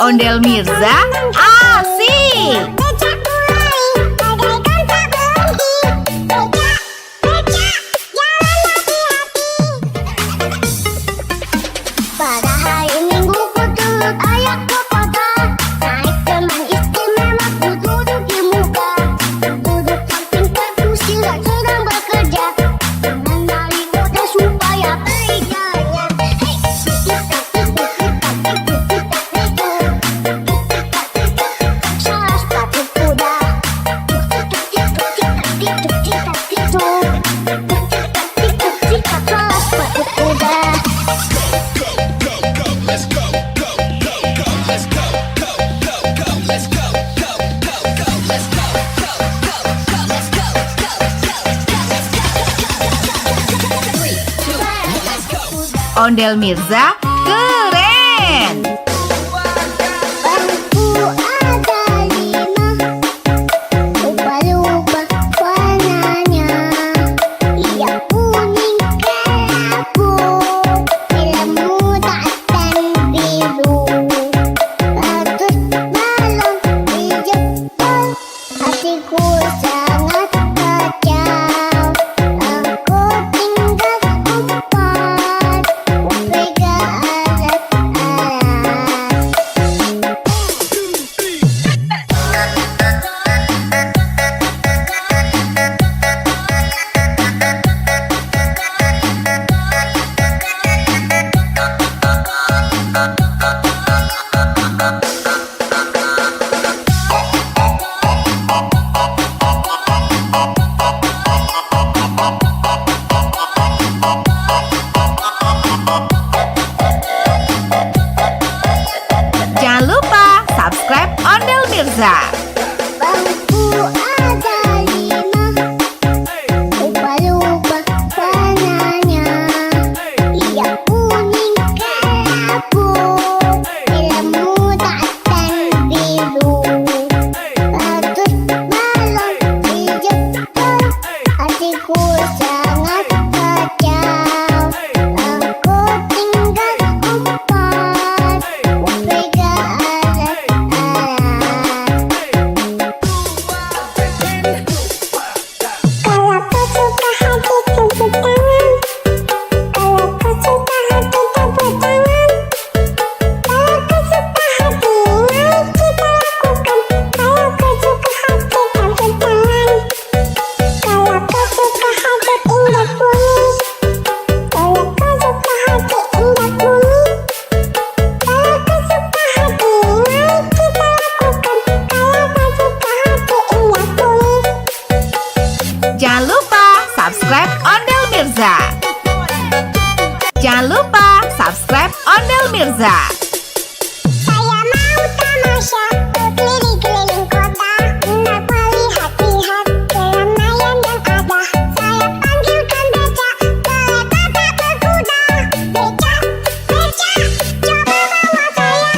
Ondel Mirza asik. Becak mulai bagaikan tak berhenti. Becak, becak, jalan hati-hati. Pada hari Minggu ku turut ayah ke kota. Naik teman istimewa ku duduk di muka. Duduk samping kursi sedang bekerja. Mengenali kota supaya berjaya. Hei, salah sepatu kuda. Salah sepatu kuda. Ondel Mirza keren. Bangku ada 5, lupa-lupa warnanya. Yang kuning kelabu, ilmu dan biru. Ratus balon di jempol, hatiku sangat kacau. Aku tinggal empat, upega alat-alat. Jangan lupa subscribe Ondel Mirza. Bangku ada 5, lupa-lupa warnanya. Yang kuning kelabu, ilmu dan biru. Ratus balon di jempol, hatiku sangat kacau. Aku tinggal empat, upega alat-alat. Kalau kau suka hati tepuk tangan. Kalau kau suka hati tepuk tangan. Kalau kau suka hati mari kita lakukan. Kalau kau suka hati tepuk tangan. Kalau kau suka hati indah bunyi. Kalau kau suka hati indah bunyi. Kalau kau suka hati mari kita lakukan. Kalau kau suka hati indah bunyi. Jangan lupa subscribe Ondel Mirza. Jangan lupa subscribe Ondel Mirza. Saya mau tamasya berkeliling-keliling kota, hendak melihat-lihat keramaian yang ada. Saya panggilkan becak, kereta tak berkuda. Becak, becak, coba bawa saya.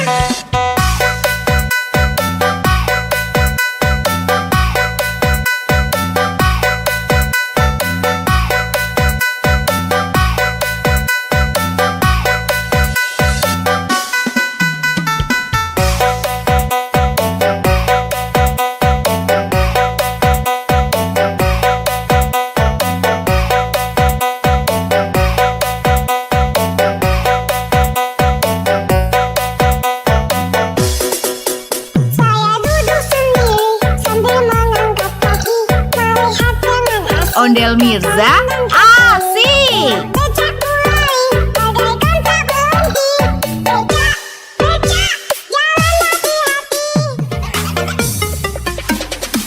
Saya duduk sendiri sambil mengangkat kaki, melihat teman asing. Ondel Mirza asik. Becak mulai bagaikan tak berhenti. Becak, becak, jalan hati-hati.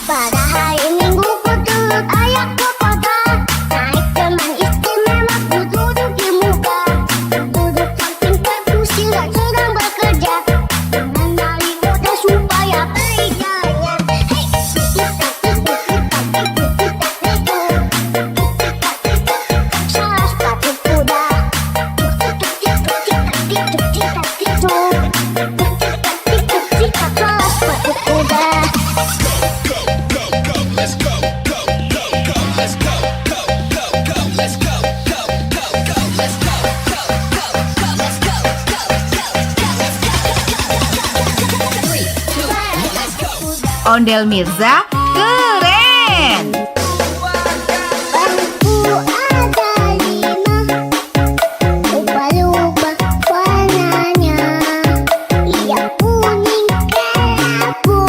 Pada hari Minggu ku turut ayah ke kota. Naik teman istimewa ku duduk di muka. Duduk samping kursi sedang bekerja. Mengenali kota supaya berjaya. Hei, Ondel Mirza keren. Bangku ada 5, ubah-ubah warnanya. Yang kuning kelabu,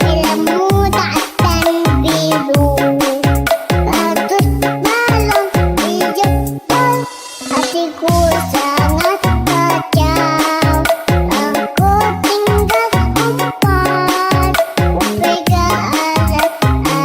merah muda dan biru. Bagus balon hijau, hatiku sangat kacau. Aku tinggal 4, pegang alat-alat.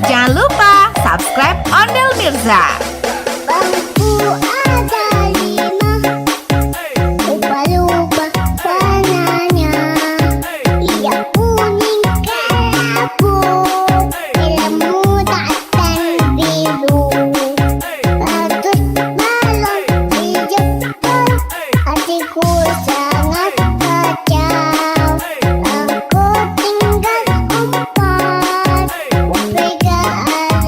Jangan lupa subscribe Ondel Mirza. Bangku ada 5, ubah-ubah warnanya. Yang kuning kelabu, merah muda dan biru. Bagus balon hijau, hatiku sangat kacau. Aku tinggal 4, pegang alat-alat.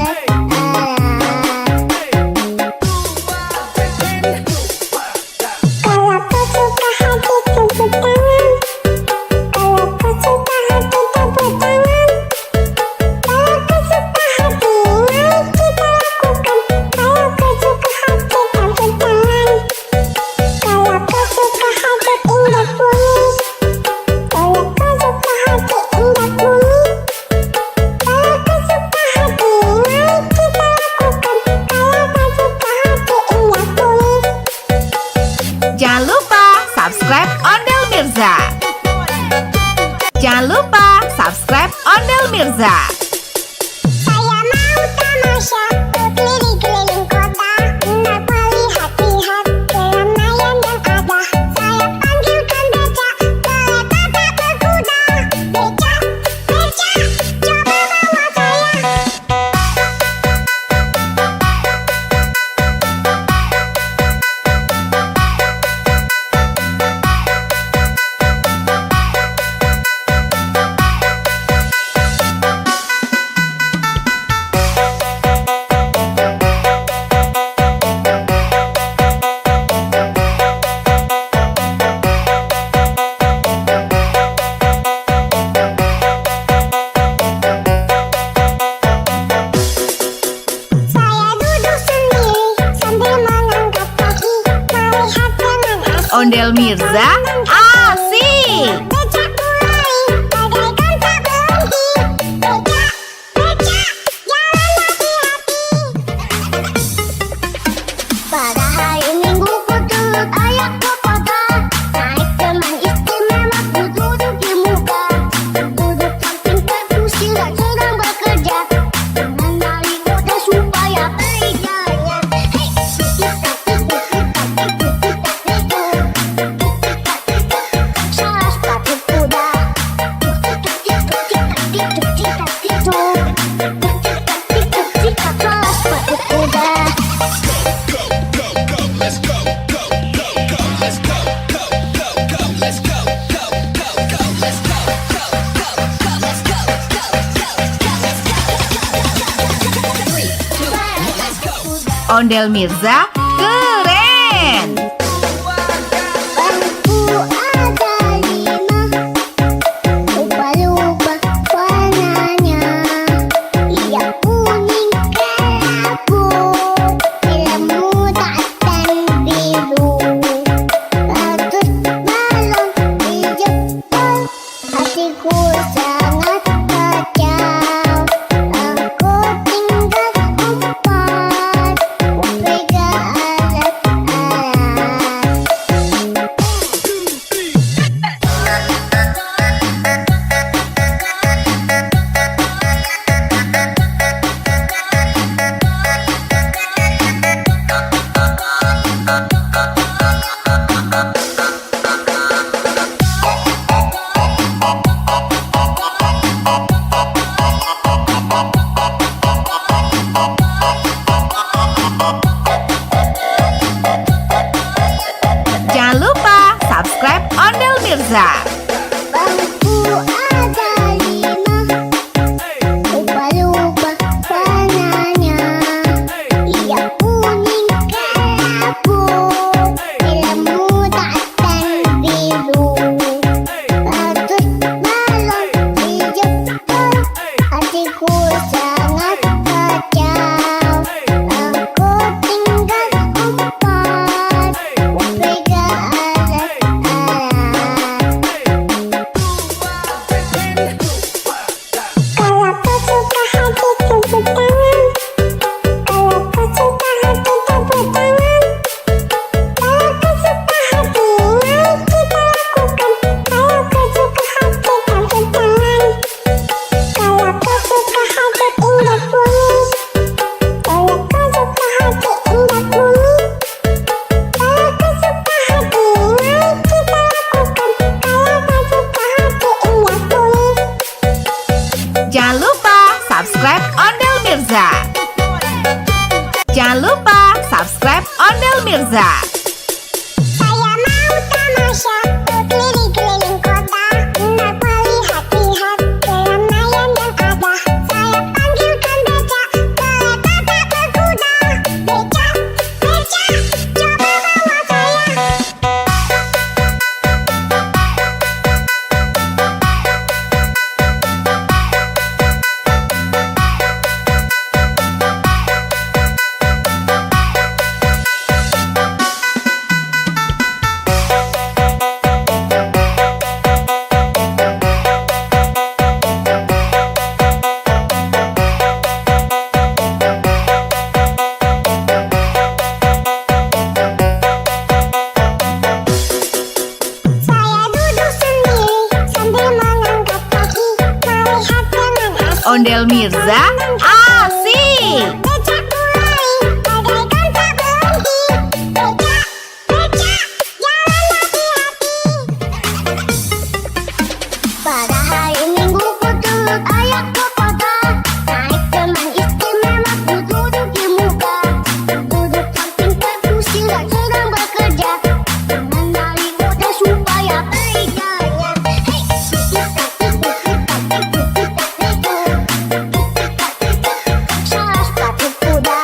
Kalau kau suka hati tepuk tangan. Kalau kau suka hati tepuk tangan. Kalau kau suka hati, mari kita lakukan. Kalau kau suka hati tepuk tangan. Kalau kau suka hati indah bunyi. Kalau kau suka hati indah bunyi. Kalau kau suka hati, mari kita lakukan. Kalau kau suka hati indah bunyi. Jangan lupa subscribe Ondel Mirza. Jangan lupa subscribe Ondel Mirza. Saya mau tamasya keliling-keliling kota, hendak melihat-lihat keramaian yang ada. Saya panggilkan becak, kereta tak berkuda. Becak, becak, coba bawa saya. Saya duduk sendiri sambil mengangkat kaki, melihat dengan asik. Ondel Mirza asik. Becak mulai, bagaikan tak berhenti. Becak, becak, jalan hati-hati. Pada hari Minggu ku turut ayah ke kota, naik teman istimewa ku duduk di muka. Duduk samping kursi dan sedang bekerja, mengenali kode supaya kerjanya. Hei, salah sepatu kuda. Salah sepatu kuda. Ondel Mirza keren. Bangku ada 5, ubah-ubah warnanya. Yang kuning kelabu, merah muda dan biru. Bagus balon hijau, hatiku sangat kacau. Aku tinggal 4, pegang alat-alat. subscribe Ondel Mirza. Bangku ada 5, lupa-lupa warnanya. Ia kuning kelabu, biru dan biru. Bagus balon hijau, hatiku sangat kacau. Aku tinggal 4, pegang alat-alat. Kalau kau suka hati tepuk tangan. Kalau kau suka hati tepuk tangan. Kalau kau suka hati mari kita lakukan. Kalau kau suka hati tepuk tangan. Kalau kau suka hati indah bunyi. Kalau kau suka hati indah bunyi. Kalau kau suka hati mari kita lakukan. Kalau kau suka hati indah bunyi. Jangan lupa subscribe Ondel Mirza. Jangan lupa subscribe Ondel Mirza. Saya mau tamasya berkeliling-keliling kota, hendak melihat-lihat keramaian yang ada. Saya panggilkan becak, kereta tak berkuda. Becak, becak, coba bawa saya. Saya duduk sendiri sambil mengangkat kaki, melihat dengan asik. Ondel Mirza asik. Becak mulai, bagaikan tak berhenti. Becak, becak, jalan hati-hati. Pada hari Minggu ku turut ayah ke kota, naik teman istimewa ku duduk di muka. Duduk samping kursi sedang bekerja, mengenali kota supaya beriganya. Hei, salah sepatu kuda. Salah sepatu kuda.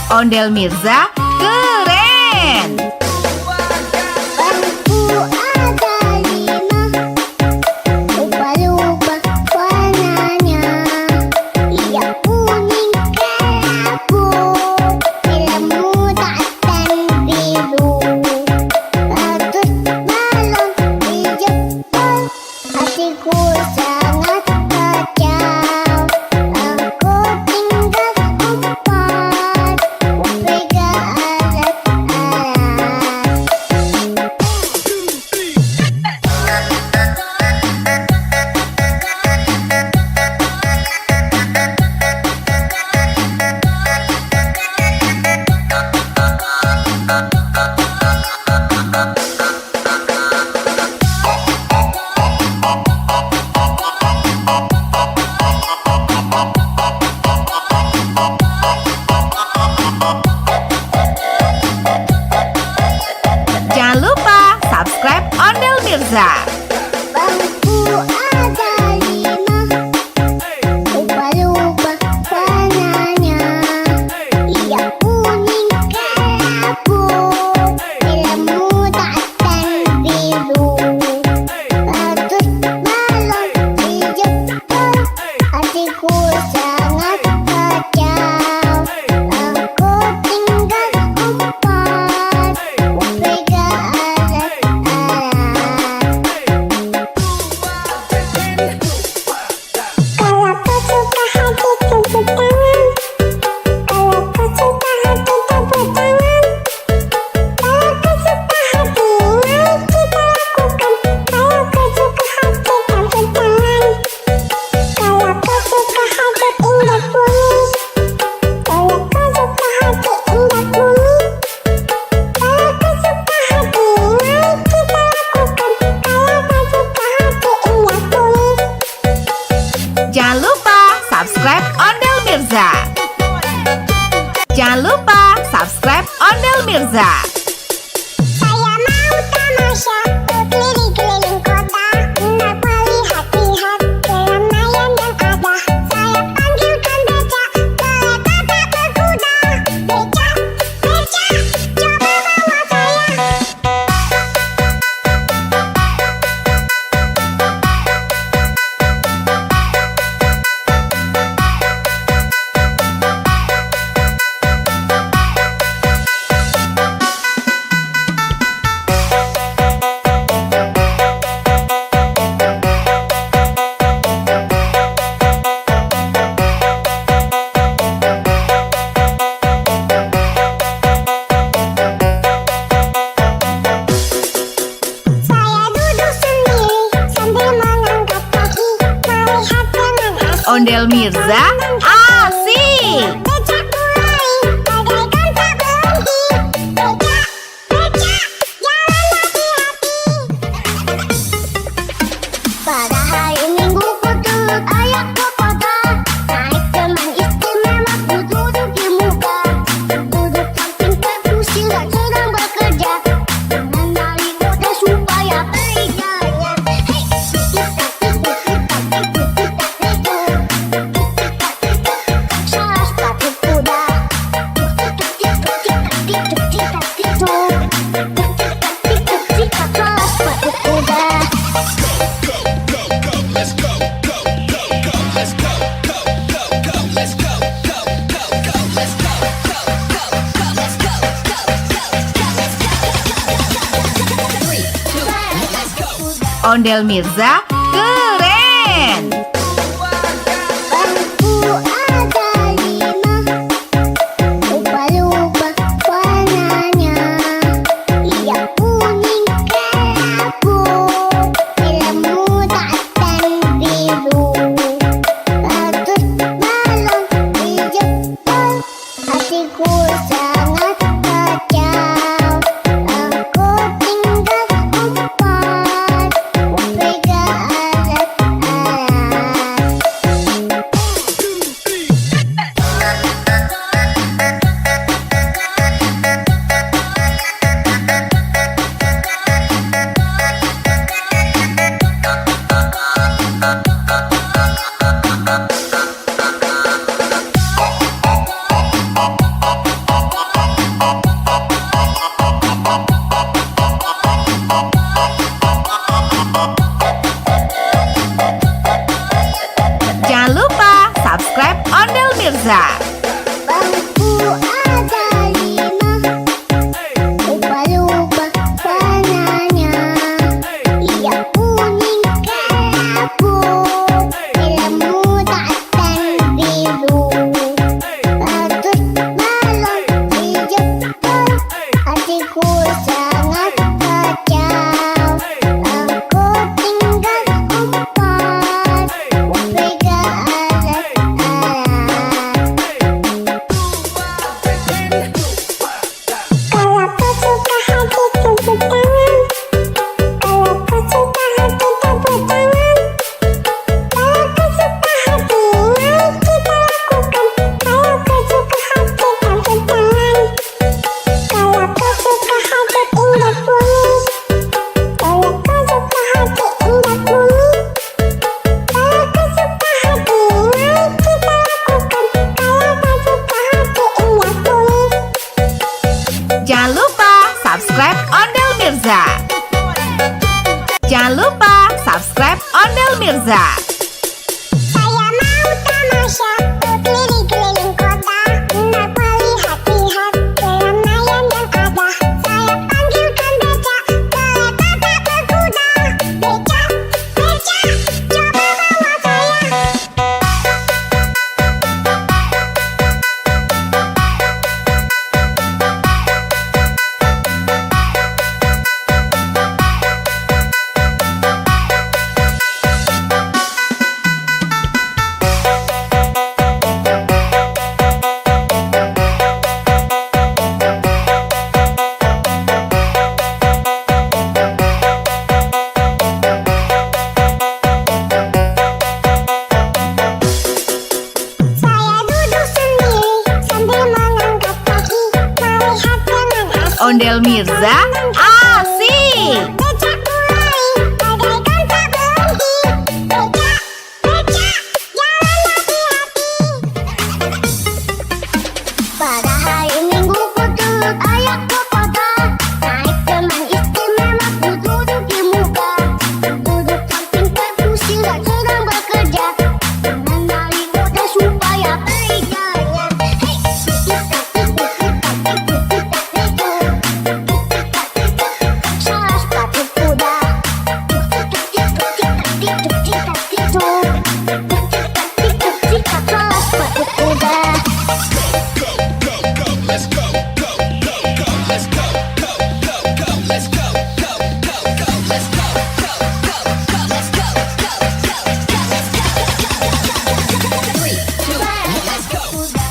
Ondel Mirza keren. Bangku ada 5, lupa-lupa warnanya. Ia kuning kelabu, biru dan biru. Bagus balon hijau, hatiku sangat kacau. Aku tinggal 4, pegang alat-alat. subscribe Ondel Mirza. Jangan lupa subscribe Ondel Mirza. Saya mau tamasya keliling-keliling kota, hendak melihat-lihat keramaian yang ada. Saya panggilkan beca, kereta tak berkuda. Beca, beca, coba bawa saya. Saya duduk sendiri sambil mengangkat kaki, melihat dengan asik. Ondel Mirza asik. Becak mulai, bagaikan tak berhenti. Becak, becak, jalan hati-hati. Pada hari Minggu ku turut ayahku kota, naik teman istimewa ku duduk di muka. Duduk samping perkusi dan sedang bekerja, mengenali kuda supaya baik jalannya. Hei, salah sepatu kuda. Salah sepatu kuda. Ondel Mirza keren. Bangku ada 5, lupa-lupa warnanya. Yang kuning kelabu, merah muda dan biru. Bagus balon hijau, hatiku sangat kacau. Aku tinggal 4, pegang alat-alat. Jangan lupa subscribe Ondel Mirza. Bangku ada 5, lupa-lupa warnanya. Yang kuning kelabu, merah muda dan biru. Bagus balon hijau, hatiku sangat kacau. Aku tinggal 4, pegang alat-alat. Ondel Mirza asik. Becak mulai bagaikan tak berhenti. Becak, becak, jalan hati-hati. Pada hari Minggu ku turut ayah ke kota. Naik teman istimewa ku duduk di muka. Duduk samping perkusi dan sedang bekerja. Mengenali roda supaya baik jalannya. Hei, salah sepatu kuda. Salah sepatu kuda.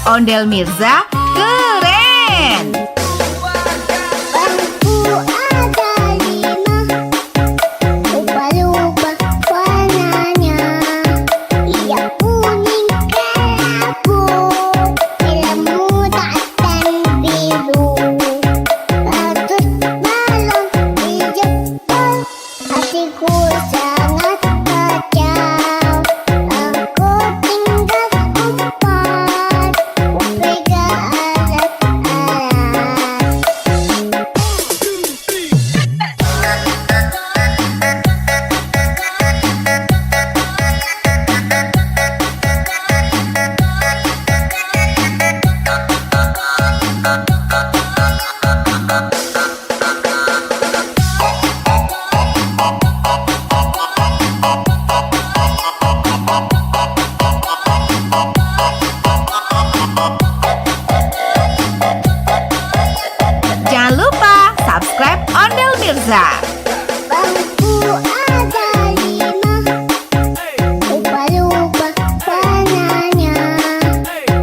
Ondel Mirza keren. Bangku ada 5, lupa-lupa warnanya. Ia kuning kelabu, merah muda dan biru. Ratus balon dijemput, hatiku sangat kacau. Aku tinggal 4, pegang alat-alat. Jangan lupa subscribe Ondel Mirza. Bangku ada 5, lupa-lupa warnanya.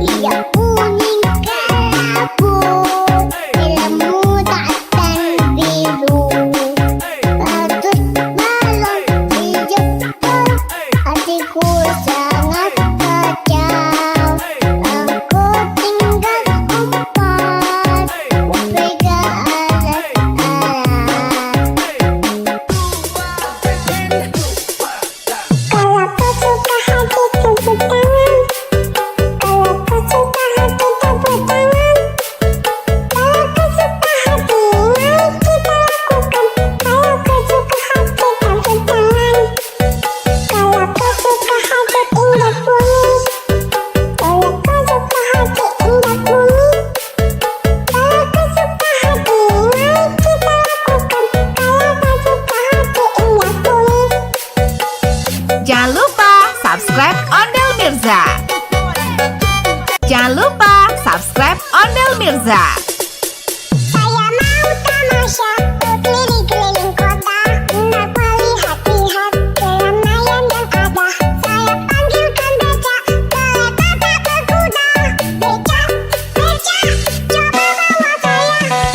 Ia kuning kelabu, merah muda dan biru. Ratus balon dijemput, hatiku sangat kacau. Aku tinggal 4, pegang alat-alat. Kalau kau suka hati tepuk tangan. Kalau kau suka hati tepuk tangan. Kalau kau suka hati mari kita lakukan. Kalau kau suka hati tepuk tangan. Kalau kau suka hati indah bunyi. Kalau kau suka hati indah bunyi. Kalau kau suka hati mari kita lakukan. Kalau kau suka hati indah bunyi. Jangan lupa subscribe Ondel Mirza. Jangan lupa subscribe Ondel Mirza. Saya mau tamasya berkeliling-keliling kota, hendak melihat-lihat keramaian yang ada. Saya panggilkan becak, kereta tak berkuda. Becak, becak, coba bawa saya.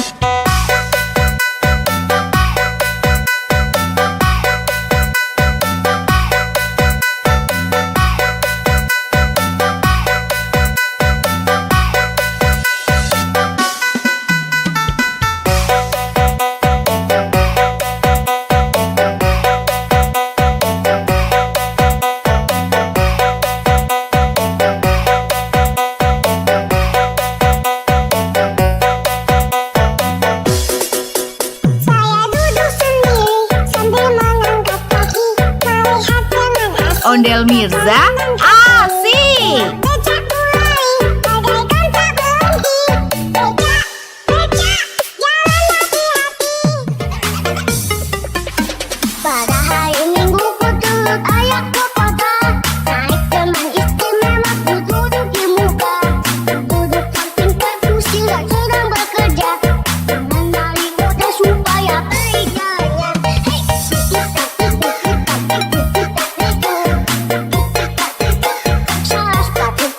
Saya duduk sendiri sambil mengangkat kaki, melihat dengan asik. Ondel Mirza asik. Becak mulai bagaikan tak berhenti. Becak, becak, jalan hati-hati. Pada hari Minggu ku turut ayah ke kota. Naik teman istimewa ku duduk di muka. Duduk samping perkusi dan sedang bekerja. Mengenali roda supaya baik jalannya. Hei, salah sepatu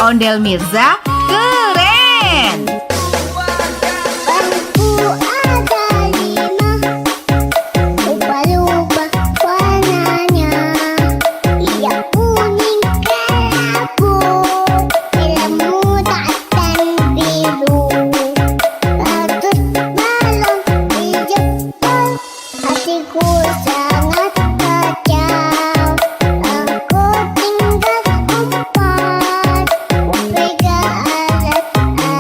Ondel Mirza keren. Bangku ada 5, ubah-ubah warnanya. Ia kuning kelabu, ilmu dan biru. Ratus balon dijemput, hatiku sangat kacau. Aku tinggal 4, upega alat-alat.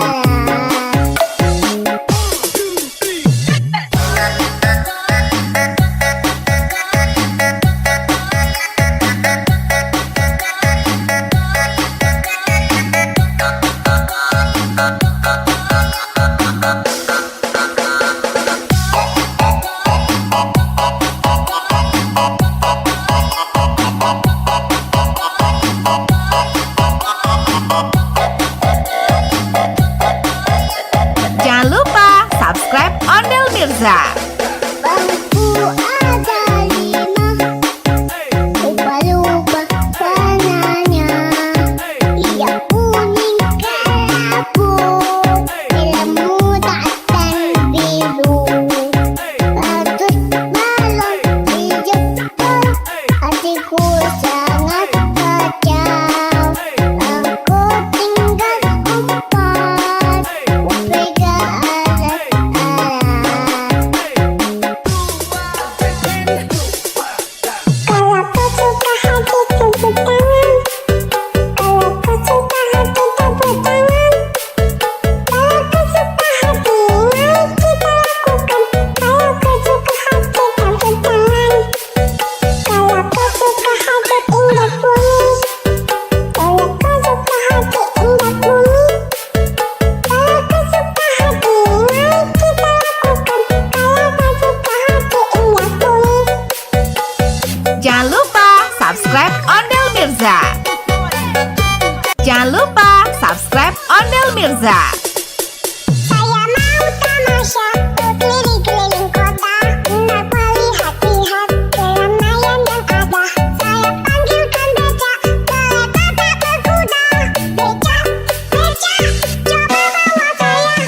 Jangan lupa subscribe Ondel Mirza. Bangku ada 5, ubah-ubah warnanya. Ia kuning kelabu, ilmu dan biru. Ratus balon dijemput, hatiku sangat kacau. Aku tinggal 4, upega alat-alat. Kalau kau suka hati tepuk tangan. Kalau kau suka hati tepuk tangan. Kalau kau suka hati mari kita lakukan. Kalau kau suka hati tepuk tangan. Kalau kau suka hati indah bunyi. Kalau kau suka hati indah bunyi. Kalau kau suka hati mari kita lakukan. Kalau kau suka hati indah bunyi. Jangan lupa subscribe Ondel Mirza. Jangan lupa subscribe Ondel Mirza. Saya mau tamasya keliling-keliling kota, hendak melihat-lihat keramaian yang ada. Saya panggilkan becak, kereta tak berkuda. Becak, becak, coba bawa saya.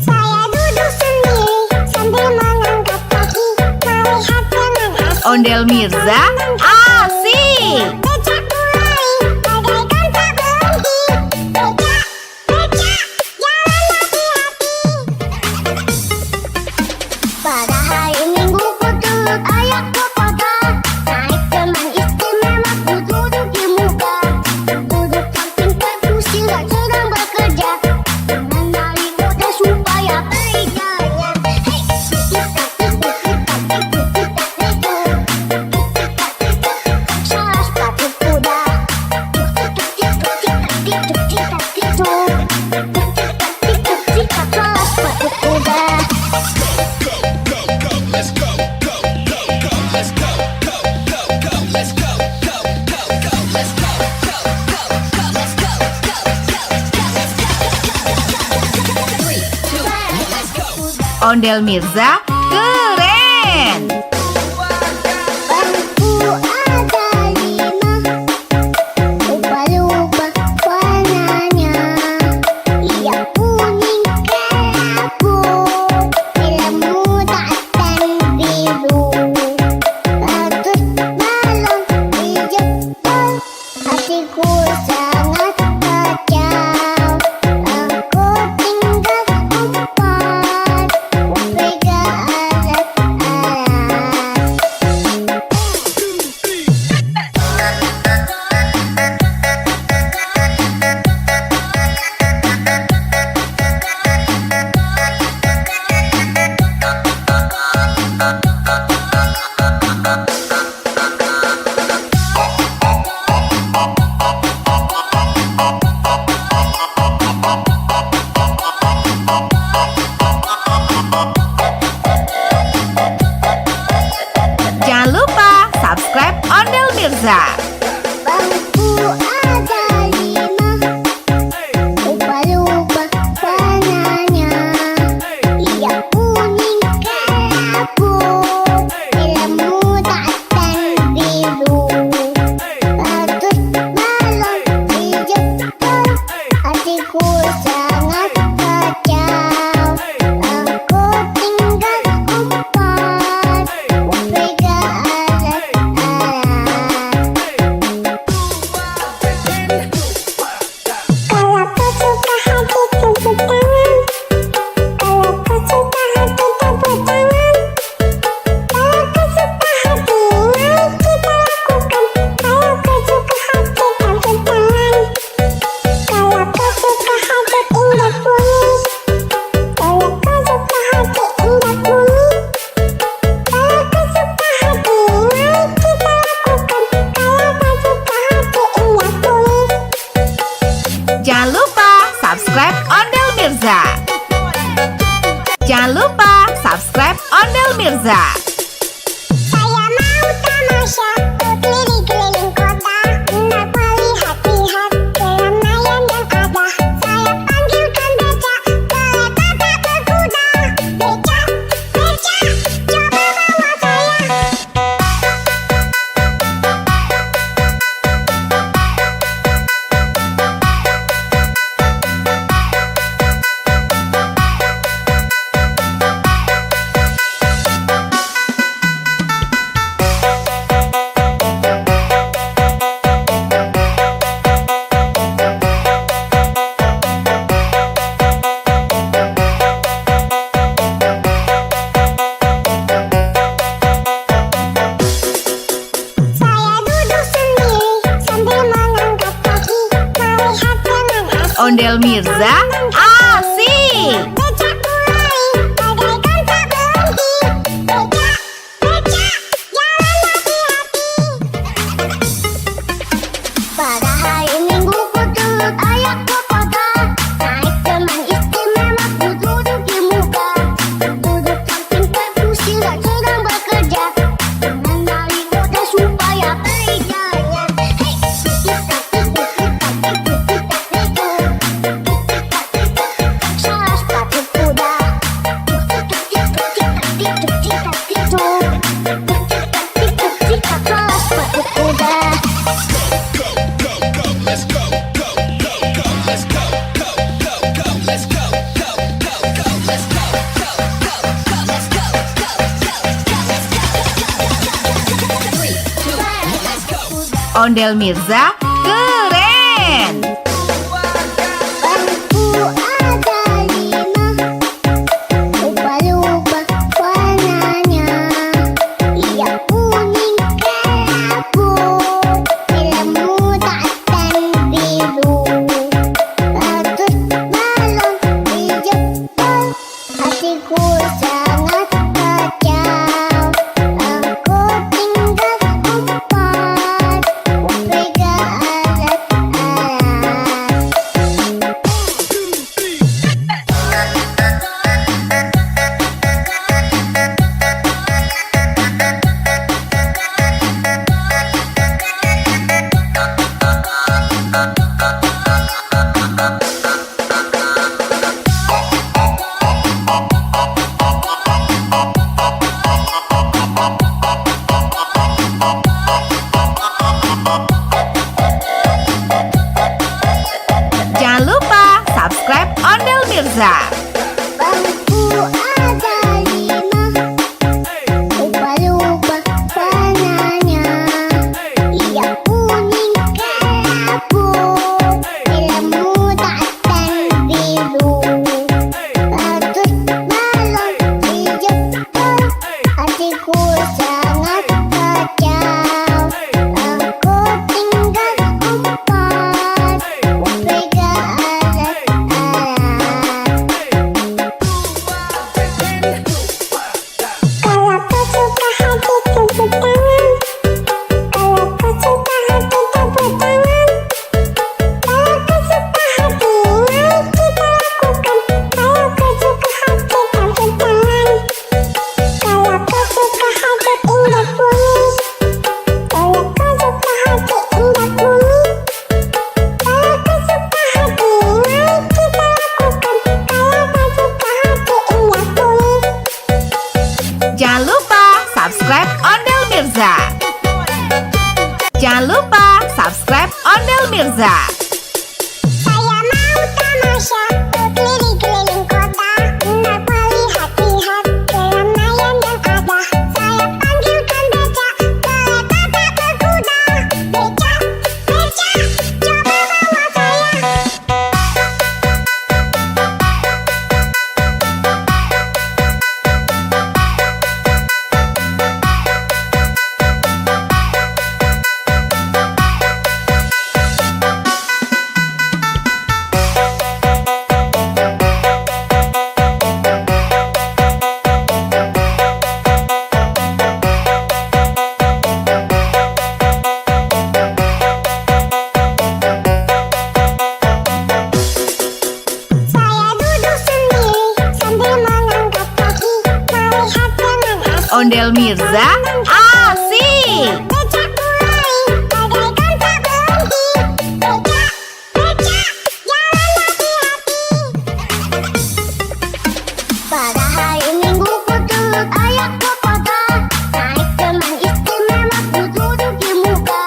Saya duduk sendiri sambil mengangkat kaki, melihat dengan asik. Ondel Mirza asik. Becak mulai, bagaikan tak berhenti. Becak, becak, jalan hati-hati. Pada hari Minggu ku turut ayah ke kota, naik teman istimewa ku duduk di muka. Duduk samping kursi sedang bekerja, mengenali kode supaya berjaya. Hei, salah sepatu kuda. Salah sepatu kuda. Ondel Mirza keren. Bangku ada 5, ubah-ubah warnanya. Ia kuning kelabu, ilmu dan biru. Ratus balon dijemput, hatiku sangat kacau. Aku tinggal 4, upega alat-alat. Jangan lupa subscribe Ondel Mirza. Saya mau tamasya keliling-keliling kota untuk melihat-lihat keramaian yang ada. Saya panggilkan becak, kereta tak berkuda. Becak, becak, coba bawa saya. Saya duduk sendiri sambil mengangkat kaki, melihat dengan asik. Ondel Mirza asik. Becak mulai, bagaikan tak berhenti. Becak, becak, jalan hati-hati. Pada hari Minggu ku turut ayah ke kota, naik teman istimewa ku duduk di muka. Duduk samping perkusi dan sedang bekerja, mengenali kode supaya kerjanya. Hei, salah sepatu kuda. Salah sepatu kuda. Ondel Mirza keren. Bangku ada 5, lupa-lupa warnanya. Ia kuning kelabu, film muda dan biru. Bagus balon di Jepang, hatiku sangat kacau. Aku tinggal empat, pegang alat-alat. Jangan lupa subscribe Ondel Mirza. Bangku ada 5, lupa-lupa warnanya. Ia kuning kelabu, film muda dan biru. Bagus balon di Jepang, hatiku sangat kacau. Aku tinggal empat, pegang alat-alat. Kalau kau suka hati tepuk tangan. Kalau kau suka hati tepuk tangan. Kalau kau suka hati, mari kita lakukan. Kalau kau suka hati tepuk tangan. Kalau kau suka hati indah bunyi. Kalau kau suka hati indah bunyi. Kalau kau suka hati, mari kita lakukan. Kalau kau suka hati indah bunyi. Jangan lupa subscribe Ondel Mirza. Jangan lupa subscribe Ondel Mirza. Saya mau tamasya keliling-keliling kota untuk melihat-lihat keramaian yang ada. Saya panggilkan becak, kereta tak berkuda. Becak, becak, coba bawa saya. Ondel Mirza asik. Becak mulai bagaikan tak berhenti. Becak, becak, jalan hati-hati. Pada hari Minggu ku turut ayah ke kota. Naik teman istimewa ku duduk di muka.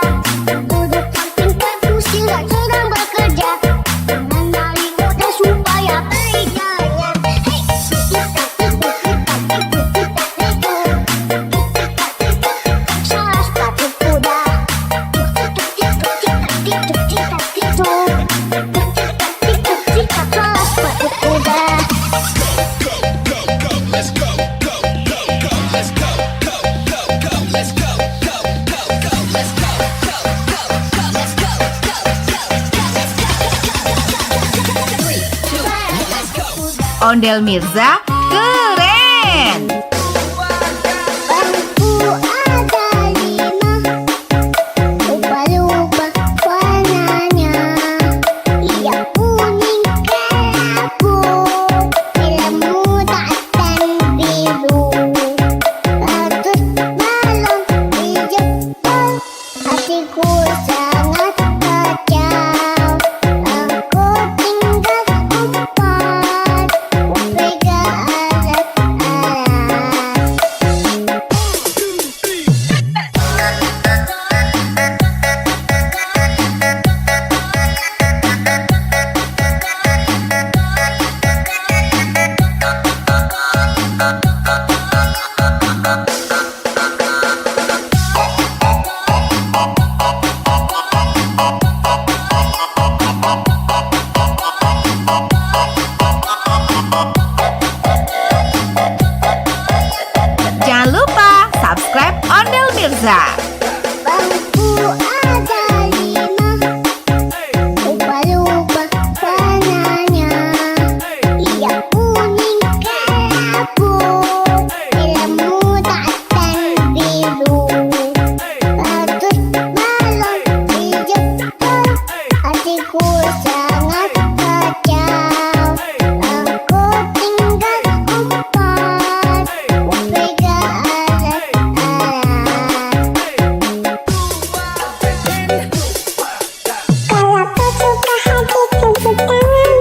Duduk samping kursi sedang bekerja. Mengenali kota supaya berjaya. Hei, salah sepatu kuda. Salah sepatu kuda. Ondel Mirza keren. Bangku ada 5, lupa-lupa warnanya. Yang kuning kelabu, ilmu dan biru. Ratus balon di jempol, hatiku sangat kacau. Aku tinggal 4, upega alat-alat. Jangan lupa subscribe Ondel Mirza. Bangku ada 5, lupa-lupa warnanya. Yang kuning kelabu, ilmu dan biru. Ratus balon di jempol, hatiku sangat kacau. Aku tinggal 4, upega alat-alat. Kalau kau suka hati tepuk tangan.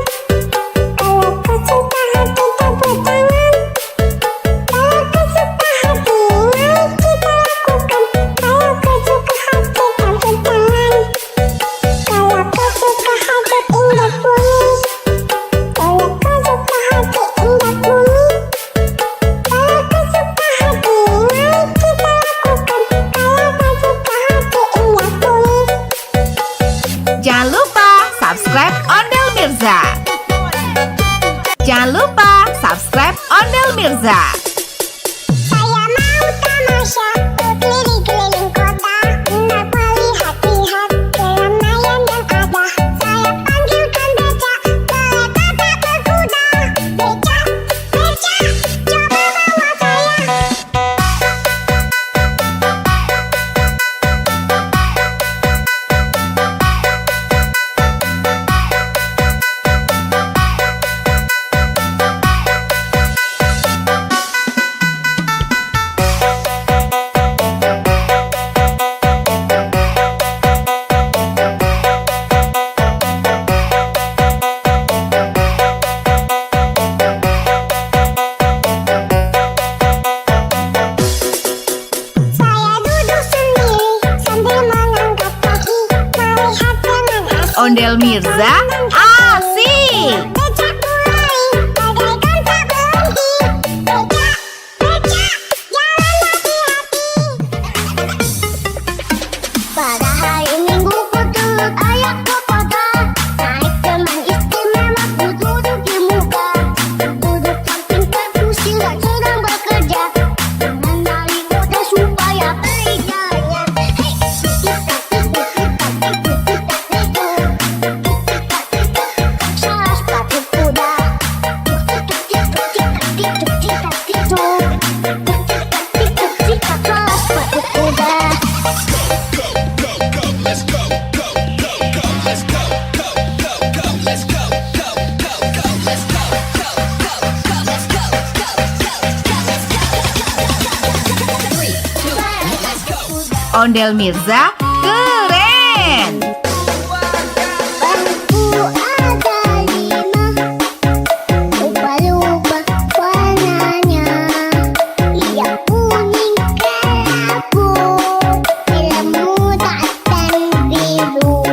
Kalau kau suka hati tepuk tangan. Kalau kau suka hati mari kita lakukan. Kalau kau suka hati tepuk tangan. Kalau kau suka hati indah bunyi. Kalau kau suka hati indah bunyi. Kalau kau suka hati mari kita lakukan. Kalau kau suka hati indah bunyi. Jangan lupa subscribe Ondel Mirza. Jangan lupa subscribe Ondel Mirza. Saya mau tamasya berkeliling-keliling kota, hendak melihat-lihat keramaian yang ada. Saya panggilkan becak, kereta tak berkuda. Becak, becak, coba bawa saya. Saya duduk sendiri sambil mengangkat kaki, melihat teman asing. Ondel Mirza asik. Becak mulai bagaikan tak berhenti. Becak, becak, jalan hati-hati. Pada hari Minggu ku turut ayah ke kota. Naik teman istimewa ku duduk di muka. Duduk samping kursi sedang bekerja. Mengenali kota supaya berjaya. Hei, Ondel Mirza keren. Bangku ada 5, ubah-ubah warnanya. Yang kuning kelabu, merah muda dan biru.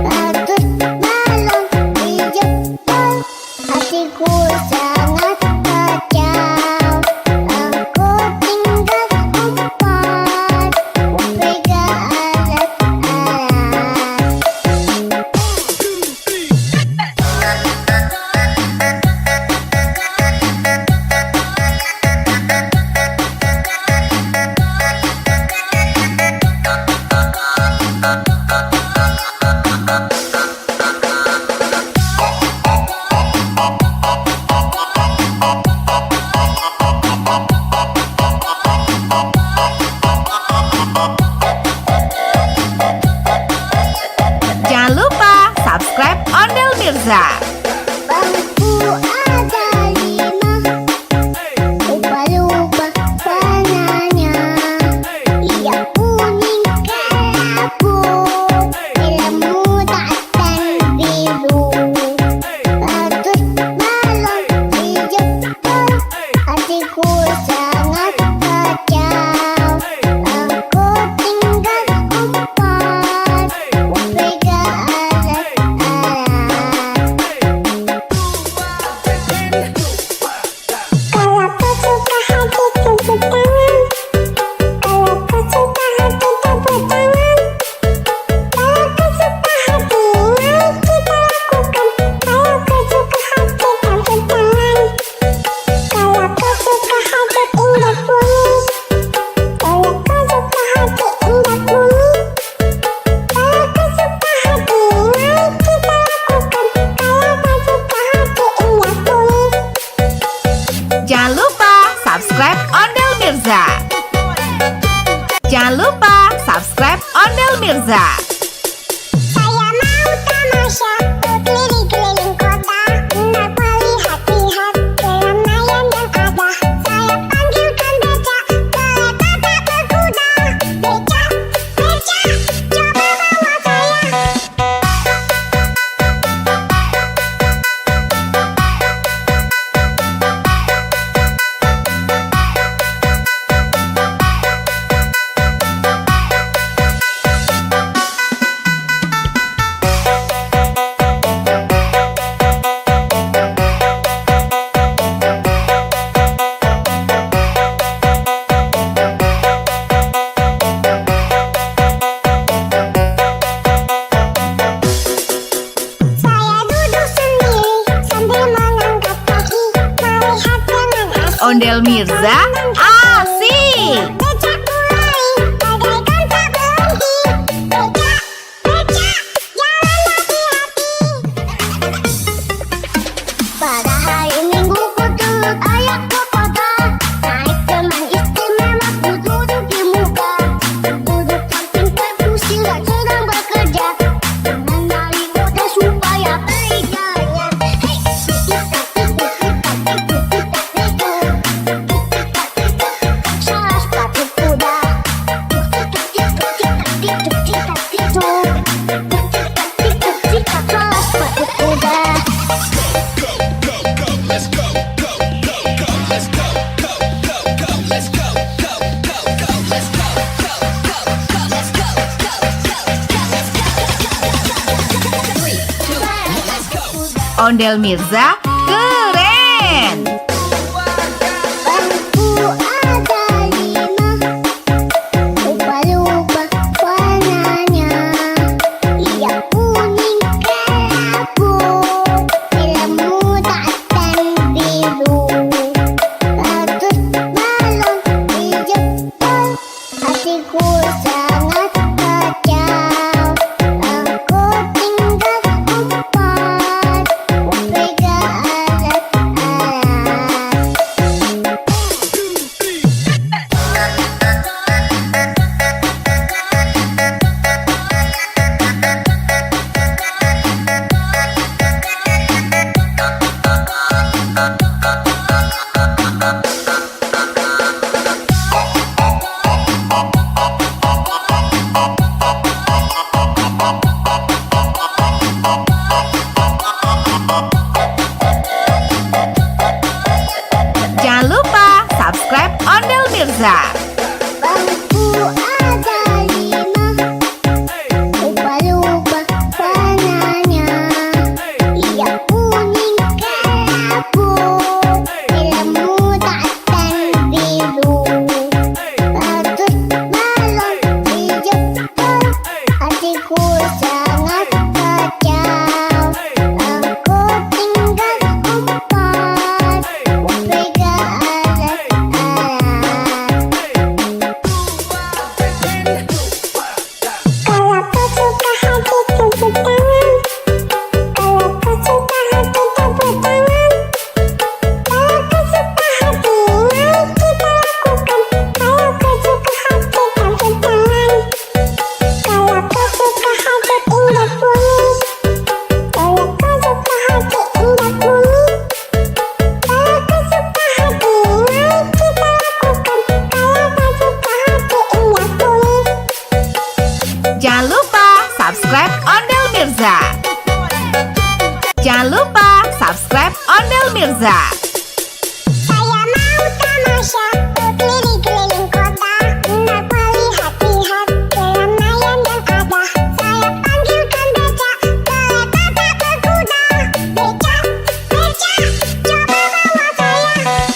Bagus balon hijau, hatiku sangat kacau. Aku tinggal empat, pegang alat-alat. Jangan lupa subscribe Ondel Mirza. Bangku ada 5, ubah-ubah warnanya. Yang kuning kelabu, merah muda dan biru. Bagus balon hijau, hatiku sangat kacau. Aku tinggal empat, pegang alat-alat. Kalau kau suka hati tepuk tangan. Kalau kau suka hati tepuk tangan. Kalau kau suka hati, mari kita lakukan. Kalau kau suka hati tepuk tangan. Kalau kau suka hati indah bunyi. Kalau kau suka hati indah bunyi. Kalau kau suka hati, mari kita lakukan. Kalau kau suka hati indah bunyi. Jangan lupa subscribe Ondel Mirza. Jangan lupa subscribe Ondel Mirza. Saya mau tamasya keliling-keliling kota, hendak melihat-lihat keramaian yang ada. Saya panggilkan becak, kereta tak berkuda. Becak, becak, coba bawa saya. Saya duduk sendiri sambil mengangkat kaki, melihat dengan asik. Ondel Mirza asik. Becak mulai, bagaikan tak berhenti. Becak, becak, jalan hati-hati. Pada hari Minggu ku turut ayah ke kota, naik teman istimewa ku duduk di muka. Duduk samping perkusi dan sedang bekerja, mengenali kode supaya berikannya. Hei, salah sepatu kuda. Salah sepatu kuda. Ondel Mirza keren. Bangku ada 5, ubah-ubah warnanya. Yang kuning kelabu, merah muda dan biru. Bagus balon hijau, hatiku sangat kacau. Aku tinggal empat, pegang Mirza. Bangku ada 5, ubah-ubah warnanya. Yang kuning kelabu, merah muda dan biru. Bagus balon hijau, hatiku sangat kacau. Aku tinggal 4, pegang alat-alat. Kalau kau suka hati tepuk tangan. Kalau kau suka hati tepuk tangan. Kalau kau suka hati, mari kita lakukan. Kalau kau suka hati tepuk tangan. Kalau kau suka hati indah bunyi. Kalau kau suka hati indah bunyi. Kalau kau suka hati, mari kita lakukan. Kalau kau suka hati indah bunyi. Jangan lupa subscribe Ondel Mirza. Jangan lupa subscribe Ondel Mirza. Saya mau tamasya berkeliling-keliling kota, hendak melihat-lihat keramaian yang ada. Saya panggilkan becak, kereta tak berkuda. Becak, becak, coba bawa saya.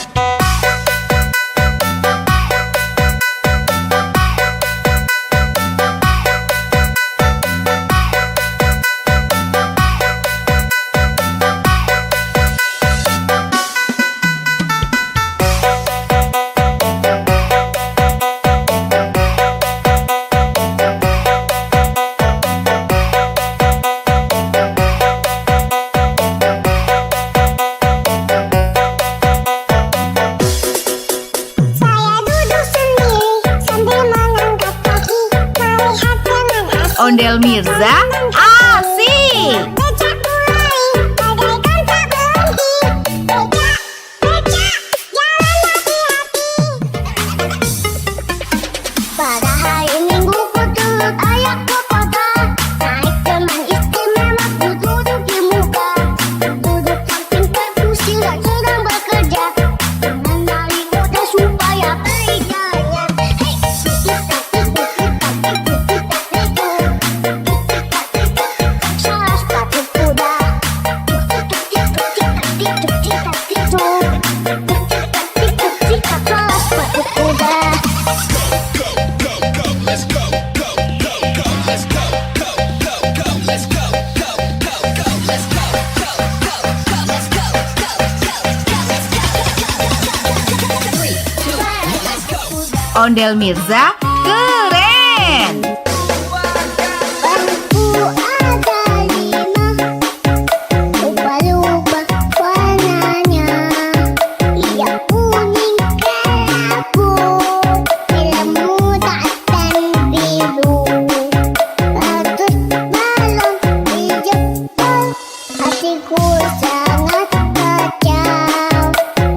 Saya duduk sendiri sambil mengangkat kaki, melihat dengan asik. Ondel Mirza asik. Becak mulai, bagaikan tak berhenti. Becak, becak, jalan hati-hati. Pada hari Minggu ku turut ayah ke kota, naik teman istimewa ku duduk di muka. Duduk samping kursi sedang bekerja, mengenali kota supaya berjaya. Hei, salah sepatu kuda. Salah sepatu kuda. Ondel Mirza keren. Bangku ada 5, ubah-ubah warnanya. Yang kuning kelabu, merah muda dan biru. Bagus balon hijau, hatiku sangat kacau.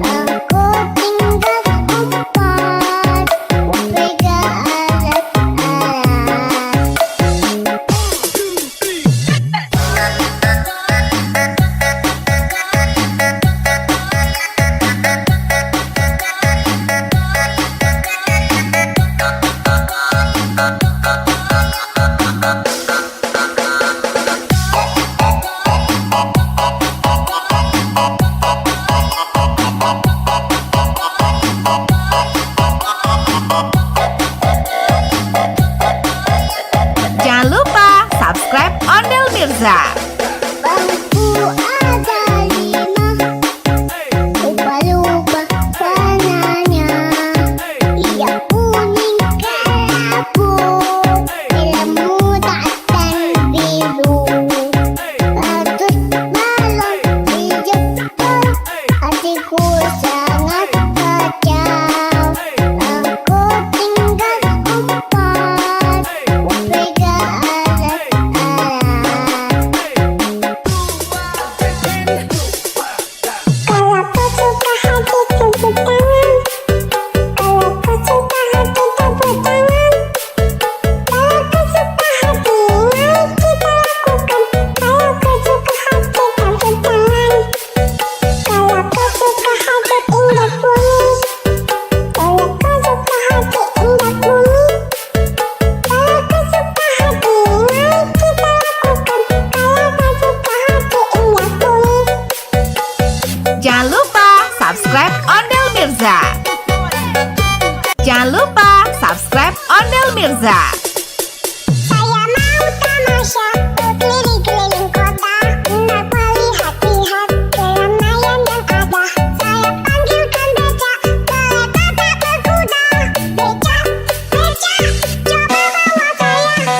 Aku tinggal 4, pegang alat-alat. Jangan lupa subscribe Ondel Mirza. Bangku ada 5, ubah-ubah warnanya. Yang kuning kelabu, merah muda dan biru. Bagus balon hijau, hatiku sangat kacau. Aku tinggal 4, pegang alat-alat. Mirza. Saya mau tamasya berkeliling-keliling kota, hendak melihat-lihat keramaian yang ada. Saya panggilkan becak, kereta tak berkuda. Becak, becak, coba bawa saya.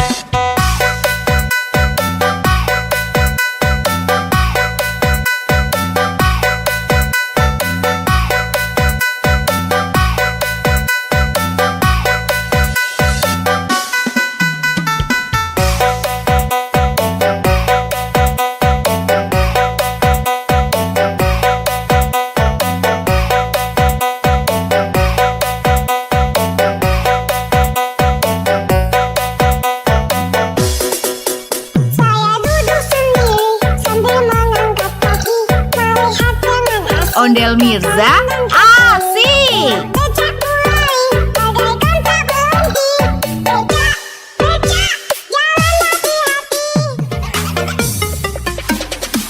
Saya duduk sendiri sambil mengangkat kaki, melihat dengan asik. Ondel Mirza, asik. Becak mulai, bagaikan tak berhenti. Becak, becak, jalan hati-hati.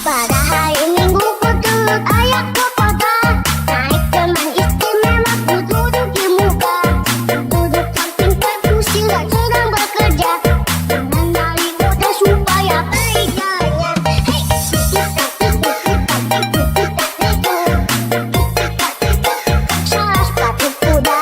Pada hari Minggu ku turut ayah ke kota, naik teman istimewa ku duduk di muka. Duduk samping perkusi dan sedang bekerja, mengenali kode supaya baik jalannya. Hei, salah sepatu kuda. Salah sepatu kuda.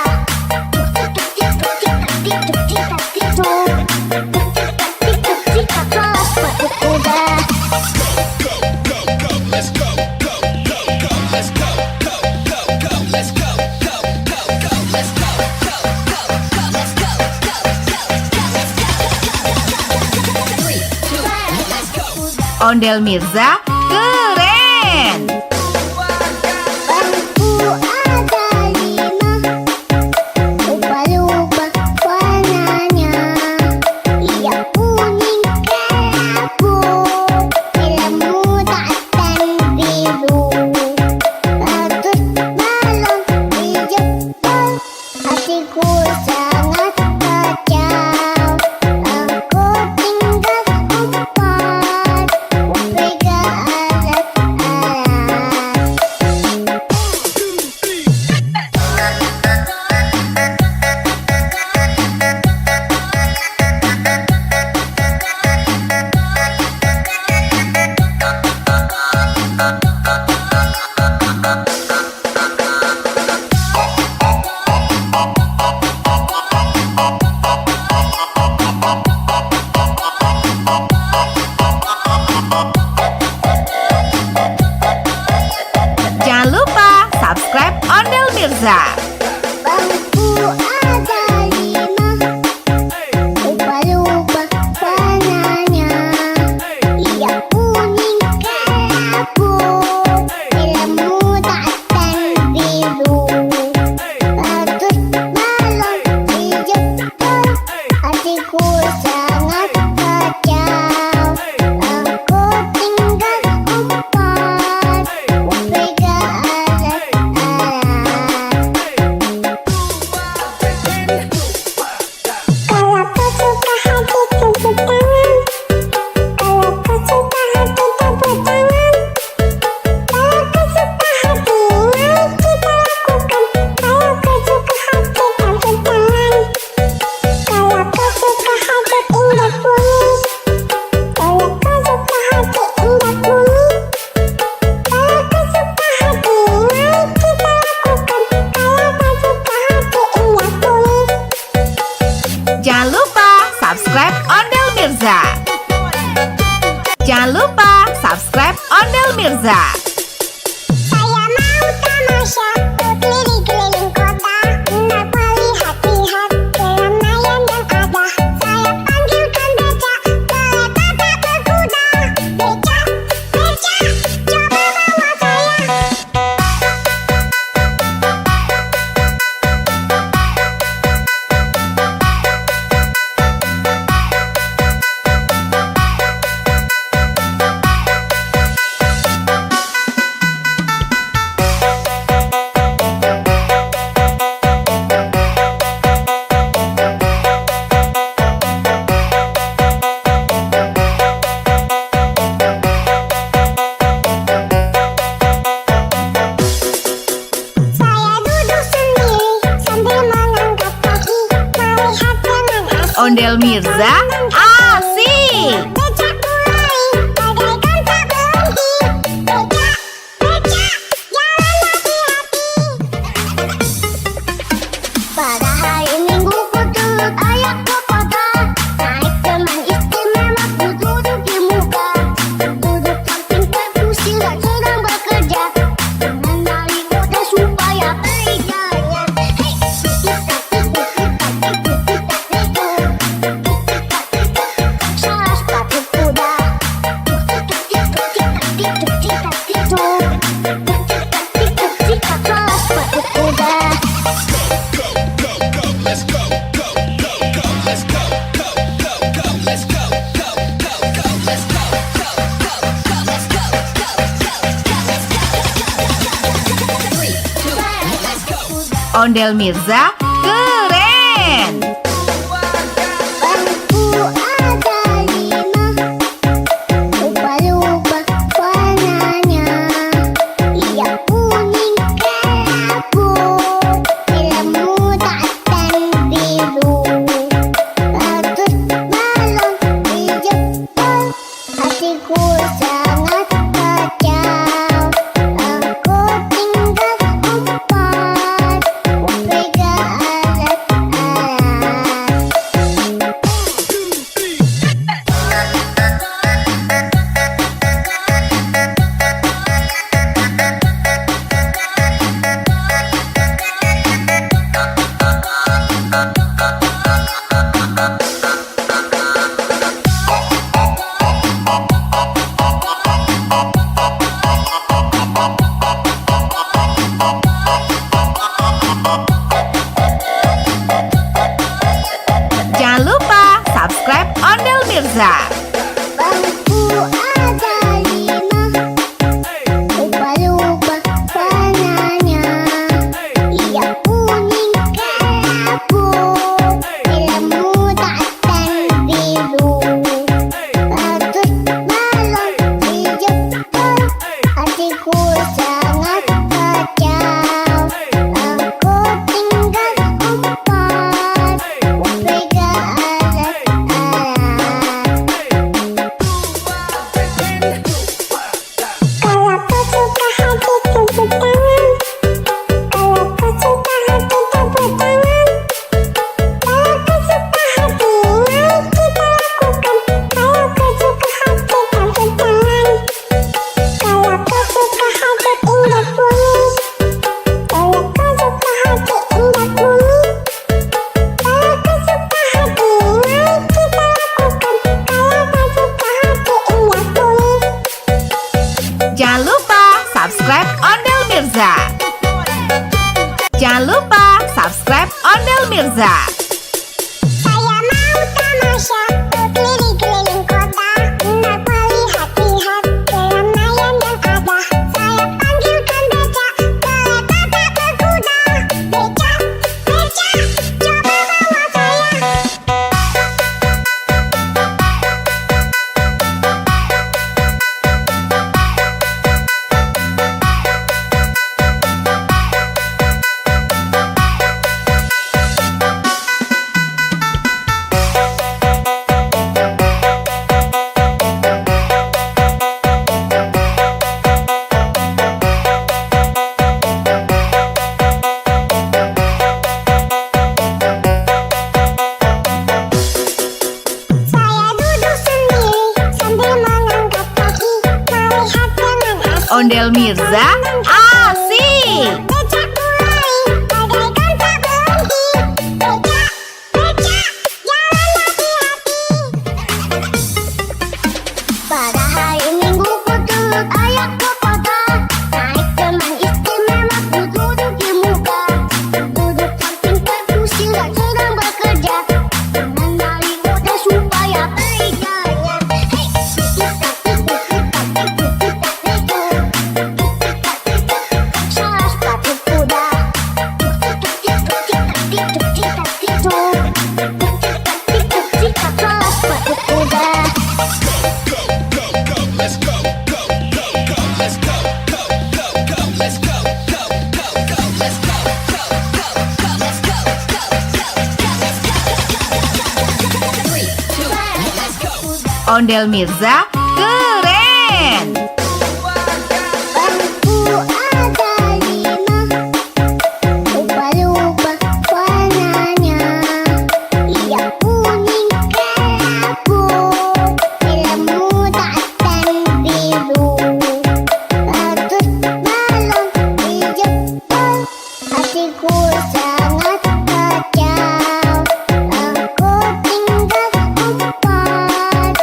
Ondel Mirza, keren. Bangku ada 5, lupa-lupa warnanya. Yang kuning kelabu, merah muda dan biru. Bagus balon hijau, hatiku sangat kacau. Aku tinggal 4, pegang alat-alat. Jangan lupa subscribe Ondel Mirza. Bangku ada 5, lupa-lupa warnanya. Yang kuning kelabu, merah muda dan biru. Bagus balon hijau, hatiku sangat kacau. Aku tinggal 4, pegang alat-alat. Ondel Mirza asik. Becak mulai bagaikan tak berhenti. Becak, becak, jalan hati-hati. Pada hari Minggu ku turut ayah ke kota. Naik teman istimewa ku duduk di muka. Duduk samping perkusi dan sedang bekerja. Mengenali kode supaya baik jalan. Hei, salah sepatu kuda. Salah sepatu kuda. Ondel Mirza keren. Bangku ada 5, lupa-lupa warnanya. Ia kuning kelabu, film muda dan biru. Ratus balon di Jepang, hatiku sangat kacau. Aku tinggal 4, pegang alat-alat. Jangan lupa subscribe Ondel Mirza. Bangku ada 5, lupa-lupa warnanya. Ia kuning kelabu, film muda dan biru. Ratus balon di Jepang, hatiku sangat kacau. Aku tinggal 4, pegang alat-alat. Kalau kau suka hati tepuk tangan. Kalau kau suka hati tepuk tangan. Kalau kau suka hati mari kita lakukan. Kalau kau suka hati tepuk tangan. Kalau kau suka hati indah kuning. Kalau kau suka hati indah kuning. Kalau kau suka hati mari kita lakukan. Kalau kau suka hati indah kuning. Jangan lupa subscribe Ondel Mirza. Jangan lupa subscribe Ondel Mirza. Saya mau tamasya berkeliling-keliling kota, hendak melihat-lihat keramaian yang ada. Saya panggilkan becak, kereta tak berkuda. Becak, becak, coba bawa saya. Saya duduk sendiri sambil mengangkat kaki, melihat dengan asik. Ondel Mirza asik. Becak mulai bagaikan tak berhenti. Becak, becak, jalan hati-hati. Pada hari Minggu ku turut ayah ke kota. Naik teman istimewa ku duduk di muka. Duduk samping perkusi dan sedang bekerja. Mengenali kode supaya baik jalan. Hei, Ondel Mirza keren. Bangku ada 5, ubah-ubah warnanya. Ia kuning kelabu, merah muda dan biru. Ratus balon dijemput, hatiku sangat kacau. Aku tinggal 4,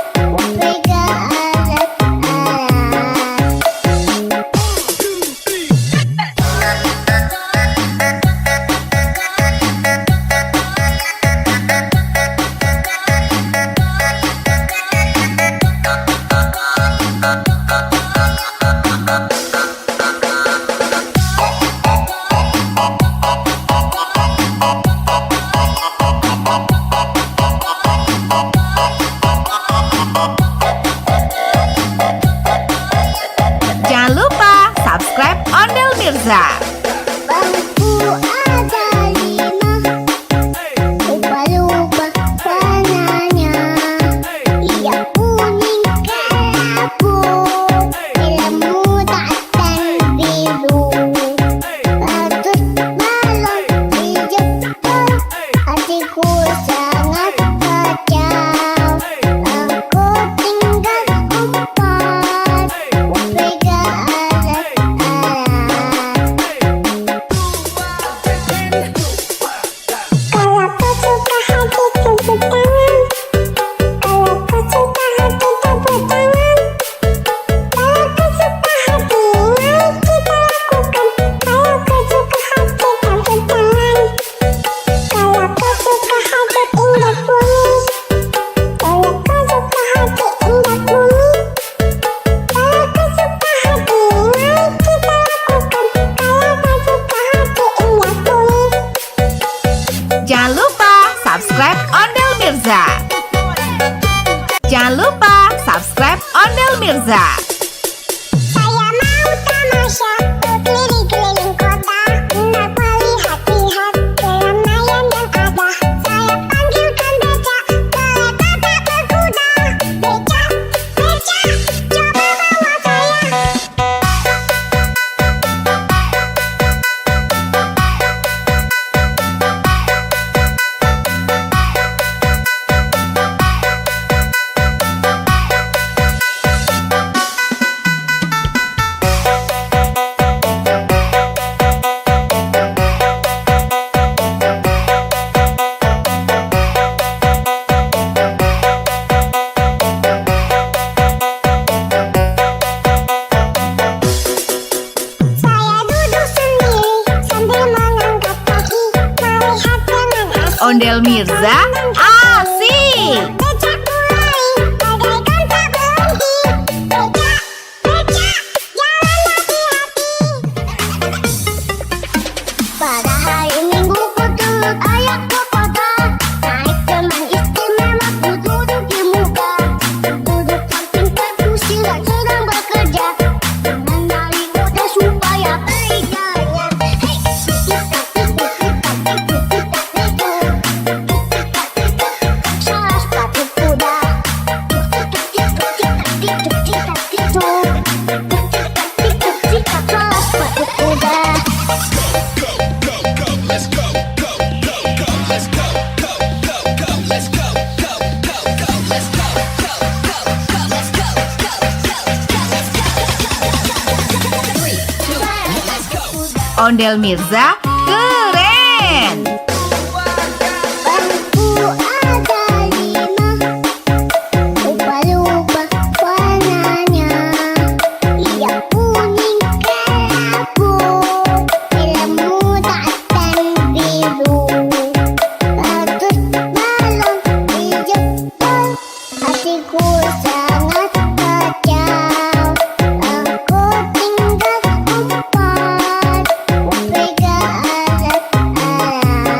pegang alat-alat. Jangan lupa subscribe Ondel Mirza. Bangku ada 5, ubah-ubah warnanya. Ia kuning kelabu, merah muda dan biru. Ratus balon dijemput, hatiku sangat kacau. Aku tinggal 4, pegang alat-alat. Kalau kau suka hati tepuk tangan. Kalau kau suka hati tepuk tangan. Kalau kau suka hati mari kita lakukan. Kalau kau suka hati tepuk tangan. Kalau kau suka hati indah bunyi. Kalau kau suka hati indah bunyi. Kalau kau suka hati mari kita lakukan. Kalau kau suka hati indah bunyi. Jangan lupa subscribe Ondel Mirza. Jangan lupa subscribe Ondel Mirza. Saya mau tamasya keliling-keliling kota, hendak melihat-lihat keramaian yang ada. Saya panggilkan becak, kereta tak berkuda. Becak, becak, coba bawa saya. Saya duduk sendiri sambil mengangkat kaki, melihat dengan asik. Ondel Mirza asik. Becak mulai, bagaikan tak berhenti. Becak, becak, jalan hati-hati. Pada hari Minggu ku turut ayah ke kota, naik teman istimewa ku duduk di muka. Duduk samping kursi dan sedang bekerja, mengenali kode supaya beriganya. Hei, salah sepatu kuda. Salah sepatu kuda. Ondel Mirza keren. Bangku ada 5, ubah-ubah warnanya. Ia kuning kelabu, merah muda dan biru. Ratus balon dijemput, hatiku sangat kacau. Aku tinggal 4, pegang alat-alat.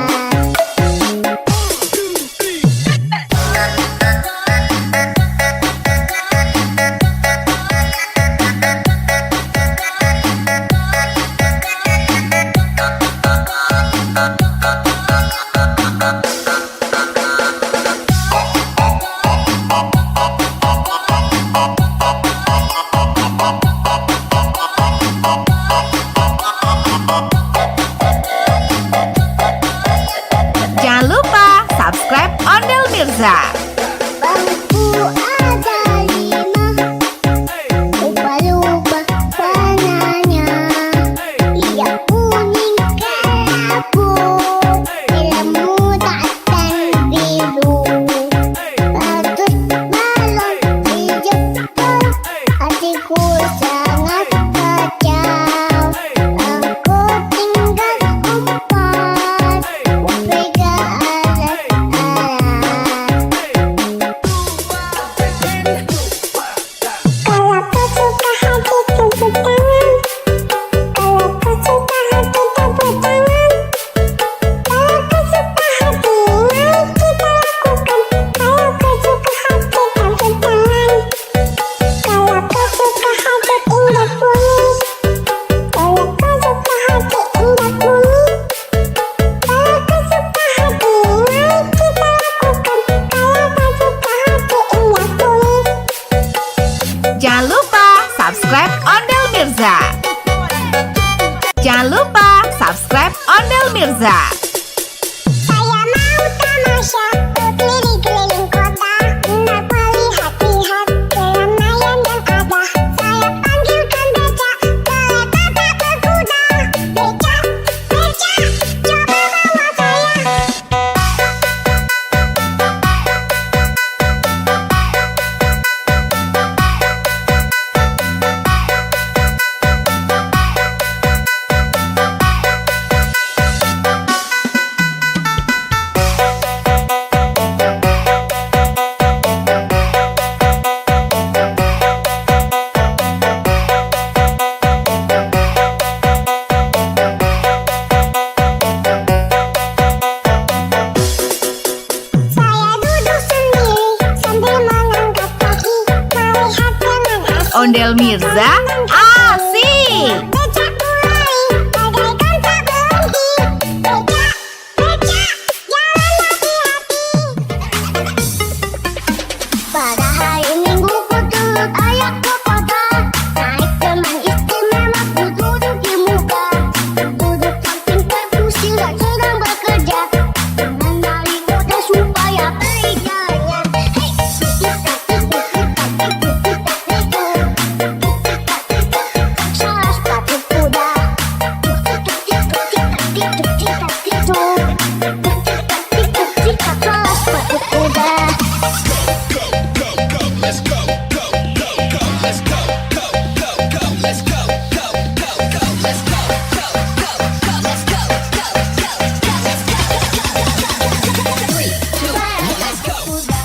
Mirza. Saya mau tamasya keliling-keliling kota untuk melihat-lihat keramaian yang ada. Saya panggilkan becak, kereta tak berkuda. Becak, becak, coba bawa saya. Saya duduk sendiri sambil mengangkat kaki, melihat dengan asik. Ondel Mirza, asik. Becak mulai, bagaikan tak berhenti. Becak, becak, jalan hati-hati. Pada hari Minggu ku turut ayah ke kota, naik teman istimewa ku duduk di muka. Duduk samping kursi dan sedang bekerja, mengenali kode supaya baik jalannya. Hei, salah sepatu kuda. Salah sepatu kuda.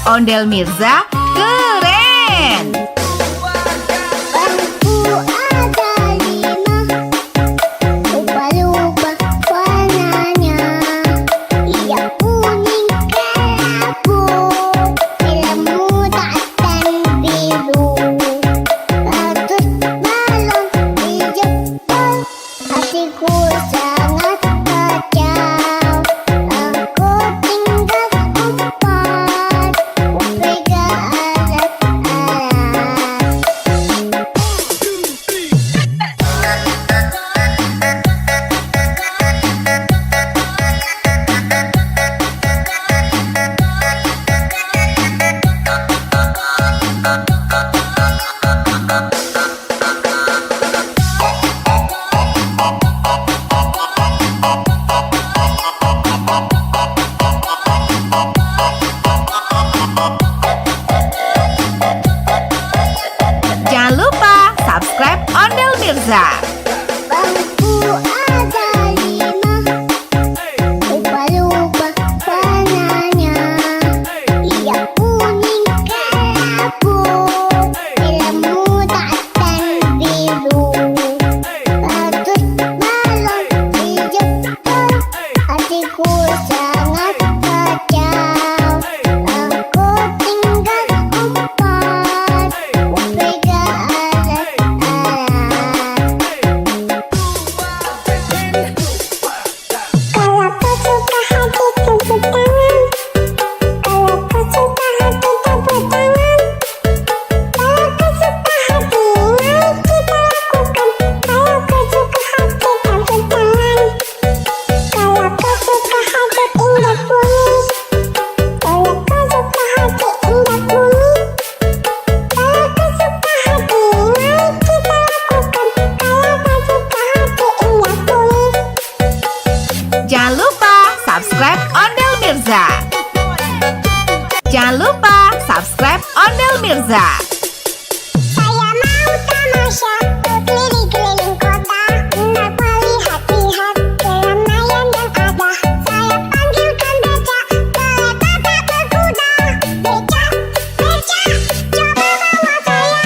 Ondel Mirza, keren. Bangku ada 5, lupa-lupa warnanya. Ia kuning kelabu, film muda dan biru. Ratus balon di Jepang, hatiku sangat kacau. Aku tinggal 4, pegang alat-alat. Jangan lupa subscribe Ondel Mirza. Bangku ada 5, lupa-lupa warnanya. Ia kuning kelabu, film muda dan biru. Ratus balon di Jepang, hatiku sangat kacau. Aku tinggal 4, pegang alat-alat. Kalau kau suka hati tepuk tangan. Kalau kau suka hati tepuk tangan. Kalau kau suka hati mari kita lakukan. Kalau kau suka hati tepuk tangan. Kalau kau suka hati indah bunyi. Kalau kau suka hati indah bunyi. Kalau kau suka hati mari kita lakukan. Kalau kau suka hati indah bunyi. Jangan lupa subscribe Ondel Mirza. Jangan lupa subscribe Ondel Mirza. Saya mau tamasya keliling-keliling kota untuk melihat-lihat keramaian yang ada. Saya panggilkan becak, kereta tak berkuda. Becak, becak, coba bawa saya.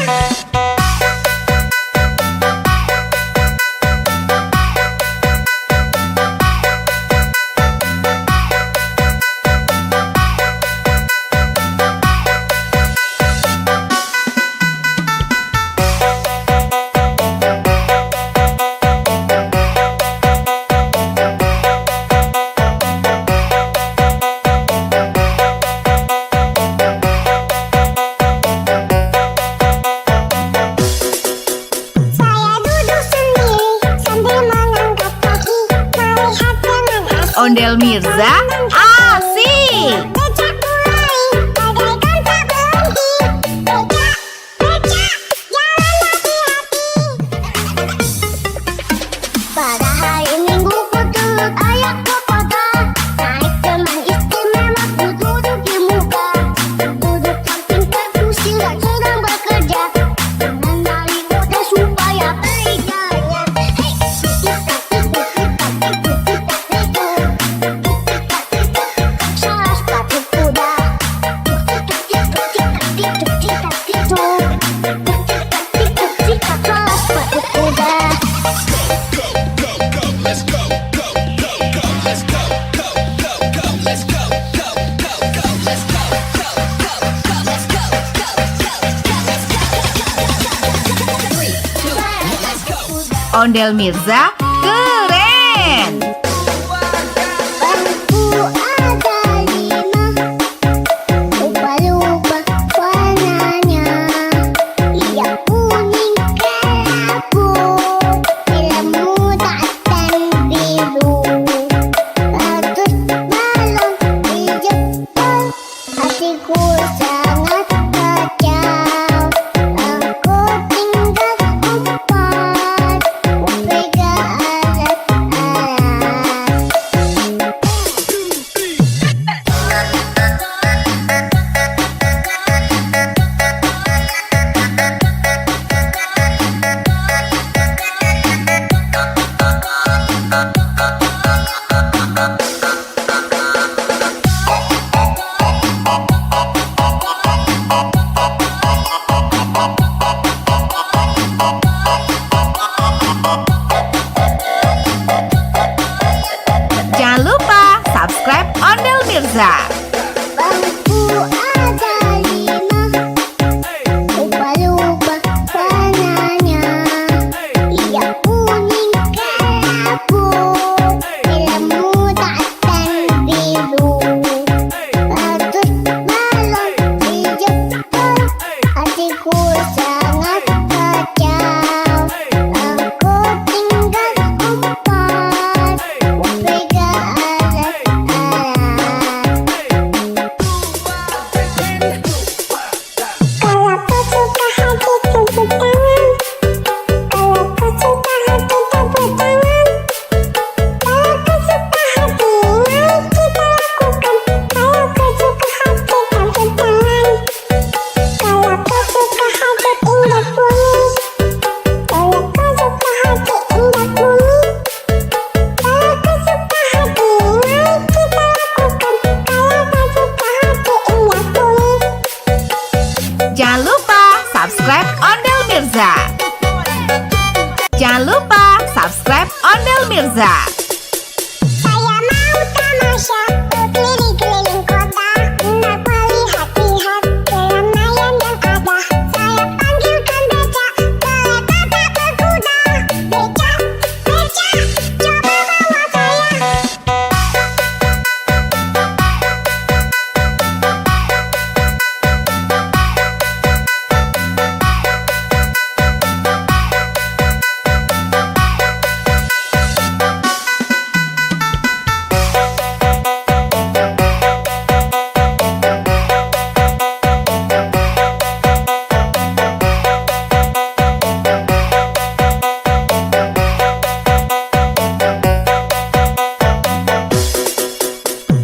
Ondel Mirza asik. Becak mulai bagaikan tak berhenti. Becak, becak, jalan hati-hati. Pada hari Minggu ku turut ayah ke kota. Naik teman istimewa ku duduk di muka. Duduk samping kursi sedang bekerja. Mengenali kota supaya berjaya. Hei, salah sepatu kuda. Salah sepatu kuda. Ondel Mirza keren. Bangku ada 5, lupa-lupa warnanya. Ia kuning kelabu, ilmu dan biru. Ratus balon di jempol, hatiku sangat kacau. Aku tinggal empat, upega alat-alat. Jangan lupa subscribe Ondel Mirza. Bangku ada 5, lupa-lupa warnanya. Ia kuning kelabu, ilmu dan biru. Ratus balon di jempol, hatiku sangat kacau. Aku tinggal empat, upega alat-alat. Kalau kau suka hati tepuk tangan. Kalau kau suka hati tepuk tangan. Kalau kau suka hati mari kita lakukan. Kalau kau suka hati tepuk tangan. Kalau kau suka hati indah bunyi. Kalau kau suka hati indah bunyi. Kalau kau suka hati mari kita lakukan. Kalau kau suka hati indah bunyi. Jangan lupa subscribe Ondel Mirza. Jangan lupa subscribe Ondel Mirza. Saya mau tamasya berkeliling-keliling kota, hendak melihat-lihat keramaian yang ada. Saya panggilkan becak, kereta tak berkuda. Becak, becak, coba bawa saya.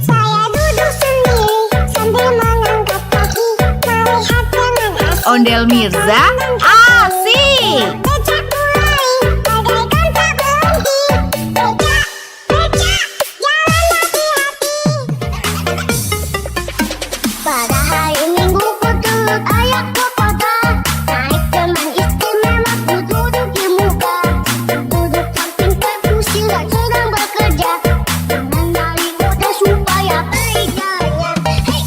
Saya duduk sendiri sambil mengangkat kaki, melihat teman asing. Ondel Mirza asik. Becak mulai bagaikan tak berhenti. Becak, becak, jalan hati-hati. Pada hari Minggu ku turut ayah ke kota. Naik teman istimewa ku duduk di muka. Duduk samping kursi sedang bekerja. Mengenali kota supaya berjaya. Hei,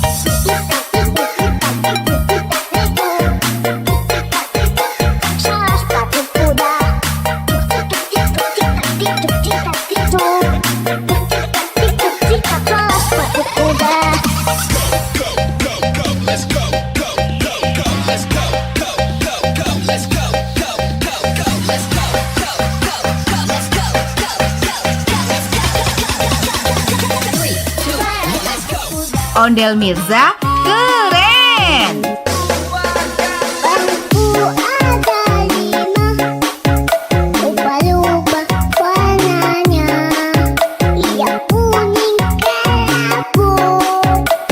Ondel Mirza keren. Bangku ada 5, ubah-ubah warnanya. Yang kuning kelabu,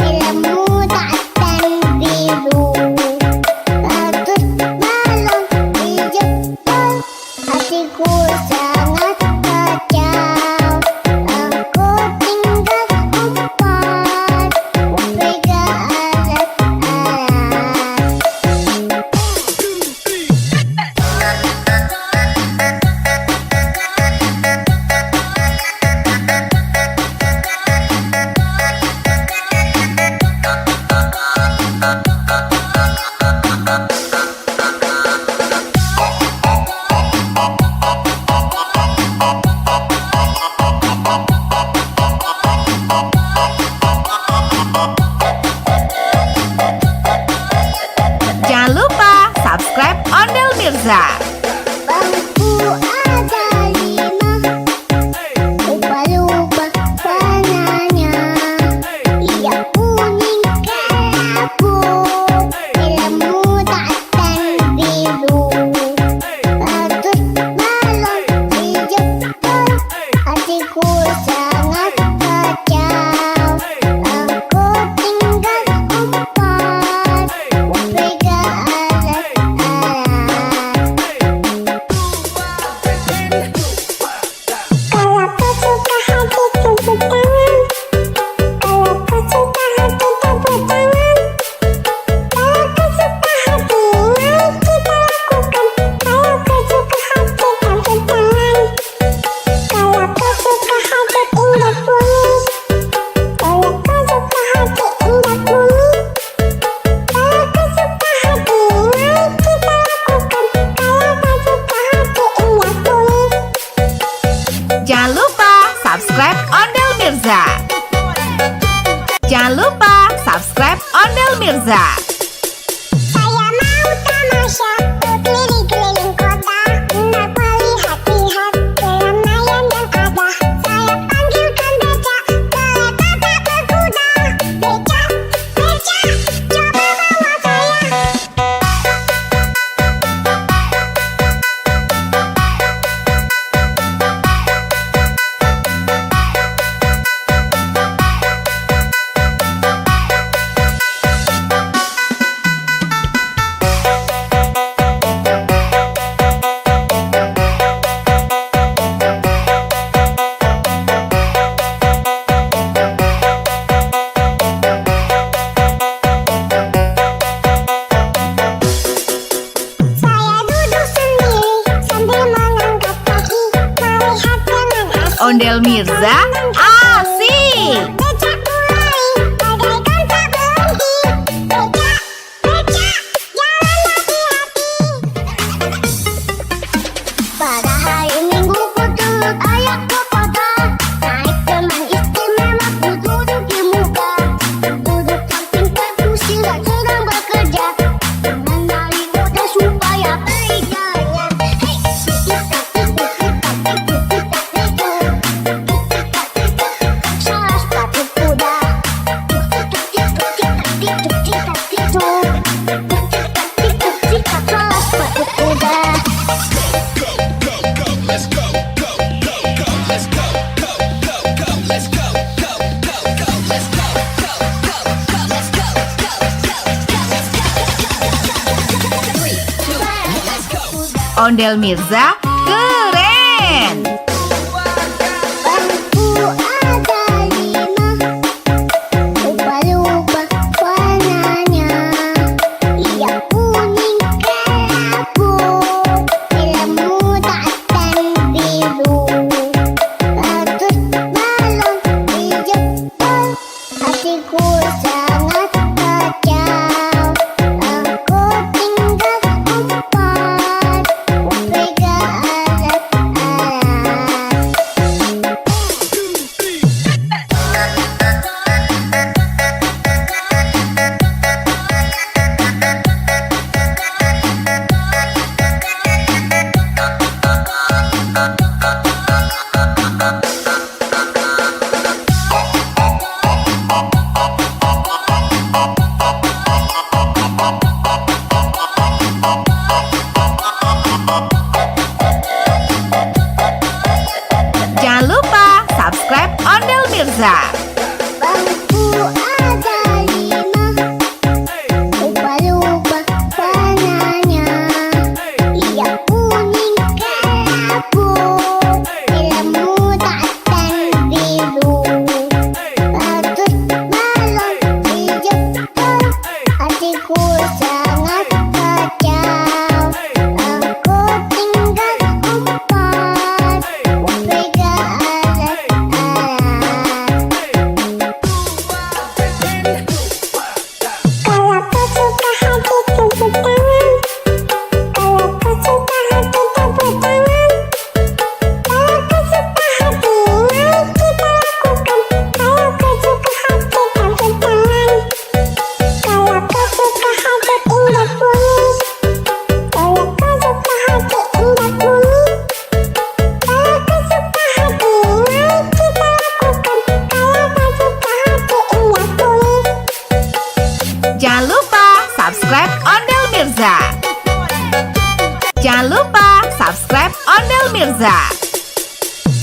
merah muda dan biru. Bagus balon hijau, hatiku sangat kacau. Aku tinggal 4, upega alat-alat. Jangan lupa subscribe Ondel Mirza. Bangku ada 5, ubah-ubah warnanya. Yang kuning kelabu, merah muda dan biru. Bagus balon hijau, hatiku sangat kacau. Aku tinggal 4, upega alat-alat. Kalau kau suka hati tepuk tangan. Kalau kau suka hati tepuk tangan. Kalau kau suka hati, mari kita lakukan. Kalau kau suka hati tepuk tangan. Kalau kau suka hati indah bunyi. Kalau kau suka hati indah bunyi. Kalau kau suka hati, mari kita lakukan. Kalau kau suka hati indah bunyi. Jangan lupa subscribe Ondel Mirza. Jangan lupa subscribe Ondel Mirza. Saya mau tamasya keliling-keliling kota untuk melihat-lihat keramaian yang ada. Saya panggilkan becak, kereta tak berkuda. Becak, becak, coba bawa saya. Saya duduk sendiri sambil mengangkat kaki, melihat dengan asik. Ondel Mirza asik. Becak mulai, bagaikan tak berhenti. Becak, becak, jalan hati-hati. Pada hari Minggu ku turut ayah ke kota. Naik teman istimewa ku duduk di muka. Duduk samping kursi dan sedang bekerja. Mengenali mudah supaya baik jalannya. Hei, salah sepatu kuda. Salah sepatu kuda. Ondel Mirza keren. Bangku ada 5, ubah-ubah warnanya. Yang kuning kelabu, merah muda dan biru. Bagus balon hijau, hatiku sangat kacau. Aku tinggal 4, upega Mirza.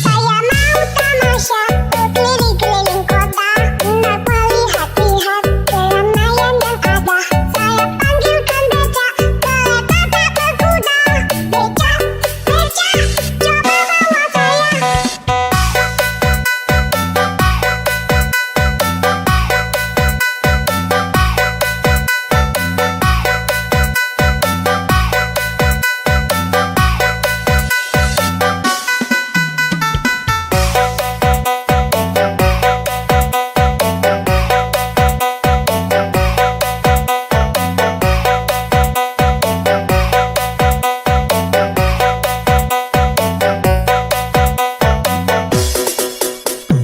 Saya mau tamasya berkeliling-keliling kota, hendak melihat-lihat keramaian yang ada. Saya panggilkan becak, kereta tak berkuda. Becak, becak, coba bawa saya.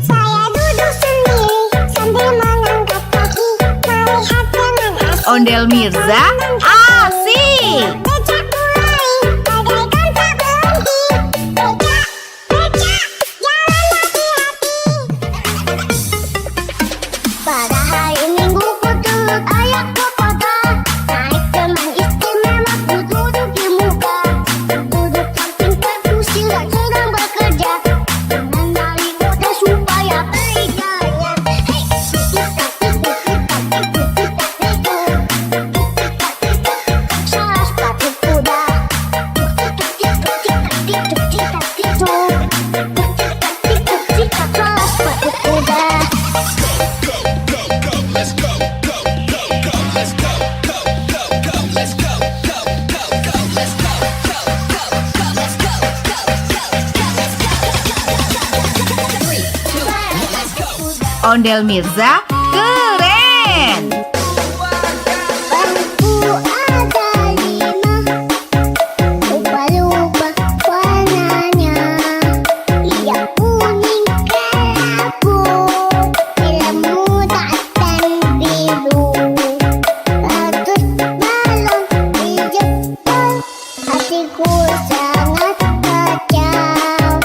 Saya duduk sendiri sambil mengangkat kaki, melihat dengan asik. Ondel Mirza, asik. Becak mulai, bagaikan tak berhenti. Becak, becak, jalan hati-hati. Pada hari Minggu ku turut ayah ke kota, naik teman istimewa ku duduk di muka. Duduk samping perkusi sedang bekerja, mengenali kota supaya berjaya. Hei, salah sepatu kuda. Salah sepatu kuda. Ondel Mirza, keren. Bangku ada 5, lupa-lupa warnanya. Ia kuning kelabu, ilmu dan biru. Ratus balon di jempol, hatiku sangat kacau.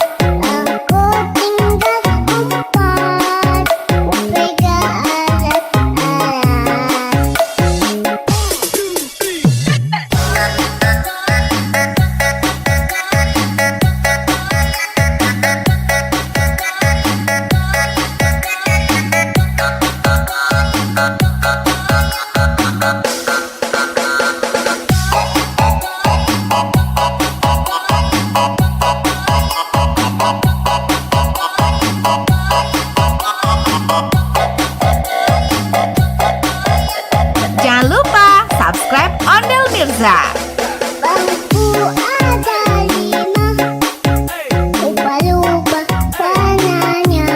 Aku tinggal empat, upega alat-alat. Jangan lupa subscribe Ondel Mirza. Bangku ada 5, lupa-lupa warnanya.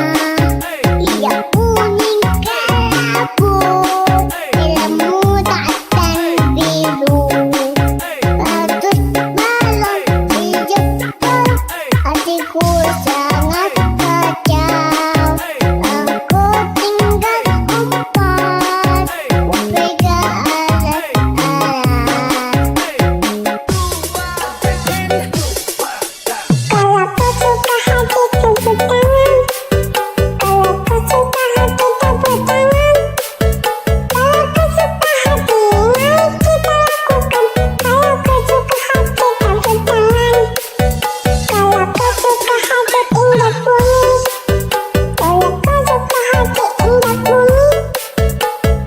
Ia kuning kelabu, ilmu dan biru. Ratus balon di jempol, hatiku sangat kacau. Aku tinggal empat, upega alat-alat. Kalau kau suka hati tepuk tangan. Kalau kau suka hati tepuk tangan. Kalau kau suka hati mari kita lakukan. Kalau kau suka hati tepuk tangan. Kalau kau suka hati indah bunyi. Kalau kau suka hati indah bunyi.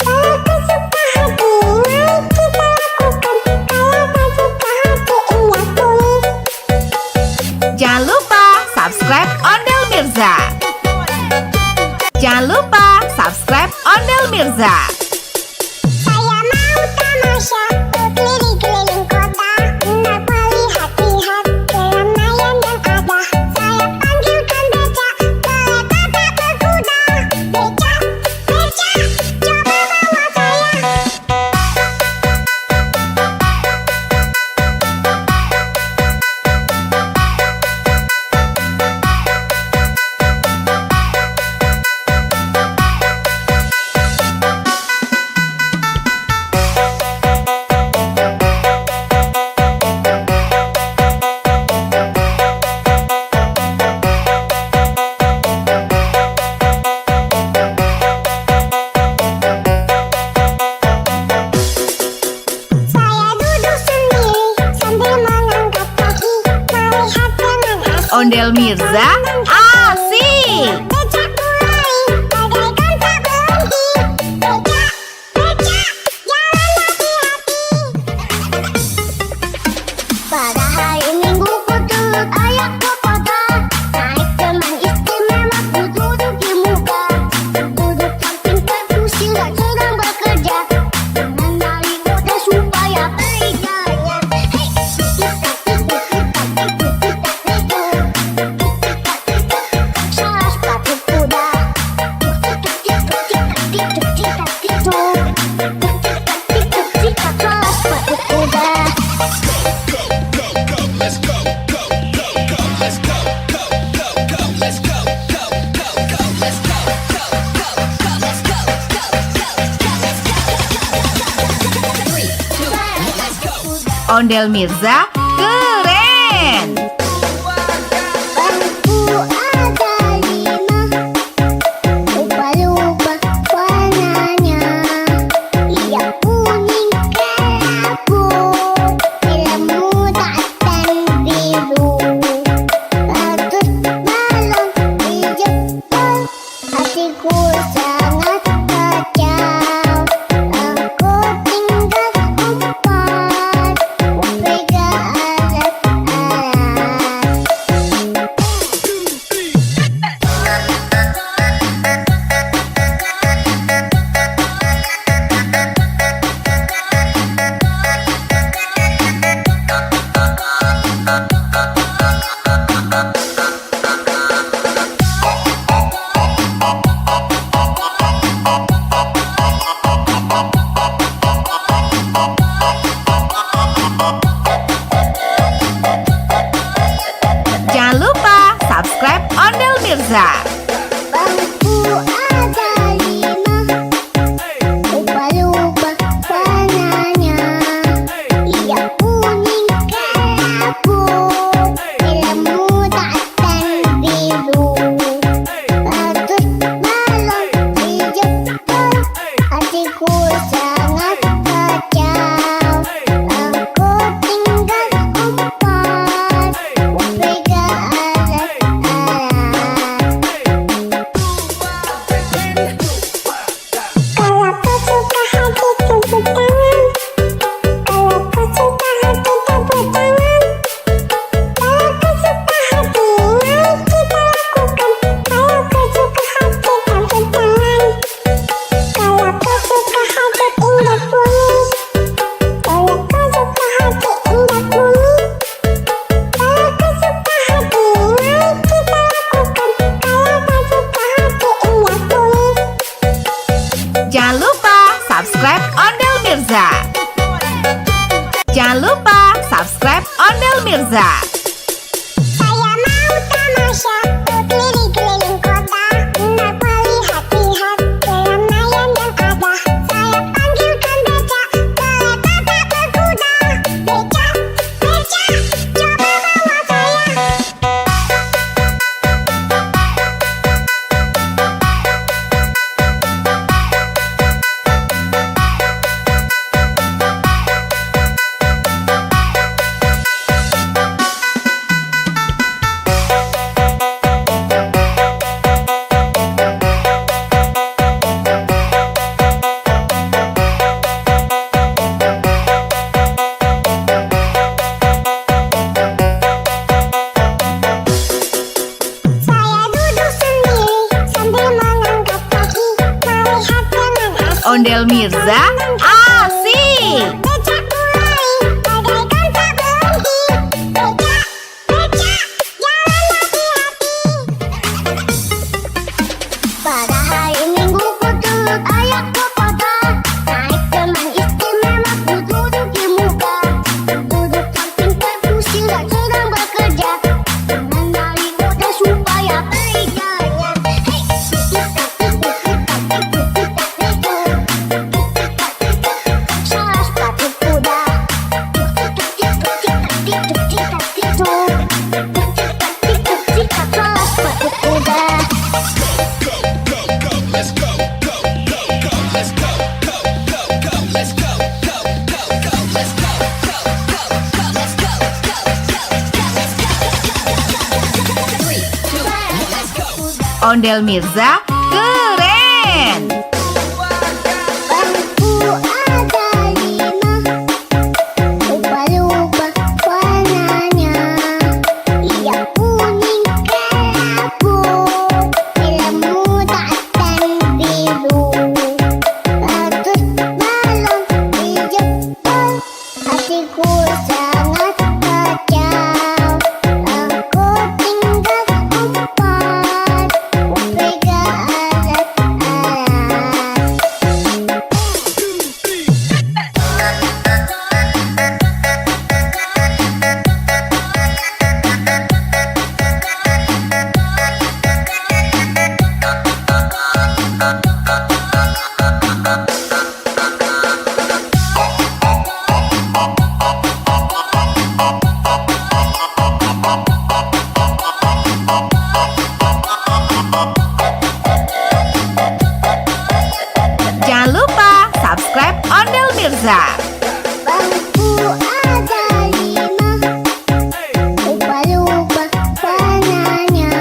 Kalau kau suka hati mari kita lakukan. Kalau kau suka hati indah bunyi. Jangan lupa subscribe Ondel Mirza. Jangan lupa subscribe Ondel Mirza. Saya mau tamasya berkeliling-keliling kota, hendak melihat-lihat keramaian yang ada. Saya panggilkan becak, kereta tak berkuda. Becak, becak, coba bawa saya. Ondel Mirza asik. Becak mulai bagaikan tak berhenti. Becak, becak, jalan hati-hati. Pada hari Minggu ku turut ayahku kota. Naik teman istimewa ku duduk di muka. Duduk samping perkusi sedang bekerja. Mengenali kuda supaya periganya. Hei, salah sepatu kuda. Salah sepatu kuda. Ondel Mirza keren. Bangku ada 5, lupa-lupa warnanya. Yang kuning kelabu, merah muda dan biru. Bagus balon dijemput, hatiku sangat kacau. Aku tinggal empat, pegang alat-alat. Jangan lupa subscribe Ondel Mirza. Bangku ada 5, lupa-lupa warnanya. Yang kuning kelabu, merah muda dan biru. Bagus balon dijemput, hatiku sangat kacau. Aku tinggal empat, pegang alat-alat. Kalau kau suka hati tepuk tangan. Kalau kau suka hati tepuk tangan. Kalau kau suka hati mari kita lakukan. Kalau kau suka hati tepuk tangan. Kalau kau suka hati indah bunyi. Kalau kau suka hati indah bunyi. Kalau kau suka hati mari kita lakukan. Kalau kau suka hati indah bunyi. Jangan lupa subscribe Ondel Mirza. Jangan lupa subscribe Ondel Mirza. Saya mau tamasya keliling-keliling kota untuk melihat-lihat keramaian yang ada. Saya panggilkan becak, kereta tak berkuda. Becak, becak, coba bawa saya. Saya duduk sendiri sambil mengangkat kaki, melihat teman asing. Ondel Mirza asik. Becak mulai bagaikan tak berhenti. Becak, becak, jalan hati-hati. Pada hari Minggu ku turut ayahku kota. Naik teman istimewa ku duduk di muka. Duduk samping perkusi sedang bekerja. Mengenali kuda supaya periganya. Hei, salah sepatu Ondel Mirza keren. Bangku ada 5, lupa-lupa warnanya. Ia kuning kelabu, ilmu dan biru. Ratus balon di Jepang, hatiku sangat kacau. Aku tinggal 4, pegang alat-alat. Jangan lupa subscribe Ondel Mirza. Bangku ada 5, lupa-lupa warnanya.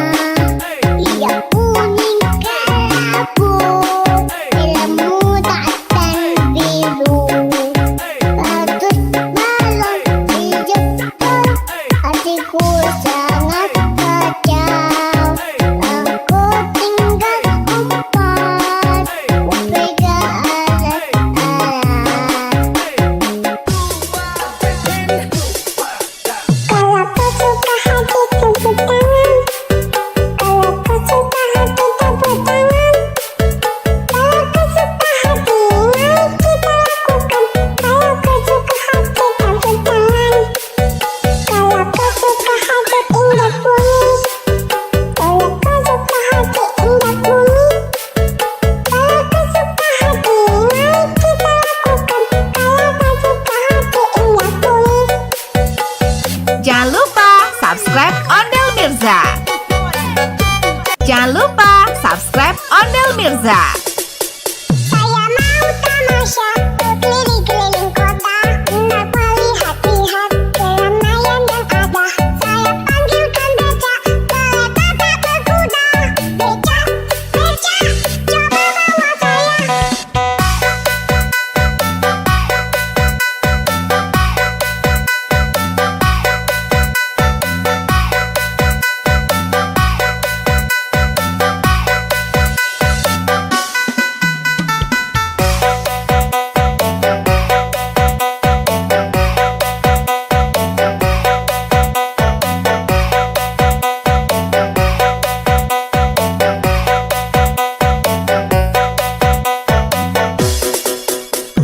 Ia kuning kelabu, ilmu dan biru. Ratus balon di Jepang, hatiku sangat kacau. Aku tinggal 4, pegang alat-alat. Kalau kau suka hati tepuk tangan. Kalau kau suka hati tepuk tangan. Kalau kau suka hati, mari kita lakukan. Kalau kau suka hati tepuk tangan. Kalau kau suka hati indah bunyi. Kalau kau suka hati indah bunyi. Kalau kau suka hati, mari kita lakukan. Kalau kau suka hati indah bunyi. Jangan lupa subscribe Ondel Mirza. Jangan lupa subscribe Ondel Mirza. Saya mau tamasya berkeliling-keliling kota, hendak melihat-lihat keramaian yang ada. Saya panggilkan becak, kereta tak berkuda. Becak, becak, coba bawa saya.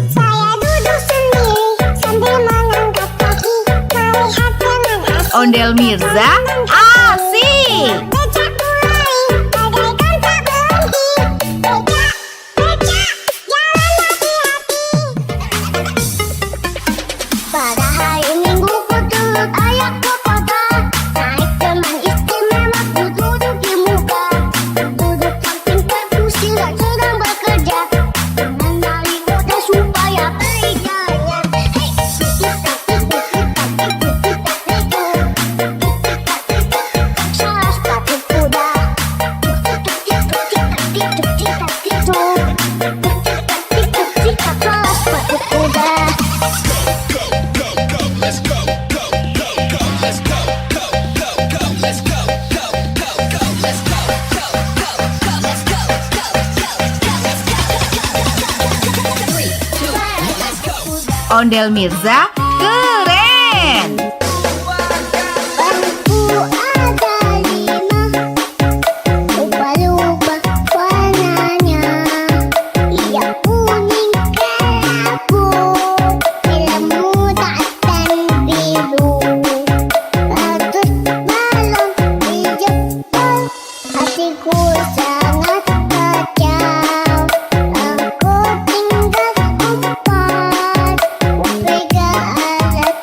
Saya duduk sendiri sambil mengangkat kaki, melihat dengan asik. Ondel Mirza asik. Becak mulai, bagaikan tak berhenti. Becak, becak, jalan hati-hati. Pada hari Minggu ku turut ayah ke kota, naik teman istimewa ku duduk di muka. Duduk samping kursi sedang bekerja, mengenali kota supaya berjaya. Hei, salah sepatu kuda. Salah sepatu kuda. Ondel Mirza keren. Bangku ada 5, lupa-lupa warnanya. Ia kuning kelabu, ilmu dan biru. Ratus balon di Jepang, hatiku sangat kacau. Aku tinggal 4, pegang alat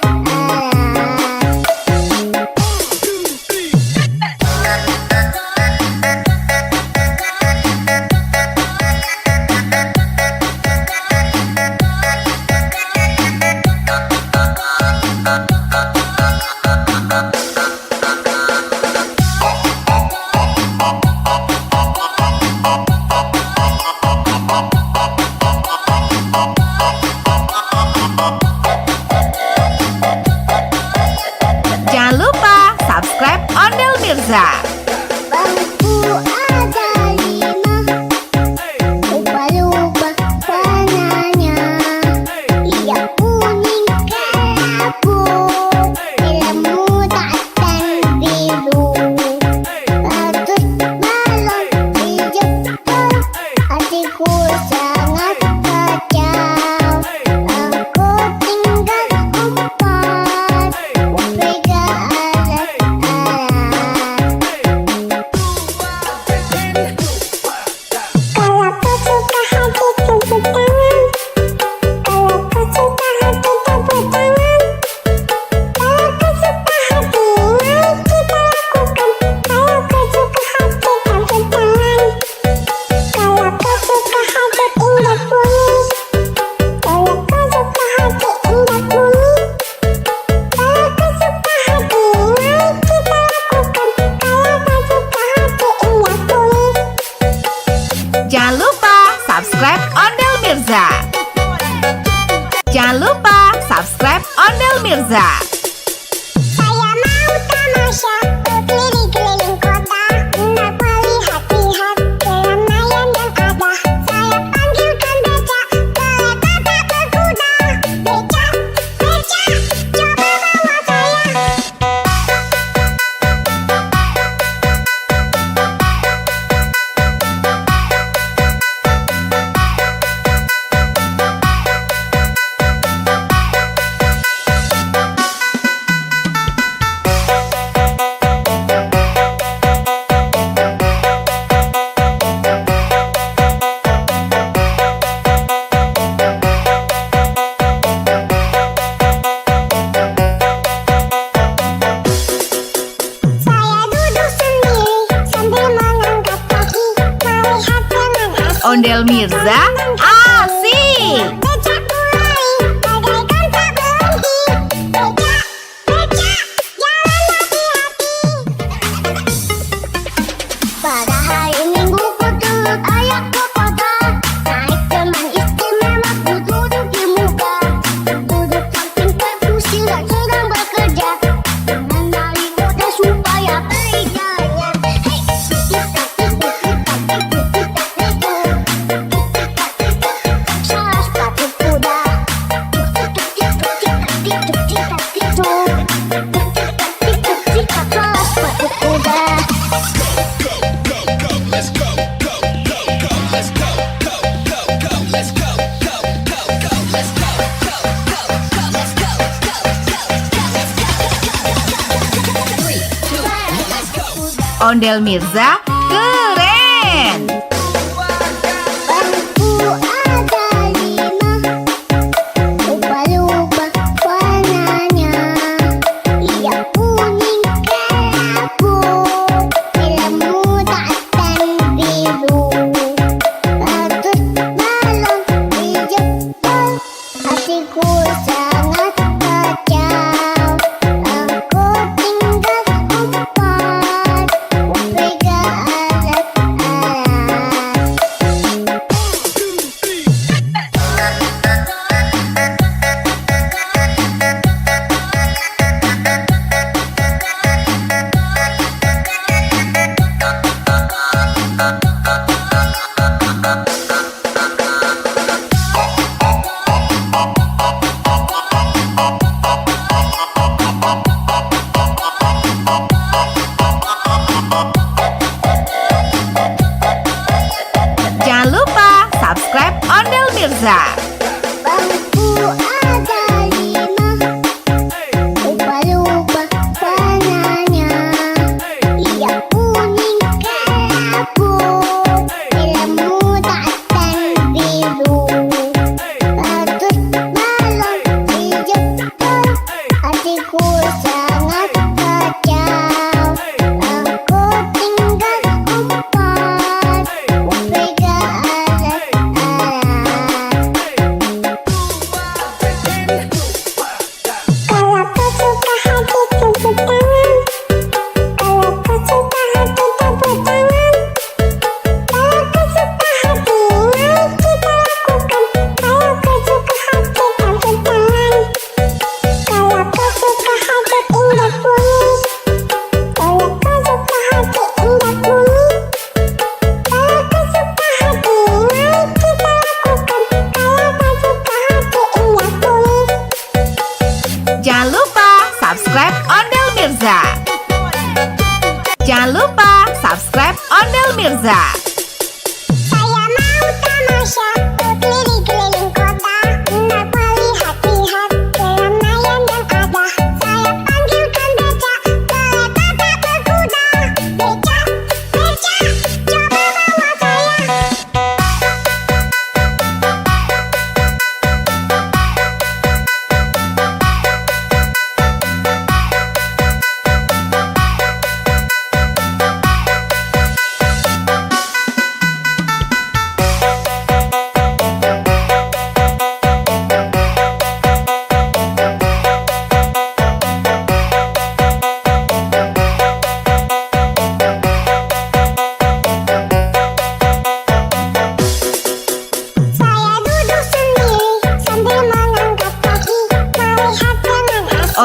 Mirza. Bangku ada 5, lupa-lupa warnanya. Ia kuning kelabu, ilmu dan biru. Bagus balon di Jepang, hatiku sangat kacau. Aku tinggal 4, pegang alat-alat. Kalau kau suka hati tepuk tangan. Kalau kau suka hati tepuk tangan. Kalau kau suka hati mari kita lakukan. Kalau kau suka hati tepuk tangan. Kalau kau suka hati indah bunyi. Kalau kau suka hati indah bunyi. Kalau kau suka hati mari kita lakukan. Kalau kau suka hati indah bunyi. Jangan lupa subscribe Ondel Mirza. Jangan lupa subscribe Ondel Mirza. Saya mau tamasya berkeliling-keliling kota, hendak melihat-lihat keramaian yang ada. Saya panggilkan becak, kereta tak berkuda. Becak, becak, coba bawa saya. Saya duduk sendiri sambil mengangkat kaki, melihat dengan asik. Ondel Mirza asik. Becak mulai, bagaikan tak berhenti. Becak, becak, jalan hati-hati. Pada hari Minggu ku turut ayah ke kota, naik teman istimewa ku duduk di muka. Duduk samping perkusi dan sedang bekerja, mengenali kode supaya berjaya. Hei, salah sepatu kuda. Salah sepatu kuda. Ondel Mirza keren. Bangku ada 5, lupa-lupa warnanya. Ia kuning kelabu, ilmu dan biru. Bagus balon di Jepang, hatiku sangat kacau. Aku tinggal 4, pegang alat-alat. Jangan lupa subscribe Ondel Mirza. Bangku ada 5, lupa-lupa warnanya. Ia kuning kelabu, ilmu dan biru. Bagus balon di Jepang, hatiku sangat kacau. Aku tinggal 4, pegang alat-alat.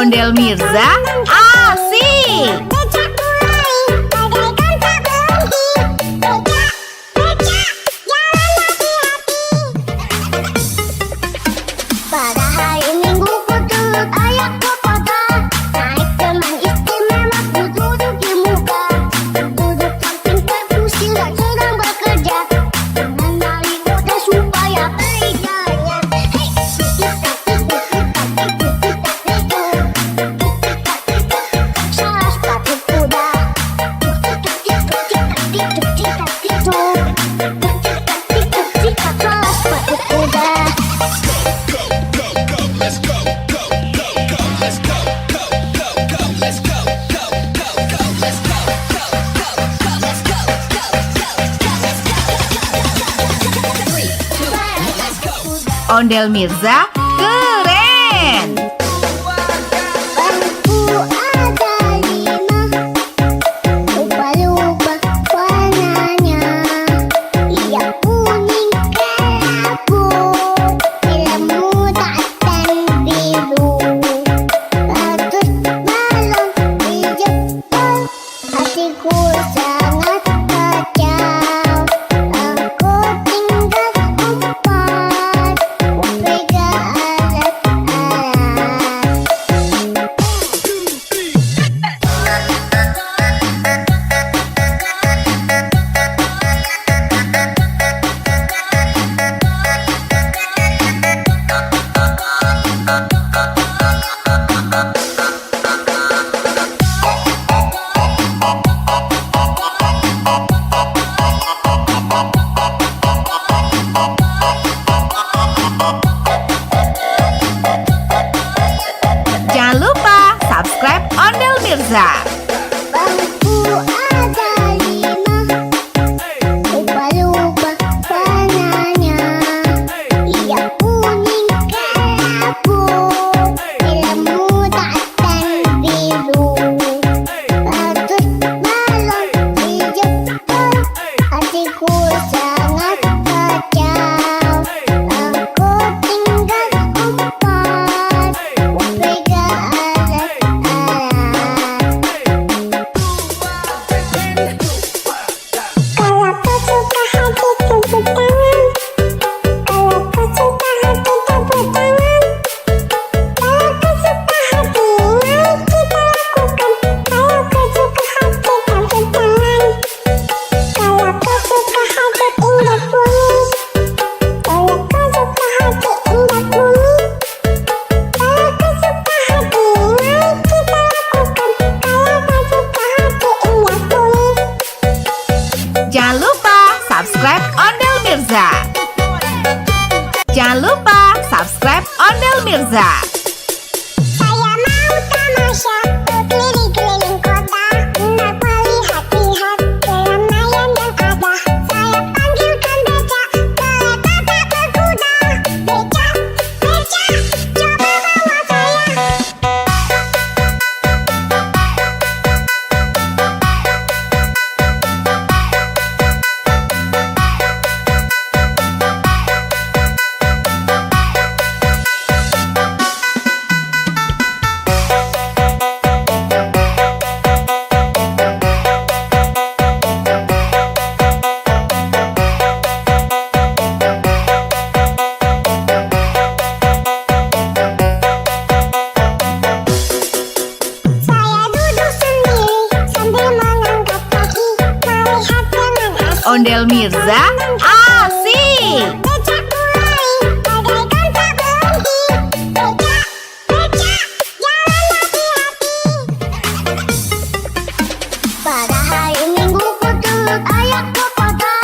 Ondel Mirza asik. Becak mulai bagaikan tak berhenti. Becak, becak, jalan hati-hati. Pada hari Minggu ku turut ayahku kota. Naik teman istimewa ku duduk di muka. Duduk samping perkusi dan sedang bekerja. Mengenali mudah supaya kerjanya. Hei, salah sepatu kuda. Salah sepatu kuda. Ondel Mirza keren. Bangku ada 5, lupa-lupa warnanya. Ia kuning kelabu, hitam muda dan biru. Ratus balon di Jepang, hatiku sangat kacau. Aku tinggal 4, pegang alat-alat. Jangan lupa subscribe Ondel Mirza. Bangku ada 5, lupa-lupa warnanya. Ia kuning kelabu, hitam muda dan biru. Ratus balon di Jepang, hatiku sangat kacau. Aku tinggal 4, pegang alat-alat. Kalau kau suka hati tepuk tangan. Kalau kau suka hati tepuk tangan. Kalau kau suka hati mari kita lakukan. Kalau kau suka hati tepuk tangan. Kalau kau suka hati indah bunyi. Kalau kau suka hati indah bunyi. Kalau kau suka hati mari kita lakukan. Kalau kau suka hati indah bunyi. Jangan lupa subscribe Ondel Mirza. Jangan lupa subscribe Ondel Mirza. Saya mau tamasya berkeliling-keliling kota, hendak melihat-lihat keramaian yang ada. Saya panggilkan becak, kereta tak berkuda. Becak, becak, coba bawa saya. Saya duduk sendiri sambil mengangkat kaki, melihat dengan asik. Ondel Mirza asik. Becak mulai bagaikan tak berhenti. Becak, becak, jalan hati-hati. Pada hari Minggu ku turut ayahku kota.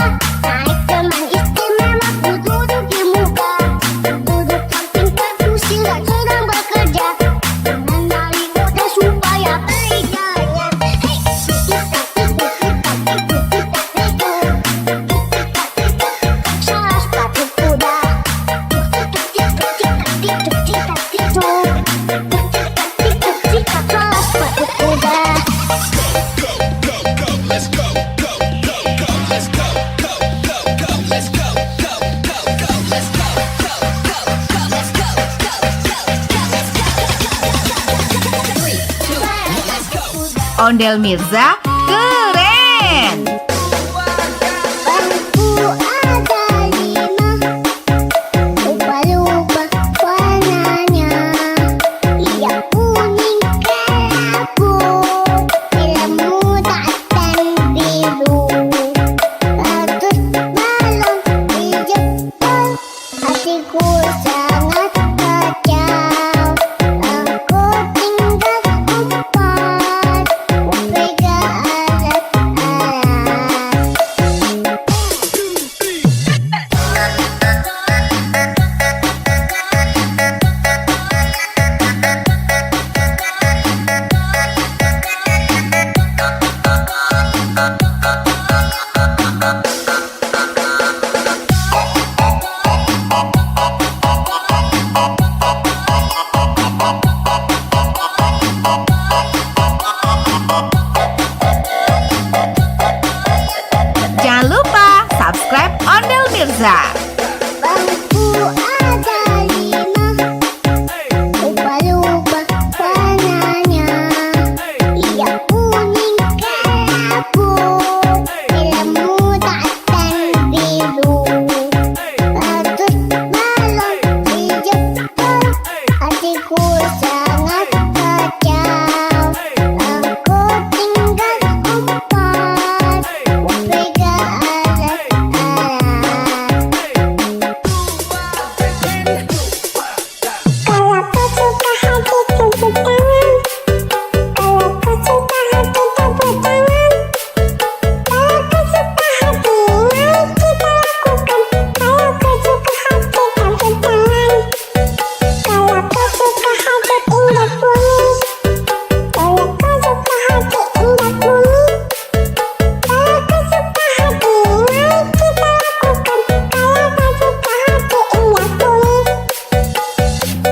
Naik teman istimewa ku duduk di muka. Duduk samping perkusi dan sedang bekerja. Mengenali mudah supaya kerjanya. Hei, Ondel Mirza keren. Bangku ada 5, lupa-lupa warnanya. Ia kuning kelabu, ilmu dan biru. Ratus balon di Jepang, hatiku sangat kacau. Aku tinggal 4, Omega alat-alat. Jangan lupa subscribe Ondel Mirza. Bangku ada 5, lupa-lupa warnanya. Ia kuning kelabu, ilmu dan biru. Ratus balon di Jepang, hatiku sangat kacau. Aku tinggal 4, Omega alat-alat. Kalau kau suka hati tepuk tangan. Kalau kau suka hati tepuk tangan. Kalau kau suka hati mari kita lakukan. Kalau kau suka hati tepuk tangan. Kalau kau suka hati indah bunyi. Kalau kau suka hati indah bunyi. Kalau kau suka hati mari kita lakukan. Kalau kau suka hati indah bunyi.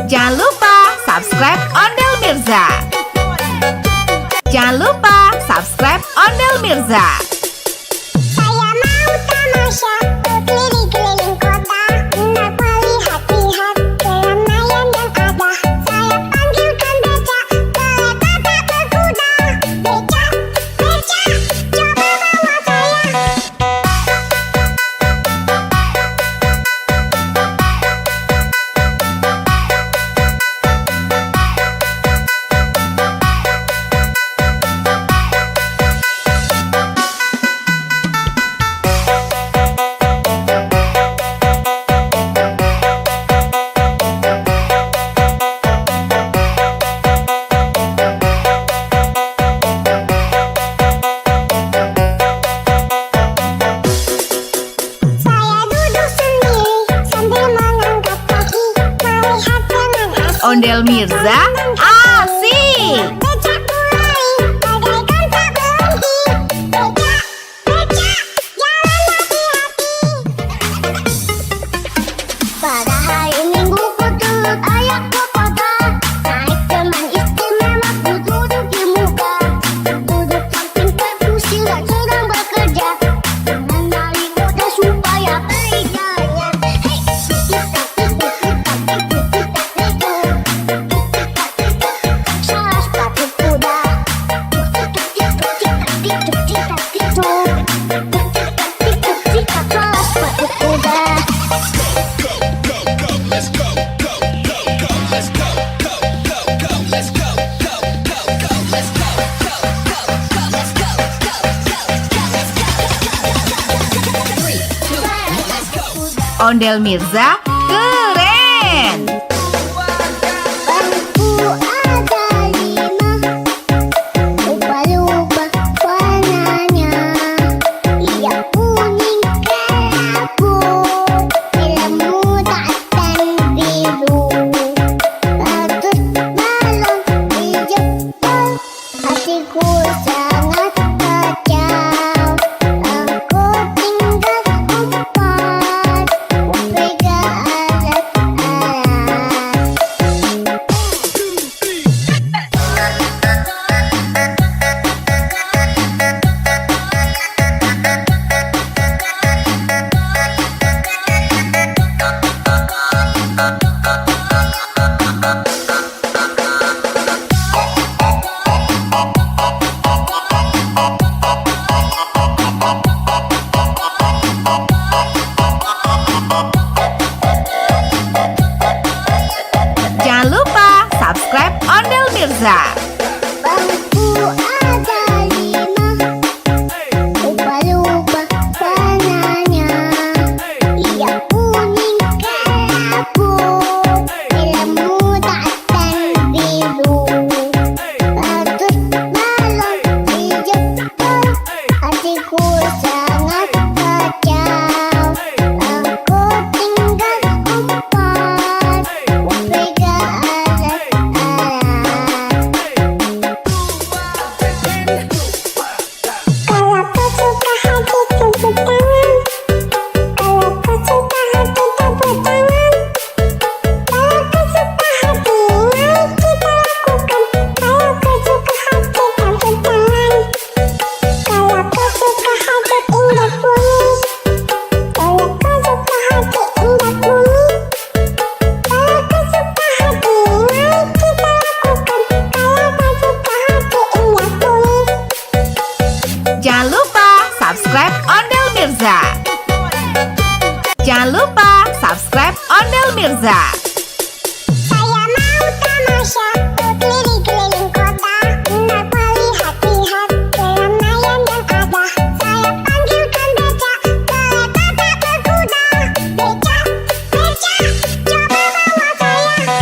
Jangan lupa subscribe Ondel Mirza. Jangan lupa subscribe Ondel Mirza. Saya mau tamasya berkeliling-keliling kota, hendak melihat-lihat keramaian yang ada. Saya panggilkan becak, kereta tak berkuda. Becak, becak, coba bawa saya. Saya duduk sendiri sambil mengangkat kaki, melihat dengan asik. Ondel Mirza asik. Becak mulai, bagaikan tak berhenti. Becak, becak, jalan hati-hati. Pada hari Minggu ku turut ayah ke kota, naik teman istimewa ku duduk di muka. Duduk samping perkusi dan sedang bekerja, mengenali kode supaya berjaya. Hei, salah sepatu kuda. Salah sepatu kuda. Ondel Mirza keren. Bangku ada 5, lupa-lupa warnanya. Ia kuning kelabu, ilmu dan biru. Ratus balon di Jepang, hatiku sangat kacau. Aku tinggal 4, Omega alat-alat. Mirza. Bangku ada 5, lupa-lupa warnanya. Ia kuning kelabu, ilmu dan biru. Ratus balon dijemput, hatiku sangat kacau. Aku tinggal empat, pegang alat-alat. Kalau kau suka hati tepuk tangan. Kalau kau suka hati tepuk tangan. Kalau kau suka hati, mari kita lakukan. Kalau kau suka hati tepuk tangan. Kalau kau suka hati indah bumi. Kalau kau suka hati indah bumi. Kalau kau suka hati, mari kita lakukan. Kalau kau suka hati indah bumi. Jangan lupa subscribe Ondel Mirza. Jangan lupa subscribe Ondel Mirza. Saya mau tamasya keliling-keliling kota, hendak melihat-lihat keramaian yang ada. Saya panggilkan becak, kereta tak berkuda. Becak, becak, coba bawa saya.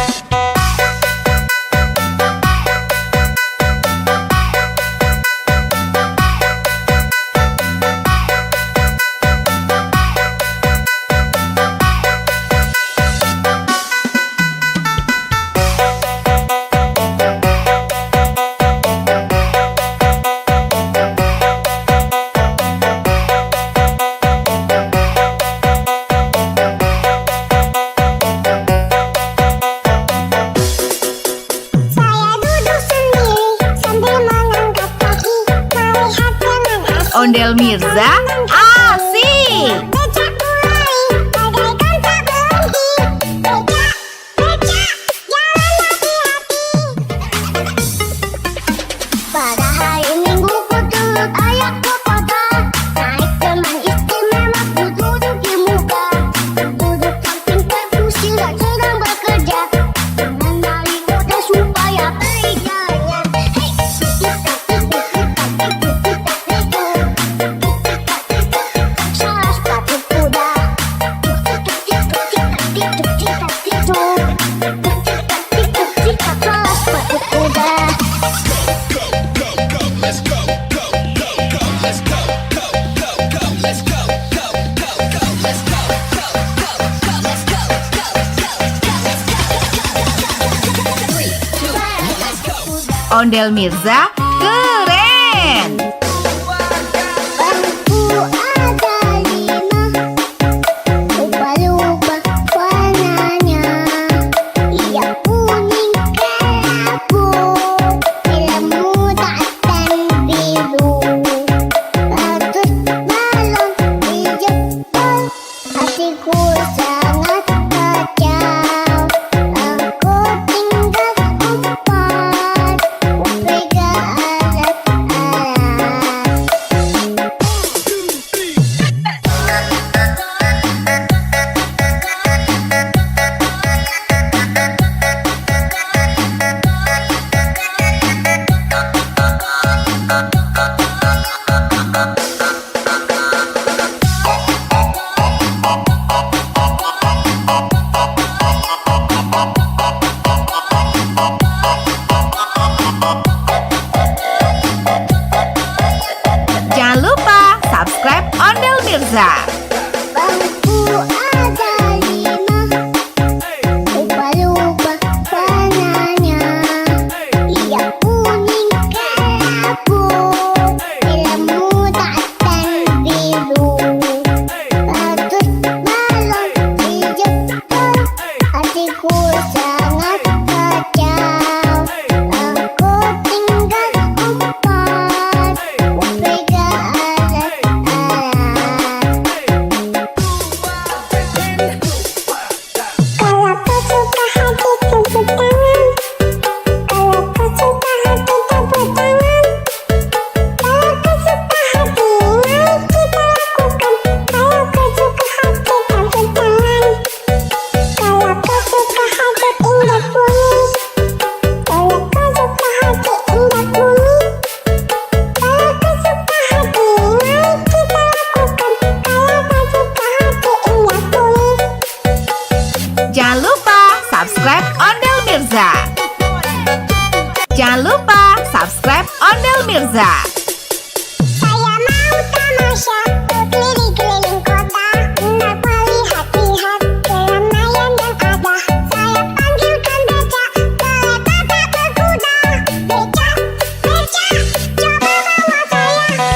Saya duduk sendiri sambil mengangkat kaki, melihat dengan asik. Ondel Mirza asik. Becak mulai, bagaikan tak berhenti. Becak, becak, jalan hati-hati. Pada hari Minggu ku turut ayahku kota, naik teman istimewa ku duduk di muka. Duduk samping perkusi dan sedang bekerja, mengenali kode supaya kerjanya. Hei, salah sepatu kuda. Salah sepatu kuda. Ondel Mirza keren. Bangku ada 5, lupa-lupa warnanya. Ia kuning kelabu, ilmu dan biru. Ratus balon dijemput, hatiku sangat kacau. Aku tinggal empat, pegang alat-alat. Jangan lupa subscribe Ondel Mirza. Bangku ada 5, lupa-lupa warnanya. Ia kuning kelabu, ilmu dan biru. Ratus balon dijemput, hatiku sangat kacau. Aku tinggal empat, pegang alat-alat. Kalau kau suka hati tepuk tangan. Kalau kau suka hati tepuk tangan. Kalau kau suka hati, mari kita lakukan. Kalau kau suka hati tepuk tangan. Kalau kau suka hati Jangan lupa subscribe Ondel Mirza. Jangan lupa subscribe Ondel Mirza. Saya mau tamasya berkeliling-keliling kota, hendak melihat-lihat keramaian yang ada. Saya panggilkan becak, kereta tak berkuda. Becak, becak, coba bawa saya.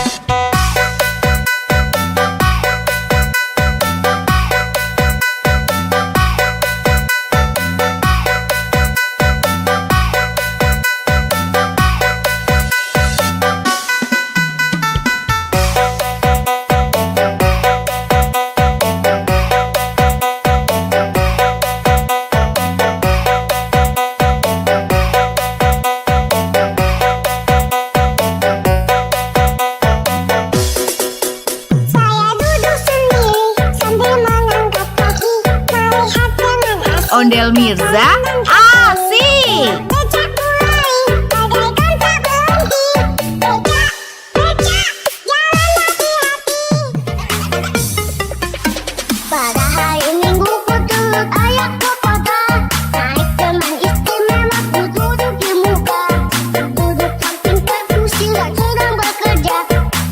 Saya duduk sendiri sambil mengangkat kaki, melihat dengan asik. Ondel Mirza asik. Becak mulai, bagaikan tak berhenti. Becak, becak, jalan hati-hati. Pada hari Minggu ku turut ayah ke kota, naik teman istimewa ku duduk di muka. Duduk samping perkusi sedang bekerja,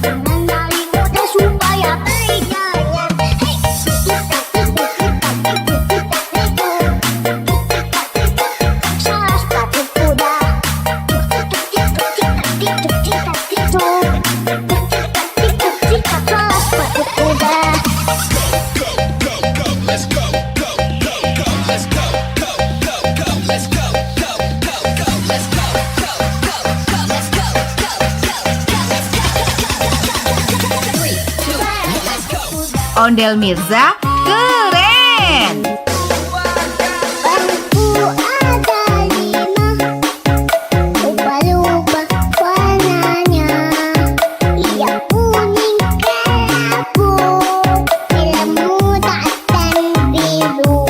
mengenali kota supaya berjaya. Hei, salah sepatu kuda. Salah sepatu kuda. Ondel Mirza keren. Bangku ada 5, lupa-lupa warnanya. Ia kuning kelabu, ilmu dan biru.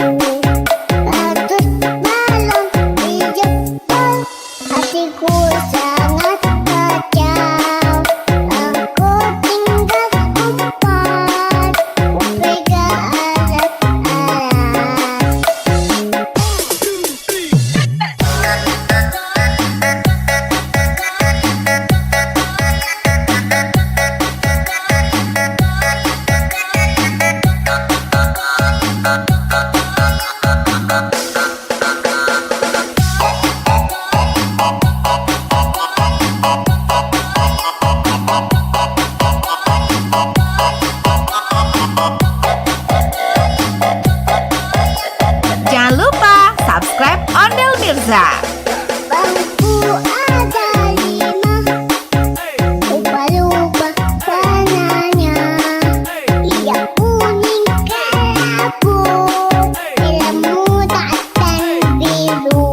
Ratus balon di jempol, hatiku sangat kacau. Aku tinggal empat, upega alat-alat. Jangan lupa subscribe Ondel Mirza. Bangku ada 5, lupa-lupa warnanya. Ia kuning kelabu, ilmu dan biru.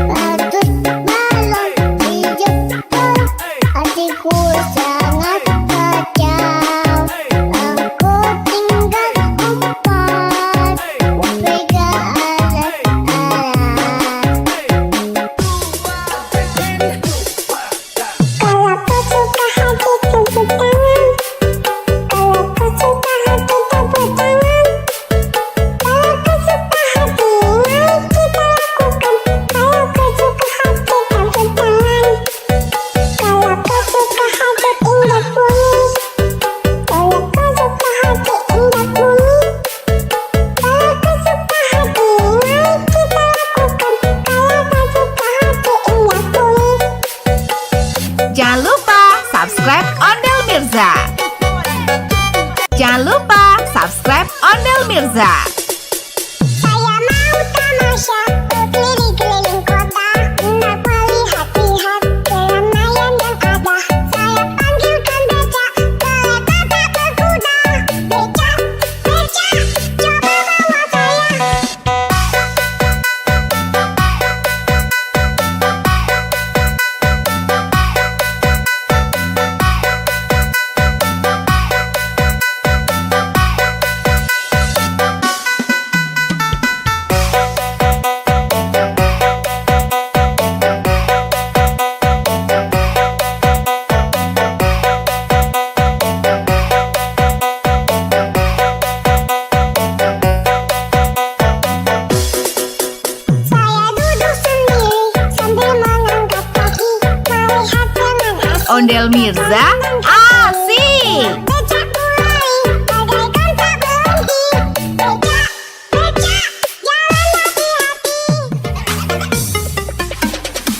Ratus balon di jempol, hatiku sangat kacau. Aku tinggal empat, upega alat-alat. Ondel Mirza asik. Becak mulai bagaikan tak berhenti. Becak, becak, jalan hati-hati.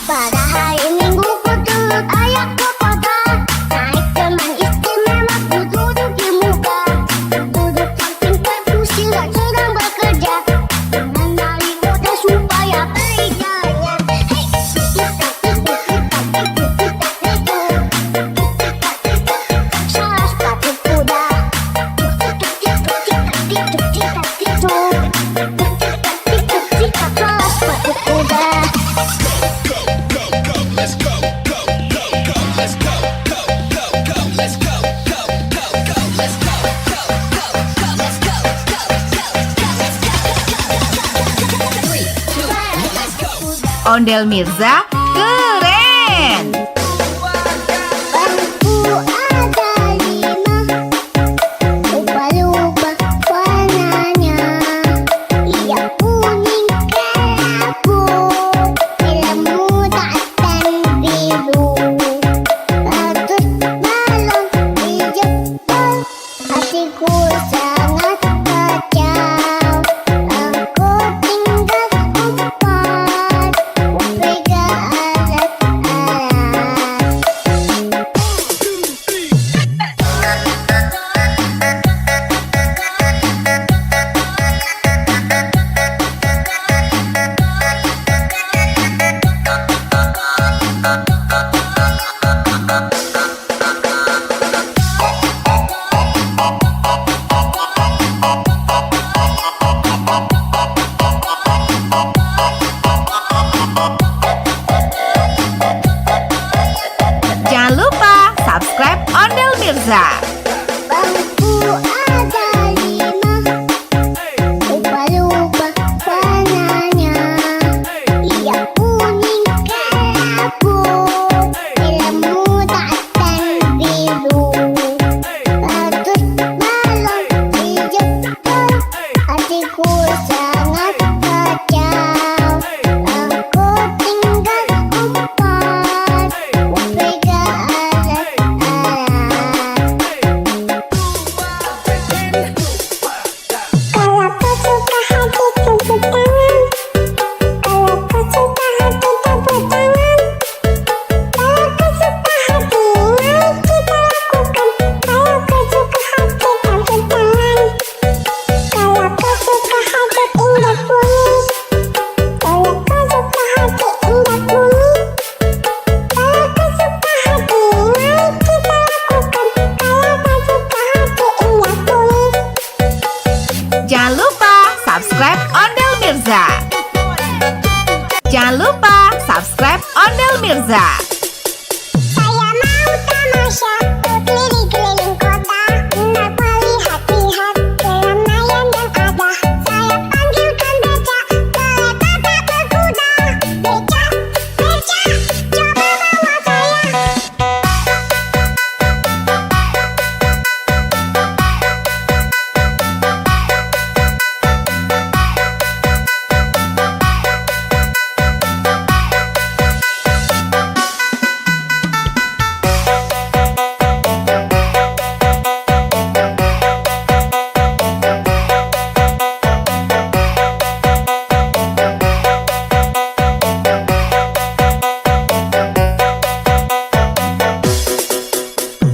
Pada hari Minggu ku turut ayah ke kota. Naik teman istimewa ku duduk di muka. Duduk samping perkusi sedang bekerja. Mengenali kode supaya periganya. Hei, salah sepatu kuda. Salah sepatu kuda. Ondel Mirza keren. Bangku ada 5, lupa-lupa warnanya. Yang kuning kelabu, merah muda dan biru. Ratus balon dijemput, hatiku sangat kacau. Aku tinggal 4, pegang alat-alat. Jangan lupa subscribe Ondel Mirza. Bangku ada 5, lupa-lupa warnanya. Yang kuning kelabu, merah muda dan biru. Ratus balon dijemput, hatiku sangat kacau. Aku tinggal 4, pegang alat-alat. Kalau kau suka hati tepuk tangan. Kalau kau suka hati tepuk tangan. Kalau kau suka hati mari kita lakukan. Kalau kau suka hati tepuk tangan. Kalau kau suka hati indah bunyi. Kalau kau suka hati indah bunyi. Kalau kau suka hati mari kita lakukan. Kalau kau suka hati indah bunyi. Jangan lupa subscribe Ondel Mirza. Jangan lupa subscribe Ondel Mirza. Saya mau tamasya berkeliling-keliling kota untuk melihat-lihat keramaian yang ada. Saya panggilkan becak, kereta tak berkuda. Becak, becak, coba bawa saya.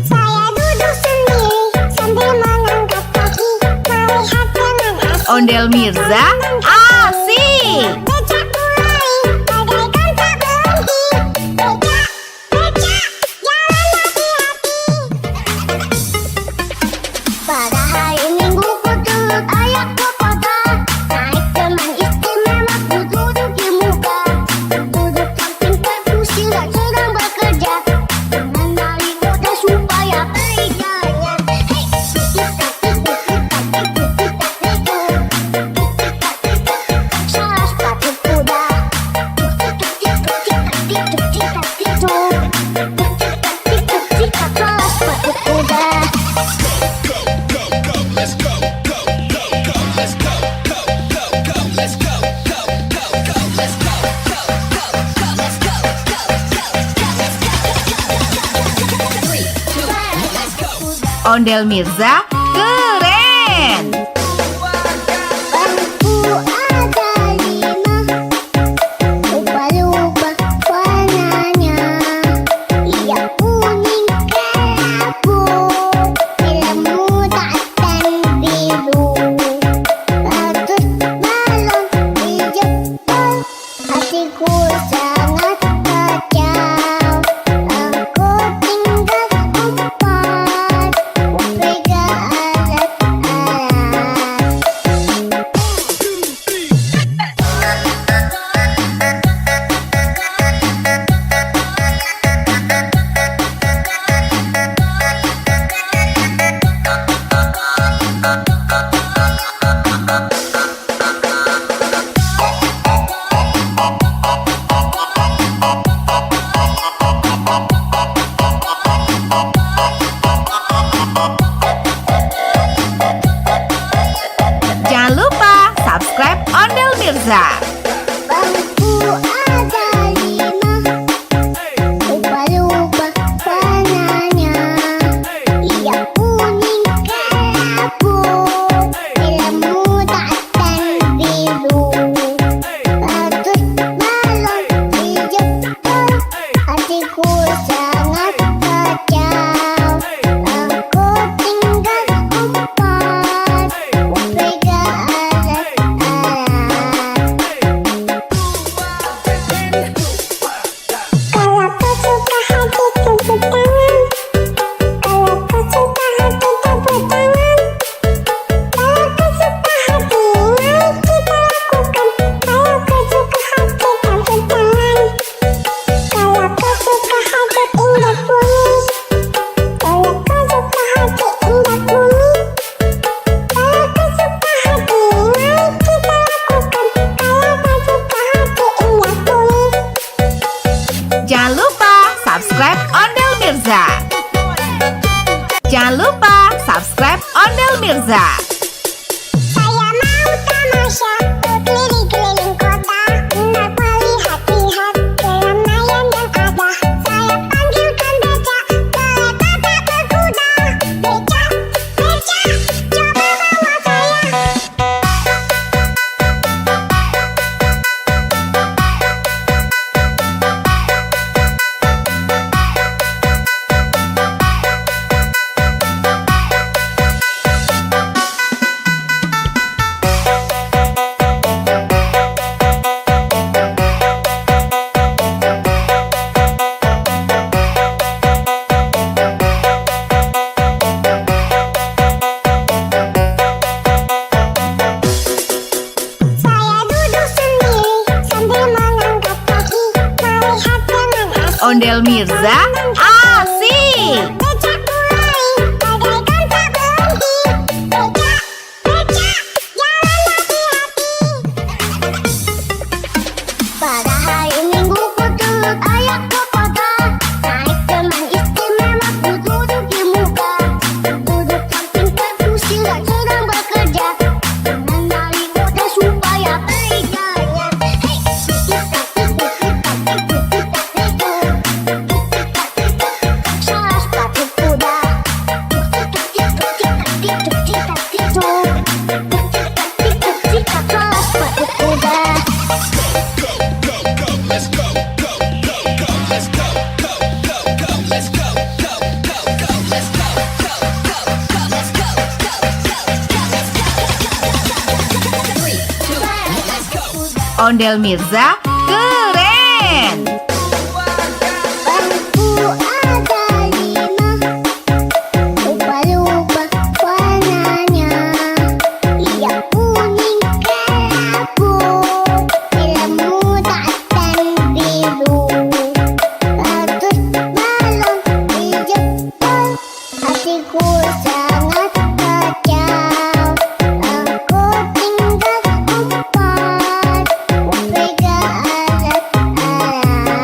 Saya duduk sendiri sambil mengangkat kaki, melihat dengan asik. Ondel Mirza asik. Becak mulai bagaikan tak berhenti. Becak, becak, jalan hati-hati. Pada hari Minggu ku turut ayah ke kota. Naik teman istimewa ku duduk di muka. Duduk samping perkusi sedang bekerja. Mengenali kode supaya periganya. Hei, Ondel Mirza keren. Bangku ada 5, lupa-lupa warnanya. Ia kuning kelabu, merah muda dan biru. Bagus balon di Jepang, hatiku sangat kacau. Aku tinggal 4, pegang alat-alat. Jangan lupa subscribe Ondel Mirza. Bangku ada 5, lupa-lupa warnanya. Ia kuning kelabu, merah muda dan biru. Bagus balon di Jepang, hatiku sangat kacau. Aku tinggal 4, pegang alat-alat. Kalau kau suka hati tepuk tangan. Kalau kau suka hati tepuk tangan. Kalau kau suka hati, mari kita lakukan. Kalau kau suka hati tepuk tangan. Kalau kau suka hati indah kuning. Kalau kau suka hati indah kuning. Kalau kau suka hati, mari kita lakukan. Kalau kau suka hati indah kuning. Jangan lupa subscribe Ondel Mirza. Jangan lupa subscribe Ondel Mirza. Saya mau tamasya berkeliling-keliling kota, hendak melihat-lihat keramaian yang ada. Saya panggilkan becak, kereta tak berkuda. Becak, becak, coba bawa saya. Saya duduk sendiri sambil mengangkat kaki, melihat dengan asik. Ondel Mirza asik. Becak mulai, bagaikan tak berhenti. Becak, becak, jalan hati-hati. Pada hari Minggu ku turut ayah ke kota, naik teman istimewa ku duduk di muka. Duduk samping kursi sedang bekerja, mengenali kota supaya berjaya. Hei, salah sepatu kuda. Salah sepatu kuda. Ondel Mirza keren. Bangku ada 5, lupa-lupa warnanya. Ia kuning kelabu, merah muda dan biru. Bagus balon di Jepang, hatiku sangat kacau. Aku tinggal 4, pegang alat-alat.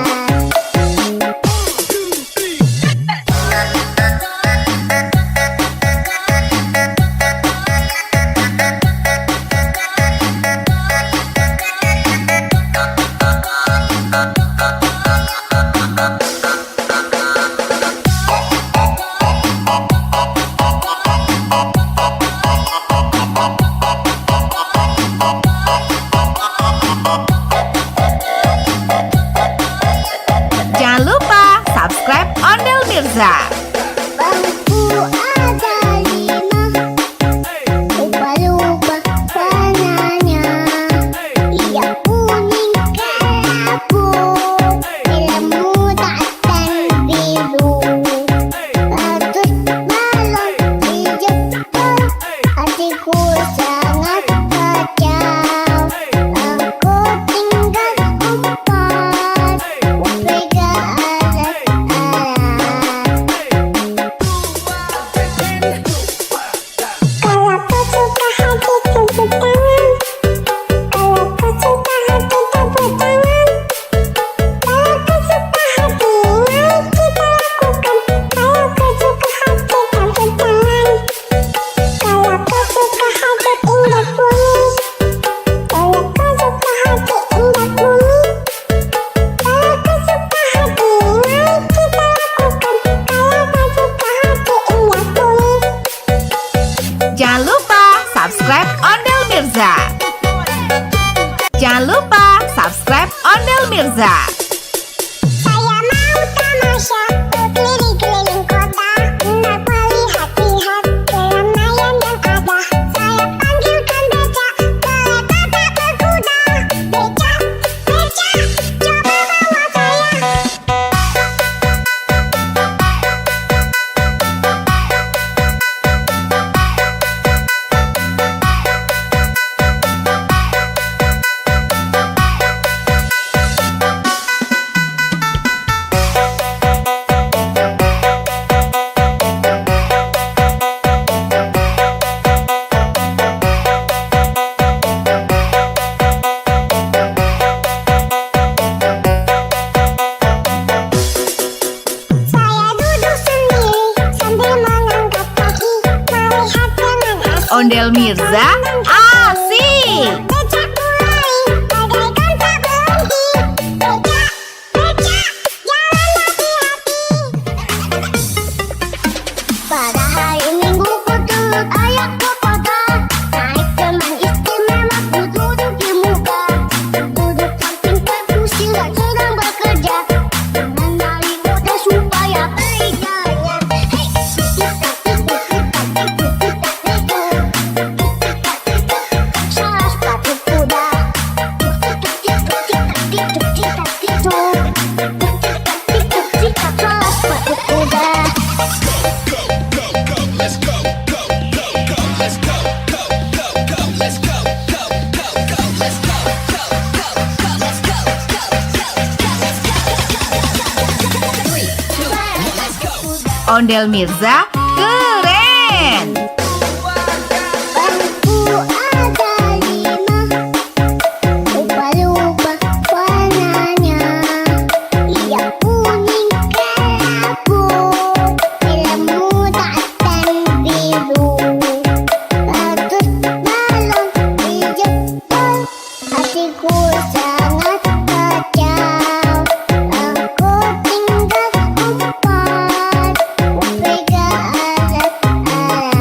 Jangan lupa subscribe Ondel Mirza. Bangku ada 5, lupa-lupa warnanya. Ia kuning kelabu, ilmu dan biru. Bagus balon hijau, hatiku sangat kacau. Aku tinggal 4, pegang alat-alat. Kalau kau suka hati tepuk tangan. Kalau kau suka hati tepuk tangan. Kalau kau suka hati mari kita lakukan. Kalau kau suka hati tepuk tangan. Kalau kau suka hati indah bunyi. Kalau kau suka hati indah bunyi. Kalau kau suka hati mari kita lakukan. Kalau kau suka hati indah bunyi. Jangan lupa subscribe Ondel Mirza. Jangan lupa subscribe Ondel Mirza. Saya mau tamasya keliling-keliling kota, hendak melihat-lihat keramaian yang ada. Saya panggilkan becak, kereta tak berkuda. Becak, becak, coba bawa saya. Saya duduk sendiri sambil mengangkat kaki, melihat dengan asik. Ondel Mirza asik. Becak mulai, bagaikan tak berhenti. Becak, becak, jalan hati-hati. Pada hari Minggu ku turut ayah ke kota, naik teman istimewa ku duduk di muka. Duduk samping perkusi yang sedang bekerja, mengenali kode supaya beriganya. Hei, salah sepatu kuda. Salah sepatu kuda. Ondel Mirza keren. Bangku ada 5, lupa-lupa warnanya. Ia kuning kelabu, ilmu dan biru. Bagus balon hijau, hatiku sangat kacau. Aku tinggal 4, pegang alat-alat.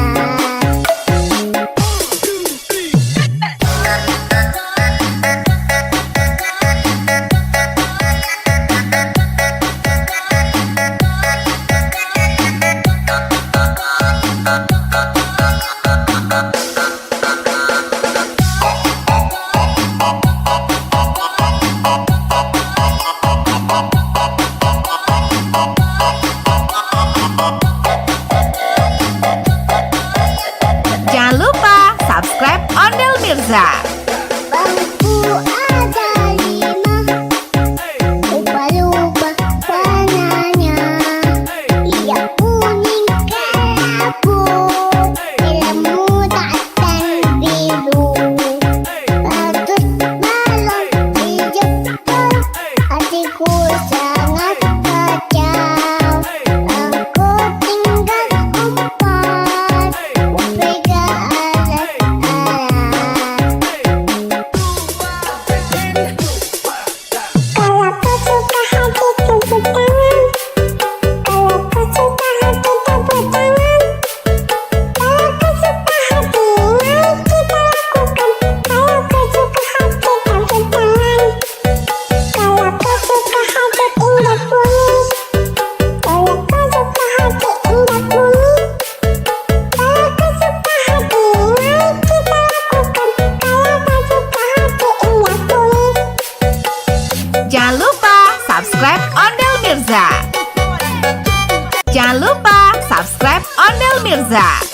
Mirza.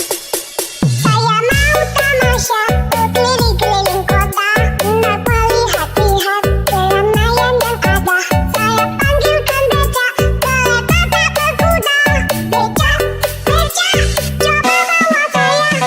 Saya mau tamasya keliling-keliling kota untuk melihat-lihat keramaian yang ada. Saya panggilkan becak, kereta tak berkuda. Becak, becak, coba bawa saya.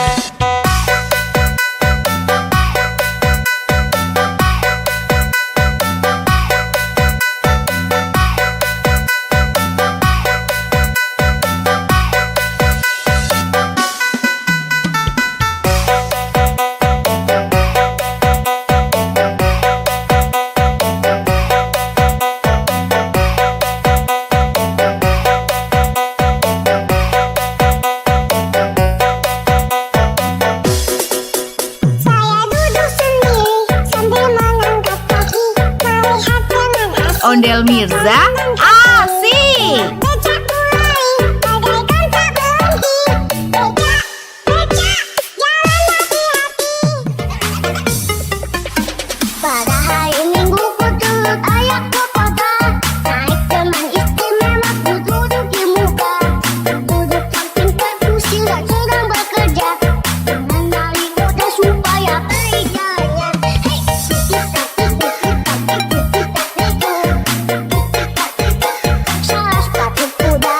Saya duduk sendiri sambil mengangkat kaki, melihat dengan asik. Ondel Mirza, asik. Becak mulai, bagaikan tak berhenti. Becak, becak, jalan hati-hati. Pada hari Minggu ku turut ayah ke kota, naik teman istimewa ku duduk di muka. Duduk samping kursi dan sedang bekerja, mengenali kode supaya kerjanya. Hei, salah sepatu kuda. Salah sepatu kuda.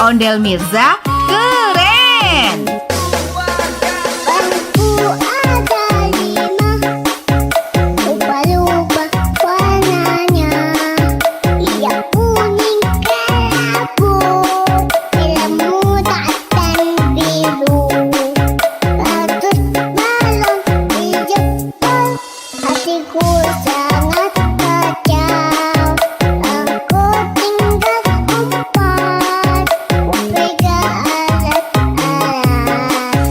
Ondel Mirza, keren. Bangku ada 5, lupa-lupa warnanya. Ia kuning kelabu, film muda dan biru. Bagus balon di Jepang, hatiku sangat kacau. Aku tinggal 4, pegang alat-alat.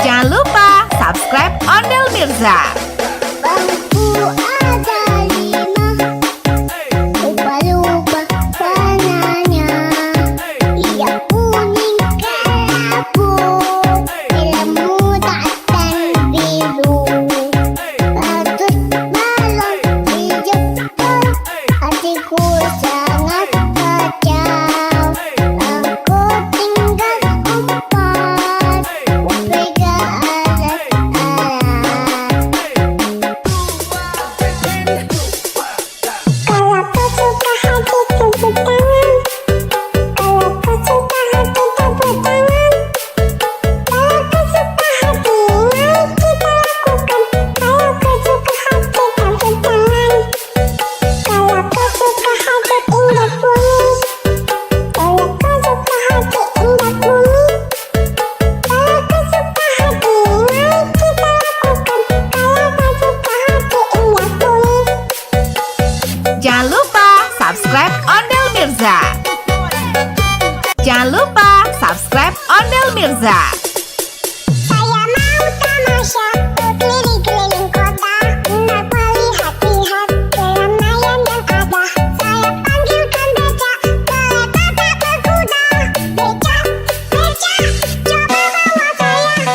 Jangan lupa subscribe Ondel Mirza. Bangku ada 5, lupa-lupa warnanya. Ia kuning kelabu, film muda dan biru. Bagus balon di Jepang, hatiku sangat kacau. Aku tinggal 4, pegang Jangan lupa subscribe Ondel Mirza. Saya mau tamasya keliling-keliling kota untuk melihat-lihat keramaian yang ada. Saya panggilkan becak, kereta tak berkuda. Becak, becak, coba bawa saya.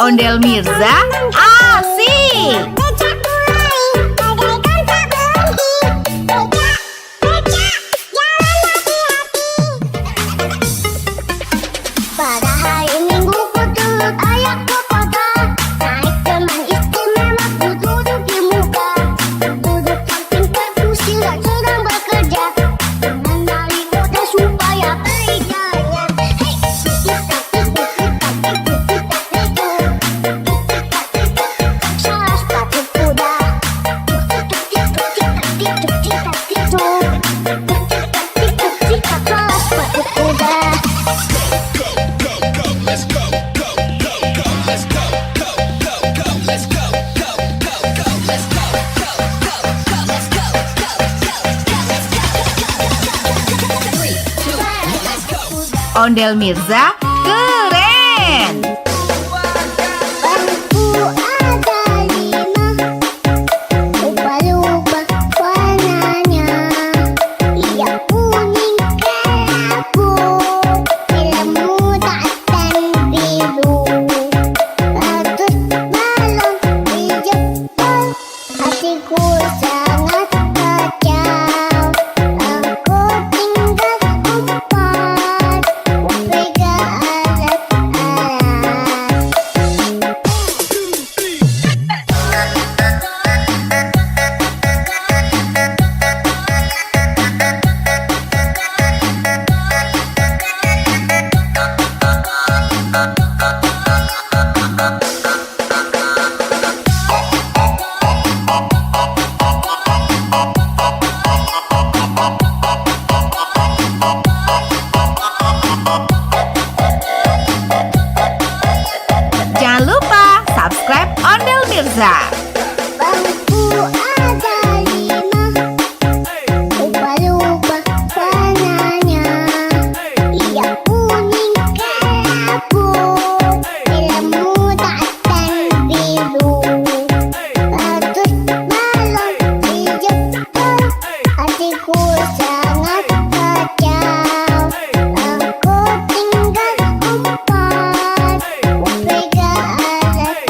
Ondel Mirza asik. Becak mulai bagaikan tak berhenti. Becak, becak, jalan hati-hati. Pada hari Minggu ku turut ayah ke kota. Naik teman istimewa ku duduk di muka. Duduk samping perkusiran sedang bekerja. Mengenali kota supaya berjaya. Hei, kita salah sepatu kuda. Salah sepatu kuda. Ondel Mirza keren. Bangku ada 5, lupa-lupa warnanya. Yang kuning kelabu, ilmu dan biru. Ratus balon di jempol, hatiku sangat kacau. Aku tinggal empat, upega alat-alat. Jangan lupa subscribe Ondel Mirza. Bangku ada 5, lupa-lupa warnanya. Yang kuning kelabu, ilmu dan biru. Ratus balon di jempol, hatiku sangat kacau. Aku tinggal empat, upega alat-alat.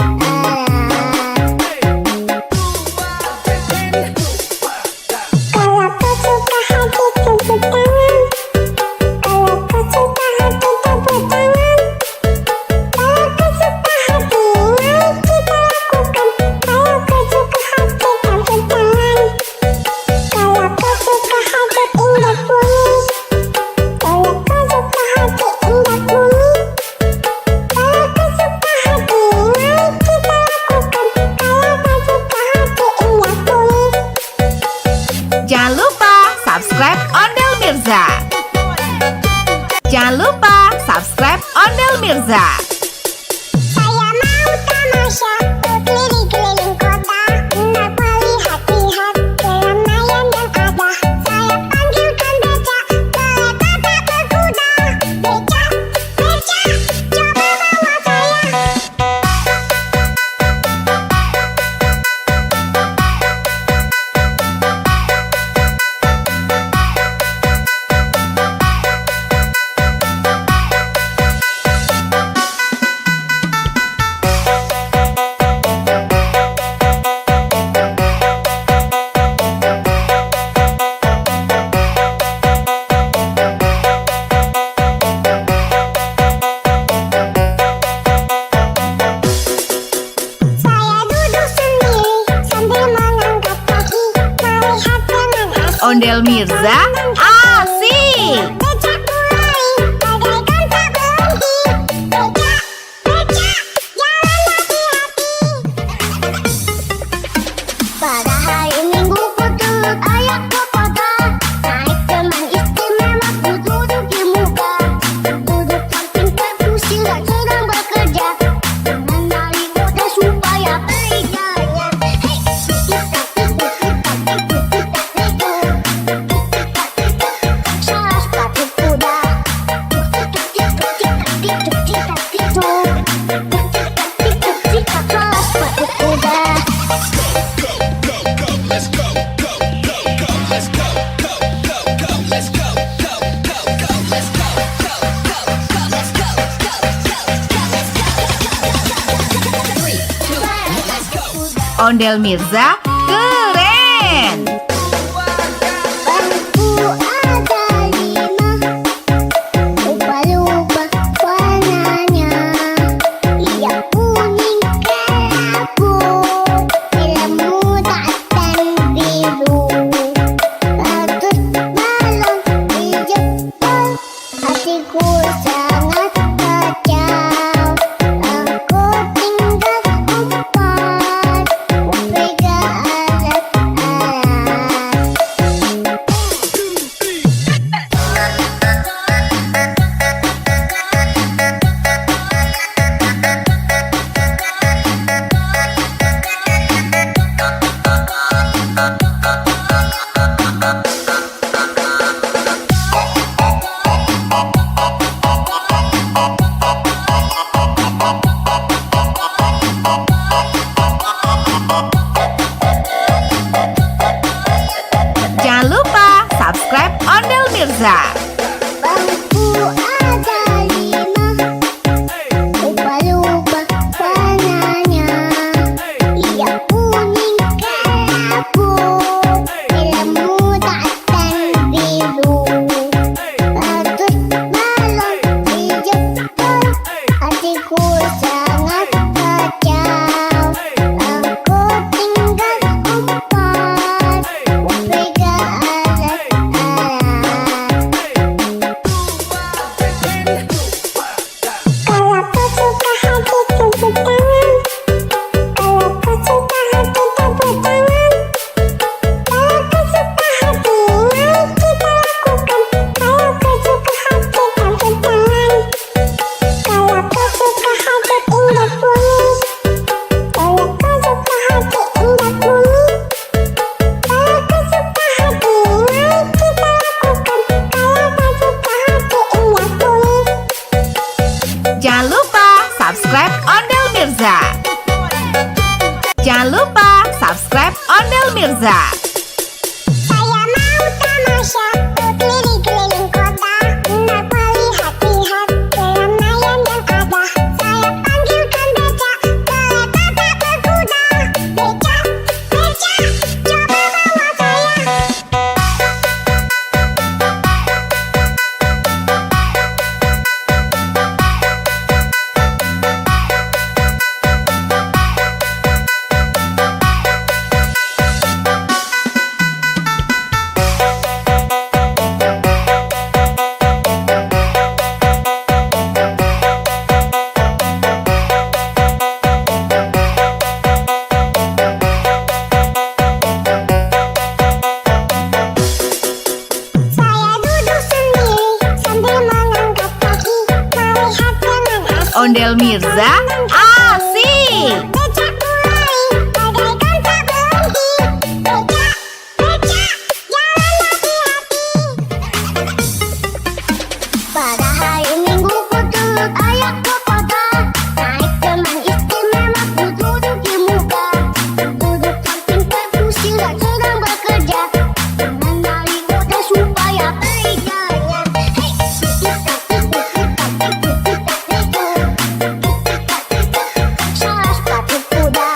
Kalau kau suka hati tepuk tangan. Kalau kau suka hati tepuk tangan. Kalau kau suka hati mari kita lakukan. Kalau kau suka hati tepuk tangan. Kalau kau suka hati indah bunyi. Kalau kau suka hati indah bunyi. Kalau kau suka hati mari kita lakukan. Kalau kau suka hati indah bunyi. Jangan lupa subscribe Ondel Mirza. Jangan lupa subscribe Ondel Mirza. Saya mau tamasya berkeliling-keliling kota, hendak melihat-lihat keramaian yang ada. Saya panggilkan becak, kereta tak berkuda. Becak, becak, coba bawa saya. Saya duduk sendiri sambil mengangkat kaki, melihat teman asing. Ondel Mirza asik. Becak mulai bagaikan tak berhenti. Becak, becak, jalan hati-hati. Pada hari Minggu ku turut ayah ke kota. Naik teman istimewa ku duduk di muka. Duduk samping perkusiran sedang bekerja. Mengenali kota supaya berjaya. Hei, kita salah sepatu Ondel Mirza keren. Bangku ada 5, ubah-ubah warnanya. Yang kuning kelabu, merah muda dan biru. Bagus balon dijemput, hatiku sangat kacau. Aku tinggal 4, pegang alat-alat. Jangan lupa subscribe Ondel Mirza. Bangku ada 5, ubah-ubah warnanya. Yang kuning kelabu, merah muda dan biru. Bagus balon dijemput, hatiku sangat kacau. Aku tinggal 4, pegang alat-alat. Kalau kau suka hati tepuk tangan. Kalau kau suka hati tepuk tangan. Kalau kau suka hati, mari kita lakukan. Kalau kau suka hati tepuk tangan. Kalau kau suka hati indah bunyi. Kalau kau suka hati indah bunyi. Kalau kau suka hati, mari kita lakukan. Kalau kau suka hati indah bunyi. Jangan lupa subscribe Ondel Mirza. Jangan lupa subscribe Ondel Mirza. Saya mau tamasya keliling-keliling kota untuk melihat-lihat keramaian yang ada. Saya panggilkan becak, kereta tak berkuda. Becak, becak, coba bawa saya. Saya duduk sendiri sambil mengangkat kaki, melihat dengan asik. Ondel Mirza asik. Becak mulai, bagaikan tak berhenti. Becak, becak, jalan hati-hati. Pada hari Minggu ku turut ayah ke kota. Naik teman istimewa ku duduk di muka. Duduk samping perkusi dan sedang bekerja. Mengenali kode supaya berikannya. Hei, salah sepatu kuda. Salah sepatu kuda.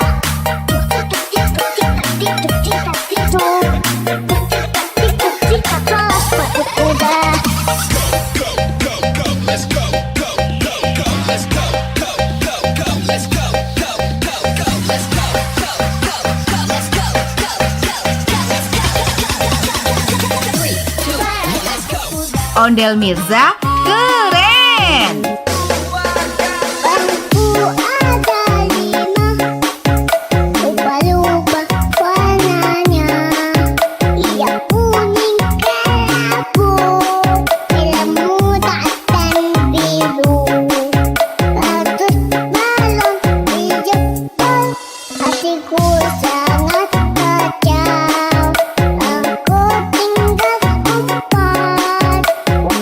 Ondel Mirza keren. Bangku ada 5, ubah-ubah warnanya. Yang kuning kelabu, merah muda dan biru. Bagus balon dijemput, hatiku sangat kacau. Aku tinggal 4,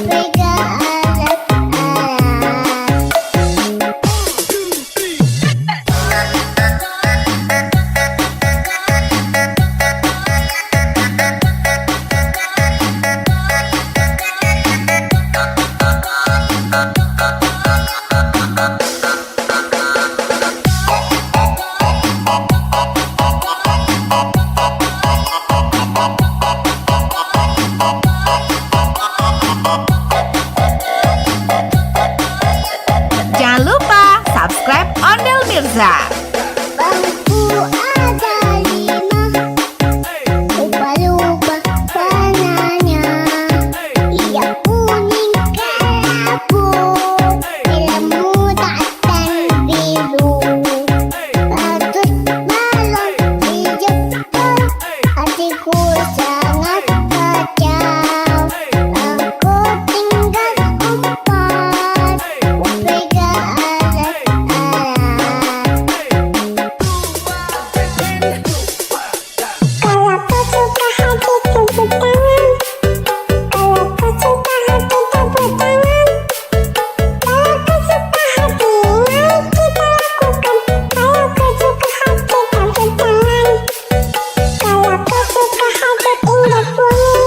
pegang alat-alat. Mirza. Bangku ada 5, ubah-ubah warnanya. Yang kuning kelabu, merah muda dan biru. Bagus balon hijau, hatiku sangat kacau. Aku tinggal 4, pegang alat-alat. Kalau kau suka hati tepuk tangan. Kalau kau suka hati tepuk tangan. Kalau kau suka hati, mari kita lakukan. Kalau kau suka hati tepuk tangan. Kalau kau suka hati indah bunyi.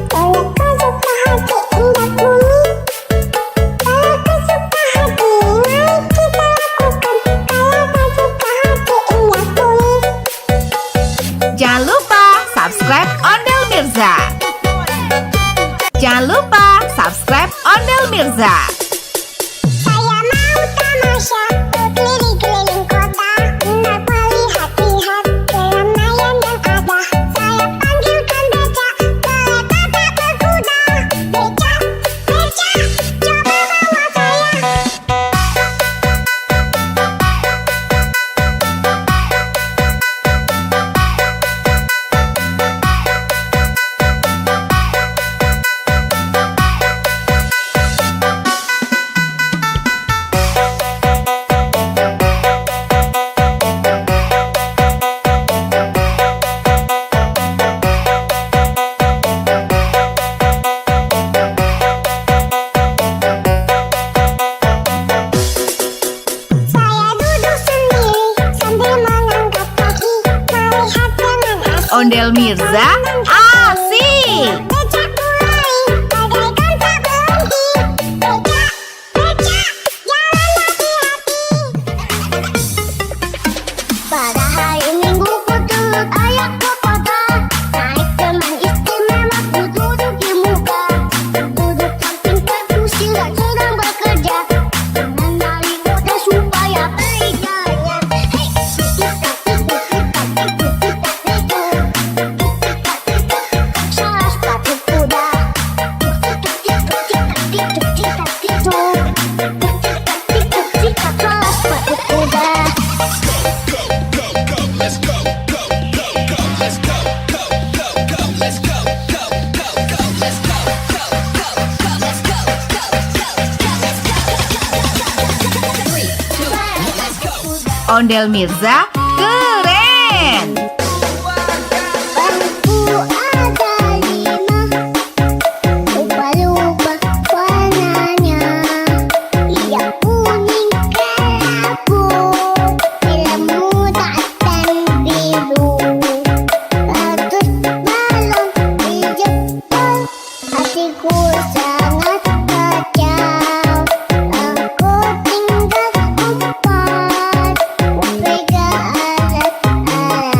Kalau kau suka hati indah bunyi. Kalau kau suka hati, mari kita lakukan. Kalau kau suka hati indah bunyi. Jangan lupa subscribe Ondel Mirza. Jangan lupa subscribe Ondel Mirza. Saya mau tamasya berkeliling-keliling kota, hendak melihat-lihat keramaian yang ada. Saya panggilkan becak, kereta tak berkuda. Becak, becak, coba bawa saya. Saya duduk sendiri sambil mengangkat kaki, melihat dengan asik. Ondel Mirza asik. Becak mulai, bagaikan tak berhenti. Becak, becak, jalan hati-hati. Pada hari Minggu ku turut ayah ke kota, naik teman istimewa ku duduk di muka. Duduk samping kursi sedang bekerja, mengenali kota supaya berjaya. Hei, salah sepatu kuda. Salah sepatu kuda. Ondel Mirza keren. Bangku ada 5, ubah-ubah warnanya. Yang kuning kelabu, merah muda dan biru. Bagus balon hijau, hatiku sangat kacau. Aku tinggal 4, pegang alat-alat.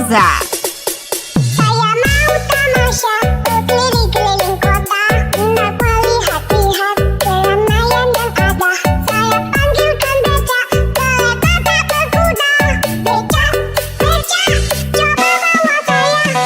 Mirza. Saya mau tamasya keliling-keliling kota, hendak melihat-lihat keramaian yang ada. Saya panggilkan becak, kereta tak berkuda. Becak, becak, coba bawa saya.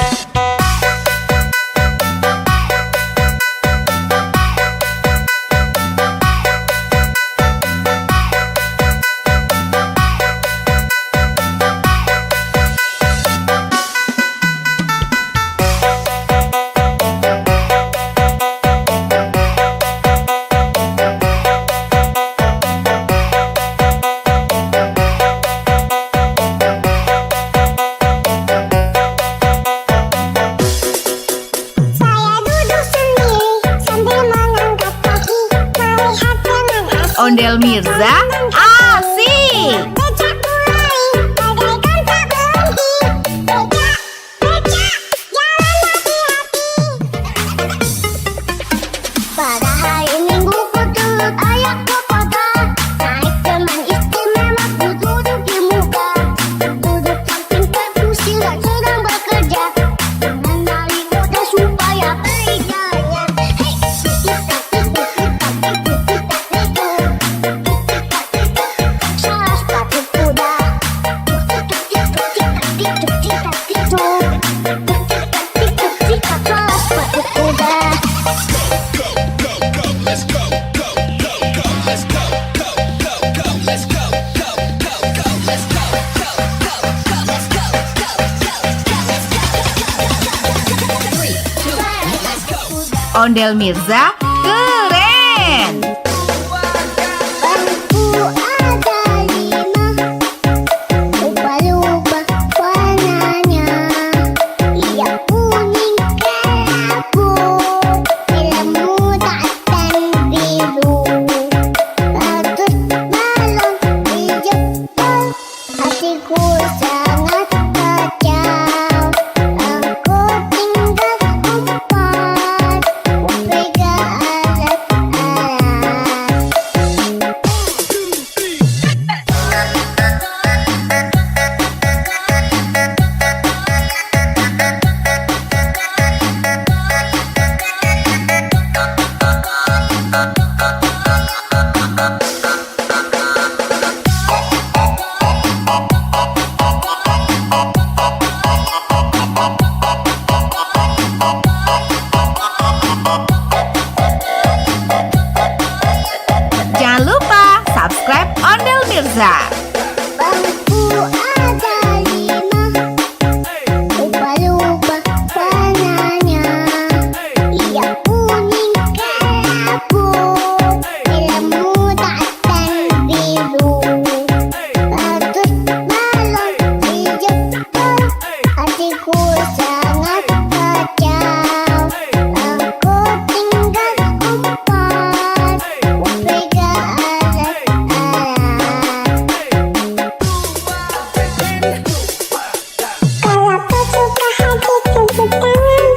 Saya duduk sendiri sambil mengangkat kaki, melihat dengan asik. Ondel Mirza, asik. Becak mulai, bagaikan tak berhenti. Becak, becak, jalan hati-hati. Pada hari Minggu ku turut ayah ke kota, naik teman istimewa ku duduk di muka. Duduk samping perkusi sedang bekerja, mengenali kode supaya periganya. Hei, salah sepatu kuda. Salah sepatu kuda. Ondel Mirza, keren. Bangku ada 5, lupa-lupa warnanya. Yang kuning kelabu, merah muda dan biru. Bagus balon hijau, hatiku sangat kacau. Aku tinggal empat, pegang alat-alat. Jangan lupa subscribe Ondel Mirza. Bangku ada 5, lupa-lupa warnanya. Yang kuning kelabu, merah muda dan biru. Bagus balon hijau, hatiku sangat kacau. Aku tinggal empat, pegang alat-alat. Kalau kau suka hati tepuk tangan.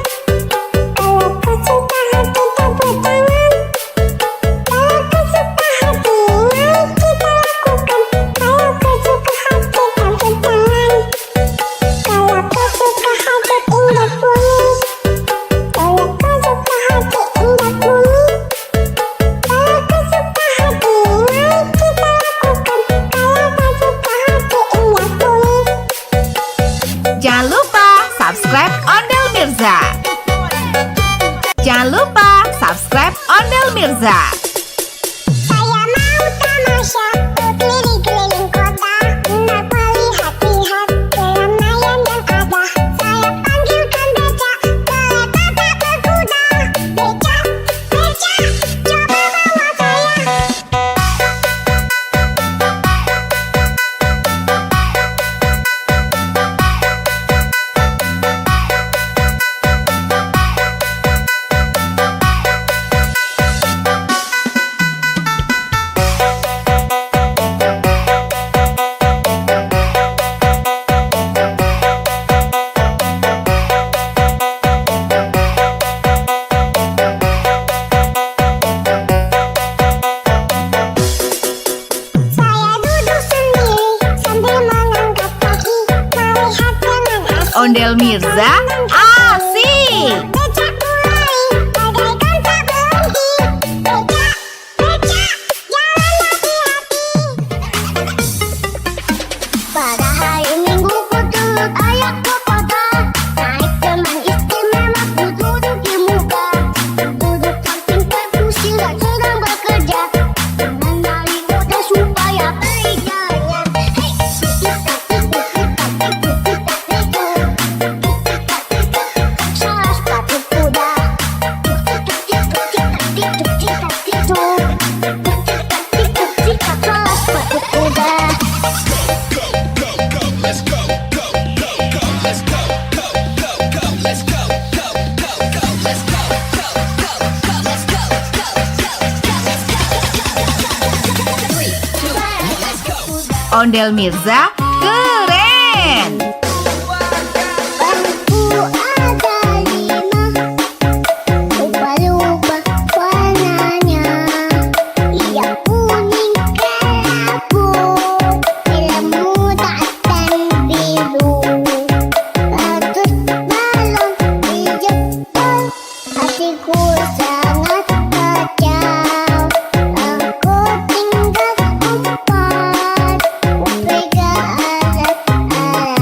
Kalau kau suka hati tepuk tangan. Kalau kau suka hati, mari kita lakukan. Kalau kau suka hati tepuk tangan. Kalau kau suka hati indah bunyi. Kalau kau suka hati indah bunyi. Kalau kau suka hati, mari kita lakukan. Kalau kau suka hati indah bunyi. Jangan lupa subscribe Ondel Mirza. Jangan lupa subscribe Ondel Mirza. Saya mau tamasya keliling-keliling kota, hendak melihat-lihat keramaian yang ada. Saya panggilkan becak, kereta tak berkuda. Becak, becak, coba bawa saya. Ondel Mirza asik. Becak mulai bagaikan tak berhenti. Becak, becak, jalan hati-hati. Pada hari Minggu ku turut ayah ke kota. Naik teman istimewa ku duduk di muka. Duduk samping perkusi dan sedang bekerja. Mengenali roda supaya baik jalannya. Hei, salah sepatu kuda. Salah sepatu kuda. Ondel Mirza keren. Bangku ada 5, lupa-lupa warnanya. Ia kuning kelabu, merah muda dan biru. Bagus balon di Jepang, hatiku sangat kacau. Aku tinggal 4, pegang alat-alat.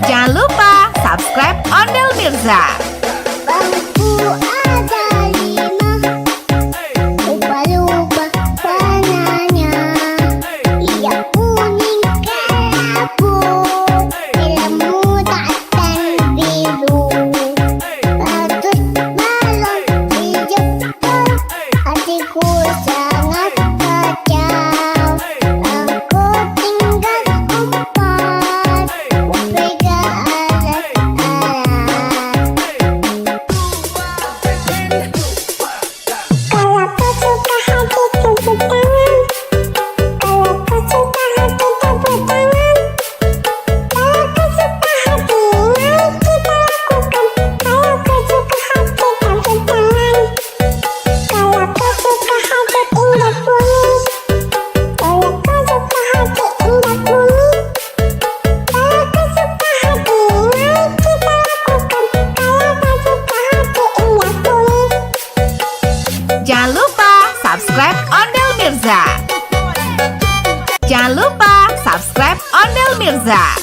Jangan lupa subscribe Ondel Mirza. Bangku ada 5, lupa-lupa warnanya. Ia kuning kelabu, merah muda dan biru. Bagus balon di Jepang, hatiku sangat kacau. Aku tinggal 4, pegang alat-alat. Kalau kau suka hati tepuk tangan. Kalau kau suka hati tepuk tangan. Kalau kau suka hati mari kita lakukan. Kalau kau suka hati tepuk tangan. Kalau kau suka hati indah bunyi. Kalau kau suka hati indah bunyi. Kalau kau suka hati mari kita lakukan. Kalau kau suka hati indah bunyi. Jangan lupa subscribe Ondel Mirza. Jangan lupa subscribe Ondel Mirza.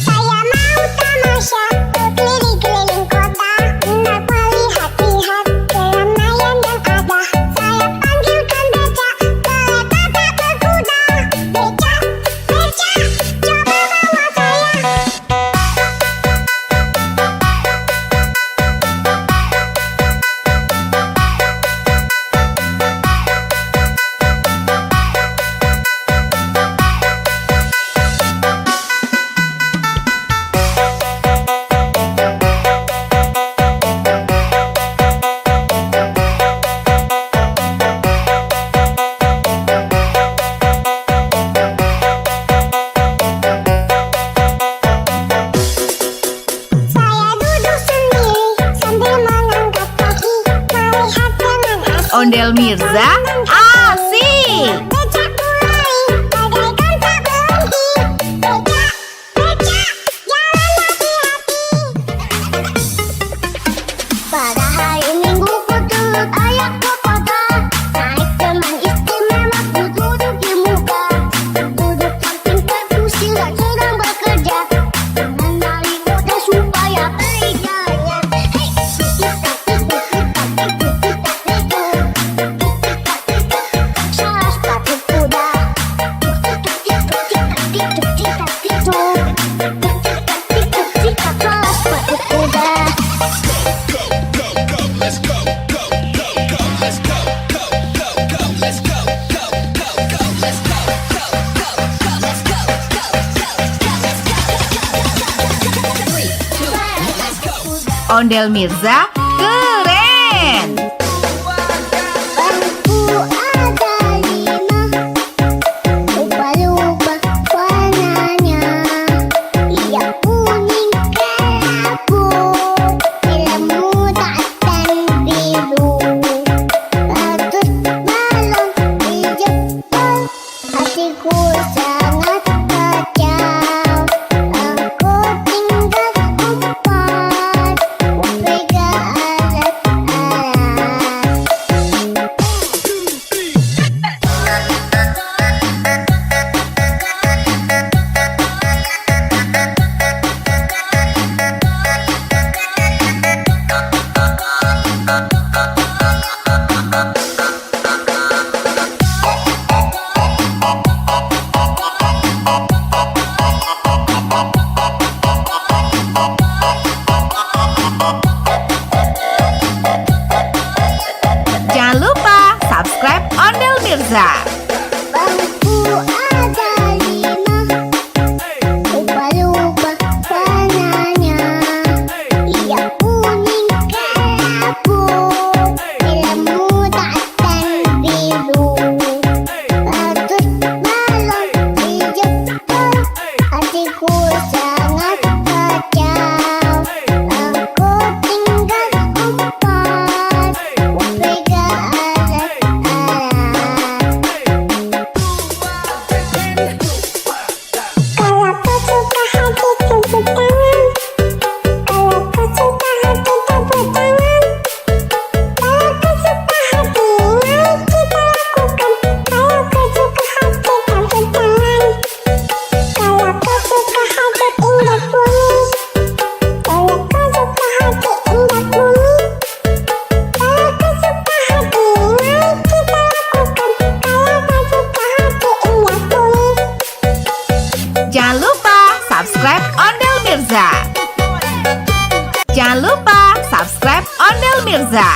Saya mau tamasya berkeliling-keliling kota, hendak melihat-lihat keramaian yang ada. Saya panggilkan becak, kereta tak berkuda. Becak, becak, coba bawa saya. Saya duduk sendiri sambil mengangkat kaki, melihat dengan asik. Ondel Mirza asik. Becak mulai bagaikan tak berhenti. Becak, becak, jalan hati-hati. Pada hari Minggu ku turut ayah ke kota. Naik teman istimewa ku duduk di muka. Duduk samping perkusi dan sedang bekerja. Mengenali roda supaya baik jalannya. Hei, salah sepatu Ondel Mirza keren. Bangku ada 5, lupa-lupa warnanya. Ia kuning kelabu, ilmu dan biru. Ratus balon di Jepang, hatiku sangat kacau. Aku tinggal 4, pegang alat-alat. Jangan lupa subscribe Ondel Mirza. Bangku ada 5, lupa-lupa warnanya. Ia kuning kelabu, ilmu dan biru. Ratus balon di Jepang, hatiku sangat kacau. Aku tinggal 4, pegang alat-alat. Kalau kau suka hati tepuk tangan. Kalau kau suka hati tepuk tangan. Kalau kau suka hati mari kita lakukan. Kalau kau suka hati tepuk tangan. Kalau kau suka hati indah bunyi. Kalau kau suka hati indah bunyi. Kalau kau suka hati mari kita lakukan. Kalau kau suka hati indah bunyi. Jangan lupa subscribe Ondel Mirza. Jangan lupa subscribe Ondel Mirza.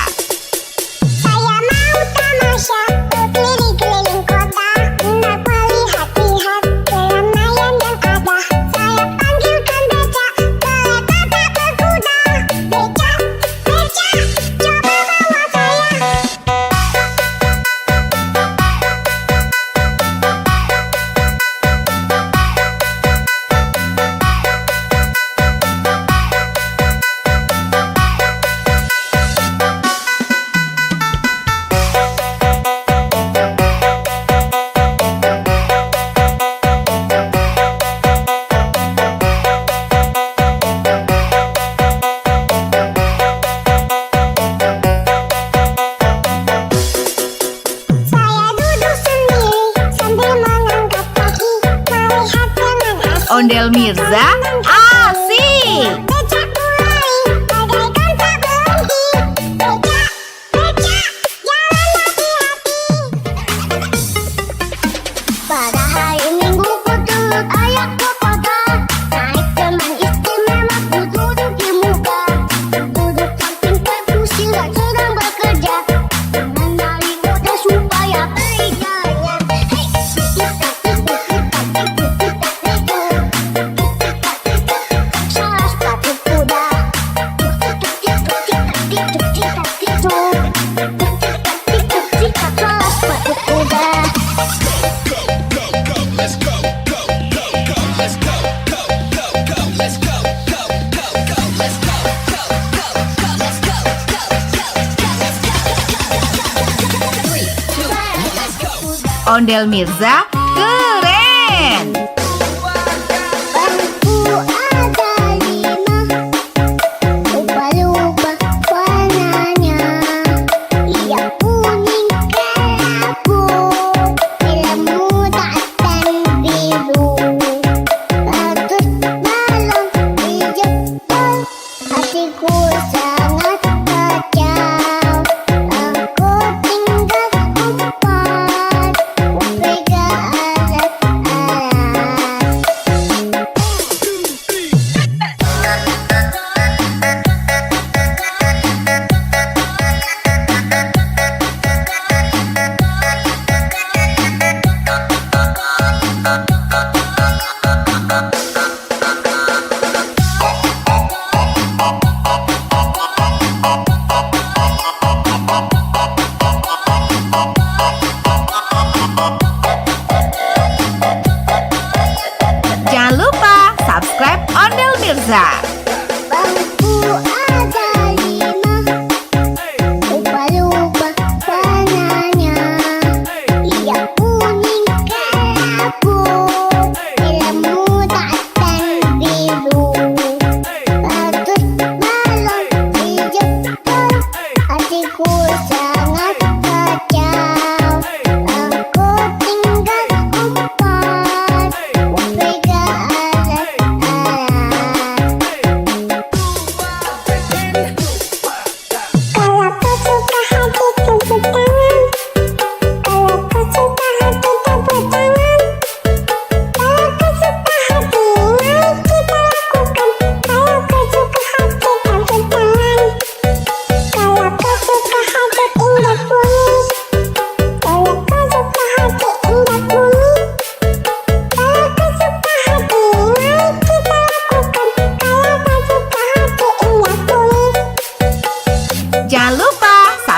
Saya mau tamasya keliling-keliling kota, hendak melihat-lihat keramaian yang ada. Saya panggilkan becak, kereta tak berkuda. Becak, becak, coba bawa saya. Saya duduk sendiri sambil mengangkat kaki, melihat dengan asik. Ondel Mirza asik. Becak mulai, bagaikan tak berhenti. Becak, becak, jalan hati-hati. Pada hari Minggu ku turut ayah ke kota, naik teman istimewa ku duduk di muka. Duduk samping perkusi sedang bekerja, mengenali kode supaya beriganya. Hei, salah sepatu kuda. Salah sepatu kuda. Ondel Mirza keren. Bangku ada 5, lupa-lupa warnanya. Ia kuning kelabu, ilmu dan biru. Ratus balon di Jepang, hatiku sangat kacau. Aku tinggal 4, pegang alat-alat.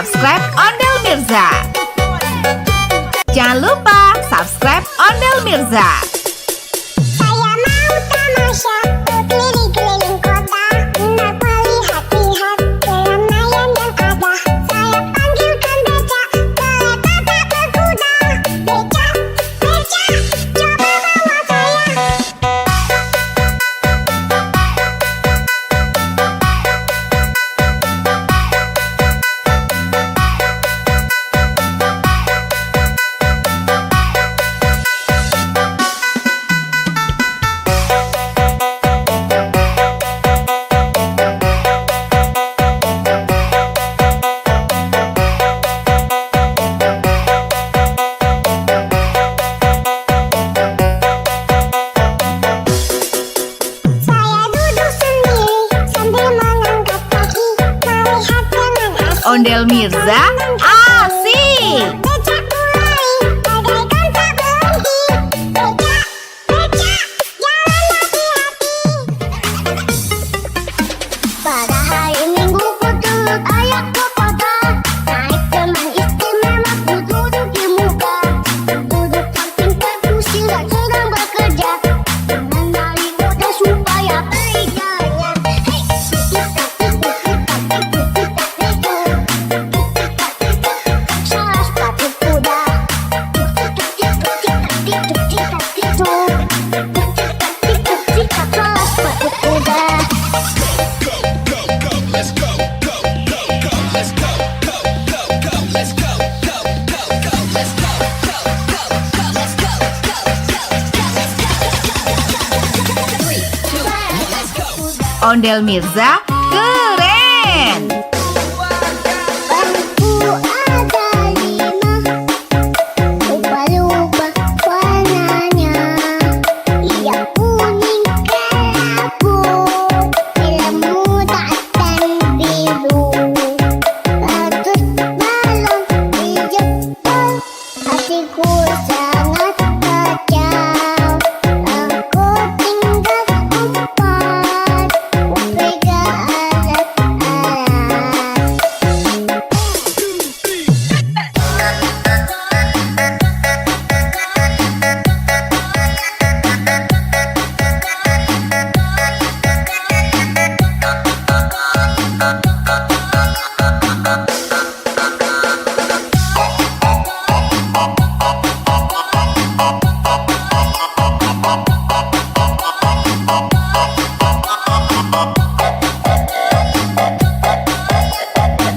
subscribe Ondel Mirza. Jangan lupa subscribe Ondel Mirza. Saya mau tamasya keliling-keliling kota untuk melihat-lihat keramaian yang ada. Saya panggilkan becak, kereta tak berkuda. Becak, becak, coba bawa saya. Saya duduk sendiri sambil mengangkat kaki, melihat dengan asik. Ondel Mirza asik. Becak mulai, bagaikan tak berhenti. Becak, becak, jalan hati-hati. Pada hari Minggu ku turut ayah ke kota, naik teman istimewa ku duduk di muka. Duduk samping kursi dan sedang bekerja, mengenali kode supaya berikannya. Hei, salah sepatu kuda. Salah sepatu kuda. Ondel Mirza keren. Bangku ada 5, lupa-lupa warnanya. Ia kuning kelabu, film muda dan biru. Ratus balon di Jepang, hatiku sangat kacau. Aku tinggal 4, pegang alat-alat.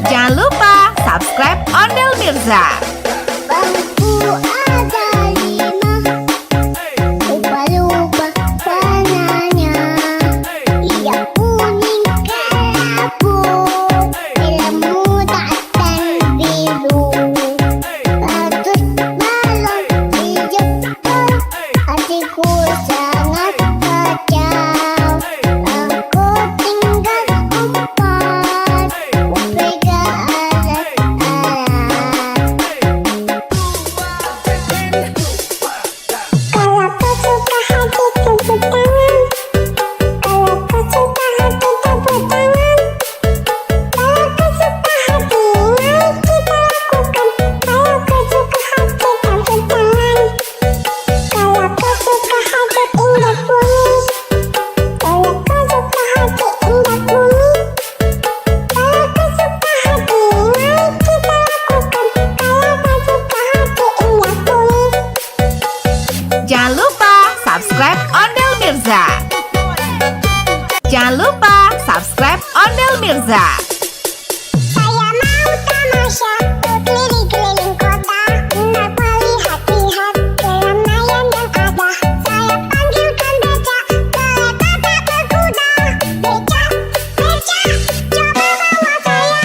Jangan lupa subscribe Ondel Mirza. Bangku ada 5, lupa-lupa warnanya. Ia kuning kelabu, film muda dan biru. Ratus balon di Jepang, hatiku sangat kacau. Aku tinggal 4, pegang alat-alat. Kalau kau suka hati tepuk tangan. Kalau kau suka hati tepuk tangan. Kalau kau suka hati mari kita lakukan. Kalau kau suka hati tepuk tangan. Kalau kau suka hati indah bunyi. Kalau kau suka hati indah bunyi. Kalau kau suka hati mari kita lakukan. Kalau kau suka hati indah bunyi. Jangan lupa subscribe Ondel Mirza. Jangan lupa subscribe Ondel Mirza. Saya mau tamasya keliling-keliling kota untuk melihat-lihat keramaian yang ada. Saya panggilkan becak, kereta tak berkuda. Becak, becak, coba bawa saya.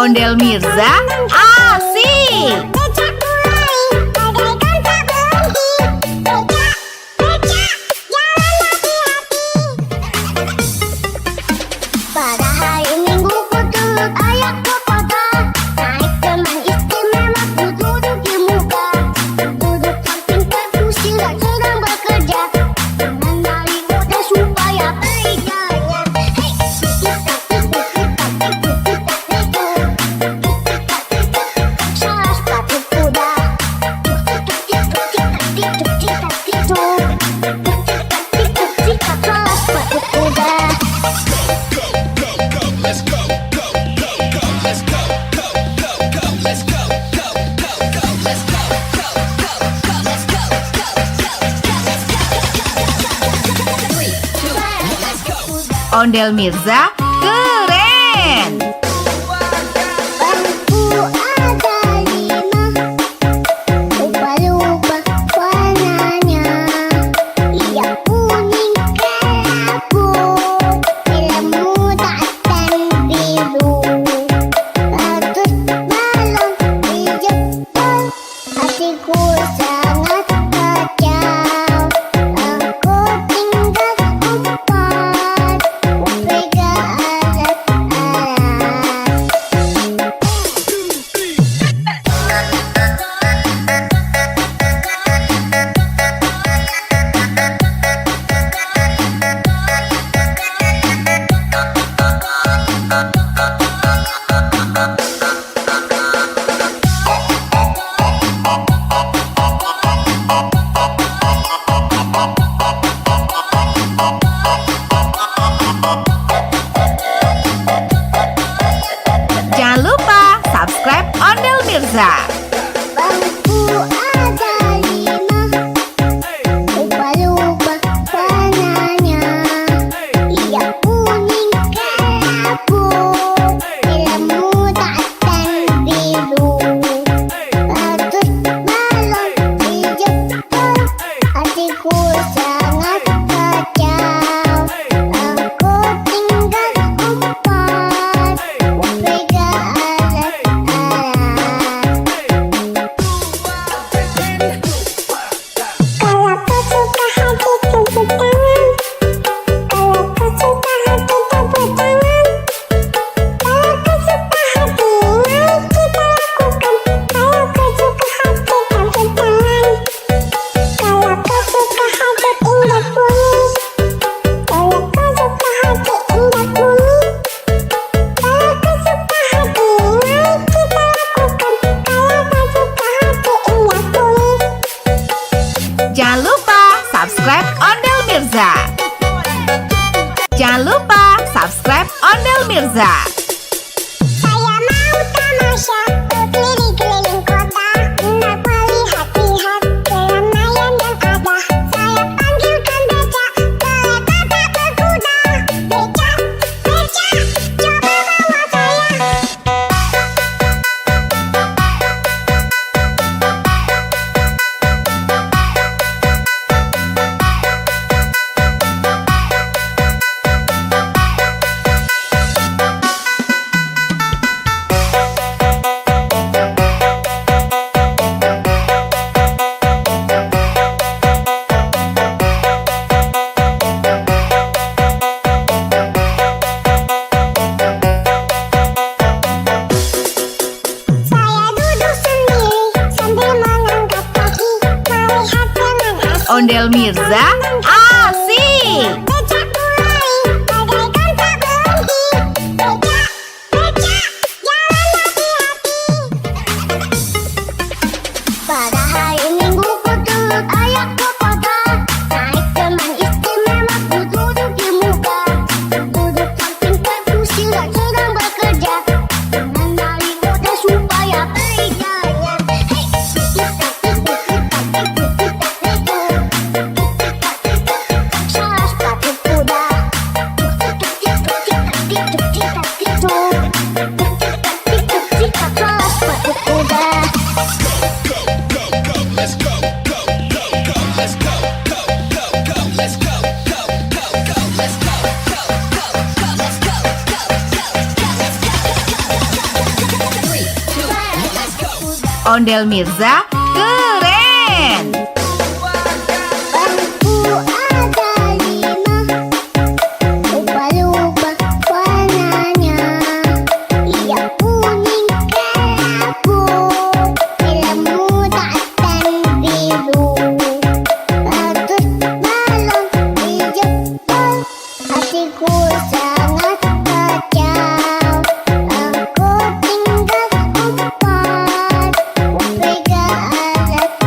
Ondel Mirza asik. Becak mulai bagaikan tak berhenti. Becak, becak, jalan hati-hati. Pada hari Minggu ku turut ayah ke kota. Naik teman istimewa ku duduk di muka. Duduk samping kursi sedang bekerja. Mengenali muda supaya berjaya. Hei, salah sepatu kuda. Salah sepatu kuda. Ondel Mirza keren. Bangku ada 5, lupa-lupa warnanya. Ia kuning kelabu, ilmu dan biru. Ratus balon di Jepang, hatiku sangat kacau. Aku tinggal 4, Vega alat-alat. Jangan lupa subscribe Ondel Mirza. Bangku ada 5, lupa-lupa warnanya. Ia kuning kelabu, ilmu dan biru. Ratus balon di Jepang, hatiku sangat kacau. Aku tinggal 4, Vega alat-alat. Kalau kau suka hati tepuk tangan. Kalau kau suka hati tepuk tangan. Kalau kau suka hati mari kita lakukan. Kalau kau suka hati tepuk tangan. Kalau kau suka hati indah bunyi. Kalau kau suka hati indah bunyi. Kalau kau suka hati mari kita lakukan. Kalau kau suka hati indah bunyi. Jangan lupa subscribe Ondel Mirza. Jangan lupa subscribe Ondel Mirza. Saya mau tamasya berkeliling-keliling kota, hendak melihat-lihat keramaian yang ada. Saya panggilkan becak, kereta tak berkuda. Becak, becak, coba bawa saya. Saya duduk sendiri sambil mengangkat kaki, melihat teman asing. Ondel Mirza asik. Becak mulai bagaikan tak berhenti. Becak, becak, jalan hati-hati. Pada hari Minggu ku turut ayah ke kota. Naik teman istimewa ku duduk di muka. Duduk samping kursi sedang bekerja. Mengenali muda supaya berjaya. Hei, Ondel Mirza keren. Bangku ada 5, ubah-ubah warnanya. Yang kuning kelabu, merah muda dan biru. Bagus balon hijau, hatiku sangat kacau. Aku tinggal 4, pegang alat-alat.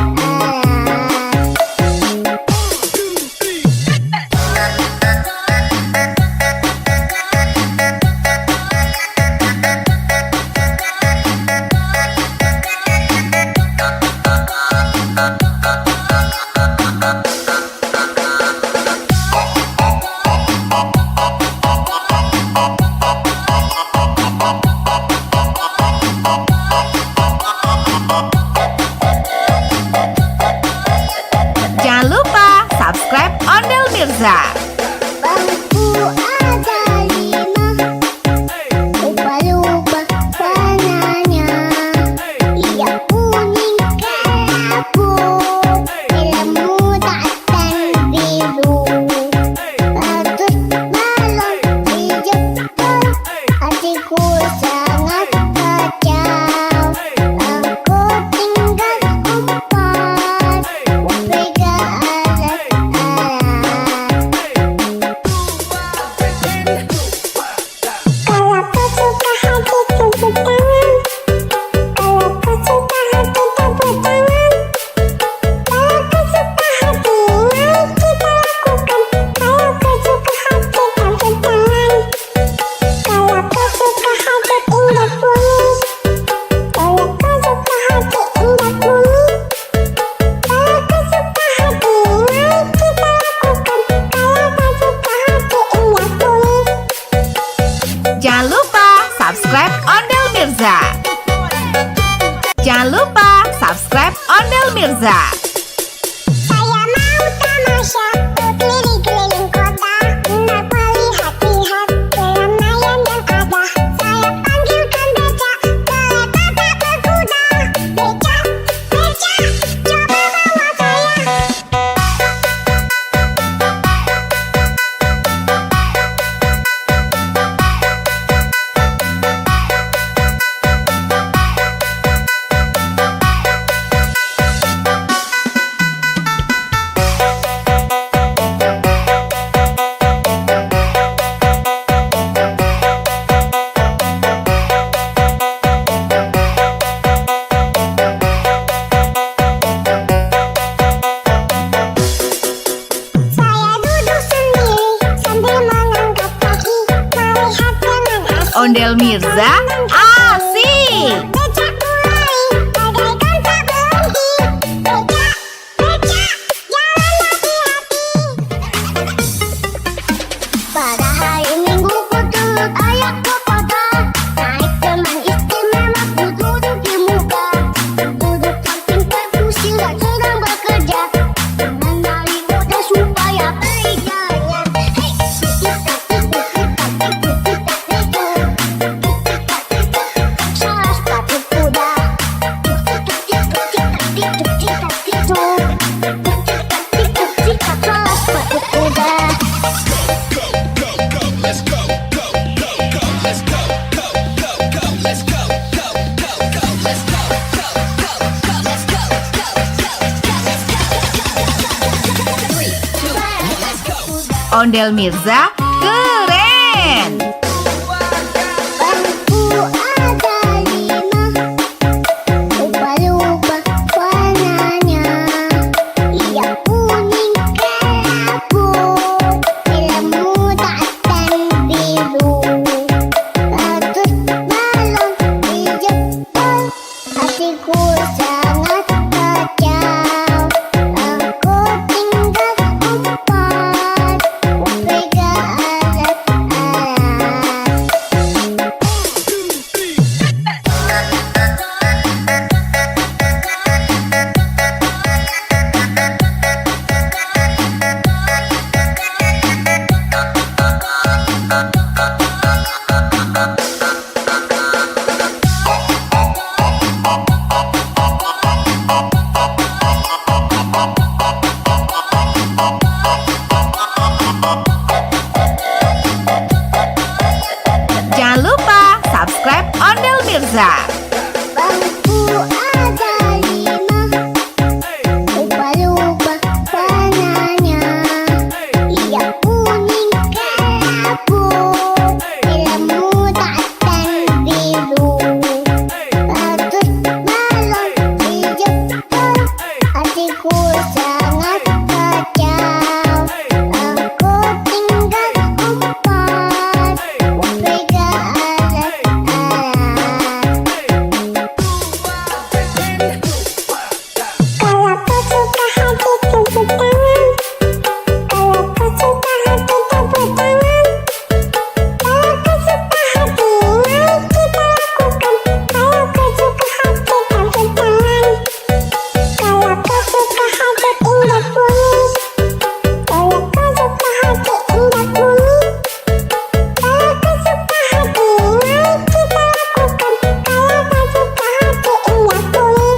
Jangan lupa subscribe Ondel Mirza. Bangku ada 5, ubah-ubah warnanya. Yang kuning kelabu, merah muda dan biru. Bagus balon hijau, hatiku sangat kacau. Aku tinggal 4, pegang alat-alat. Kalau kau suka hati tepuk tangan. Kalau kau suka hati tepuk tangan. Kalau kau suka hati, mari kita lakukan. Kalau kau suka hati tepuk tangan. Kalau kau suka hati indah bunyi. Kalau kau suka hati indah bunyi. Kalau kau suka hati, mari kita lakukan. Kalau kau suka hati indah bunyi. Jangan lupa subscribe Ondel Mirza. Jangan lupa subscribe Ondel Mirza. Saya mau tamasya keliling-keliling kota untuk melihat-lihat keramaian yang ada. Saya panggilkan becak, kereta tak berkuda. Becak, becak, coba bawa saya. Saya duduk sendiri sambil mengangkat kaki, melihat dengan asik. Ondel Mirza asik. Becak mulai, bagaikan tak berhenti. Becak, becak, jalan hati-hati. Pada hari Minggu ku turut ayahku kota. Naik teman istimewa ku duduk di muka. Duduk samping perkusi dan sedang bekerja. Mengenali mudah supaya kerjanya. Hei, salah sepatu kuda. Salah sepatu kuda. Ondel Mirza keren. Bangku ada 5, ubah-ubah warnanya. Yang kuning kelabu, merah muda dan biru. Bagus balon hijau, hatiku sangat kacau. Aku tinggal 4, pegang alat-alat. subscribe Ondel Mirza. Bangku ada 5, lupa-lupa warnanya. Ia kuning kelabu, ilmu dan biru. Bagus balon dijemput, hatiku sangat kacau. Aku tinggal empat, pegang alat-alat. Kalau kau suka hati tepuk tangan. Kalau kau suka hati tepuk tangan. Kalau kau suka hati mari kita lakukan. Kalau kau suka hati tepuk tangan. Kalau kau suka hati indah bunyi. Kalau kau suka hati indah bunyi. Kalau kau suka hati mari kita lakukan. Kalau kau suka hati indah bunyi.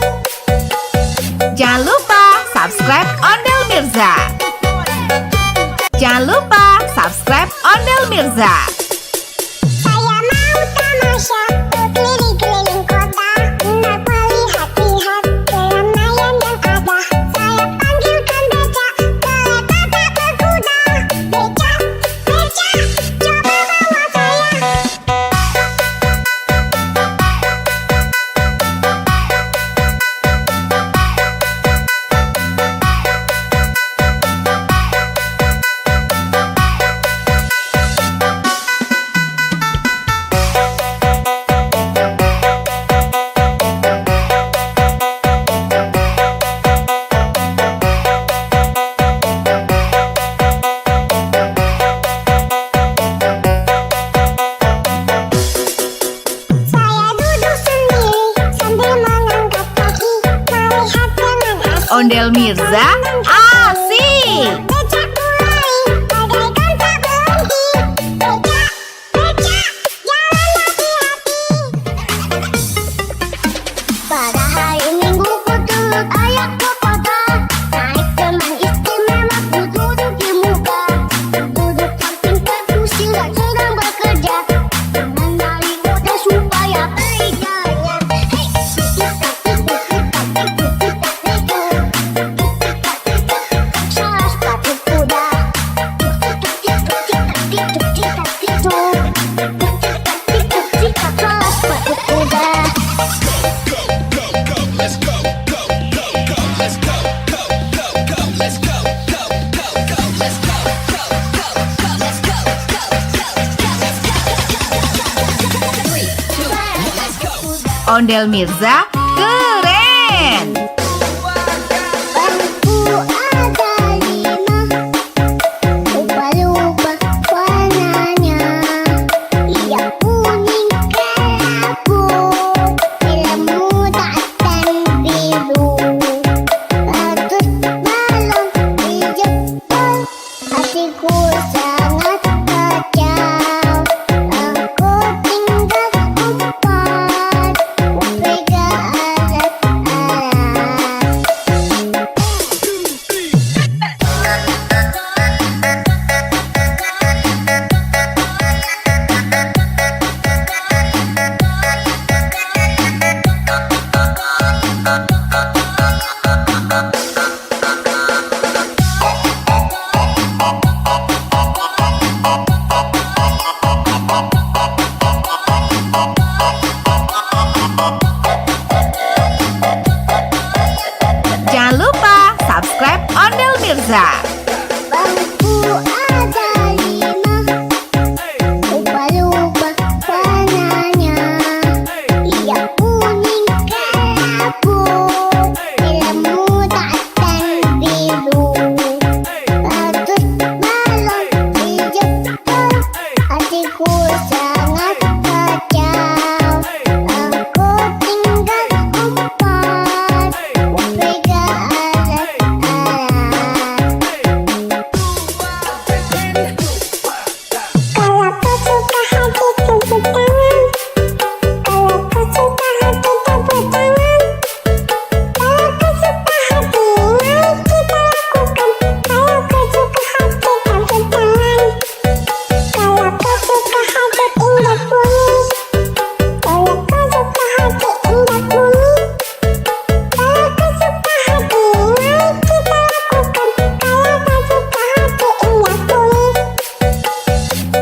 Jangan lupa subscribe Ondel Mirza. Jangan lupa subscribe Ondel Mirza. Saya mau tamasya berkeliling-keliling kota, hendak melihat-lihat keramaian yang ada. Saya panggilkan becak, kereta tak berkuda. Becak, becak, coba bawa saya. Saya duduk sendiri sambil mengangkat kaki, melihat dengan asik. Ondel Mirza asik. Becak mulai, bagaikan tak berhenti. Becak, becak, jalan hati-hati. Pada hari Minggu ku turut ayah ke kota, naik teman istimewa ku duduk di muka. Duduk samping kursi sedang bekerja, mengenali kode supaya berjaya. Hei, salah sepatu kuda. Salah sepatu kuda. Ondel Mirza keren. Bangku ada 5, lupa-lupa warnanya. Ia kuning kelabu, ilmu dan biru. Bagus balon dijemput, hatiku sangat kacau. Aku tinggal empat, pegang alat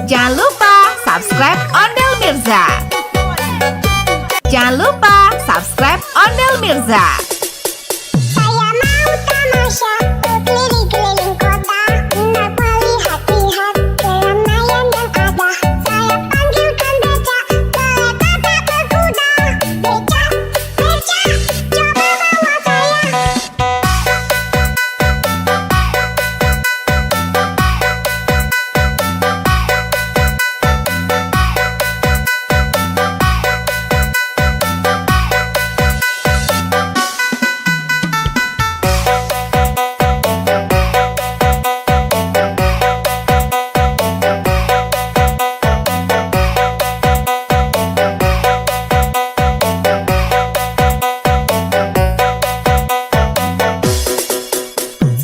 Jangan lupa subscribe Ondel Mirza. Jangan lupa subscribe Ondel Mirza. Saya mau tamasya keliling-keliling kota, hendak melihat-lihat keramaian yang ada. Saya panggilkan becak, kereta tak berkuda. Becak, becak, coba bawa saya.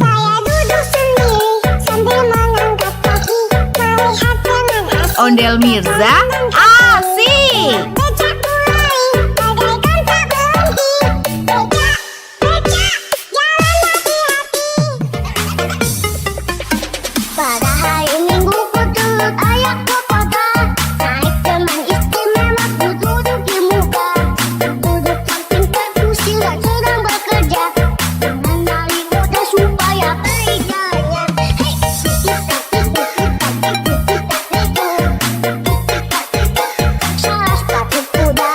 Saya duduk sendiri sambil mengangkat kaki, melihat dengan asik. Ondel Mirza asik. Becak mulai, bagaikan tak berhenti. Becak, becak, jalan hati-hati. Pada hari Minggu ku turut ayah ke kota, naik teman istimewa ku duduk di muka. Duduk samping kursi dan sedang bekerja, mengenali mudah supaya baik jalannya. Hei, salah sepatu kuda. Salah sepatu kuda.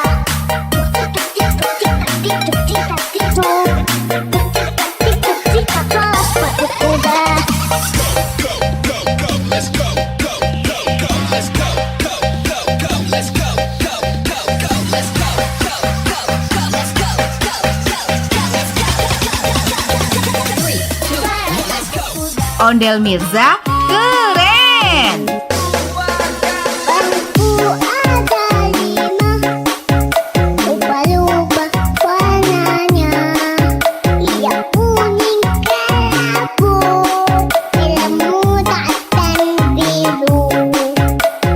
Ondel Mirza keren. Bangku ada 5, lupa-lupa warnanya. Yang kuning kelabu, merah muda dan biru.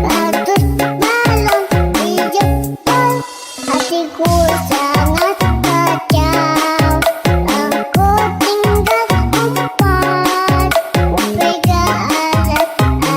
Bagus balon dijemput, hatiku sangat kacau. Aku tinggal empat, pegang alat-alat.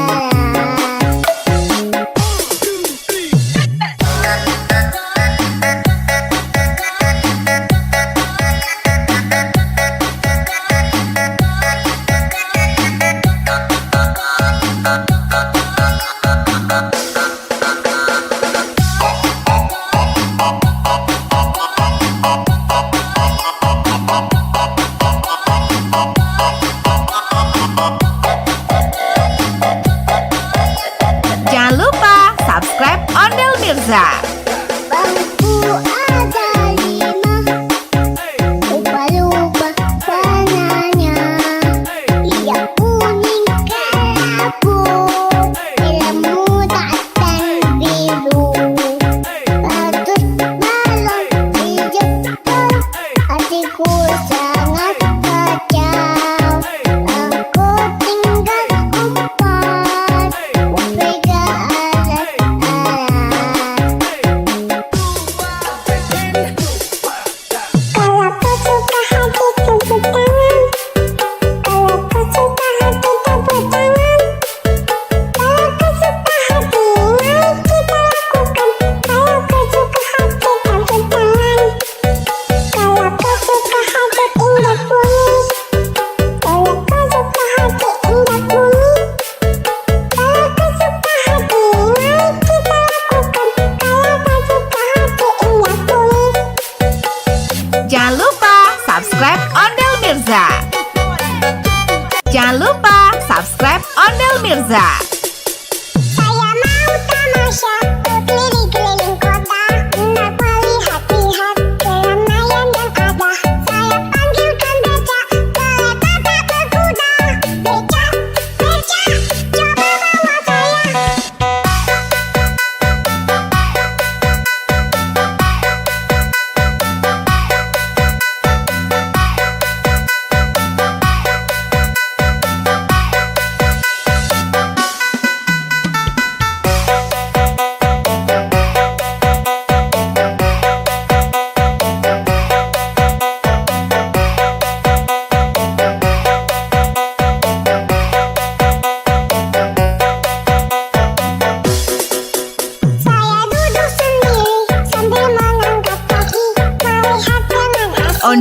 Jangan lupa subscribe Ondel Mirza. Bangku ada 5, lupa-lupa warnanya. Yang kuning kelabu, merah muda dan biru. Bagus balon dijemput, hatiku sangat kacau. Aku tinggal empat, pegang alat-alat.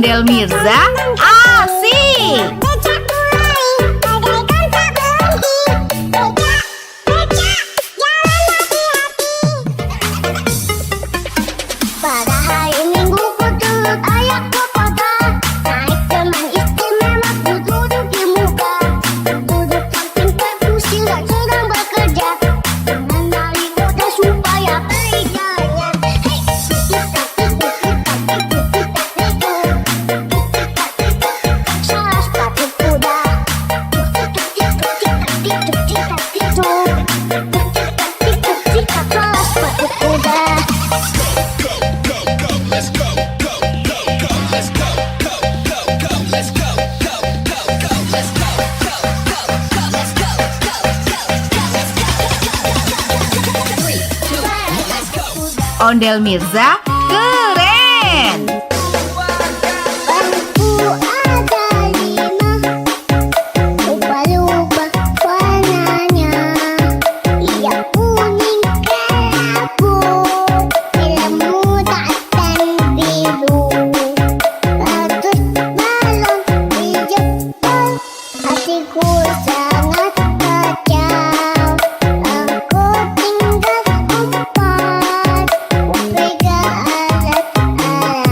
Ondel Mirza asik. Becak mulai bagaikan tak berhenti. Becak, becak, jalan hati-hati. Pada hari Minggu ku turut ayah ke kota. Naik teman istimewa ku duduk di muka. Duduk samping perkusi dan sedang bekerja. Mengenali kuda supaya baik jalannya. Hei, salah sepatu kuda. Salah sepatu kuda. Ondel Mirza keren. Bangku ada 5, lupa-lupa warnanya. Ia kuning kelabu, merah muda dan biru. Ratus balon di jempol, hatiku sangat kacau. Aku tinggal 4, pegang alat-alat.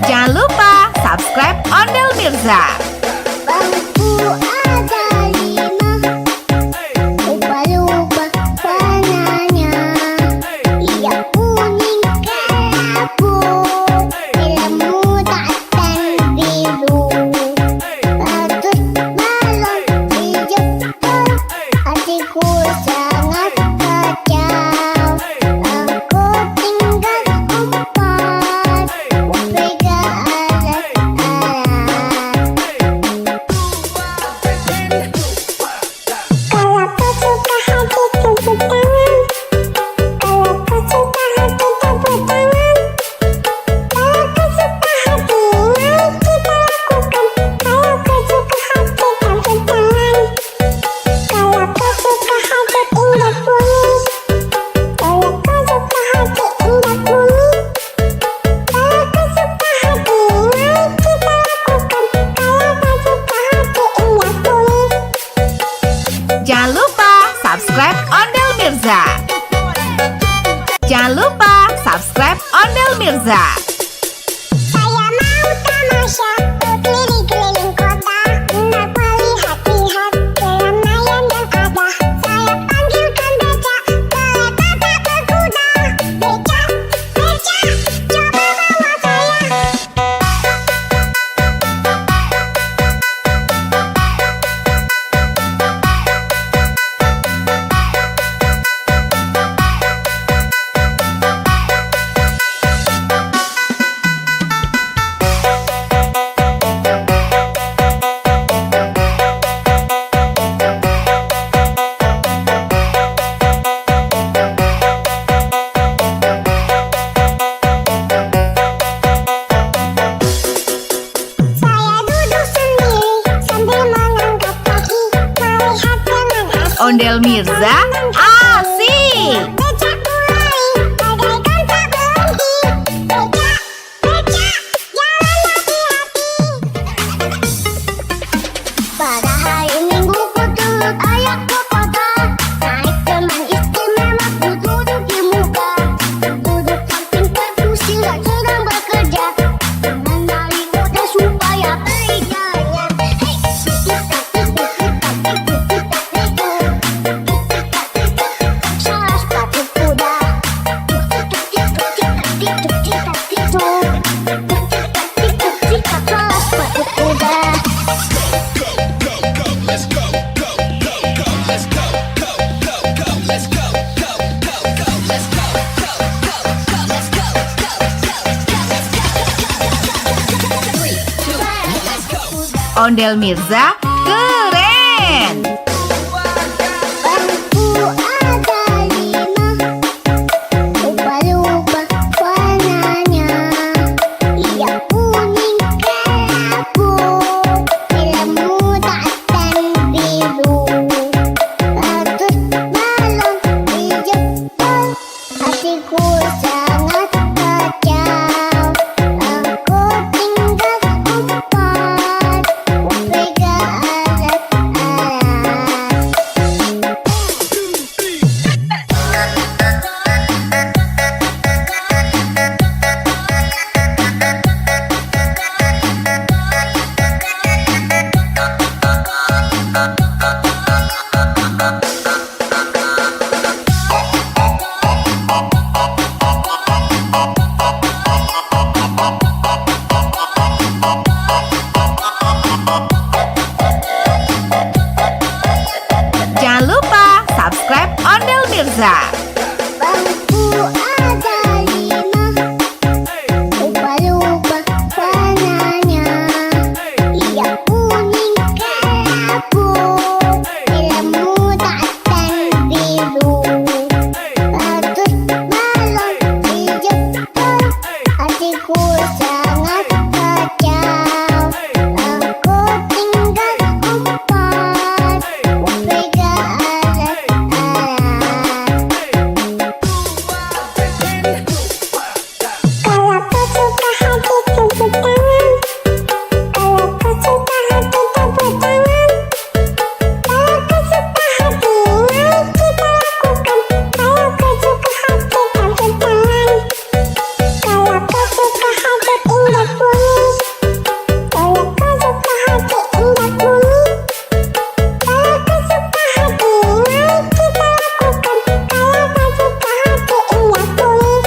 Jangan lupa subscribe Ondel Mirza. Bangku ada 5, lupa-lupa warnanya. Ia kuning kelabu, merah muda dan biru. Ratus balon di jempol, hatiku sangat kacau. Aku tinggal 4, pegang alat-alat. Kalau kau suka hati tepuk tangan. Kalau kau suka hati tepuk tangan. Kalau kau suka hati mari kita lakukan. Kalau kau suka hati tepuk tangan. Kalau kau suka hati indah kuning. Kalau kau suka hati indah kuning. Kalau kau suka hati mari kita lakukan. Kalau kau suka hati indah kuning. Jangan lupa subscribe Ondel Mirza. Jangan lupa subscribe Ondel Mirza. Saya mau tamasya berkeliling-keliling kota, hendak melihat-lihat keramaian yang ada. Saya panggilkan becak, kereta tak berkuda. Becak, becak, coba bawa saya. Saya duduk sendiri sambil mengangkat kaki, melihat dengan asik. Ondel Mirza asik. Becak mulai bagaikan tak berhenti. Becak, becak, jalan hati-hati. Pada hari Minggu ku turut ayah ke kota. Naik teman istimewa ku duduk di muka. Duduk samping perkusi dan sedang bekerja. Mengenali kuda supaya baik jalannya. Hei, salah sepatu Ondel Mirza keren. Bangku ada 5, ubah-ubah warnanya. Ia kuning kelabu, ilmu dan biru. Ratus balon dijemput, hatiku sangat kacau. Aku tinggal empat, upega alat-alat. Jangan lupa subscribe Ondel Mirza. Bangku ada 5, ubah-ubah warnanya. Ia kuning kelabu, ilmu dan biru. Ratus balon dijemput, hatiku sangat kacau. Aku tinggal empat, upega alat-alat. Kalau kau suka hati tepuk tangan. Kalau kau suka hati tepuk tangan. Kalau kau suka hati mari kita lakukan. Kalau kau suka hati tepuk tangan. Kalau kau suka hati indah bunyi. Kalau kau suka hati indah bunyi. Kalau kau suka hati mari kita lakukan. Kalau kau suka hati indah bunyi.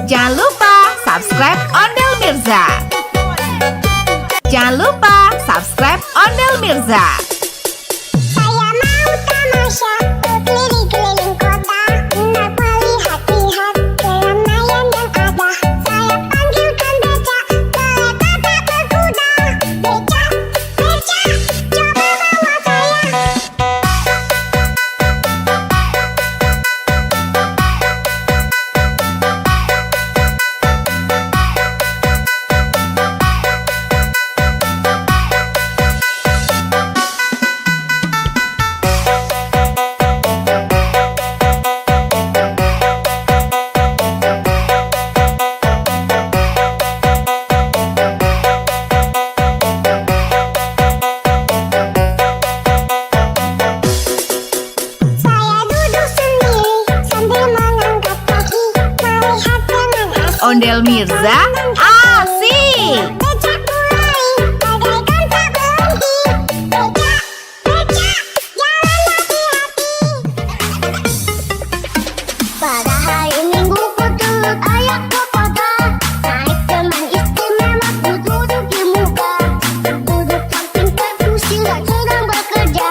Jangan lupa subscribe Ondel Mirza. Jangan lupa subscribe Ondel Mirza. Saya mau tamasya keliling-keliling kota, hendak melihat-lihat keramaian yang ada. Saya panggilkan becak, kereta tak berkuda. Becak, becak, coba bawa saya. Saya duduk sendiri sambil mengangkat kaki, melihat dengan asik. Ondel Mirza asik. Becak mulai, bagaikan tak berhenti. Becak, becak, jalan hati-hati. Pada hari Minggu ku turut ayah ke kota, naik teman istimewa ku duduk di muka. Duduk samping kursi sedang bekerja,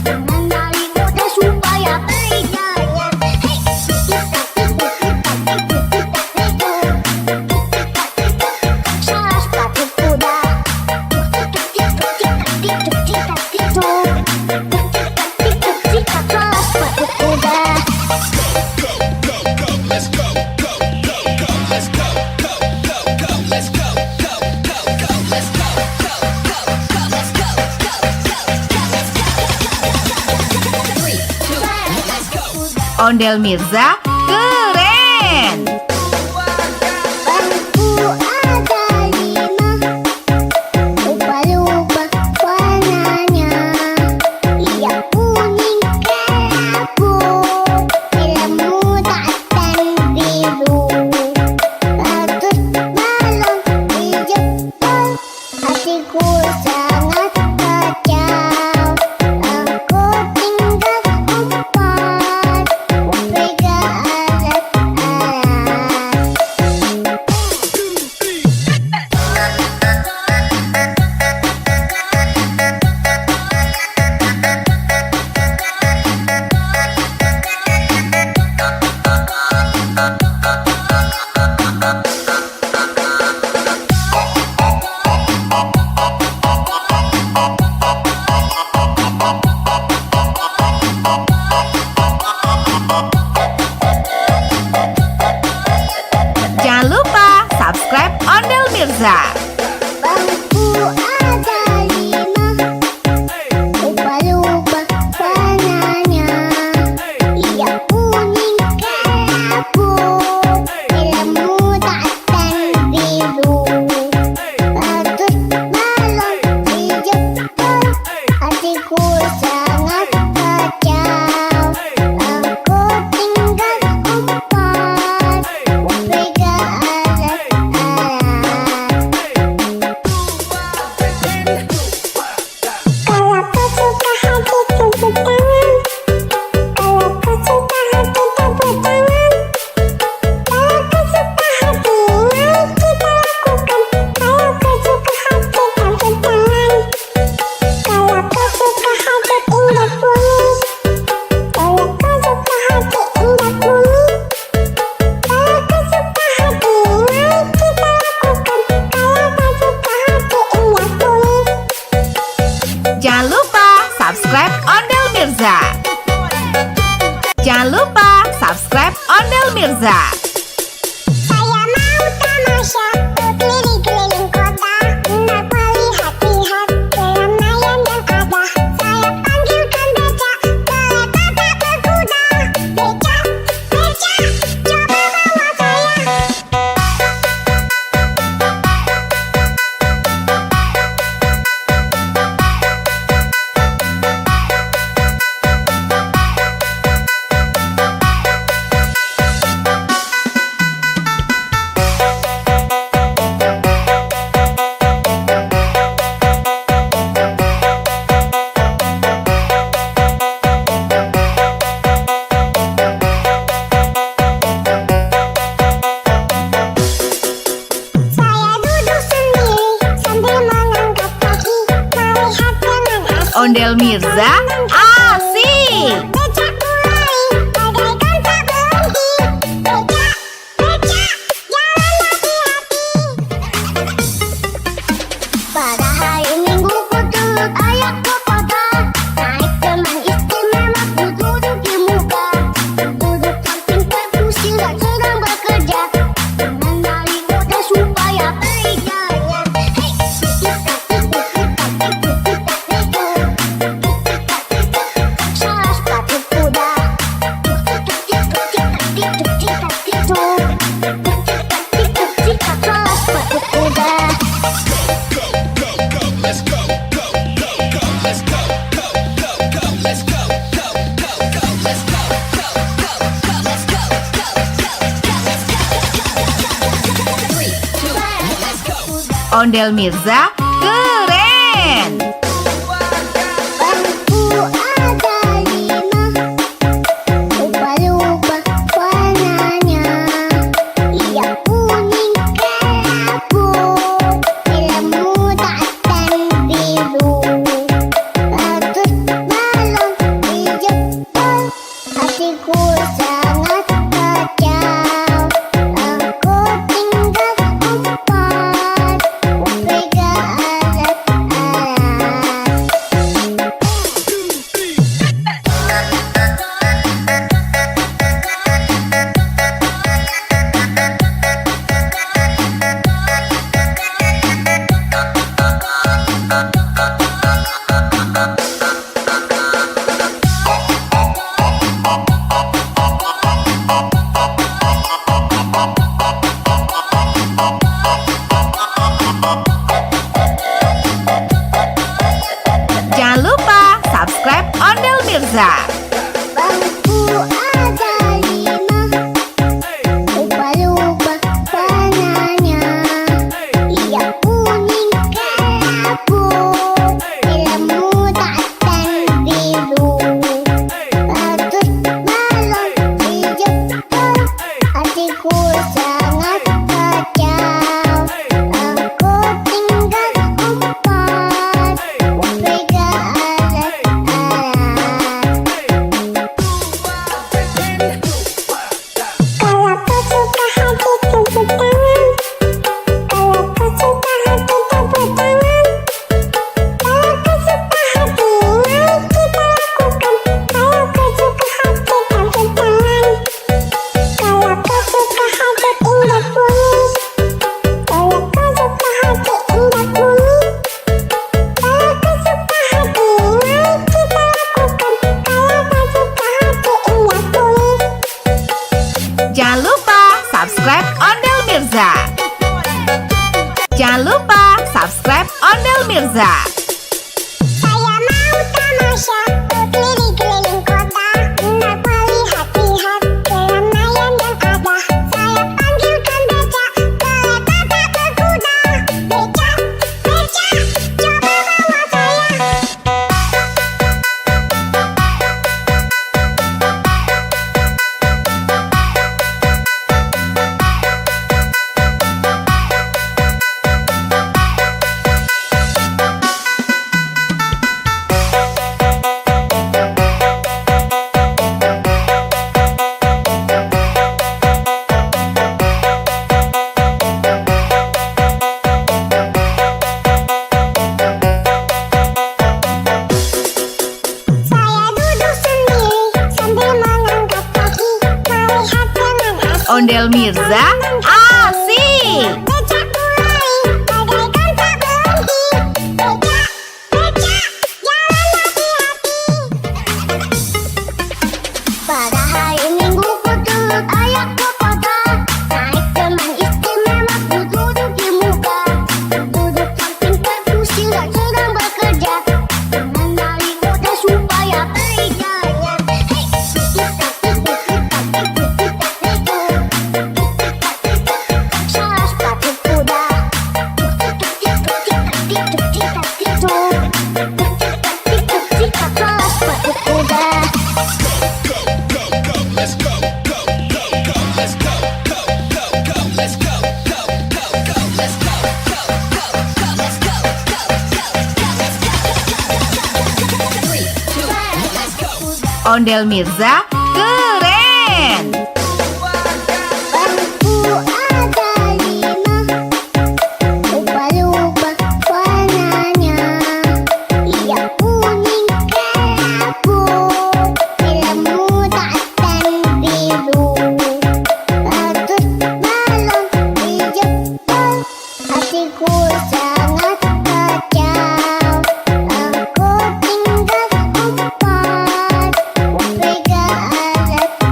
mengenali kode supaya berjaya. Hei, salah sepatu kuda. Salah sepatu kuda. Ondel Mirza keren. Bangku ada 5, ubah-ubah warnanya. Ia kuning kelabu, ilmu dan biru. Ratus balon dijemput, hatiku sangat kacau. Aku tinggal empat, upega alat-alat. Mirza. Bangku ada 5, ubah-ubah warnanya. Ia kuning kelabu, ilmu dan biru. Bagus balon hijau, hatiku sangat kacau. Aku tinggal umpat, pegang alat-alat. Kalau kau suka hati tepuk tangan. Kalau kau suka hati tepuk tangan. Kalau kau suka hati mari kita lakukan. Kalau kau suka hati tepuk tangan. Kalau kau suka hati indah bumi. Kalau kau suka hati indah bumi. Kalau kau suka hati mari kita lakukan. Kalau kau suka hati indah bumi. Jangan lupa subscribe Ondel Mirza. Jangan lupa subscribe Ondel Mirza. Saya mau tamasya keliling-keliling kota untuk melihat-lihat keramaian yang ada. Saya panggilkan becak, kereta tak berkuda. Becak, becak, coba bawa saya. Saya duduk sendiri sambil mengangkat kaki, melihat dengan asik. Ondel Mirza asik. Becak mulai, bagaikan tak berhenti. Becak, becak, jalan hati-hati. Pada hari Minggu ku turut ayah ke kota. Naik teman istimewa ku duduk di muka. Duduk samping perkusi dan sedang bekerja. Mengenali kode supaya berikannya. Hei, salah sepatu kuda. Salah sepatu kuda. Ondel Mirza keren. Bangku ada 5, ubah-ubah warnanya. Ia kuning kelabu, ilmu dan biru. Bagus balon hijau, hatiku sangat kacau. Aku tinggal umpat, pegang alat-alat. Mirza. Saya mau tamasya berkeliling-keliling kota, hendak melihat-lihat keramaian yang ada. Saya panggilkan becak, kereta tak berkuda. Becak, becak, coba bawa saya. Saya duduk sendiri sambil mengangkat kaki, melihat dengan asik. Ondel Mirza, asik. Becak mulai, bagaikan tak berhenti. Becak, becak, jalan hati-hati. Pada hari Minggu ku turut ayah ke kota, naik teman istimewa ku duduk di muka. Duduk samping kursi sedang bekerja, mengenali kota supaya berjaya. Hei, salah sepatu kuda. Salah sepatu kuda. Ondel Mirza, keren. Bangku ada 5, lupa-lupa warnanya. Ia kuning kelabu, merah muda dan biru. Ratus balon dijemput, hatiku sangat kacau. Aku tinggal 4, pegang alat-alat.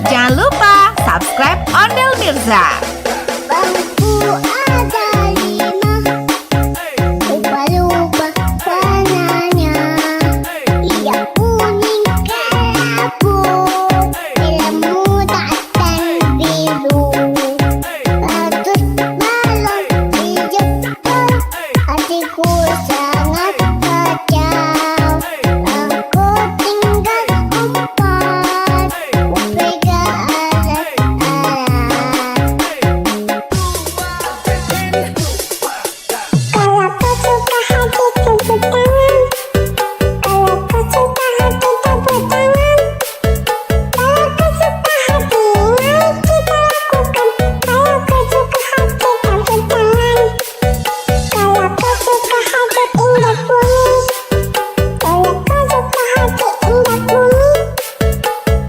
Jangan lupa subscribe Ondel Mirza. Bangku ada 5, lupa-lupa warnanya. Ia kuning kelabu, merah muda dan biru. Ratus balon dijemput, hatiku sangat kacau. Aku tinggal 4, pegang alat-alat. Kalau kau suka hati tepuk tangan. Kalau kau suka hati tepuk tangan. Kalau kau suka hati mari kita lakukan. Kalau kau suka hati tepuk tangan. Kalau kau suka hati indah bunyi. Kalau kau suka hati indah bunyi.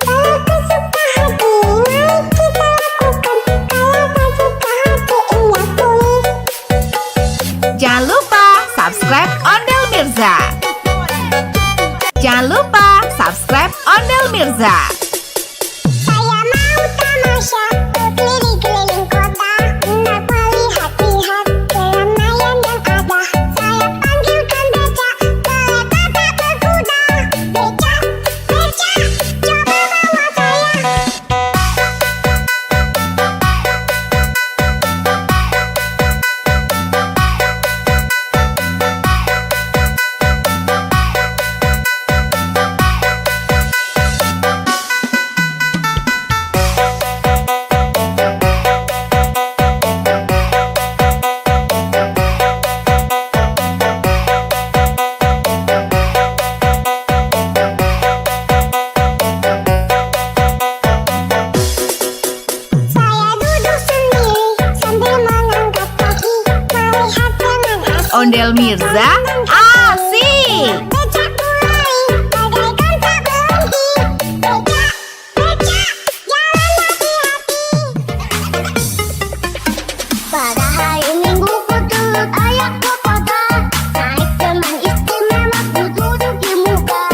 Kalau kau suka hati mari kita lakukan. Kalau kau suka hati indah bunyi. Jangan lupa subscribe Ondel Mirza. Jangan lupa subscribe Ondel Mirza. Saya mau tamasya berkeliling-keliling kota, hendak melihat-lihat keramaian yang ada. Saya panggilkan becak, kereta tak berkuda. Becak, becak, coba bawa saya. Ondel Mirza asik. Becak mulai bagaikan tak berhenti. Becak, becak, jalan hati-hati. Pada hari Minggu ku turut ayahku kota. Naik teman istimewa ku duduk di muka.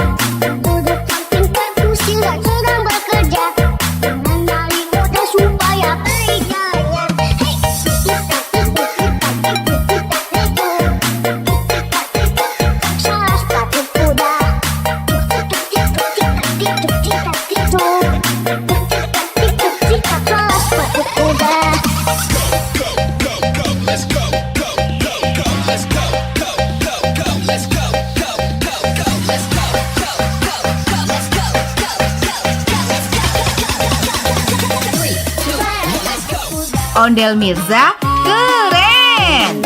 Duduk samping kursi sedang bekerja. Mengenali kode supaya berjaya. Hei, salah sepatu kuda. Salah sepatu kuda. Ondel Mirza keren.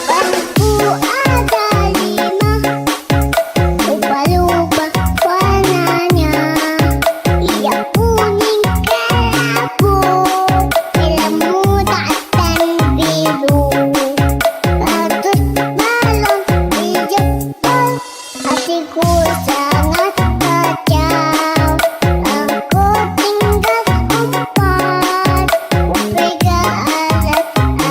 Bangku ada 5, lupa-lupa warnanya. Yang kuning kelabu, merah muda dan biru. Ratus balon dijemput, hatiku sangat kacau. Aku tinggal 4, pegang alat-alat.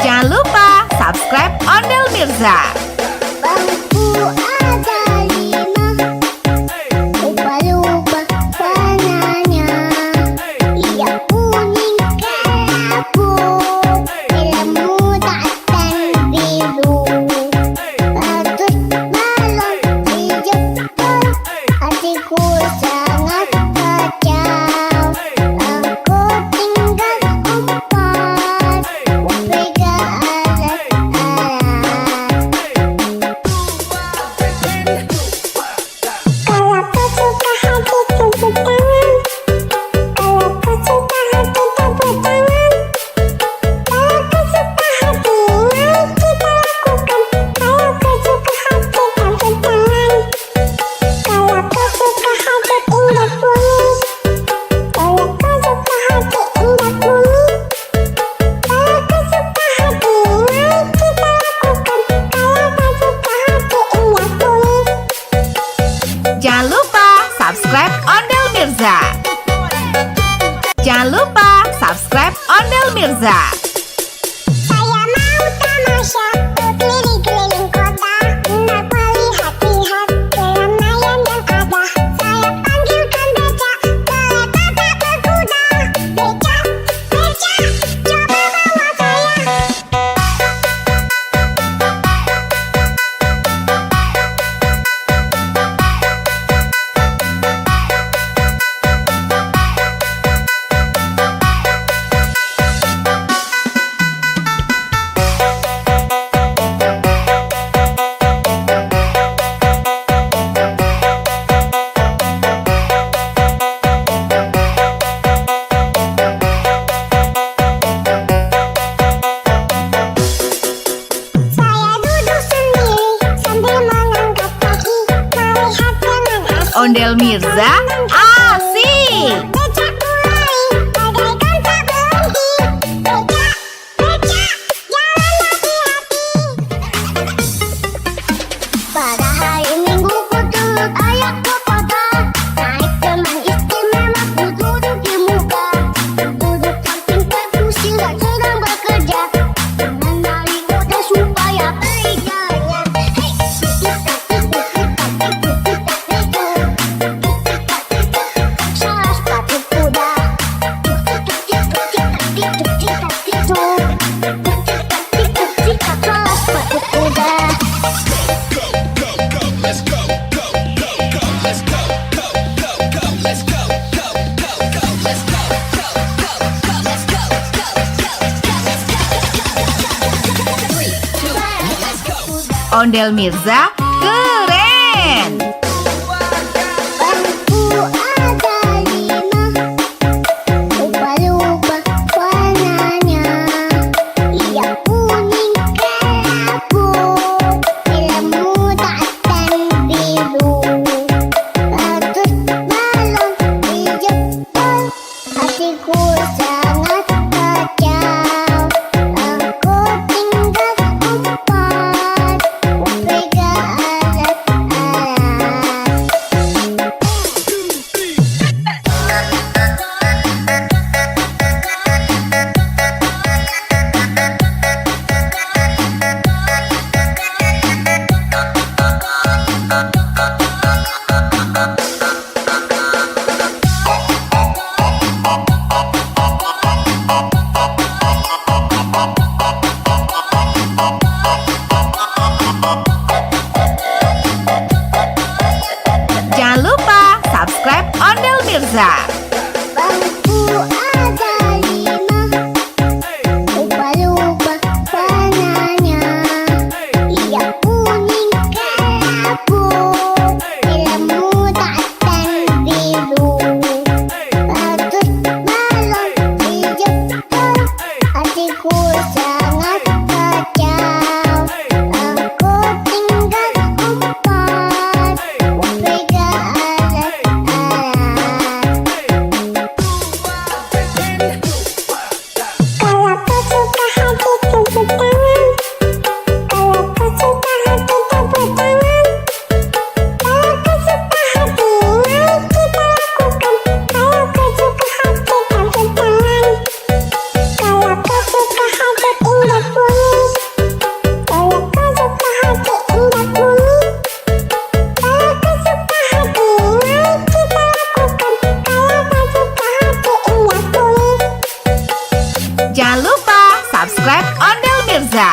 Jangan lupa subscribe Ondel Mirza. Bangku ada 5, lupa-lupa warnanya. Yang kuning kelabu, merah muda dan biru. Ratus balon dijemput, hatiku sangat kacau. Aku tinggal 4, pegang alat-alat. Kalau kau suka hati tepuk tangan. Kalau kau suka hati tepuk tangan. Kalau kau suka hati mari kita lakukan. Kalau kau suka hati tepuk tangan. Kalau kau suka hati indah bunyi. Kalau kau suka hati indah bunyi. Kalau kau suka hati mari kita lakukan. Kalau kau suka hati indah bunyi. Jangan lupa subscribe Ondel Mirza. Jangan lupa subscribe Ondel Mirza. Saya mau tamasya berkeliling-keliling kota, hendak melihat-lihat keramaian yang ada. Saya panggilkan becak, kereta tak berkuda. Becak, becak, coba bawa saya. Saya duduk sendiri sambil mengangkat kaki, melihat teman asing. Ondel Mirza asik. Becak mulai bagaikan tak berhenti. Becak, becak, jalan hati-hati. Pada hari Minggu ku turut ayahku kota. Naik teman istimewa ku duduk di muka. Duduk samping kursi sedang bekerja. Mengenali kode supaya berjaya. Hei, salah sepatu Ondel Mirza keren. Bangku ada 5, lupa-lupa warnanya. Ia kuning kelabu, ilmu dan biru. Bagus balon di Jepang, hatiku sangat kacau. Aku tinggal 4, pegang alat-alat. Jangan lupa subscribe Ondel Mirza. Bangku ada 5, lupa-lupa warnanya. Ia kuning kelabu, ilmu dan biru. Bagus balon di Jepang, hatiku sangat kacau. Aku tinggal 4, pegang alat-alat. Kalau kau suka hati tepuk tangan. Kalau kau suka hati tepuk tangan. Kalau kau suka hati, mari kita lakukan. Kalau kau suka hati tepuk tangan. Kalau kau suka hati indah bunyi. Kalau kau suka hati indah bunyi. Kalau kau suka hati, mari kita lakukan. Kalau kau suka hati indah bunyi. Jangan lupa subscribe Ondel Mirza.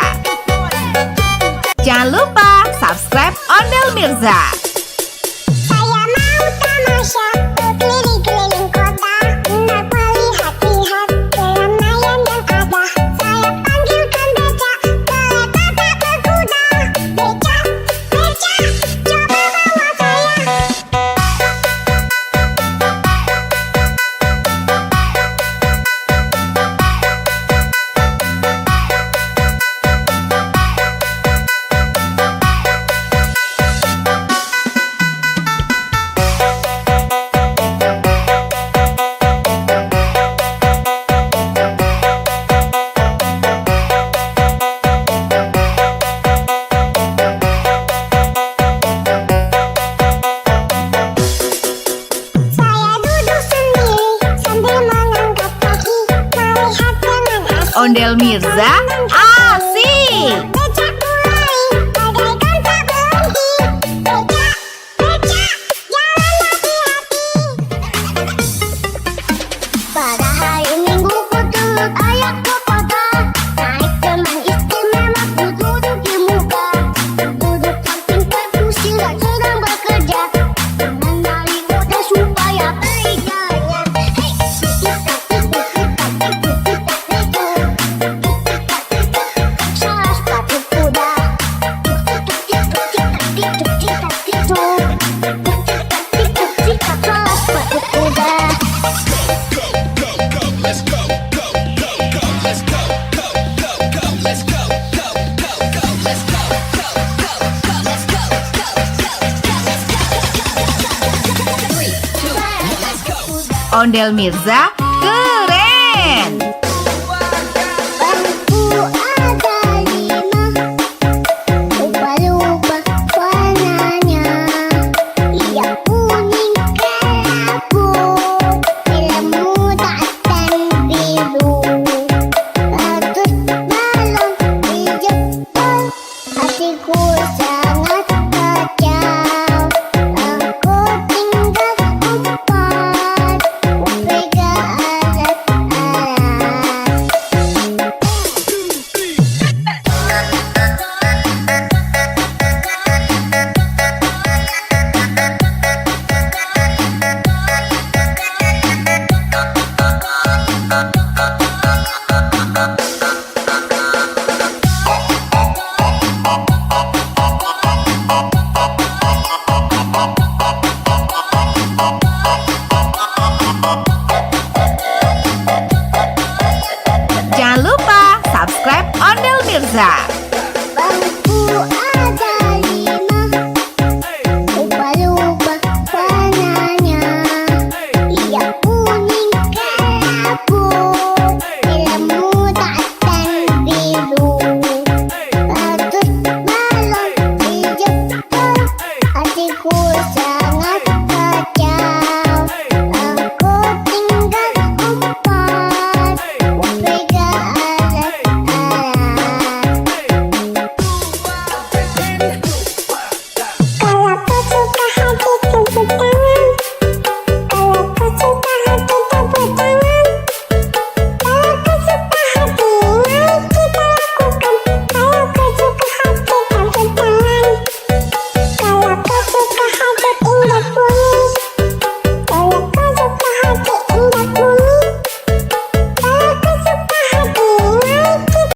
Jangan lupa subscribe Ondel Mirza. Saya mau tamasya berkeliling-keliling kota, hendak melihat-lihat keramaian yang ada. Saya panggilkan becak, kereta tak berkuda. Becak, becak, coba bawa saya. Saya duduk sendiri sambil mengangkat kaki, melihat dengan asik. Ondel Mirza asik. Becak mulai, bagaikan tak berhenti. Becak, becak, jalan hati-hati. Pada hari Minggu ku turut ayah ke kota, naik teman istimewa ku duduk di muka. Duduk samping kursi sedang bekerja, mengenali kode supaya beriganya. Hei, salah sepatu kuda. Salah sepatu kuda. Ondel Mirza keren. Bangku ada 5, lupa-lupa warnanya. Ia kuning kelabu, ilmu dan biru. Bagus balon di Jepang, hatiku sangat kacau. Aku tinggal 4, pegang alat-alat. Mirza.